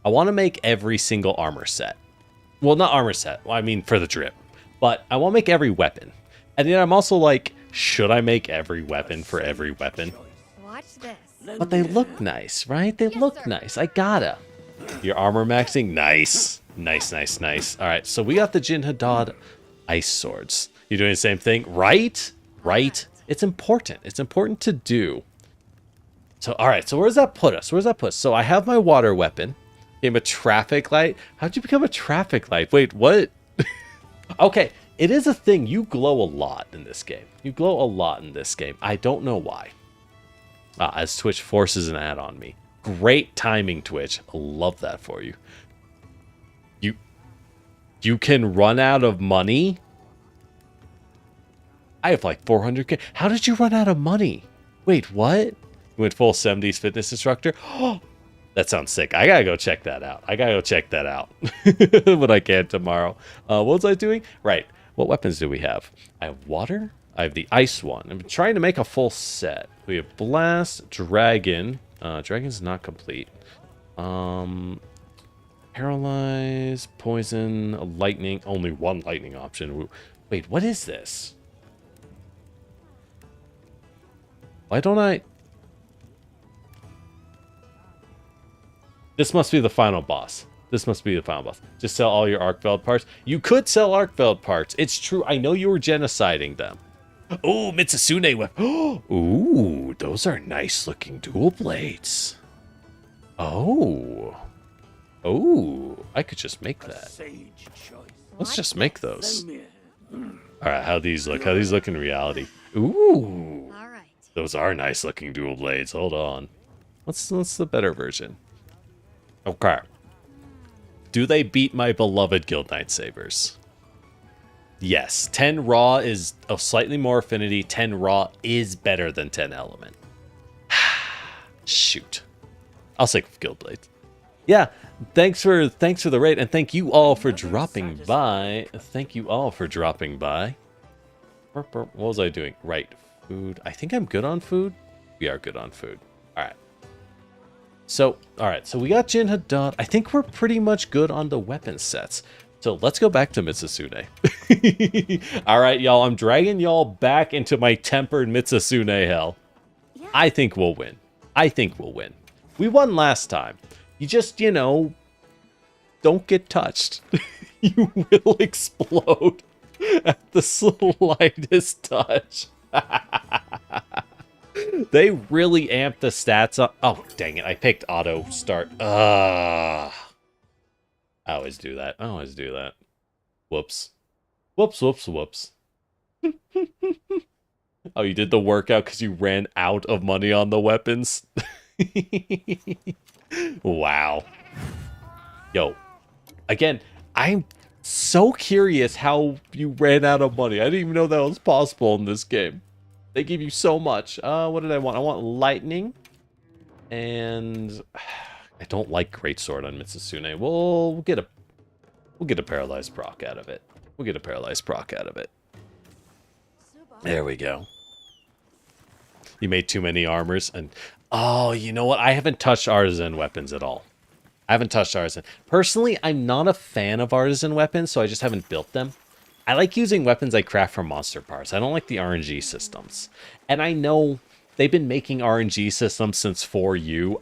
armor set. Well, not armor set. Well, I mean for the drip. But I want to make every weapon. And then I'm also like, should I make every weapon for every weapon? Watch this. But they look nice, right? They look nice. I gotta. Your armor maxing? Nice. Nice, nice, nice. All right, so we got the Jin Hadad ice swords. You're doing the same thing, right? Right? It's important. It's important to do. So, all right, so where does that put us? Where does that put us? So I have my water weapon. I'm a traffic light. How'd you become a traffic light? Wait, what? Okay, it is a thing. You glow a lot in this game. You glow a lot in this game. I don't know why. As Twitch forces an ad on me. Great timing, Twitch. I love that for you. You can run out of money? I have like 400k. How did you run out of money? Wait, what? You went full 70s fitness instructor? Oh, that sounds sick. I gotta go check that out. When I can tomorrow. What was I doing? Right. What weapons do we have? I have water. I have the ice one. I'm trying to make a full set. We have blast, dragon. Dragon's not complete. Paralyze, poison, lightning. Only one lightning option. Wait, what is this? Why don't I... This must be the final boss. Just sell all your Arkveld parts. You could sell Arkveld parts. It's true. I know you were genociding them. Oh, Mizutsune weapon. Ooh, those are nice looking dual blades. Oh, I could just make that. Let's just make those. All right, how these look? How these look in reality? Ooh, All right. those are nice looking dual blades. Hold on. What's the better version? Okay. Do they beat my beloved Guild Knight Sabers? Yes. 10 raw is a slightly more affinity. 10 raw is better than 10 element. Shoot. I'll stick with Guild Blades. Yeah. Thanks for the raid, and thank you all for dropping by. What was I doing? Right. Food. I think I'm good on food. We are good on food. All right. So, all right, so we got Jin Hadad. I think we're pretty much good on the weapon sets. So let's go back to Mizutsune. All right, y'all, I'm dragging y'all back into my tempered Mizutsune hell. Yeah. I think we'll win. We won last time. You just, don't get touched. You will explode at the slightest touch. They really amped the stats up. Oh, dang it. I picked auto start. I always do that. Whoops. Whoops. Oh, you did the workout because you ran out of money on the weapons? Wow. Yo. Again, I'm so curious how you ran out of money. I didn't even know that was possible in this game. They give you so much. What did I want? I want lightning. And I don't like greatsword on Mizutsune. We'll get a paralyzed proc out of it. There we go. You made too many armors, and oh, you know what? I haven't touched artisan weapons at all. Personally, I'm not a fan of artisan weapons, so I just haven't built them. I like using weapons I craft from monster parts. I don't like the RNG systems. And I know they've been making RNG systems since 4U.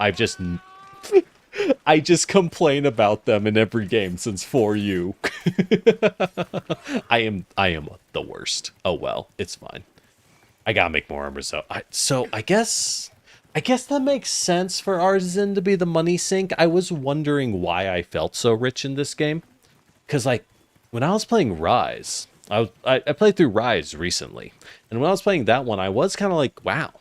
I just complain about them in every game since 4U. I am the worst. Oh well, it's fine. I gotta make more armor, so I guess that makes sense for Artisan to be the money sink. I was wondering why I felt so rich in this game. Because, like, when I was playing Rise, I played through Rise recently. And when I was playing that one, I was kind of like, wow.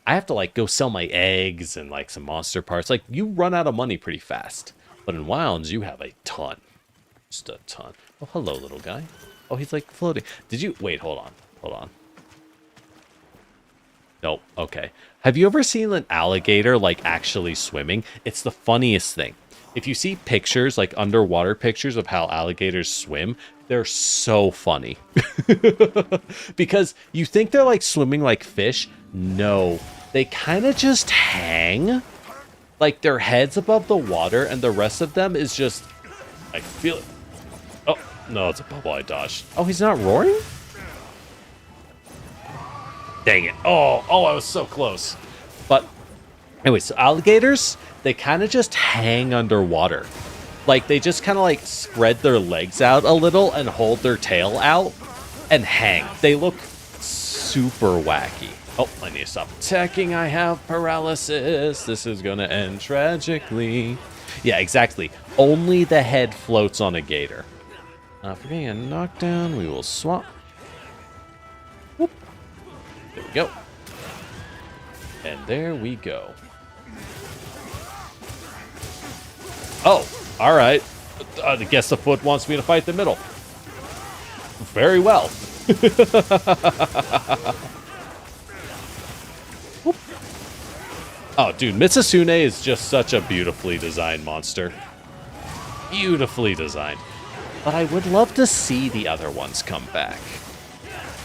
I have to, like, go sell my eggs and, like, some monster parts. Like, you run out of money pretty fast. But in Wilds, you have a ton. Just a ton. Oh, hello, little guy. Oh, he's, like, floating. Did you... Wait, hold on. Nope. Okay. Have you ever seen an alligator like actually swimming? It's the funniest thing. If you see pictures, like underwater pictures of how alligators swim, they're so funny. Because you think they're like swimming like fish. No, they kind of just hang. Like their head's above the water and the rest of them is just, I feel it. Oh, no, it's a bubble I dodged. Oh, he's not roaring? Dang it. Oh, I was so close. But anyway, so alligators, they kind of just hang underwater. Like they just kind of like spread their legs out a little and hold their tail out and hang. They look super wacky. Oh, I need to stop attacking. I have paralysis. This is going to end tragically. Yeah, exactly. Only the head floats on a gator. If we're getting a knockdown, we will swap. Whoop. There we go. And there we go. Oh, all right. I guess the foot wants me to fight the middle. Very well. Oh, dude, Mizutsune is just such a beautifully designed monster. Beautifully designed. But I would love to see the other ones come back.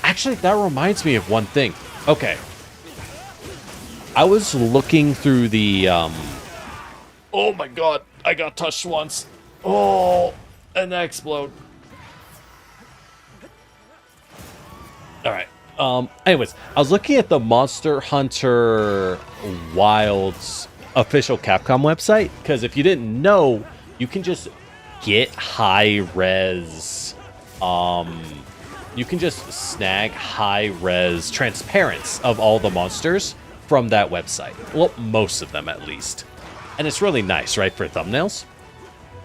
Actually, that reminds me of one thing. Okay. I was looking through the, Oh my god, I got touched once. Oh, and I explode. Alright. Anyways, I was looking at the Monster Hunter Wilds official Capcom website, because if you didn't know, you can just get high-res, you can just snag high-res transparents of all the monsters from that website. Well, most of them at least. And it's really nice, right, for thumbnails?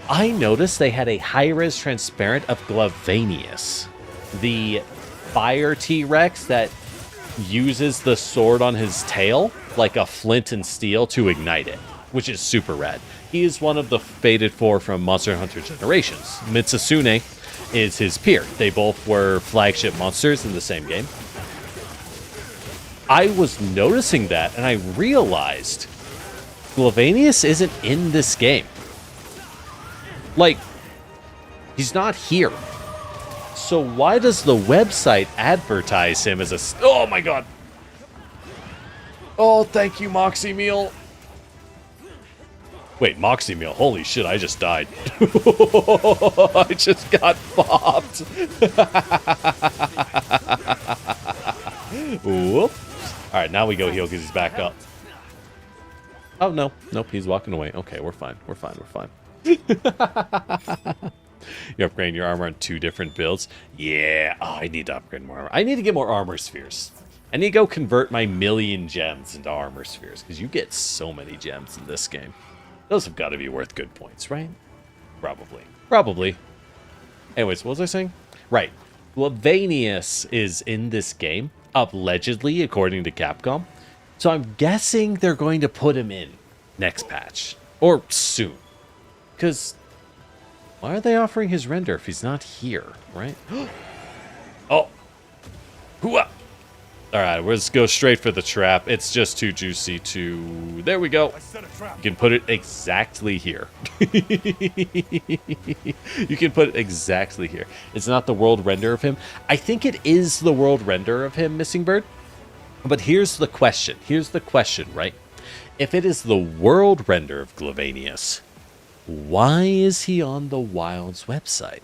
I noticed they had a high-res transparent of Glavanius, the fire T-Rex that uses the sword on his tail like a flint and steel to ignite it, which is super rad. He is one of the Fated Four from Monster Hunter Generations. Mizutsune is his peer. They both were flagship monsters in the same game. I was noticing that, and I realized Glavanius isn't in this game. Like, he's not here. So why does the website advertise him as a... Oh my god! Oh, thank you, Moxie Meal. Wait, Moxie Meal. Holy shit, I just died. I just got bopped. Whoops. Alright, now we go heal because he's back up. Oh, no. Nope, he's walking away. Okay, we're fine. We're fine. We're fine. You're upgrading your armor on 2 different builds? Yeah. Oh, I need to upgrade more armor. I need to get more armor spheres. I need to go convert my 1,000,000 gems into armor spheres, because you get so many gems in this game. Those have got to be worth good points, right? Probably. Probably. Anyways, what was I saying? Right. Glavanius is in this game, allegedly, according to Capcom. So I'm guessing they're going to put him in next patch. Or soon. Because why are they offering his render if he's not here, right? Oh. Hooah. Alright, let's go straight for the trap. It's just too juicy to... There we go. You can put it exactly here. You can put it exactly here. It's not the world render of him. I think it is the world render of him, Missing Bird. But here's the question. Here's the question, right? If it is the world render of Glavanius, why is he on the Wilds website?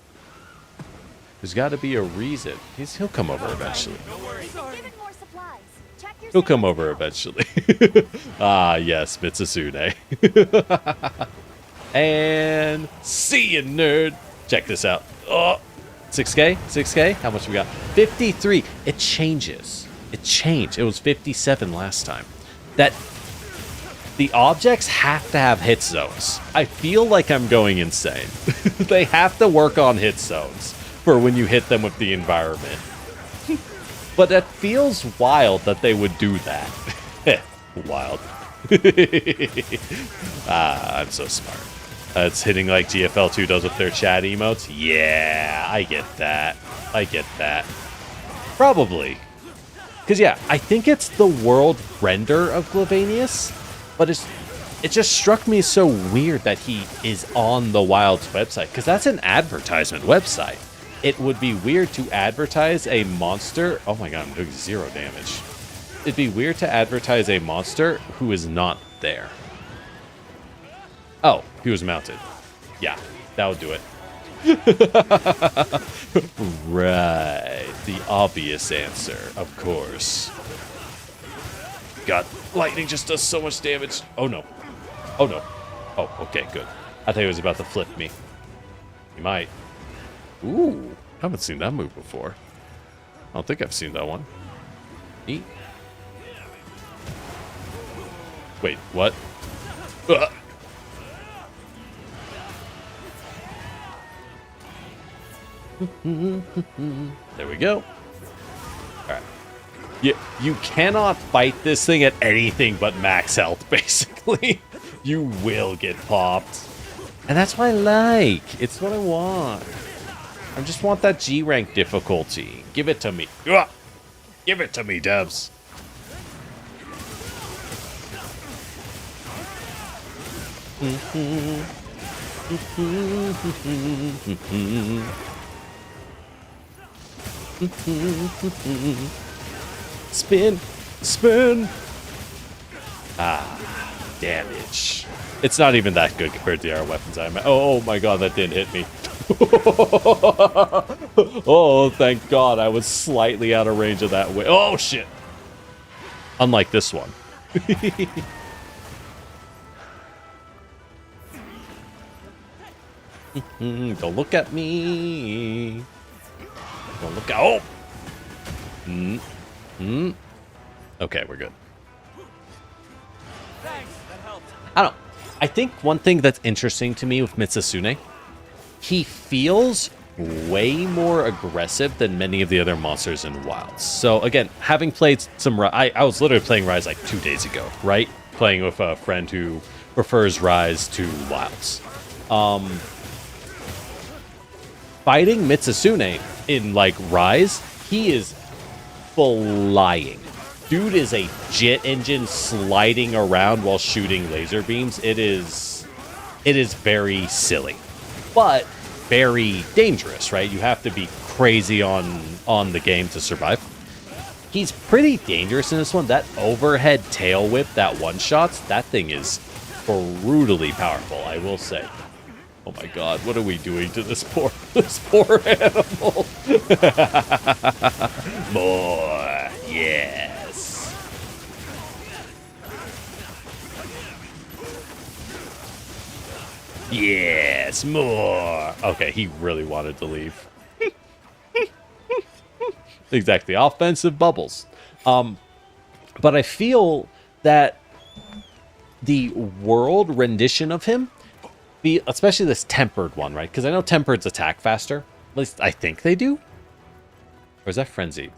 There's got to be a reason. He'll come over eventually. He'll come over eventually. Ah, yes, Mizutsune. And see you, nerd. Check this out. Oh, 6K? 6K? How much we got? 53. It changes. It changed. It was 57 last time. That the objects have to have hit zones. I feel like I'm going insane. They have to work on hit zones for when you hit them with the environment. But it feels wild that they would do that. Wild. I'm so smart. It's hitting like GFL2 does with their chat emotes. Yeah, I get that. I get that. Probably. Because, yeah, I think it's the world render of Glavanius, but it just struck me so weird that he is on the WILDS website, because that's an advertisement website. It would be weird to advertise a monster. Oh my god, I'm doing 0 damage. It'd be weird to advertise a monster who is not there. Oh, he was mounted. Yeah, that would do it. Right, the obvious answer, of course. God, lightning just does so much damage. Oh no. Oh no. Oh, okay, good. I thought he was about to flip me. He might. Ooh, I haven't seen that move before. I don't think I've seen that one. Eat. Wait, what? There we go. Alright. You cannot fight this thing at anything but max health, basically. You will get popped. And that's what I like. It's what I want. I just want that G rank difficulty. Give it to me. Ugh. Give it to me, Debs. Spin. Spin. Ah, damage. It's not even that good compared to our weapons. Oh my god, that didn't hit me. Oh, thank god I was slightly out of range of that way. Oh, shit. Unlike this one. Don't look at me. Don't look at... Oh! Okay, we're good. Thanks, that helped. I don't know. I think one thing that's interesting to me with Mizutsune, he feels way more aggressive than many of the other monsters in Wilds. So again, having played some... I was literally playing Rise like 2 days ago, right? Playing with a friend who prefers Rise to Wilds. Fighting Mizutsune in, like, Rise, he is flying. Dude is a jet engine sliding around while shooting laser beams. It is very silly, but very dangerous, right? You have to be crazy on the game to survive. He's pretty dangerous in this one. That overhead tail whip, that one-shots, that thing is brutally powerful, I will say. Oh my god, what are we doing to this poor animal? More, yes. Yes, more. Okay, he really wanted to leave. Exactly, offensive bubbles. But I feel that the world rendition of him, especially this tempered one, right? Because I know tempered's attack faster. At least I think they do. Or is that frenzied?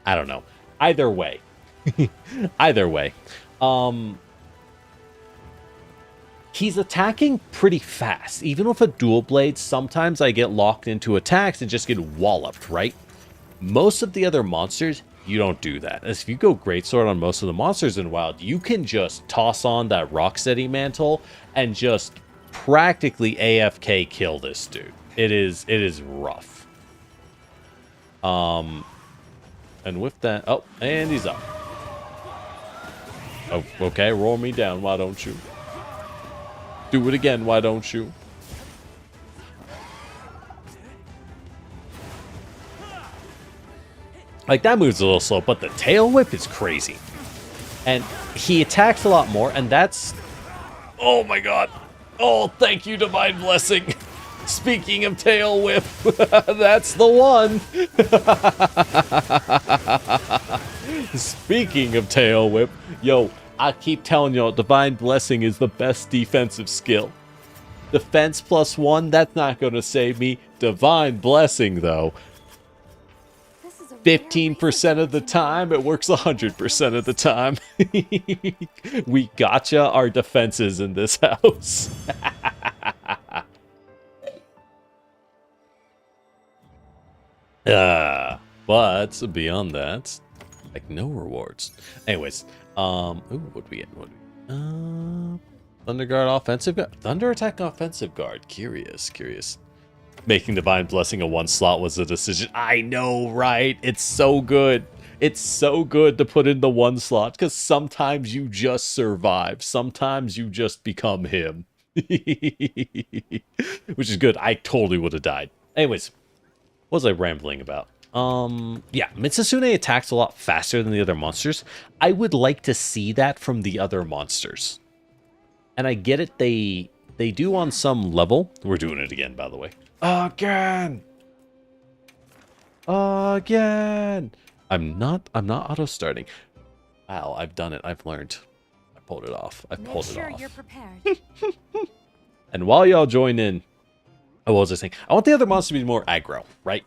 I don't know. Either way. Either way. He's attacking pretty fast. Even with a dual blade, sometimes I get locked into attacks and just get walloped, right? Most of the other monsters, you don't do that. As if you go greatsword on most of the monsters in Wild, you can just toss on that Rocksteady mantle and just practically AFK kill this dude. It is rough. And with that, oh, and he's up. Oh, okay, roll me down, why don't you? Do it again, why don't you? Like, that move's a little slow, but the tail whip is crazy. And he attacks a lot more, and that's... Oh my god. Oh, thank you, Divine Blessing. Speaking of tail whip, that's the one. Speaking of tail whip, yo, I keep telling y'all, Divine Blessing is the best defensive skill. Defense +1, that's not going to save me. Divine Blessing, though. 15% of the time, it works 100% of the time. We gotcha our defenses in this house. But beyond that, Like no rewards. Anyways, ooh, what we get? Thunder Guard offensive guard. Thunder attack offensive guard. Curious. Making Divine Blessing a 1 slot was a decision. I know, right? It's so good. It's so good to put in the 1 slot because sometimes you just survive. Sometimes you just become him. Which is good. I totally would have died. Anyways, what was I rambling about? Yeah, Mizutsune attacks a lot faster than the other monsters. I would like to see that from the other monsters. And I get it, they do on some level. We're doing it again, by the way. Again! I'm not auto-starting. Wow, I've done it. I've learned. I pulled it off. I pulled it off. Make sure you're prepared. And while y'all join in, what was I saying? I want the other monster to be more aggro, right?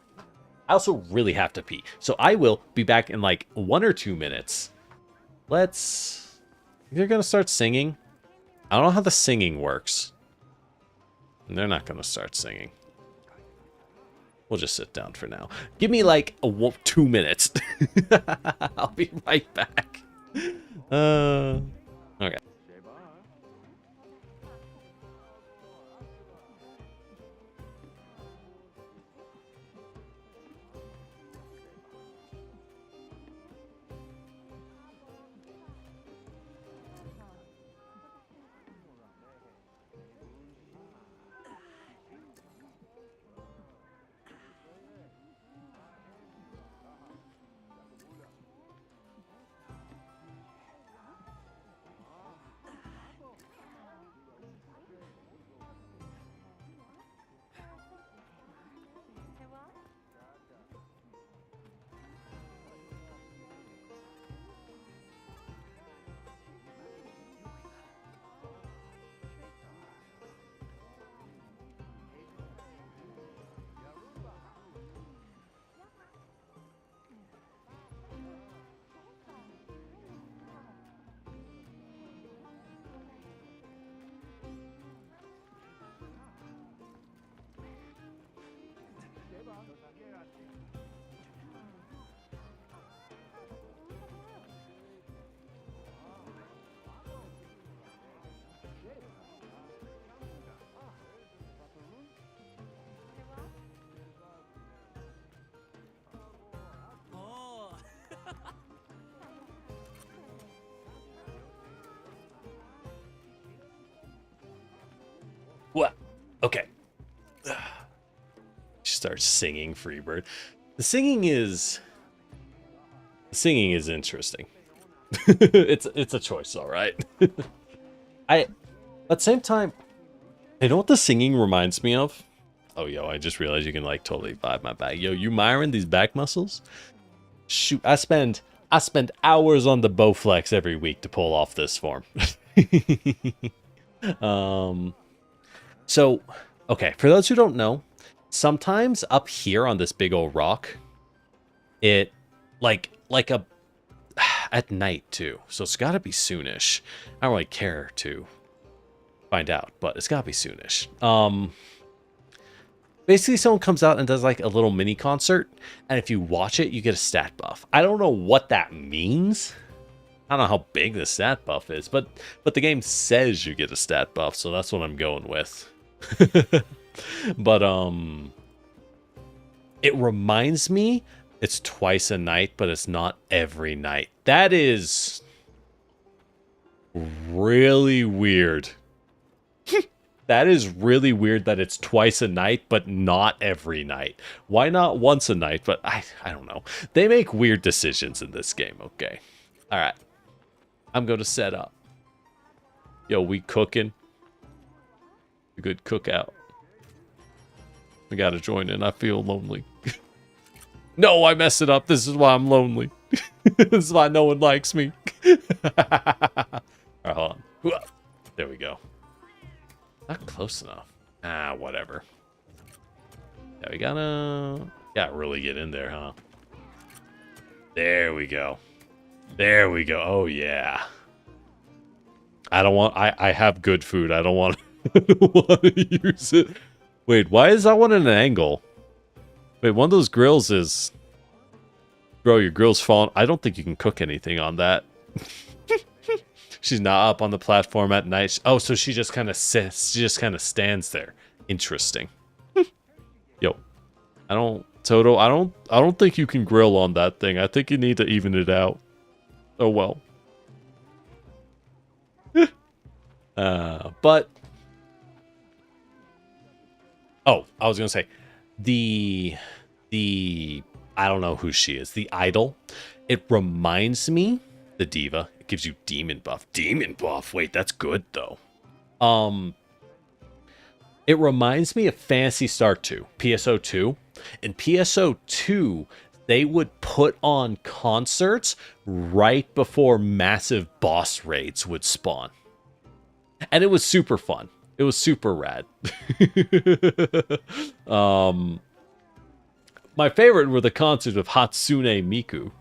I also really have to pee. So I will be back in like 1 or 2 minutes. They're going to start singing. I don't know how the singing works. They're not going to start singing. We'll just sit down for now. Give me like 2 minutes. I'll be right back. Okay. What? Okay. She starts singing Freebird. The singing is interesting. it's a choice, all right. At the same time, you know what the singing reminds me of? Oh, yo, I just realized you can like totally vibe my back. Yo, you Myron, these back muscles? Shoot, I spend hours on the Bowflex every week to pull off this form. So, okay, for those who don't know, sometimes up here on this big old rock, it like at night too. So it's got to be soonish. I don't really care to find out, but it's got to be soonish. Basically, someone comes out and does like a little mini concert, and if you watch it, you get a stat buff. I don't know what that means. I don't know how big the stat buff is, but the game says you get a stat buff, so that's what I'm going with. But it reminds me it's twice a night, but it's not every night. That is really weird. That is really weird that it's twice a night, but not every night. Why not once a night? But I don't know. They make weird decisions in this game, okay. All right. I'm going to set up. Yo, we cooking. A good cookout. We got to join in. I feel lonely. No, I messed it up. This is why I'm lonely. This is why no one likes me. All right, hold on. There we go. Not close enough. Ah, whatever. Yeah, we gotta really get in there, huh? There we go. There we go. Oh yeah. I have good food. I don't want to use it. Wait, why is that one at an angle? Wait, one of those grills is Bro, your grill's falling. I don't think you can cook anything on that. She's not up on the platform at night. Oh, so she just kind of sits. She just kind of stands there. Interesting. Yo, Toto, I don't think you can grill on that thing. I think you need to even it out. Oh well. But oh, I was gonna say the I don't know who she is. The idol. It reminds me, the diva. It gives you demon buff. Demon buff. Wait, that's good though. It reminds me of Phantasy Star 2, PSO2. In PSO2, they would put on concerts right before massive boss raids would spawn. And it was super fun. It was super rad. My favorite were the concerts of Hatsune Miku.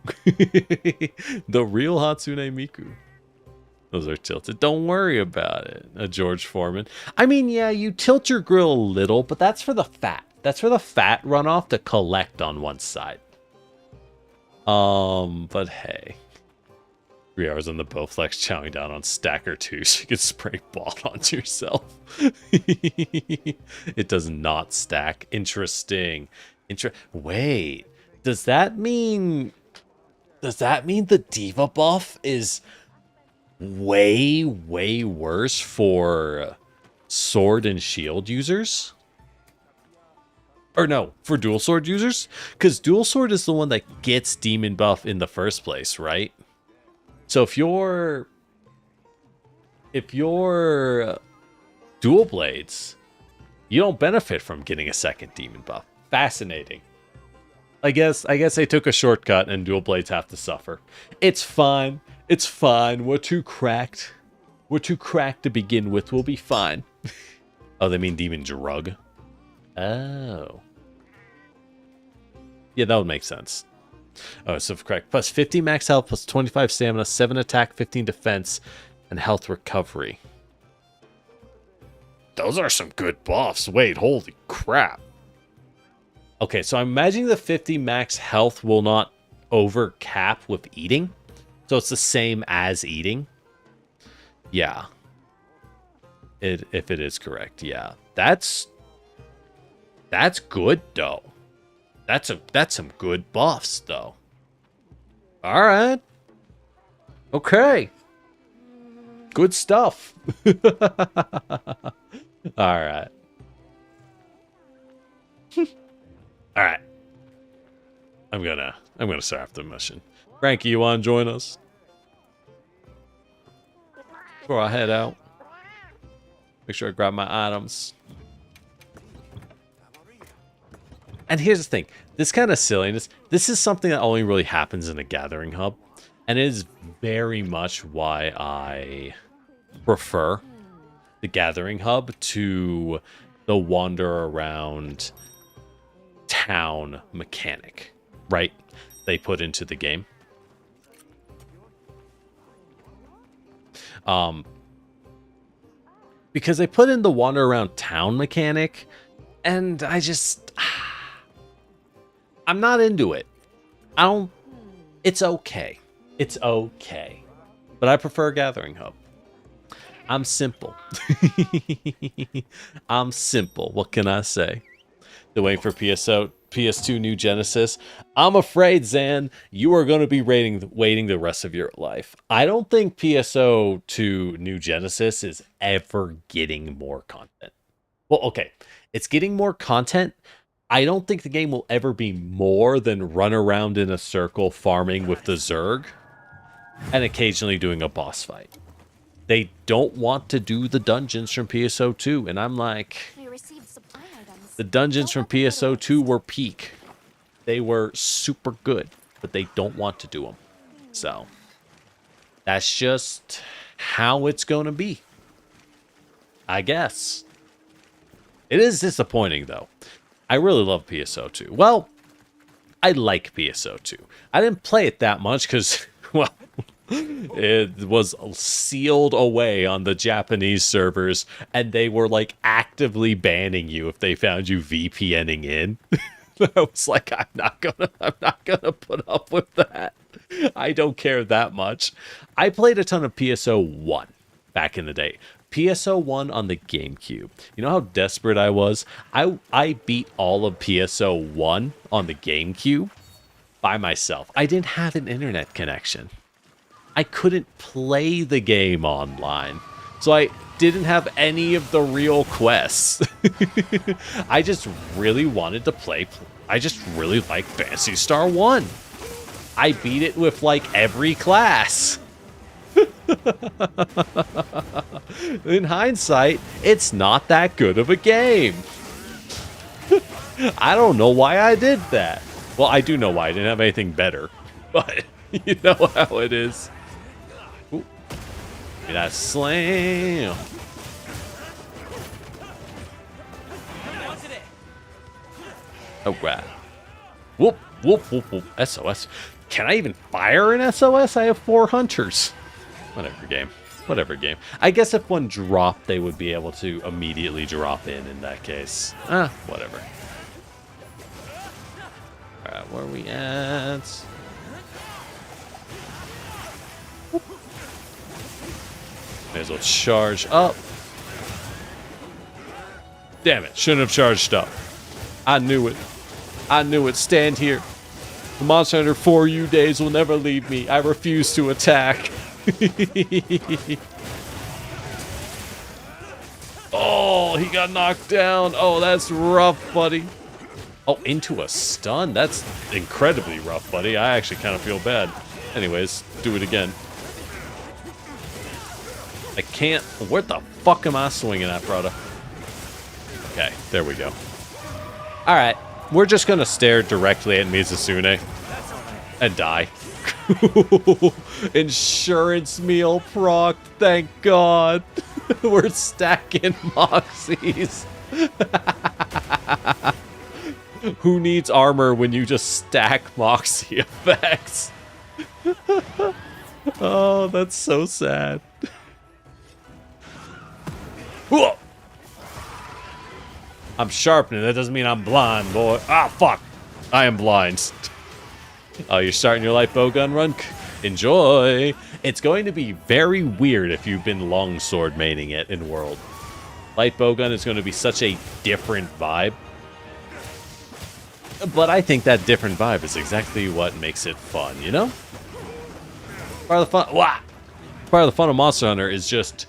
The real Hatsune Miku. Those are tilted. Don't worry about it. A George Foreman. I mean, yeah, you tilt your grill a little, but that's for the fat. That's for the fat runoff to collect on one side. But hey. 3 hours on the Bowflex chowing down on Stacker 2 so you can spray ball onto yourself. It does not stack. Interesting. Wait. Does that mean the Diva buff is way worse for sword and shield users? Or no, for dual sword users? Because dual sword is the one that gets demon buff in the first place, right? So if you're dual blades, you don't benefit from getting a second demon buff. Fascinating. I guess they took a shortcut and dual blades have to suffer. It's fine. It's fine. We're too cracked. We're too cracked to begin with. We'll be fine. Oh, they mean demon drug. Oh. Yeah, that would make sense. Oh, so correct. Plus 50 max health, plus 25 stamina, 7 attack, 15 defense, and health recovery. Those are some good buffs. Wait, holy crap. Okay, so I'm imagining the 50 max health will not overcap with eating. So it's the same as eating. Yeah. If it is correct, yeah. That's good though. That's some good buffs though. All right. Okay. Good stuff. All right. All right. I'm gonna start after the mission. Frankie, you want to join us before I head out? Make sure I grab my items. And here's the thing. This kind of silliness, this is something that only really happens in a gathering hub. And it is very much why I prefer the gathering hub to the wander around town mechanic, right? They put into the game. Because they put in the wander around town mechanic, and I'm not into it. It's okay. It's okay. But I prefer Gathering Hub. I'm simple. I'm simple. What can I say? The waiting for PS2 New Genesis. I'm afraid, Zan, you are going to be waiting the rest of your life. I don't think PSO2 New Genesis is ever getting more content. Well, okay. It's getting more content. I don't think the game will ever be more than run around in a circle farming with the Zerg and occasionally doing a boss fight. They don't want to do the dungeons from PSO2, and I'm like, the dungeons from PSO2 were peak. They were super good, but they don't want to do them. So, that's just how it's going to be. I guess. It is disappointing, though. I really love PSO2. Well, I like PSO2. I didn't play it that much because, well, it was sealed away on the Japanese servers, and they were like actively banning you if they found you VPNing in. I was like, I'm not gonna put up with that. I don't care that much. I played a ton of PSO1 back in the day. PSO1 on the GameCube. You know how desperate I was? I beat all of PSO1 on the GameCube by myself. I didn't have an internet connection. I couldn't play the game online. So I didn't have any of the real quests. I just really wanted to play. I just really liked Phantasy Star 1. I beat it with like every class. In hindsight, it's not that good of a game. I don't know why I did that. Well, I do know why. I didn't have anything better. But you know how it is. Ooh. Get that slam. Oh, right. Whoop, whoop, whoop, whoop. SOS. Can I even fire an SOS? I have 4 hunters. Whatever game. Whatever game. I guess if one dropped, they would be able to immediately drop in that case. Whatever. Alright, where are we at? Whoop. May as well charge up. Damn it. Shouldn't have charged up. I knew it. I knew it. Stand here. The Monster Hunter 4U days will never leave me. I refuse to attack. Oh, he got knocked down. Oh, that's rough, buddy. Oh, into a stun? That's incredibly rough, buddy. I actually kind of feel bad. Anyways, do it again. I can't. Where the fuck am I swinging at, brother? Okay, there we go. All right, we're just going to stare directly at Mizutsune and die. Insurance meal proc, thank God. We're stacking Moxies. Who needs armor when you just stack Moxie effects? Oh, that's so sad. Whoa. I'm sharpening. That doesn't mean I'm blind, boy. Ah, fuck. I am blind. Oh, you're starting your light bowgun run? Enjoy. It's going to be very weird if you've been longsword maining it in World. Light bowgun is going to be such a different vibe. But I think that different vibe is exactly what makes it fun, you know? Part of the fun. Wah! Part of the fun of Monster Hunter is just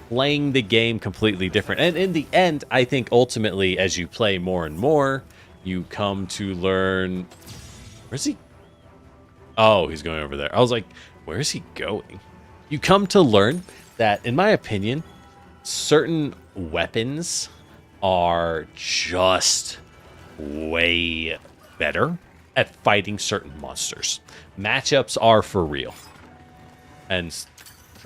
playing the game completely different. And in the end, I think ultimately, as you play more and more, you come to learn. Where's he? Oh, he's going over there. I was like, where is he going? You come to learn that, in my opinion, certain weapons are just way better at fighting certain monsters. Matchups are for real. And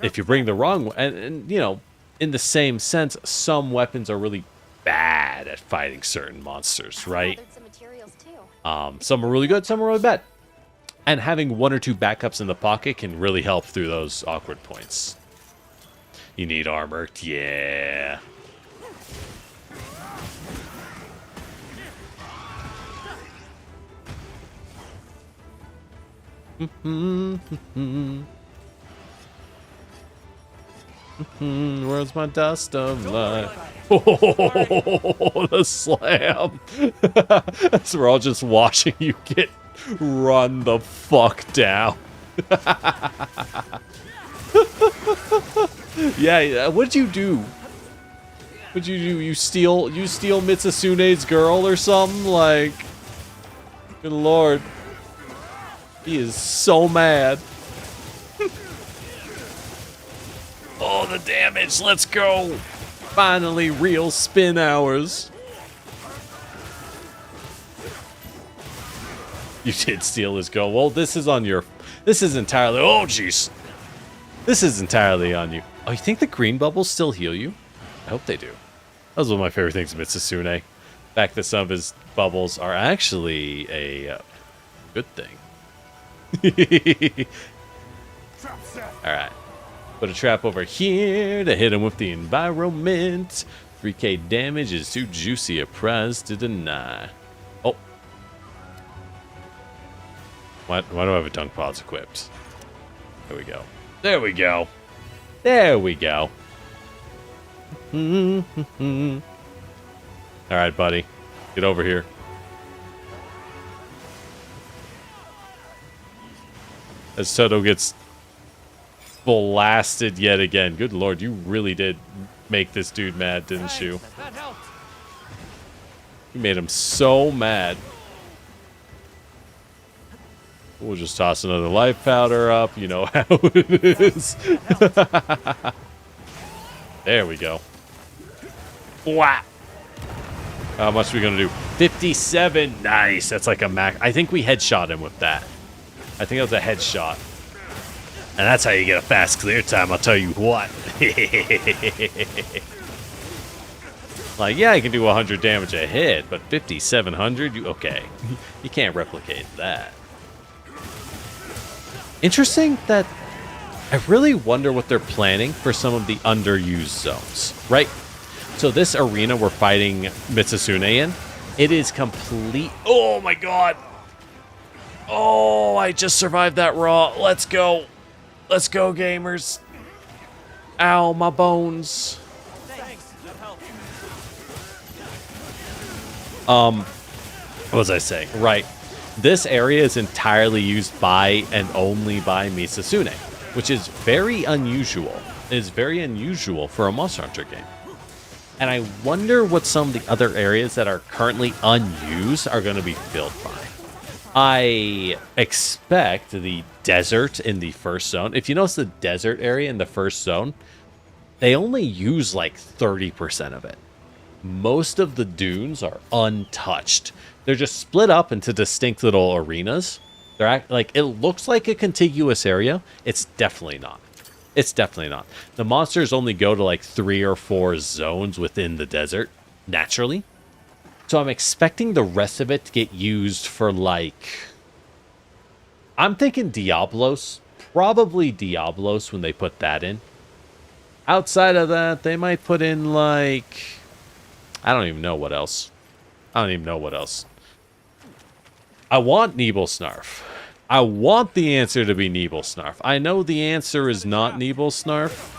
if you bring the wrong one, and you know, in the same sense, some weapons are really bad at fighting certain monsters, right? Some are really good, some are really bad. And having 1 or 2 backups in the pocket can really help through those awkward points. You need armor. Yeah. Where's my dust of life? Oh, the slam. So we're all just watching you get run the fuck down. Yeah, what'd you do? What'd you do? You steal Mitsutsune's girl or something? Like, good lord. He is so mad. Oh, the damage. Let's go. Finally, real spin hours. You did steal his girl. Well, this is on your... This is entirely... Oh, jeez. This is entirely on you. Oh, you think the green bubbles still heal you? I hope they do. That was one of my favorite things of Mizutsune. The fact that some of his bubbles are actually a good thing. Alright. Put a trap over here to hit him with the environment. 3k damage is too juicy a prize to deny. Why do I have a dunk pods equipped? There we go. There we go. There we go. Alright, buddy. Get over here. As Toto gets blasted yet again. Good lord, you really did make this dude mad, didn't you? That helped. You made him so mad. We'll just toss another life powder up. You know how it is. There we go. Wow. How much are we going to do? 57. Nice. That's like a max. I think we headshot him with that. I think that was a headshot. And that's how you get a fast clear time, I'll tell you what. Like, yeah, I can do 100 damage a hit, but 5,700? Okay. You can't replicate that. Interesting that I really wonder what they're planning for some of the underused zones, right? So this arena we're fighting Mizutsune in, it is complete. Oh my god. Oh, I just survived that raw. Let's go. Let's go, gamers. Ow, my bones. Thanks. That helped. What was I saying? Right. This area is entirely used by and only by Mizutsune, which is very unusual. It is very unusual for a Monster Hunter game. And I wonder what some of the other areas that are currently unused are going to be filled by. I expect the desert in the first zone. If you notice the desert area in the first zone, they only use like 30% of it. Most of the dunes are untouched. They're just split up into distinct little arenas. They're like, it looks like a contiguous area. It's definitely not. It's definitely not. The monsters only go to like 3 or 4 zones within the desert, naturally. So I'm expecting the rest of it to get used for like... I'm thinking Diablos. Probably Diablos when they put that in. Outside of that, they might put in like... I don't even know what else. I don't even know what else. I want Nebelsnarf. I want the answer to be Nebelsnarf. I know the answer is not Nebelsnarf.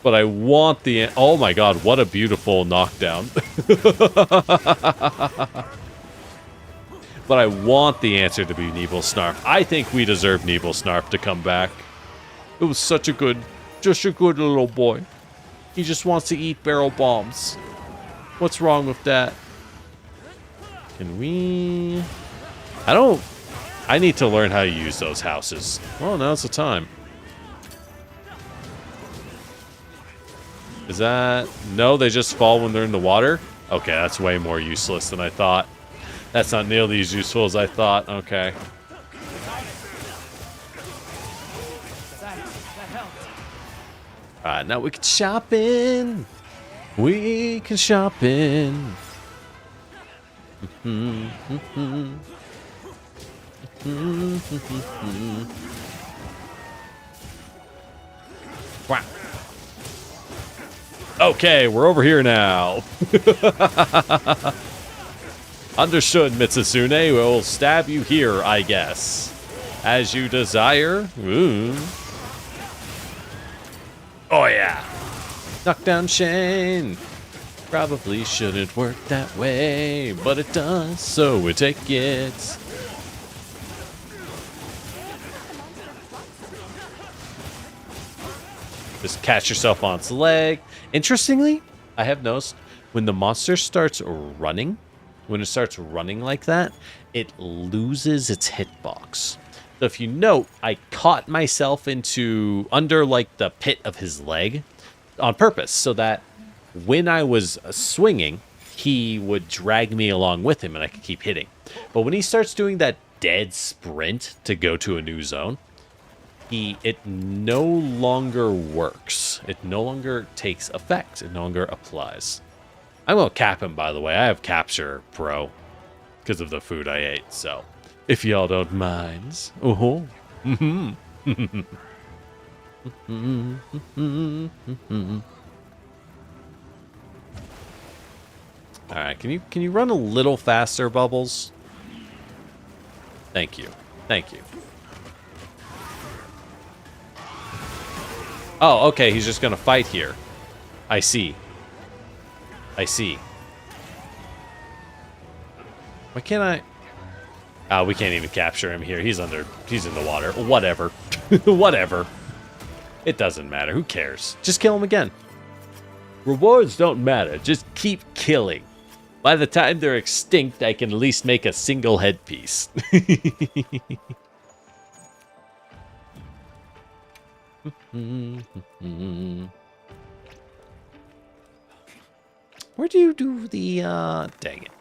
But I want the... Oh my god, what a beautiful knockdown. But I want the answer to be Nebelsnarf. I think we deserve Nebelsnarf to come back. It was such a good... Just a good little boy. He just wants to eat barrel bombs. What's wrong with that? Can we... I need to learn how to use those houses. Well, now's the time. Is that... No, they just fall when they're in the water? Okay, that's way more useless than I thought. That's not nearly as useful as I thought. Okay. Alright, now we can shop in. We can shop in. Wow. Okay, we're over here now. Understood, Mizutsune. We'll stab you here, I guess. As you desire. Ooh. Oh, yeah. Knockdown chain. Probably shouldn't work that way, but it does, so we take it. Just catch yourself on its leg. Interestingly, I have noticed when the monster starts running, when it starts running like that, it loses its hitbox. So if you note, I caught myself under like the pit of his leg on purpose so that when I was swinging, he would drag me along with him and I could keep hitting. But when he starts doing that dead sprint to go to a new zone, it no longer works. It no longer takes effect. It no longer applies. I'm going to cap him, by the way. I have Capture Pro because of the food I ate, so if y'all don't mind. Oh. All right, can you run a little faster, Bubbles? Thank you. Thank you. Oh, okay, he's just gonna fight here. I see. I see. Why can't I... Oh, we can't even capture him here. He's in the water. Whatever. Whatever. It doesn't matter. Who cares? Just kill him again. Rewards don't matter. Just keep killing. By the time they're extinct, I can at least make a single headpiece. Where do you do the, dang it.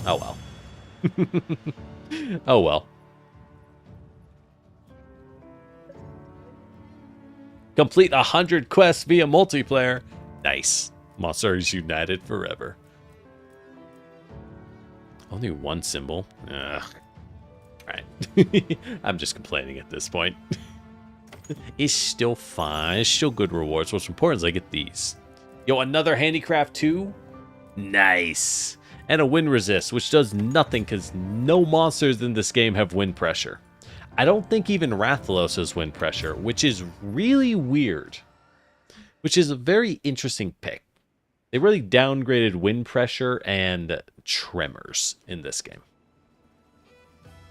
Oh, well. Oh, well. Complete 100 quests via multiplayer. Nice. Monsters united forever. Only one symbol. Ugh. Alright. I'm just complaining at this point. It's still fine. It's still good rewards. What's important is I get these. Yo, another handicraft 2? Nice. And a wind resist, which does nothing because no monsters in this game have wind pressure. I don't think even Rathalos has wind pressure, which is really weird. Which is a very interesting pick. They really downgraded wind pressure and tremors in this game.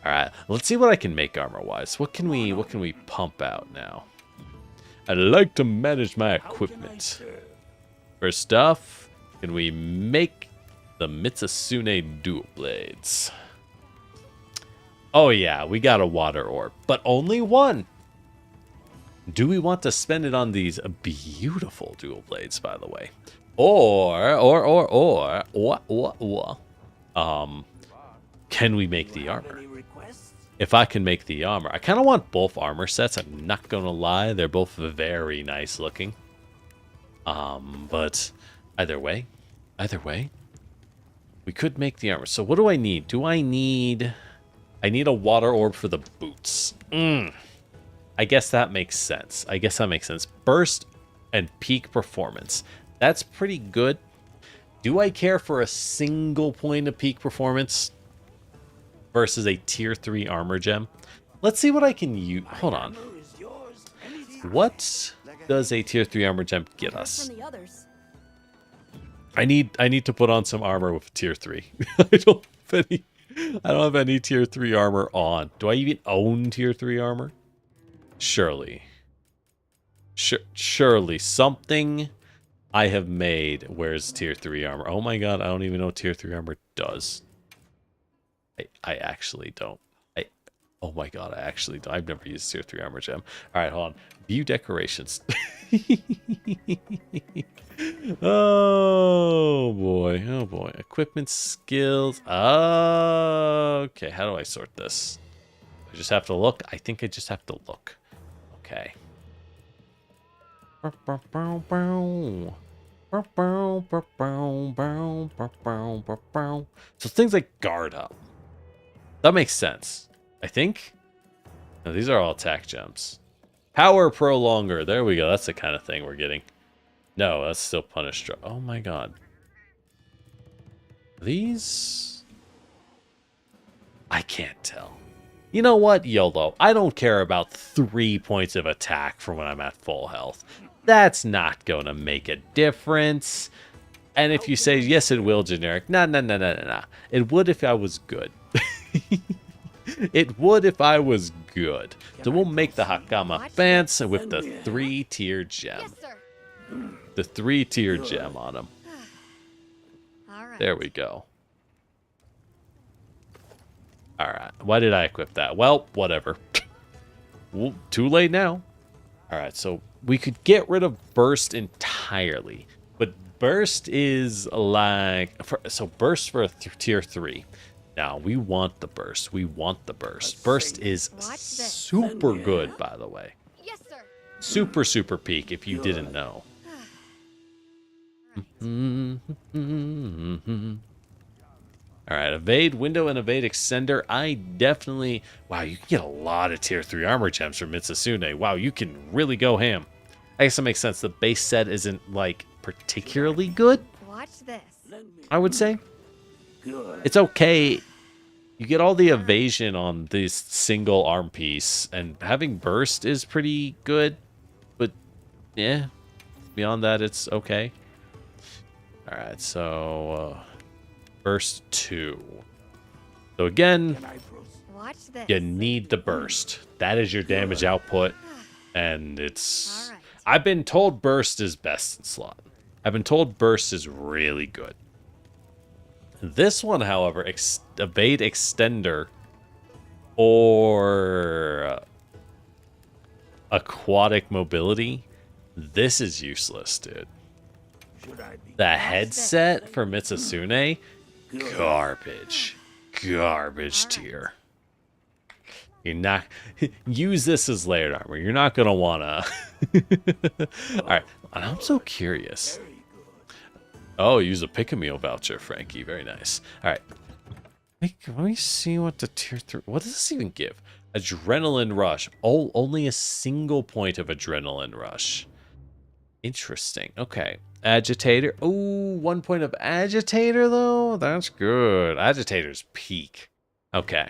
All right, let's see what I can make armor-wise. What can we pump out now? I'd like to manage my equipment. First off, can we make the Mizutsune dual blades? Oh yeah, we got a water orb, but only one. Do we want to spend it on these beautiful dual blades, by the way? Can we make the armor? If I can make the armor, I kind of want both armor sets. I'm not gonna lie, they're both very nice looking. But either way, we could make the armor. So what do I need? I need a water orb for the boots. I guess that makes sense. Burst and peak performance. That's pretty good. Do I care for a single point of peak performance versus a tier 3 armor gem? Let's see what I can use. Hold on. What does a tier 3 armor gem get us? I need to put on some armor with tier 3. I don't have any tier 3 armor on. Do I even own tier 3 armor? Surely. Surely something I have made wears tier 3 armor. Oh my god, I don't even know what tier 3 armor does. I actually don't. Oh my god, I actually don't. I've never used tier 3 armor gem. Alright, hold on. View decorations. Oh boy. Equipment skills. Okay, how do I sort this? I just have to look? I think I just have to look. Okay. So things like guard up. That makes sense. I think. No, these are all attack gems. Power prolonger. There we go. That's the kind of thing we're getting. No, that's still punish. Oh my god. These? I can't tell. You know what? YOLO. I don't care about 3 points of attack for when I'm at full health. That's not going to make a difference. And if you say, yes, it will, generic. Nah. It would if I was good. It would if I was good. So we'll make the Hakama Fence with the 3-tier gem. Yes, sir. The 3-tier gem on him. All right. There we go. Alright. Why did I equip that? Well, whatever. Well, too late now. Alright, so we could get rid of Burst entirely. But Burst is like... Burst for a tier 3. Now, we want the Burst. Burst is super good, by the way. Yes, sir. Super, super peak, if you didn't know. Alright, evade window and evade extender. I definitely... Wow, you can get a lot of tier 3 armor gems from Mizutsune. Wow, you can really go ham. I guess that makes sense. The base set isn't, like, particularly good, Watch this. I would say. It's okay. You get all the evasion on this single arm piece, and having burst is pretty good, but yeah, beyond that, it's okay. All right, so burst 2. So again, Watch this. you need the burst. That is your damage output, and it's... All right. I've been told burst is best in slot. I've been told burst is really good. This one, however, evade extender or aquatic mobility, this is useless, dude. The headset for Mizutsune, garbage. Garbage tier. You're not... Use this as layered armor. You're not going to want to... Alright, I'm so curious. Oh, use a pick-a-meal voucher, Frankie. Very nice. Alright. Let me see what the tier 3... What does this even give? Adrenaline rush. Oh, only a single point of adrenaline rush. Interesting. Okay. Agitator. Oh, 1 point of agitator, though? That's good. Agitator's peak. Okay.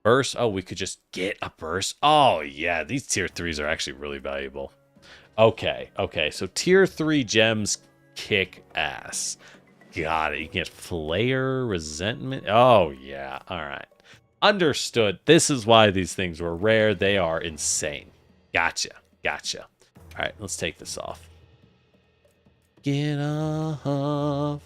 Burst. Oh, we could just get a burst. Oh, yeah. These tier 3s are actually really valuable. Okay. Okay. So tier 3 gems kick ass. Got it. You can get flare, resentment. Oh, yeah. All right. Understood. This is why these things were rare. They are insane. Gotcha. Gotcha. All right. Let's take this off. Get off.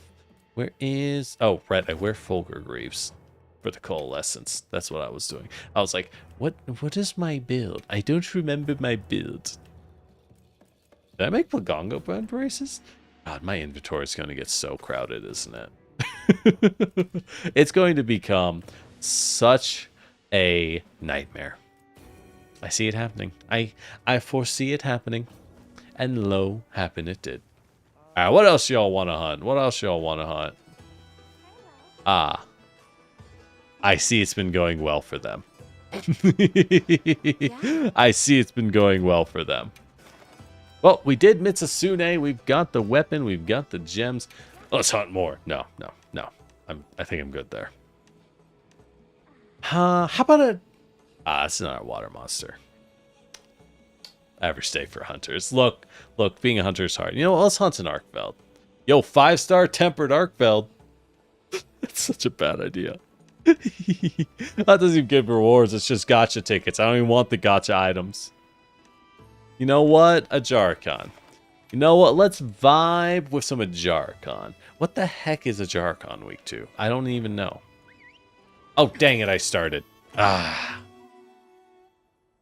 Where is... Oh, right. I wear Fulgur Greaves for the coalescence. That's what I was doing. I was like, what is my build? I don't remember my build. Did I make Plagongo brand braces? God, my inventory is going to get so crowded, isn't it? It's going to become such a nightmare. I see it happening. I foresee it happening. And lo, happen it did. Alright, what else y'all want to hunt? What else y'all want to hunt? Ah. I see it's been going well for them. Yeah? I see it's been going well for them. Well, we did Mizutsune. We've got the weapon. We've got the gems. Let's hunt more. No. I think I'm good there. How about a... Ah, it's not a water monster. Average stay for hunters. Look, being a hunter is hard. You know what? Let's hunt an Arkveld. Yo, 5-star tempered Arkveld. That's such a bad idea. That doesn't even give rewards. It's just gacha tickets. I don't even want the gacha items. You know what? A Jarkon. You know what? Let's vibe with some Jarkon. What the heck is a Jarkon week 2? I don't even know. Oh, dang it. I started. Ah.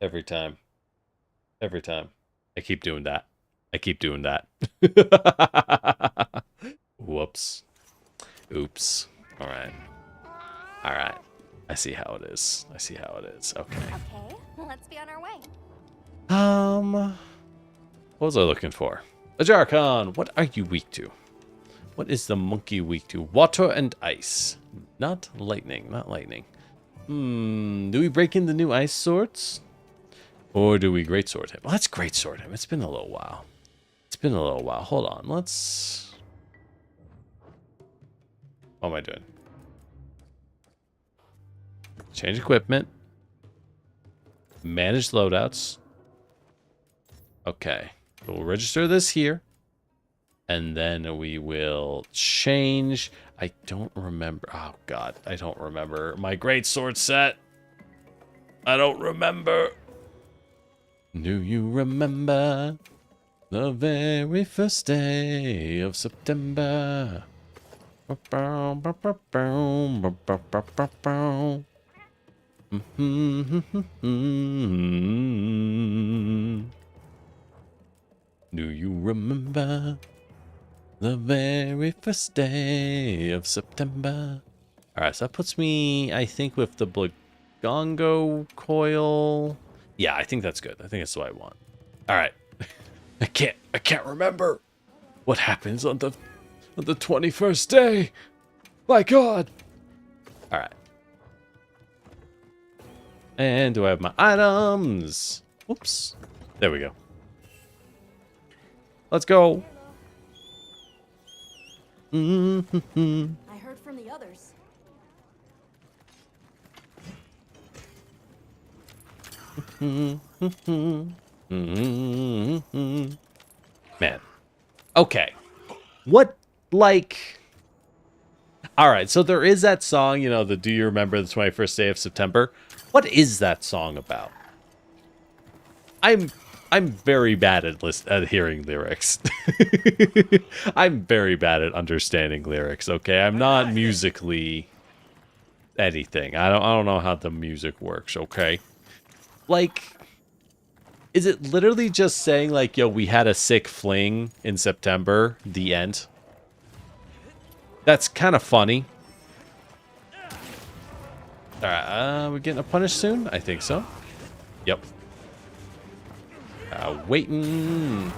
Every time. Every time. I keep doing that. I keep doing that. Whoops. Oops. All right. All right. I see how it is. I see how it is. Okay. Okay, let's be on our way. What was I looking for? A Jarkon. What are you weak to? What is the monkey weak to? Water and ice. Not lightning. Not lightning. Do we break in the new ice swords? Or do we greatsword him? Let's greatsword him. It's been a little while. It's been a little while. Hold on. Let's... What am I doing? Change equipment. Manage loadouts. Okay. We'll register this here. And then we will change... I don't remember... Oh, God. I don't remember my greatsword set. I don't remember... Do you remember the very first day of September? Do you remember the very first day of September? Alright, so that puts me, I think, with the Blagongo coil... Yeah, I think that's good. I think that's what I want. All right. I can't remember what happens on the 21st day. My God. All right. And do I have my items? Whoops. There we go. Let's go. I heard from the others. Man. Okay. What, like... Alright, so there is that song, you know, the Do You Remember the 21st Day of September? What is that song about? I'm very bad at hearing lyrics. I'm very bad at understanding lyrics, okay? I'm not musically anything. I don't know how the music works, okay? Like, is it literally just saying, like, yo, we had a sick fling in September, the end? That's kind of funny. Alright, we getting a punish soon? I think so. Yep. Waiting.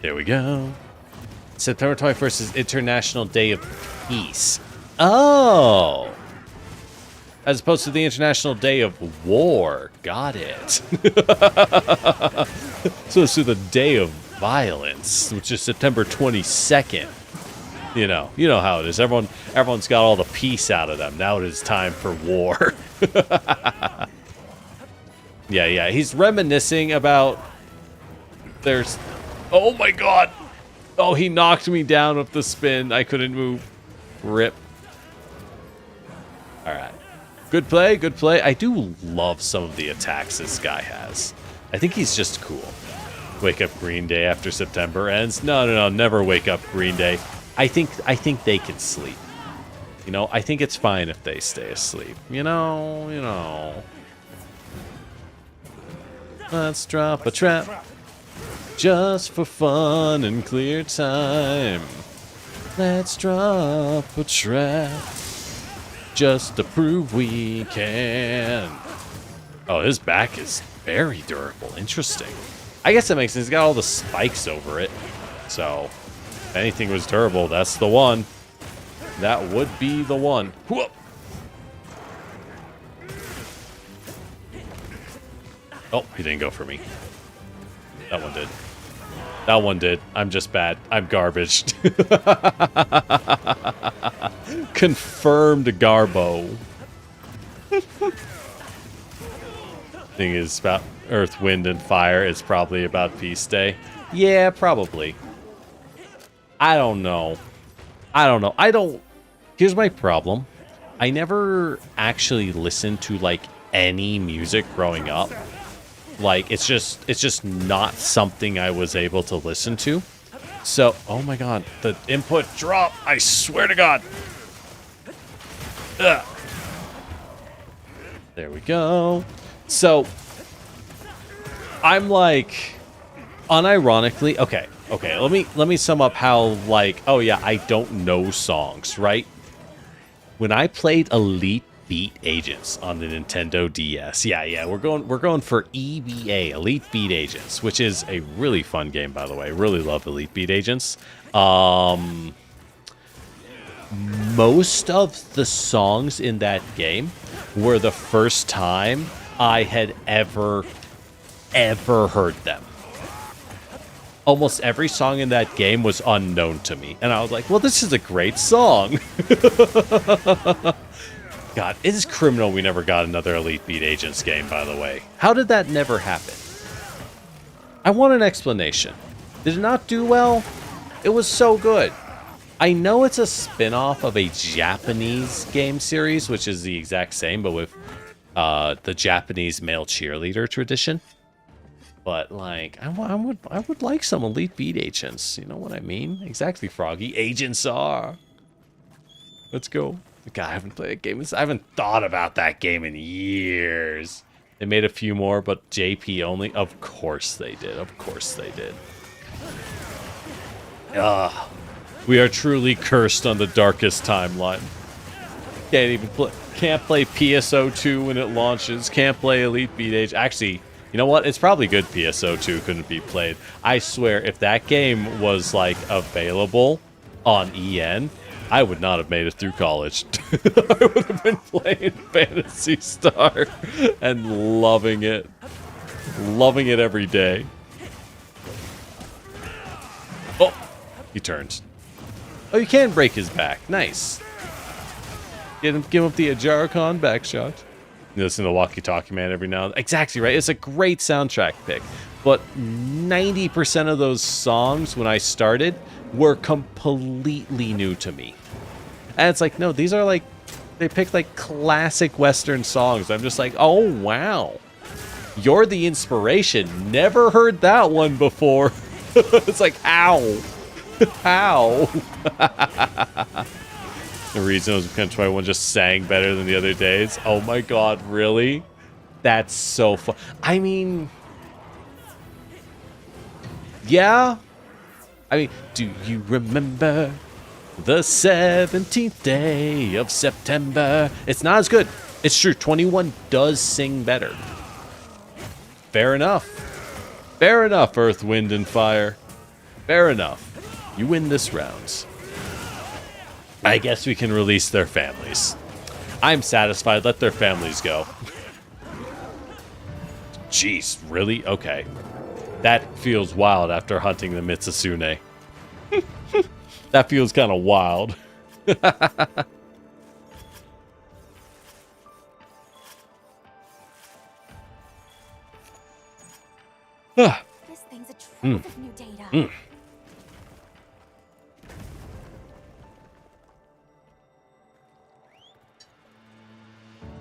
There we go. September 21st is International Day of Peace. Oh! As opposed to the International Day of War. Got it. So it's the Day of Violence, which is September 22nd. You know how it is. Everyone's got all the peace out of them. Now it is time for war. Yeah. He's reminiscing about there's... Oh my god! Oh, he knocked me down with the spin. I couldn't move. Rip. Alright. Good play, good play. I do love some of the attacks this guy has. I think he's just cool. Wake up Green Day after September ends. No, never wake up Green Day. I think they can sleep. You know, I think it's fine if they stay asleep. You know. Let's drop a trap. Just for fun and clear time. Let's drop a trap. Just to prove we can. Oh, his back is very durable. Interesting. I guess that makes sense. He's got all the spikes over it. So, if anything was durable, that's the one. That would be the one. Whoop. Oh, he didn't go for me. That one did. That one did. I'm just bad. I'm garbage. Confirmed Garbo. Thing is about Earth, Wind, and Fire. It's probably about Peace Day. Yeah, probably. I don't know. Here's my problem. I never actually listened to, like, any music growing up. Like, it's just not something I was able to listen to. So, oh my god, the input drop, I swear to god. Ugh. There we go. So, I'm like, unironically, okay, let me sum up how, like, oh yeah, I don't know songs, right? When I played Elite Beat Agents on the Nintendo DS. Yeah, we're going for EBA, Elite Beat Agents, which is a really fun game, by the way. Really love Elite Beat Agents. Most of the songs in that game were the first time I had ever heard them. Almost every song in that game was unknown to me. And I was like, well, this is a great song. God, it is criminal we never got another Elite Beat Agents game, by the way. How did that never happen? I want an explanation. Did it not do well? It was so good. I know it's a spin-off of a Japanese game series, which is the exact same, but with the Japanese male cheerleader tradition. But, like, I would like some Elite Beat Agents. You know what I mean? Exactly, Froggy. Agents are. Let's go. God, I haven't played a game. I haven't thought about that game in years. They made a few more, but JP only. Of course they did. Of course they did. Ugh. We are truly cursed on the darkest timeline. Can't play PSO2 when it launches. Can't play Elite Beat Age. Actually, you know what? It's probably good PSO2 couldn't be played. I swear, if that game was, like, available on EN, I would not have made it through college. I would have been playing Phantasy Star and loving it. Loving it every day. Oh, he turns. Oh, you can break his back. Nice. Give him the Ajaricon backshot. You listen to Walkie Talkie Man every now and then. Exactly right. It's a great soundtrack pick. But 90% of those songs when I started were completely new to me. And it's like, no, these are like, they picked like classic Western songs. I'm just like, oh, wow. You're the inspiration. Never heard that one before. It's like, ow. How? The reason it was because 21 just sang better than the other days. Oh my god, really? That's so fun. I mean, yeah. I mean, do you remember the 17th day of September? It's not as good. It's true. 21 does sing better. Fair enough. Fair enough, Earth, Wind, and Fire. Fair enough. You win this round. I guess we can release their families. I'm satisfied. Let their families go. Jeez, really? Okay. That feels wild after hunting the Mizutsune. That feels kind of wild. This thing's a trove of new data.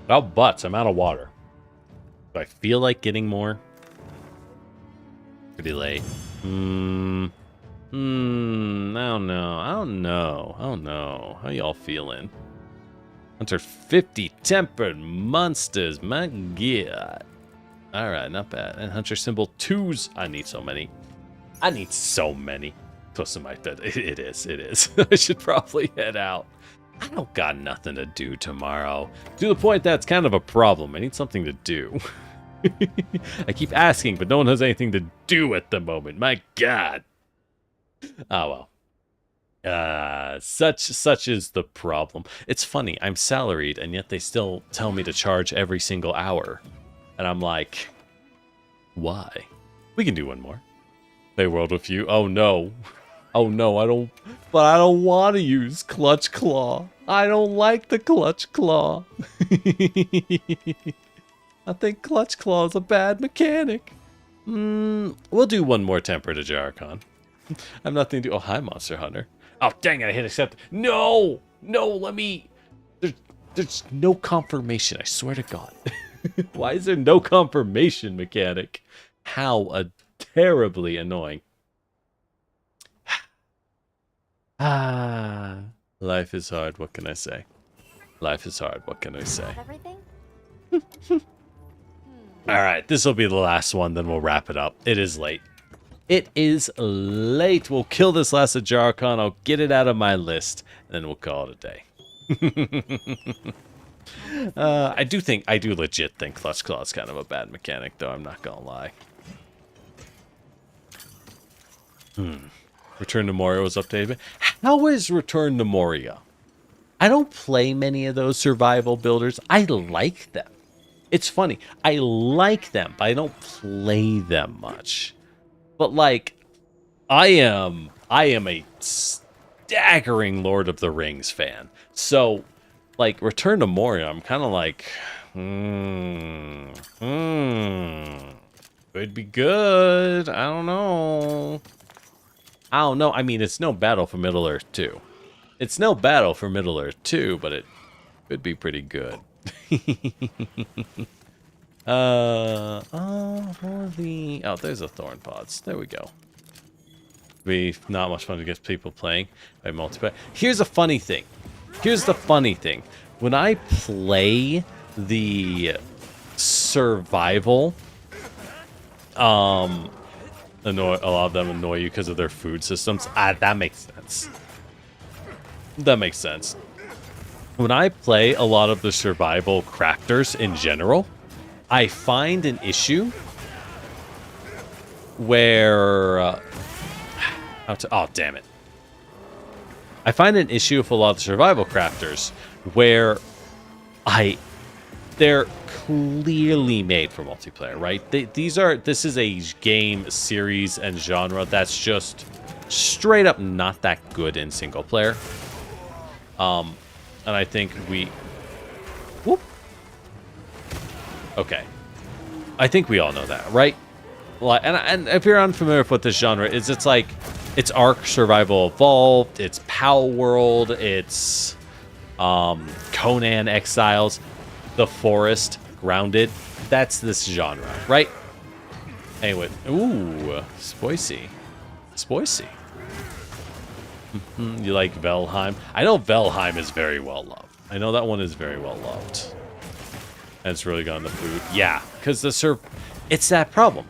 Oh, butts. I'm out of water. Do I feel like getting more? Pretty late. I don't know. I don't know. How y'all feeling? Hunter 50 tempered monsters. My god. Alright, not bad. And Hunter symbol 2s. I need so many. Close to my bed. It is. I should probably head out. I don't got nothing to do tomorrow. To the point that's kind of a problem. I need something to do. I keep asking, but no one has anything to do at the moment. My god. Oh well. Such is the problem. It's funny, I'm salaried, and yet they still tell me to charge every single hour. And I'm like, why? We can do one more. Play World with you. Oh no. Oh no, I don't want to use Clutch Claw. I don't like the Clutch Claw. I think Clutch Claw is a bad mechanic. We'll do one more Tempered Ajaricon. I'm nothing to do. Oh, hi, Monster Hunter. Oh, dang it, I hit accept. No, let me. There's no confirmation, I swear to God. Why is there no confirmation mechanic? How terribly annoying. Life is hard, what can I say? Life is hard, what can I say? Everything? Alright, this will be the last one, then we'll wrap it up. It is late. It is late. We'll kill this last Ajaricon, I'll get it out of my list, and then we'll call it a day. I do legit think Clutch Claw is kind of a bad mechanic, though, I'm not gonna lie. Return to Moria was updated. How is Return to Moria? I don't play many of those survival builders. I like them. It's funny. I like them, but I don't play them much. But like, I am a staggering Lord of the Rings fan. So, like, Return to Moria, I'm kind of like, could be good. I don't know. I mean, it's no Battle for Middle-earth 2. It's no Battle for Middle-earth 2, but it could be pretty good. Oh, there's a Thorn Pods. There we go. Be not much fun to get people playing by multiplayer. Here's a funny thing. Here's the funny thing. When I play the survival, a lot of them annoy you because of their food systems. That makes sense. That makes sense. When I play a lot of the survival crafters in general, I find an issue where... oh, damn it. I find an issue with a lot of the survival crafters where they're clearly made for multiplayer, right? This is a game series and genre that's just straight up not that good in single player. And I think Okay. I think we all know that, right? Well, and if you're unfamiliar with what this genre is, it's like, it's Ark Survival Evolved, it's Pal World, it's Conan Exiles, The Forest, Grounded. That's this genre, right? Anyway, ooh, spicy. Spicy. You like Valheim? I know Valheim is very well loved. I know that one is very well loved. And it's really gone to food. Yeah, because it's that problem.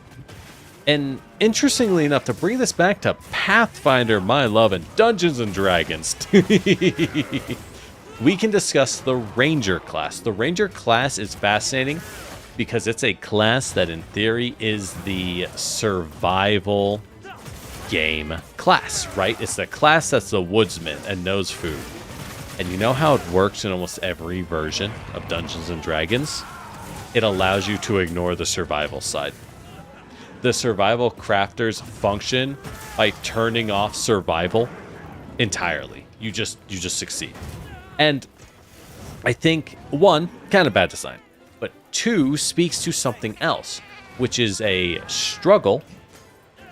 And interestingly enough, to bring this back to Pathfinder, my love, and Dungeons and Dragons, we can discuss the Ranger class. The Ranger class is fascinating because it's a class that in theory is the survival game class, right? It's the class that's the woodsman and knows food. And you know how it works in almost every version of Dungeons and Dragons? It allows you to ignore the survival side. The survival crafters function by turning off survival entirely. You just succeed. And I think, one, kind of bad design, but two, speaks to something else, which is a struggle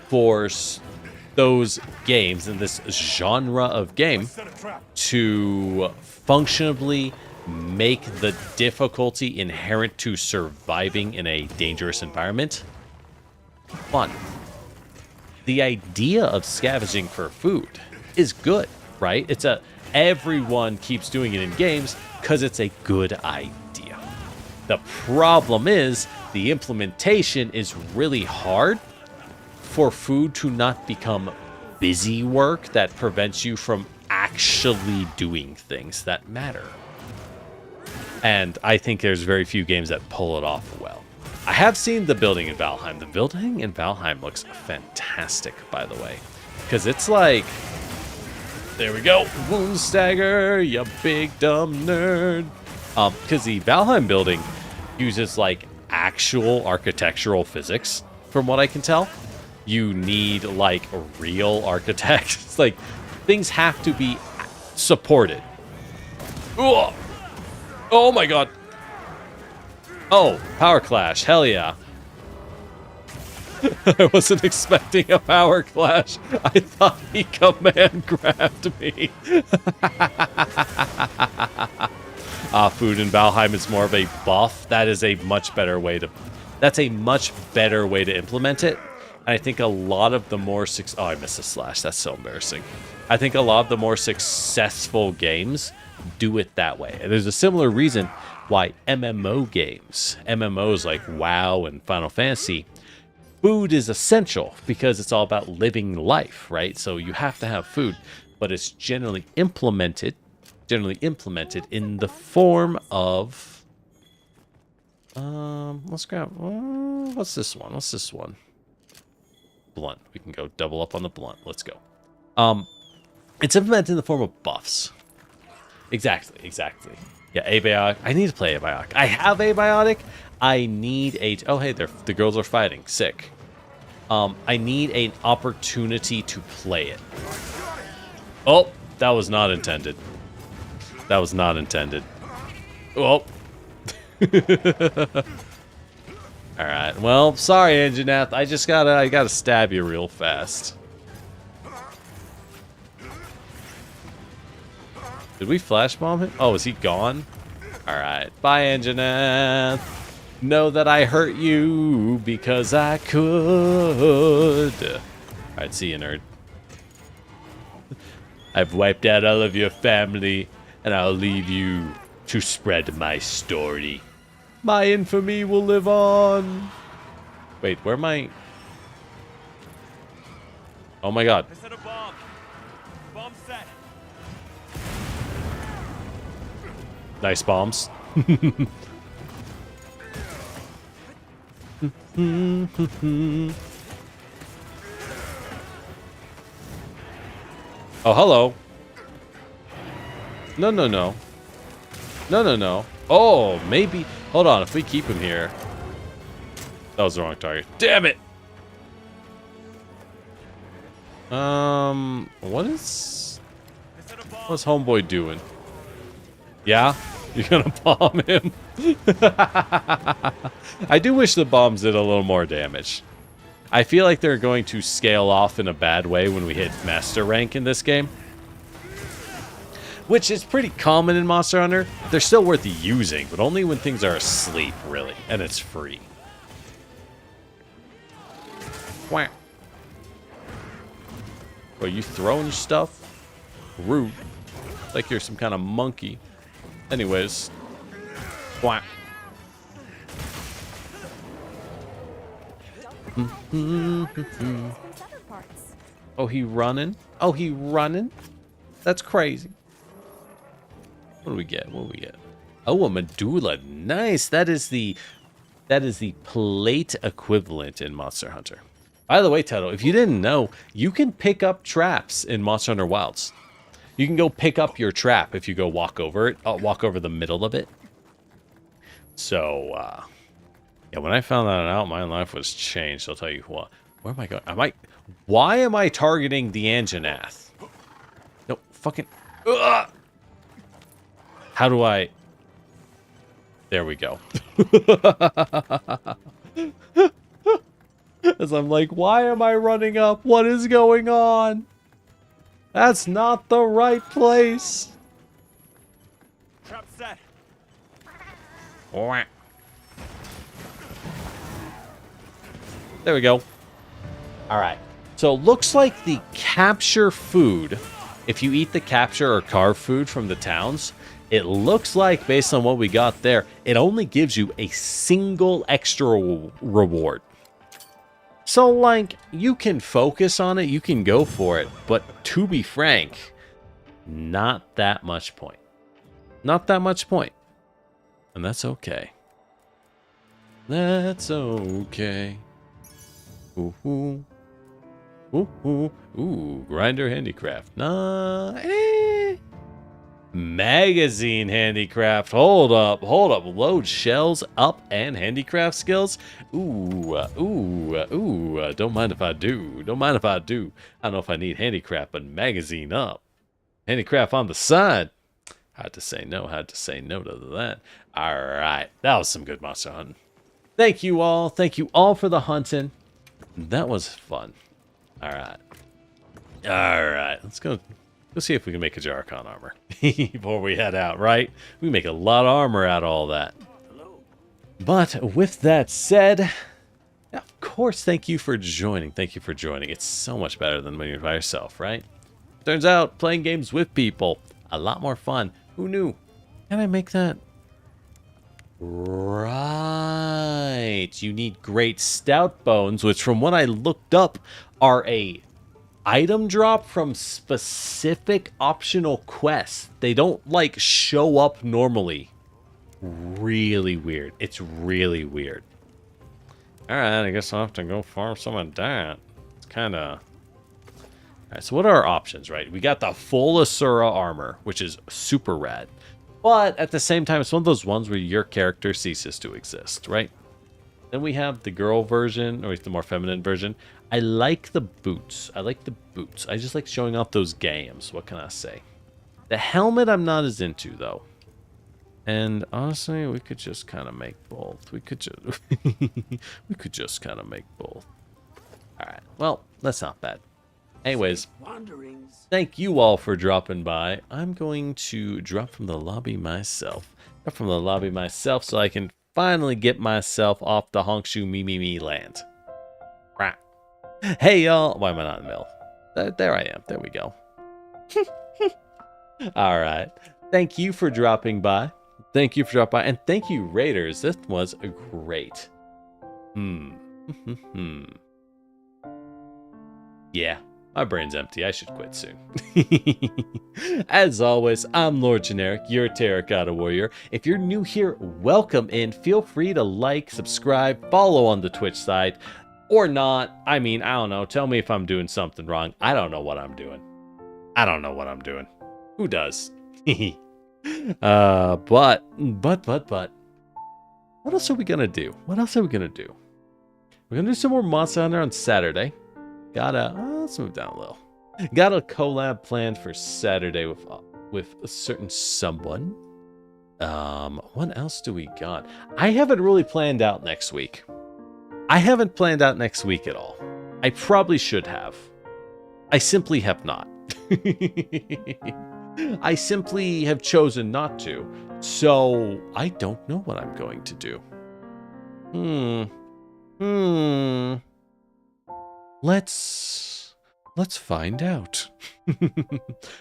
for those games and this genre of game to functionally make the difficulty inherent to surviving in a dangerous environment fun. The idea of scavenging for food is good, right? Everyone keeps doing it in games because it's a good idea. The problem is the implementation is really hard for food to not become busy work that prevents you from actually doing things that matter. And I think there's very few games that pull it off well. I have seen the building in Valheim. The building in Valheim looks fantastic, by the way. Because it's like... There we go. Wound stagger, you big dumb nerd. Because the Valheim building uses, like, actual architectural physics, from what I can tell. You need, like, real architects. Like, things have to be supported. Ugh. Oh, my God. Oh, power clash. Hell yeah. I wasn't expecting a power clash. I thought he command grabbed me. Food in Valheim is more of a buff. That is a much better way to... That's a much better way to implement it. And I think a lot of the more... Oh, I missed a slash. That's so embarrassing. I think a lot of the more successful games do it that way. And there's a similar reason why MMOs like WoW and Final Fantasy, food is essential because it's all about living life, right? So you have to have food, but it's generally implemented in the form of let's grab what's this one? Blunt. We can go double up on the blunt. Let's go. It's implemented in the form of buffs. Exactly. Yeah, abiotic. I need to play abiotic. I have abiotic. I need a... Oh, hey, the girls are fighting. Sick. I need an opportunity to play it. Oh, that was not intended. That was not intended. Oh. All right. Well, sorry, Anjanath. I gotta stab you real fast. Did we flash bomb him? Oh, is he gone? Alright. Bye, Anjanath. Know that I hurt you because I could. Alright, see you, nerd. I've wiped out all of your family, and I'll leave you to spread my story. My infamy will live on. Wait, where am I? Oh my god. I set a bomb. Bomb set. Nice bombs. Oh, hello. No. Oh, maybe. Hold on. If we keep him here. That was the wrong target. Damn it. What's homeboy doing? Yeah? You're gonna bomb him. I do wish the bombs did a little more damage. I feel like they're going to scale off in a bad way when we hit master rank in this game. Which is pretty common in Monster Hunter. They're still worth using, but only when things are asleep, really. And it's free. Quack. Are you throwing stuff? Rude. Like you're some kind of monkey. Anyways. Quack. Oh, he running? Oh, he running? That's crazy. What do we get? What do we get? Oh, a medulla. Nice. That is the plate equivalent in Monster Hunter. By the way, Teto, if you didn't know, you can pick up traps in Monster Hunter Wilds. You can go pick up your trap if you go walk over it, walk over the middle of it. So, yeah, when I found that out, my life was changed. I'll tell you what. Where am I going? Why am I targeting the Anjanath? No, fucking. Ugh! How do I? There we go. As I'm like, why am I running up? What is going on? That's not the right place. Trap set. There we go. All right. So it looks like the capture food, if you eat the capture or carve food from the towns, it looks like, based on what we got there, it only gives you a single extra reward. So, like, you can focus on it, you can go for it, but to be frank, not that much point. Not that much point. And that's okay. That's okay. Ooh, ooh. Ooh, ooh, ooh. Grinder handicraft. Nah, Magazine handicraft. Hold up, hold up. Load shells up and handicraft skills. Ooh, ooh. Don't mind if I do. Don't mind if I do. I don't know if I need handicraft, but magazine up. Handicraft on the side. Had to say no. Had to say no to that. All right, that was some good monster hunting. Thank you all. Thank you all for the hunting. That was fun. All right. All right. Let's go. Let's see if we can make a Jarkon armor before we head out, right? We make a lot of armor out of all that. But with that said, of course, thank you for joining. Thank you for joining. It's so much better than when you're by yourself, right? Turns out playing games with people, a lot more fun. Who knew? Can I make that? Right. You need great stout bones, which from what I looked up are a item drop from specific optional quests. They don't like show up normally. Really weird. It's really weird. Alright, I guess I'll have to go farm some of that. It's kind of... Alright, so what are our options, right? We got the full Asura armor, which is super rad. But at the same time, it's one of those ones where your character ceases to exist, right? Then we have the girl version, or the more feminine version. I like the boots. I like the boots. I just like showing off those gams. What can I say? The helmet I'm not as into, though. And honestly, we could just kind of make both. We could just we could just kind of make both. All right. Well, that's not bad. Anyways, thank you all for dropping by. I'm going to drop from the lobby myself. Drop from the lobby myself so I can finally get myself off the Hongshu me land. Right. Hey, y'all. Why am I not in the middle? There I am. There we go. All right. Thank you for dropping by. Thank you for dropping by. And thank you, Raiders. This was great. Yeah. My brain's empty. I should quit soon. As always, I'm Lord Generic, your Terracotta Warrior. If you're new here, welcome in. Feel free to like, subscribe, follow on the Twitch side, or not. I mean, I don't know. Tell me if I'm doing something wrong. I don't know what I'm doing. I don't know what I'm doing. Who does? But. What else are we gonna do? What else are we gonna do? We're gonna do some more Monster Hunter on Saturday. Let's move down a little. Got a collab planned for Saturday with a certain someone. What else do we got? I haven't really planned out next week. I haven't planned out next week at all. I probably should have. I simply have not. I simply have chosen not to. So I don't know what I'm going to do. Let's find out.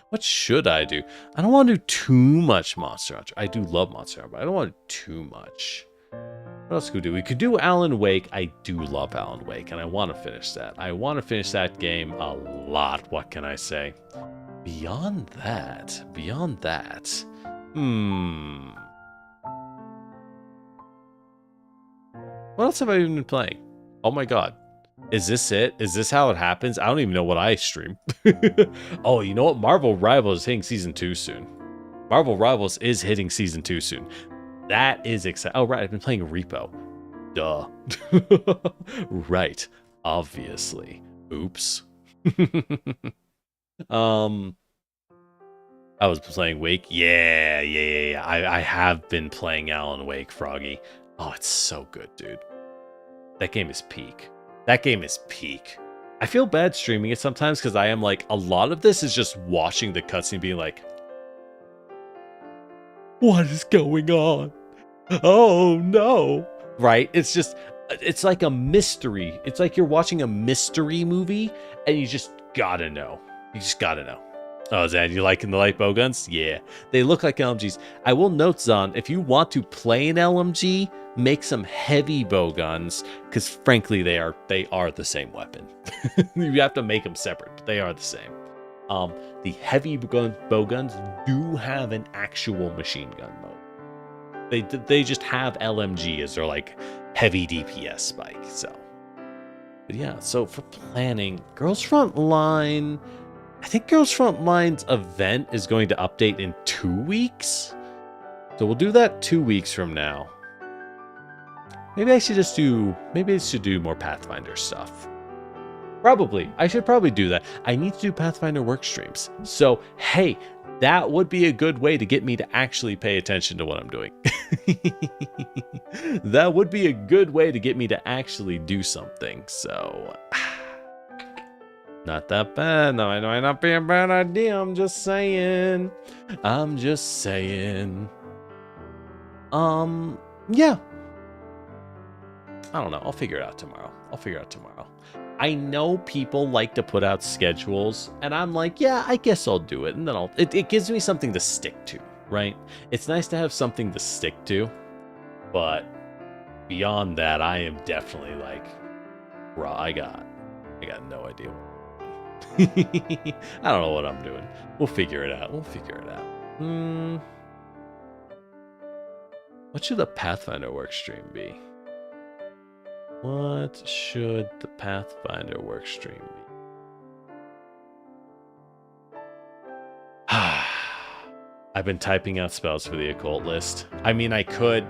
What should I do? I don't want to do too much Monster Hunter. I do love Monster Hunter, but I don't want to do too much. What else could we do? We could do Alan Wake. I do love Alan Wake, and I want to finish that. I want to finish that game a lot. What can I say? Beyond that. What else have I even been playing? Oh my god. Is this it? Is this how it happens? I don't even know what I stream. Oh, you know what? Marvel Rivals is hitting Season 2 soon. Marvel Rivals is hitting Season 2 soon. That is exciting. Oh, right. I've been playing Repo. Duh. Right. Obviously. Oops. I was playing Wake. Yeah. I have been playing Alan Wake, Froggy. Oh, it's so good, dude. That game is peak. That game is peak. I feel bad streaming it sometimes because I am like, a lot of this is just watching the cutscene being like, what is going on? Oh no. Right? It's just, it's like a mystery. It's like you're watching a mystery movie and you just gotta know. You just gotta know. Oh, Zan, you liking the light bowguns? Yeah. They look like LMGs. I will note, Zan, if you want to play an LMG, make some heavy bowguns, because frankly, they are the same weapon. You have to make them separate, but they are the same. The heavy bowguns do have an actual machine gun mode. They just have LMG as their like heavy DPS spike. So, but yeah. So for planning, Girls Front Line. I think Girls Front Line's event is going to update in 2 weeks. So we'll do that 2 weeks from now. Maybe I should do more Pathfinder stuff. Probably. I should probably do that. I need to do Pathfinder work streams. So, hey, that would be a good way to get me to actually pay attention to what I'm doing. That would be a good way to get me to actually do something. So, not that bad. No, it might not be a bad idea. I'm just saying. Yeah. I don't know. I'll figure it out tomorrow. I know people like to put out schedules, and I'm like, yeah, I guess I'll do it. And then it gives me something to stick to, right? It's nice to have something to stick to, but beyond that, I am definitely like, bro, I got no idea. I don't know what I'm doing. We'll figure it out. What should the Pathfinder work stream be? What should the Pathfinder work stream be? I've been typing out spells for the occult list. I mean, I could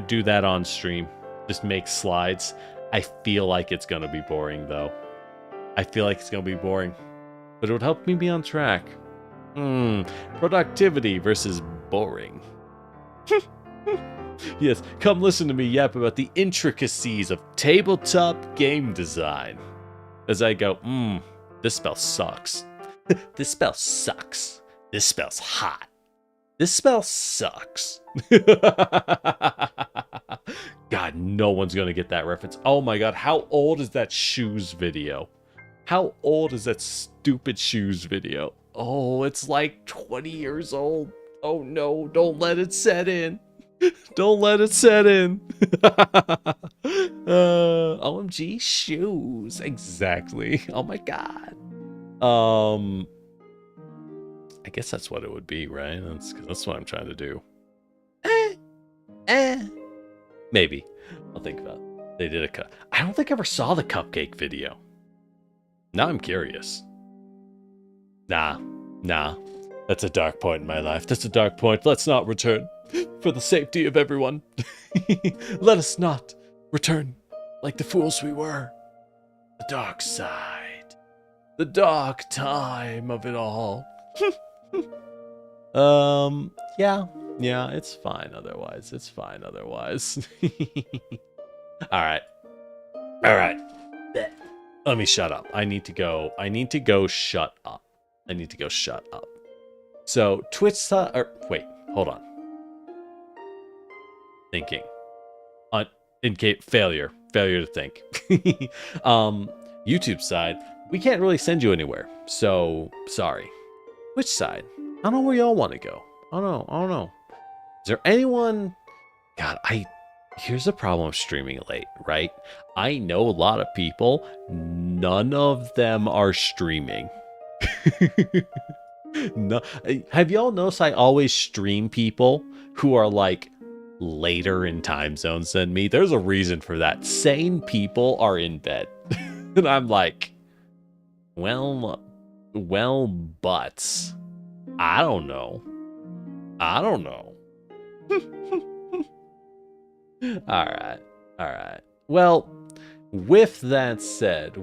do that on stream. Just make slides. I feel like it's gonna be boring though. But it would help me be on track. Productivity versus boring. Yes, come listen to me yap about the intricacies of tabletop game design. As I go, this spell sucks. This spell sucks. This spell's hot. This spell sucks. God, no one's gonna get that reference. Oh my god, how old is that shoes video? How old is that stupid shoes video? Oh, it's like 20 years old. Oh no, don't let it set in. Don't let it set in. OMG shoes. Exactly. Oh my god. I guess that's what it would be, right? That's what I'm trying to do. Maybe. I'll think about it. They did a cut. I don't think I ever saw the cupcake video. Now I'm curious. Nah. That's a dark point in my life. That's a dark point. Let's not return. For the safety of everyone. Let us not return like the fools we were. The dark side. The dark time of it all. Yeah. Yeah, it's fine otherwise. It's fine otherwise. All right. All right. Let me shut up. I need to go shut up. I need to go shut up. So Twitch or wait, hold on. Thinking. Failure to think. YouTube side, we can't really send you anywhere. So sorry. Which side? I don't know where y'all want to go. I don't know. Is there anyone? God, here's the problem of streaming late, right? I know a lot of people. None of them are streaming. No, have y'all noticed I always stream people who are like later in time zones than me? There's a reason for that. Sane people are in bed. And I'm like, well, but I don't know. All right. Well, with that said,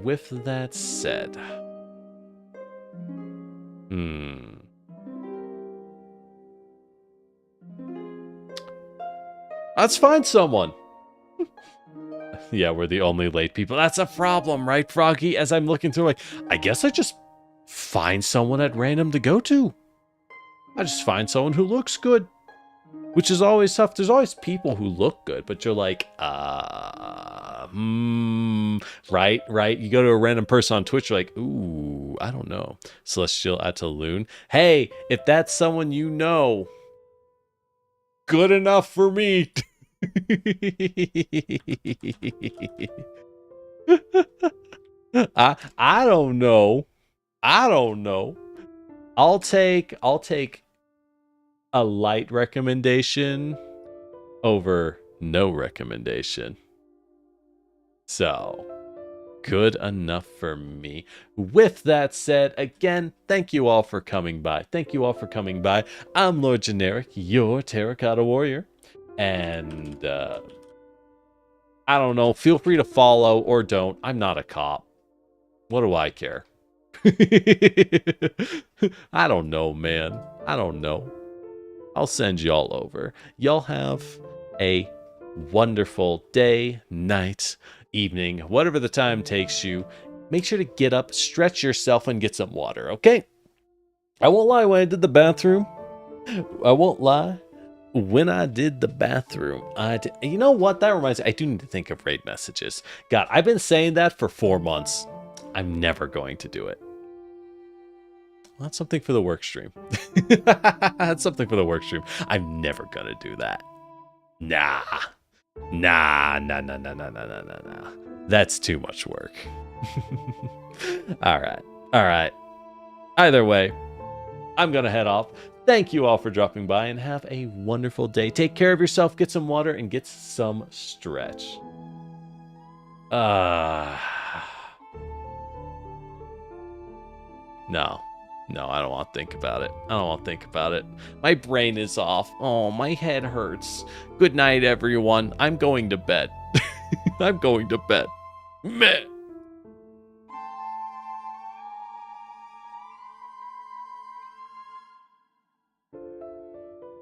let's find someone. Yeah, we're the only late people. That's a problem, right, Froggy? As I'm looking through, like, I guess I just find someone at random to go to. I just find someone who looks good, which is always tough. There's always people who look good, but you're like, right? You go to a random person on Twitch, you're like, ooh, I don't know. Celestial Ataloon. Hey, if that's someone you know, good enough for me. I don't know. I'll take a light recommendation over no recommendation. So, good enough for me. With that said, again, thank you all for coming by. I'm Lord Generic, your Terracotta Warrior. And, I don't know, feel free to follow or don't. I'm not a cop. What do I care? I don't know, man. I don't know. I'll send y'all over. Y'all have a wonderful day, night, evening, whatever the time takes you. Make sure to get up, stretch yourself, and get some water, okay? I won't lie, when I did the bathroom, you know what? That reminds me, I do need to think of raid messages. God, I've been saying that for 4 months. I'm never going to do it. Well, that's something for the work stream. That's something for the work stream. I'm never gonna do that. Nah. That's too much work. All right. Either way, I'm gonna head off. Thank you all for dropping by and have a wonderful day. Take care of yourself, get some water, and get some stretch. No, I don't want to think about it. My brain is off. Oh, my head hurts. Good night, everyone. I'm going to bed. Meh.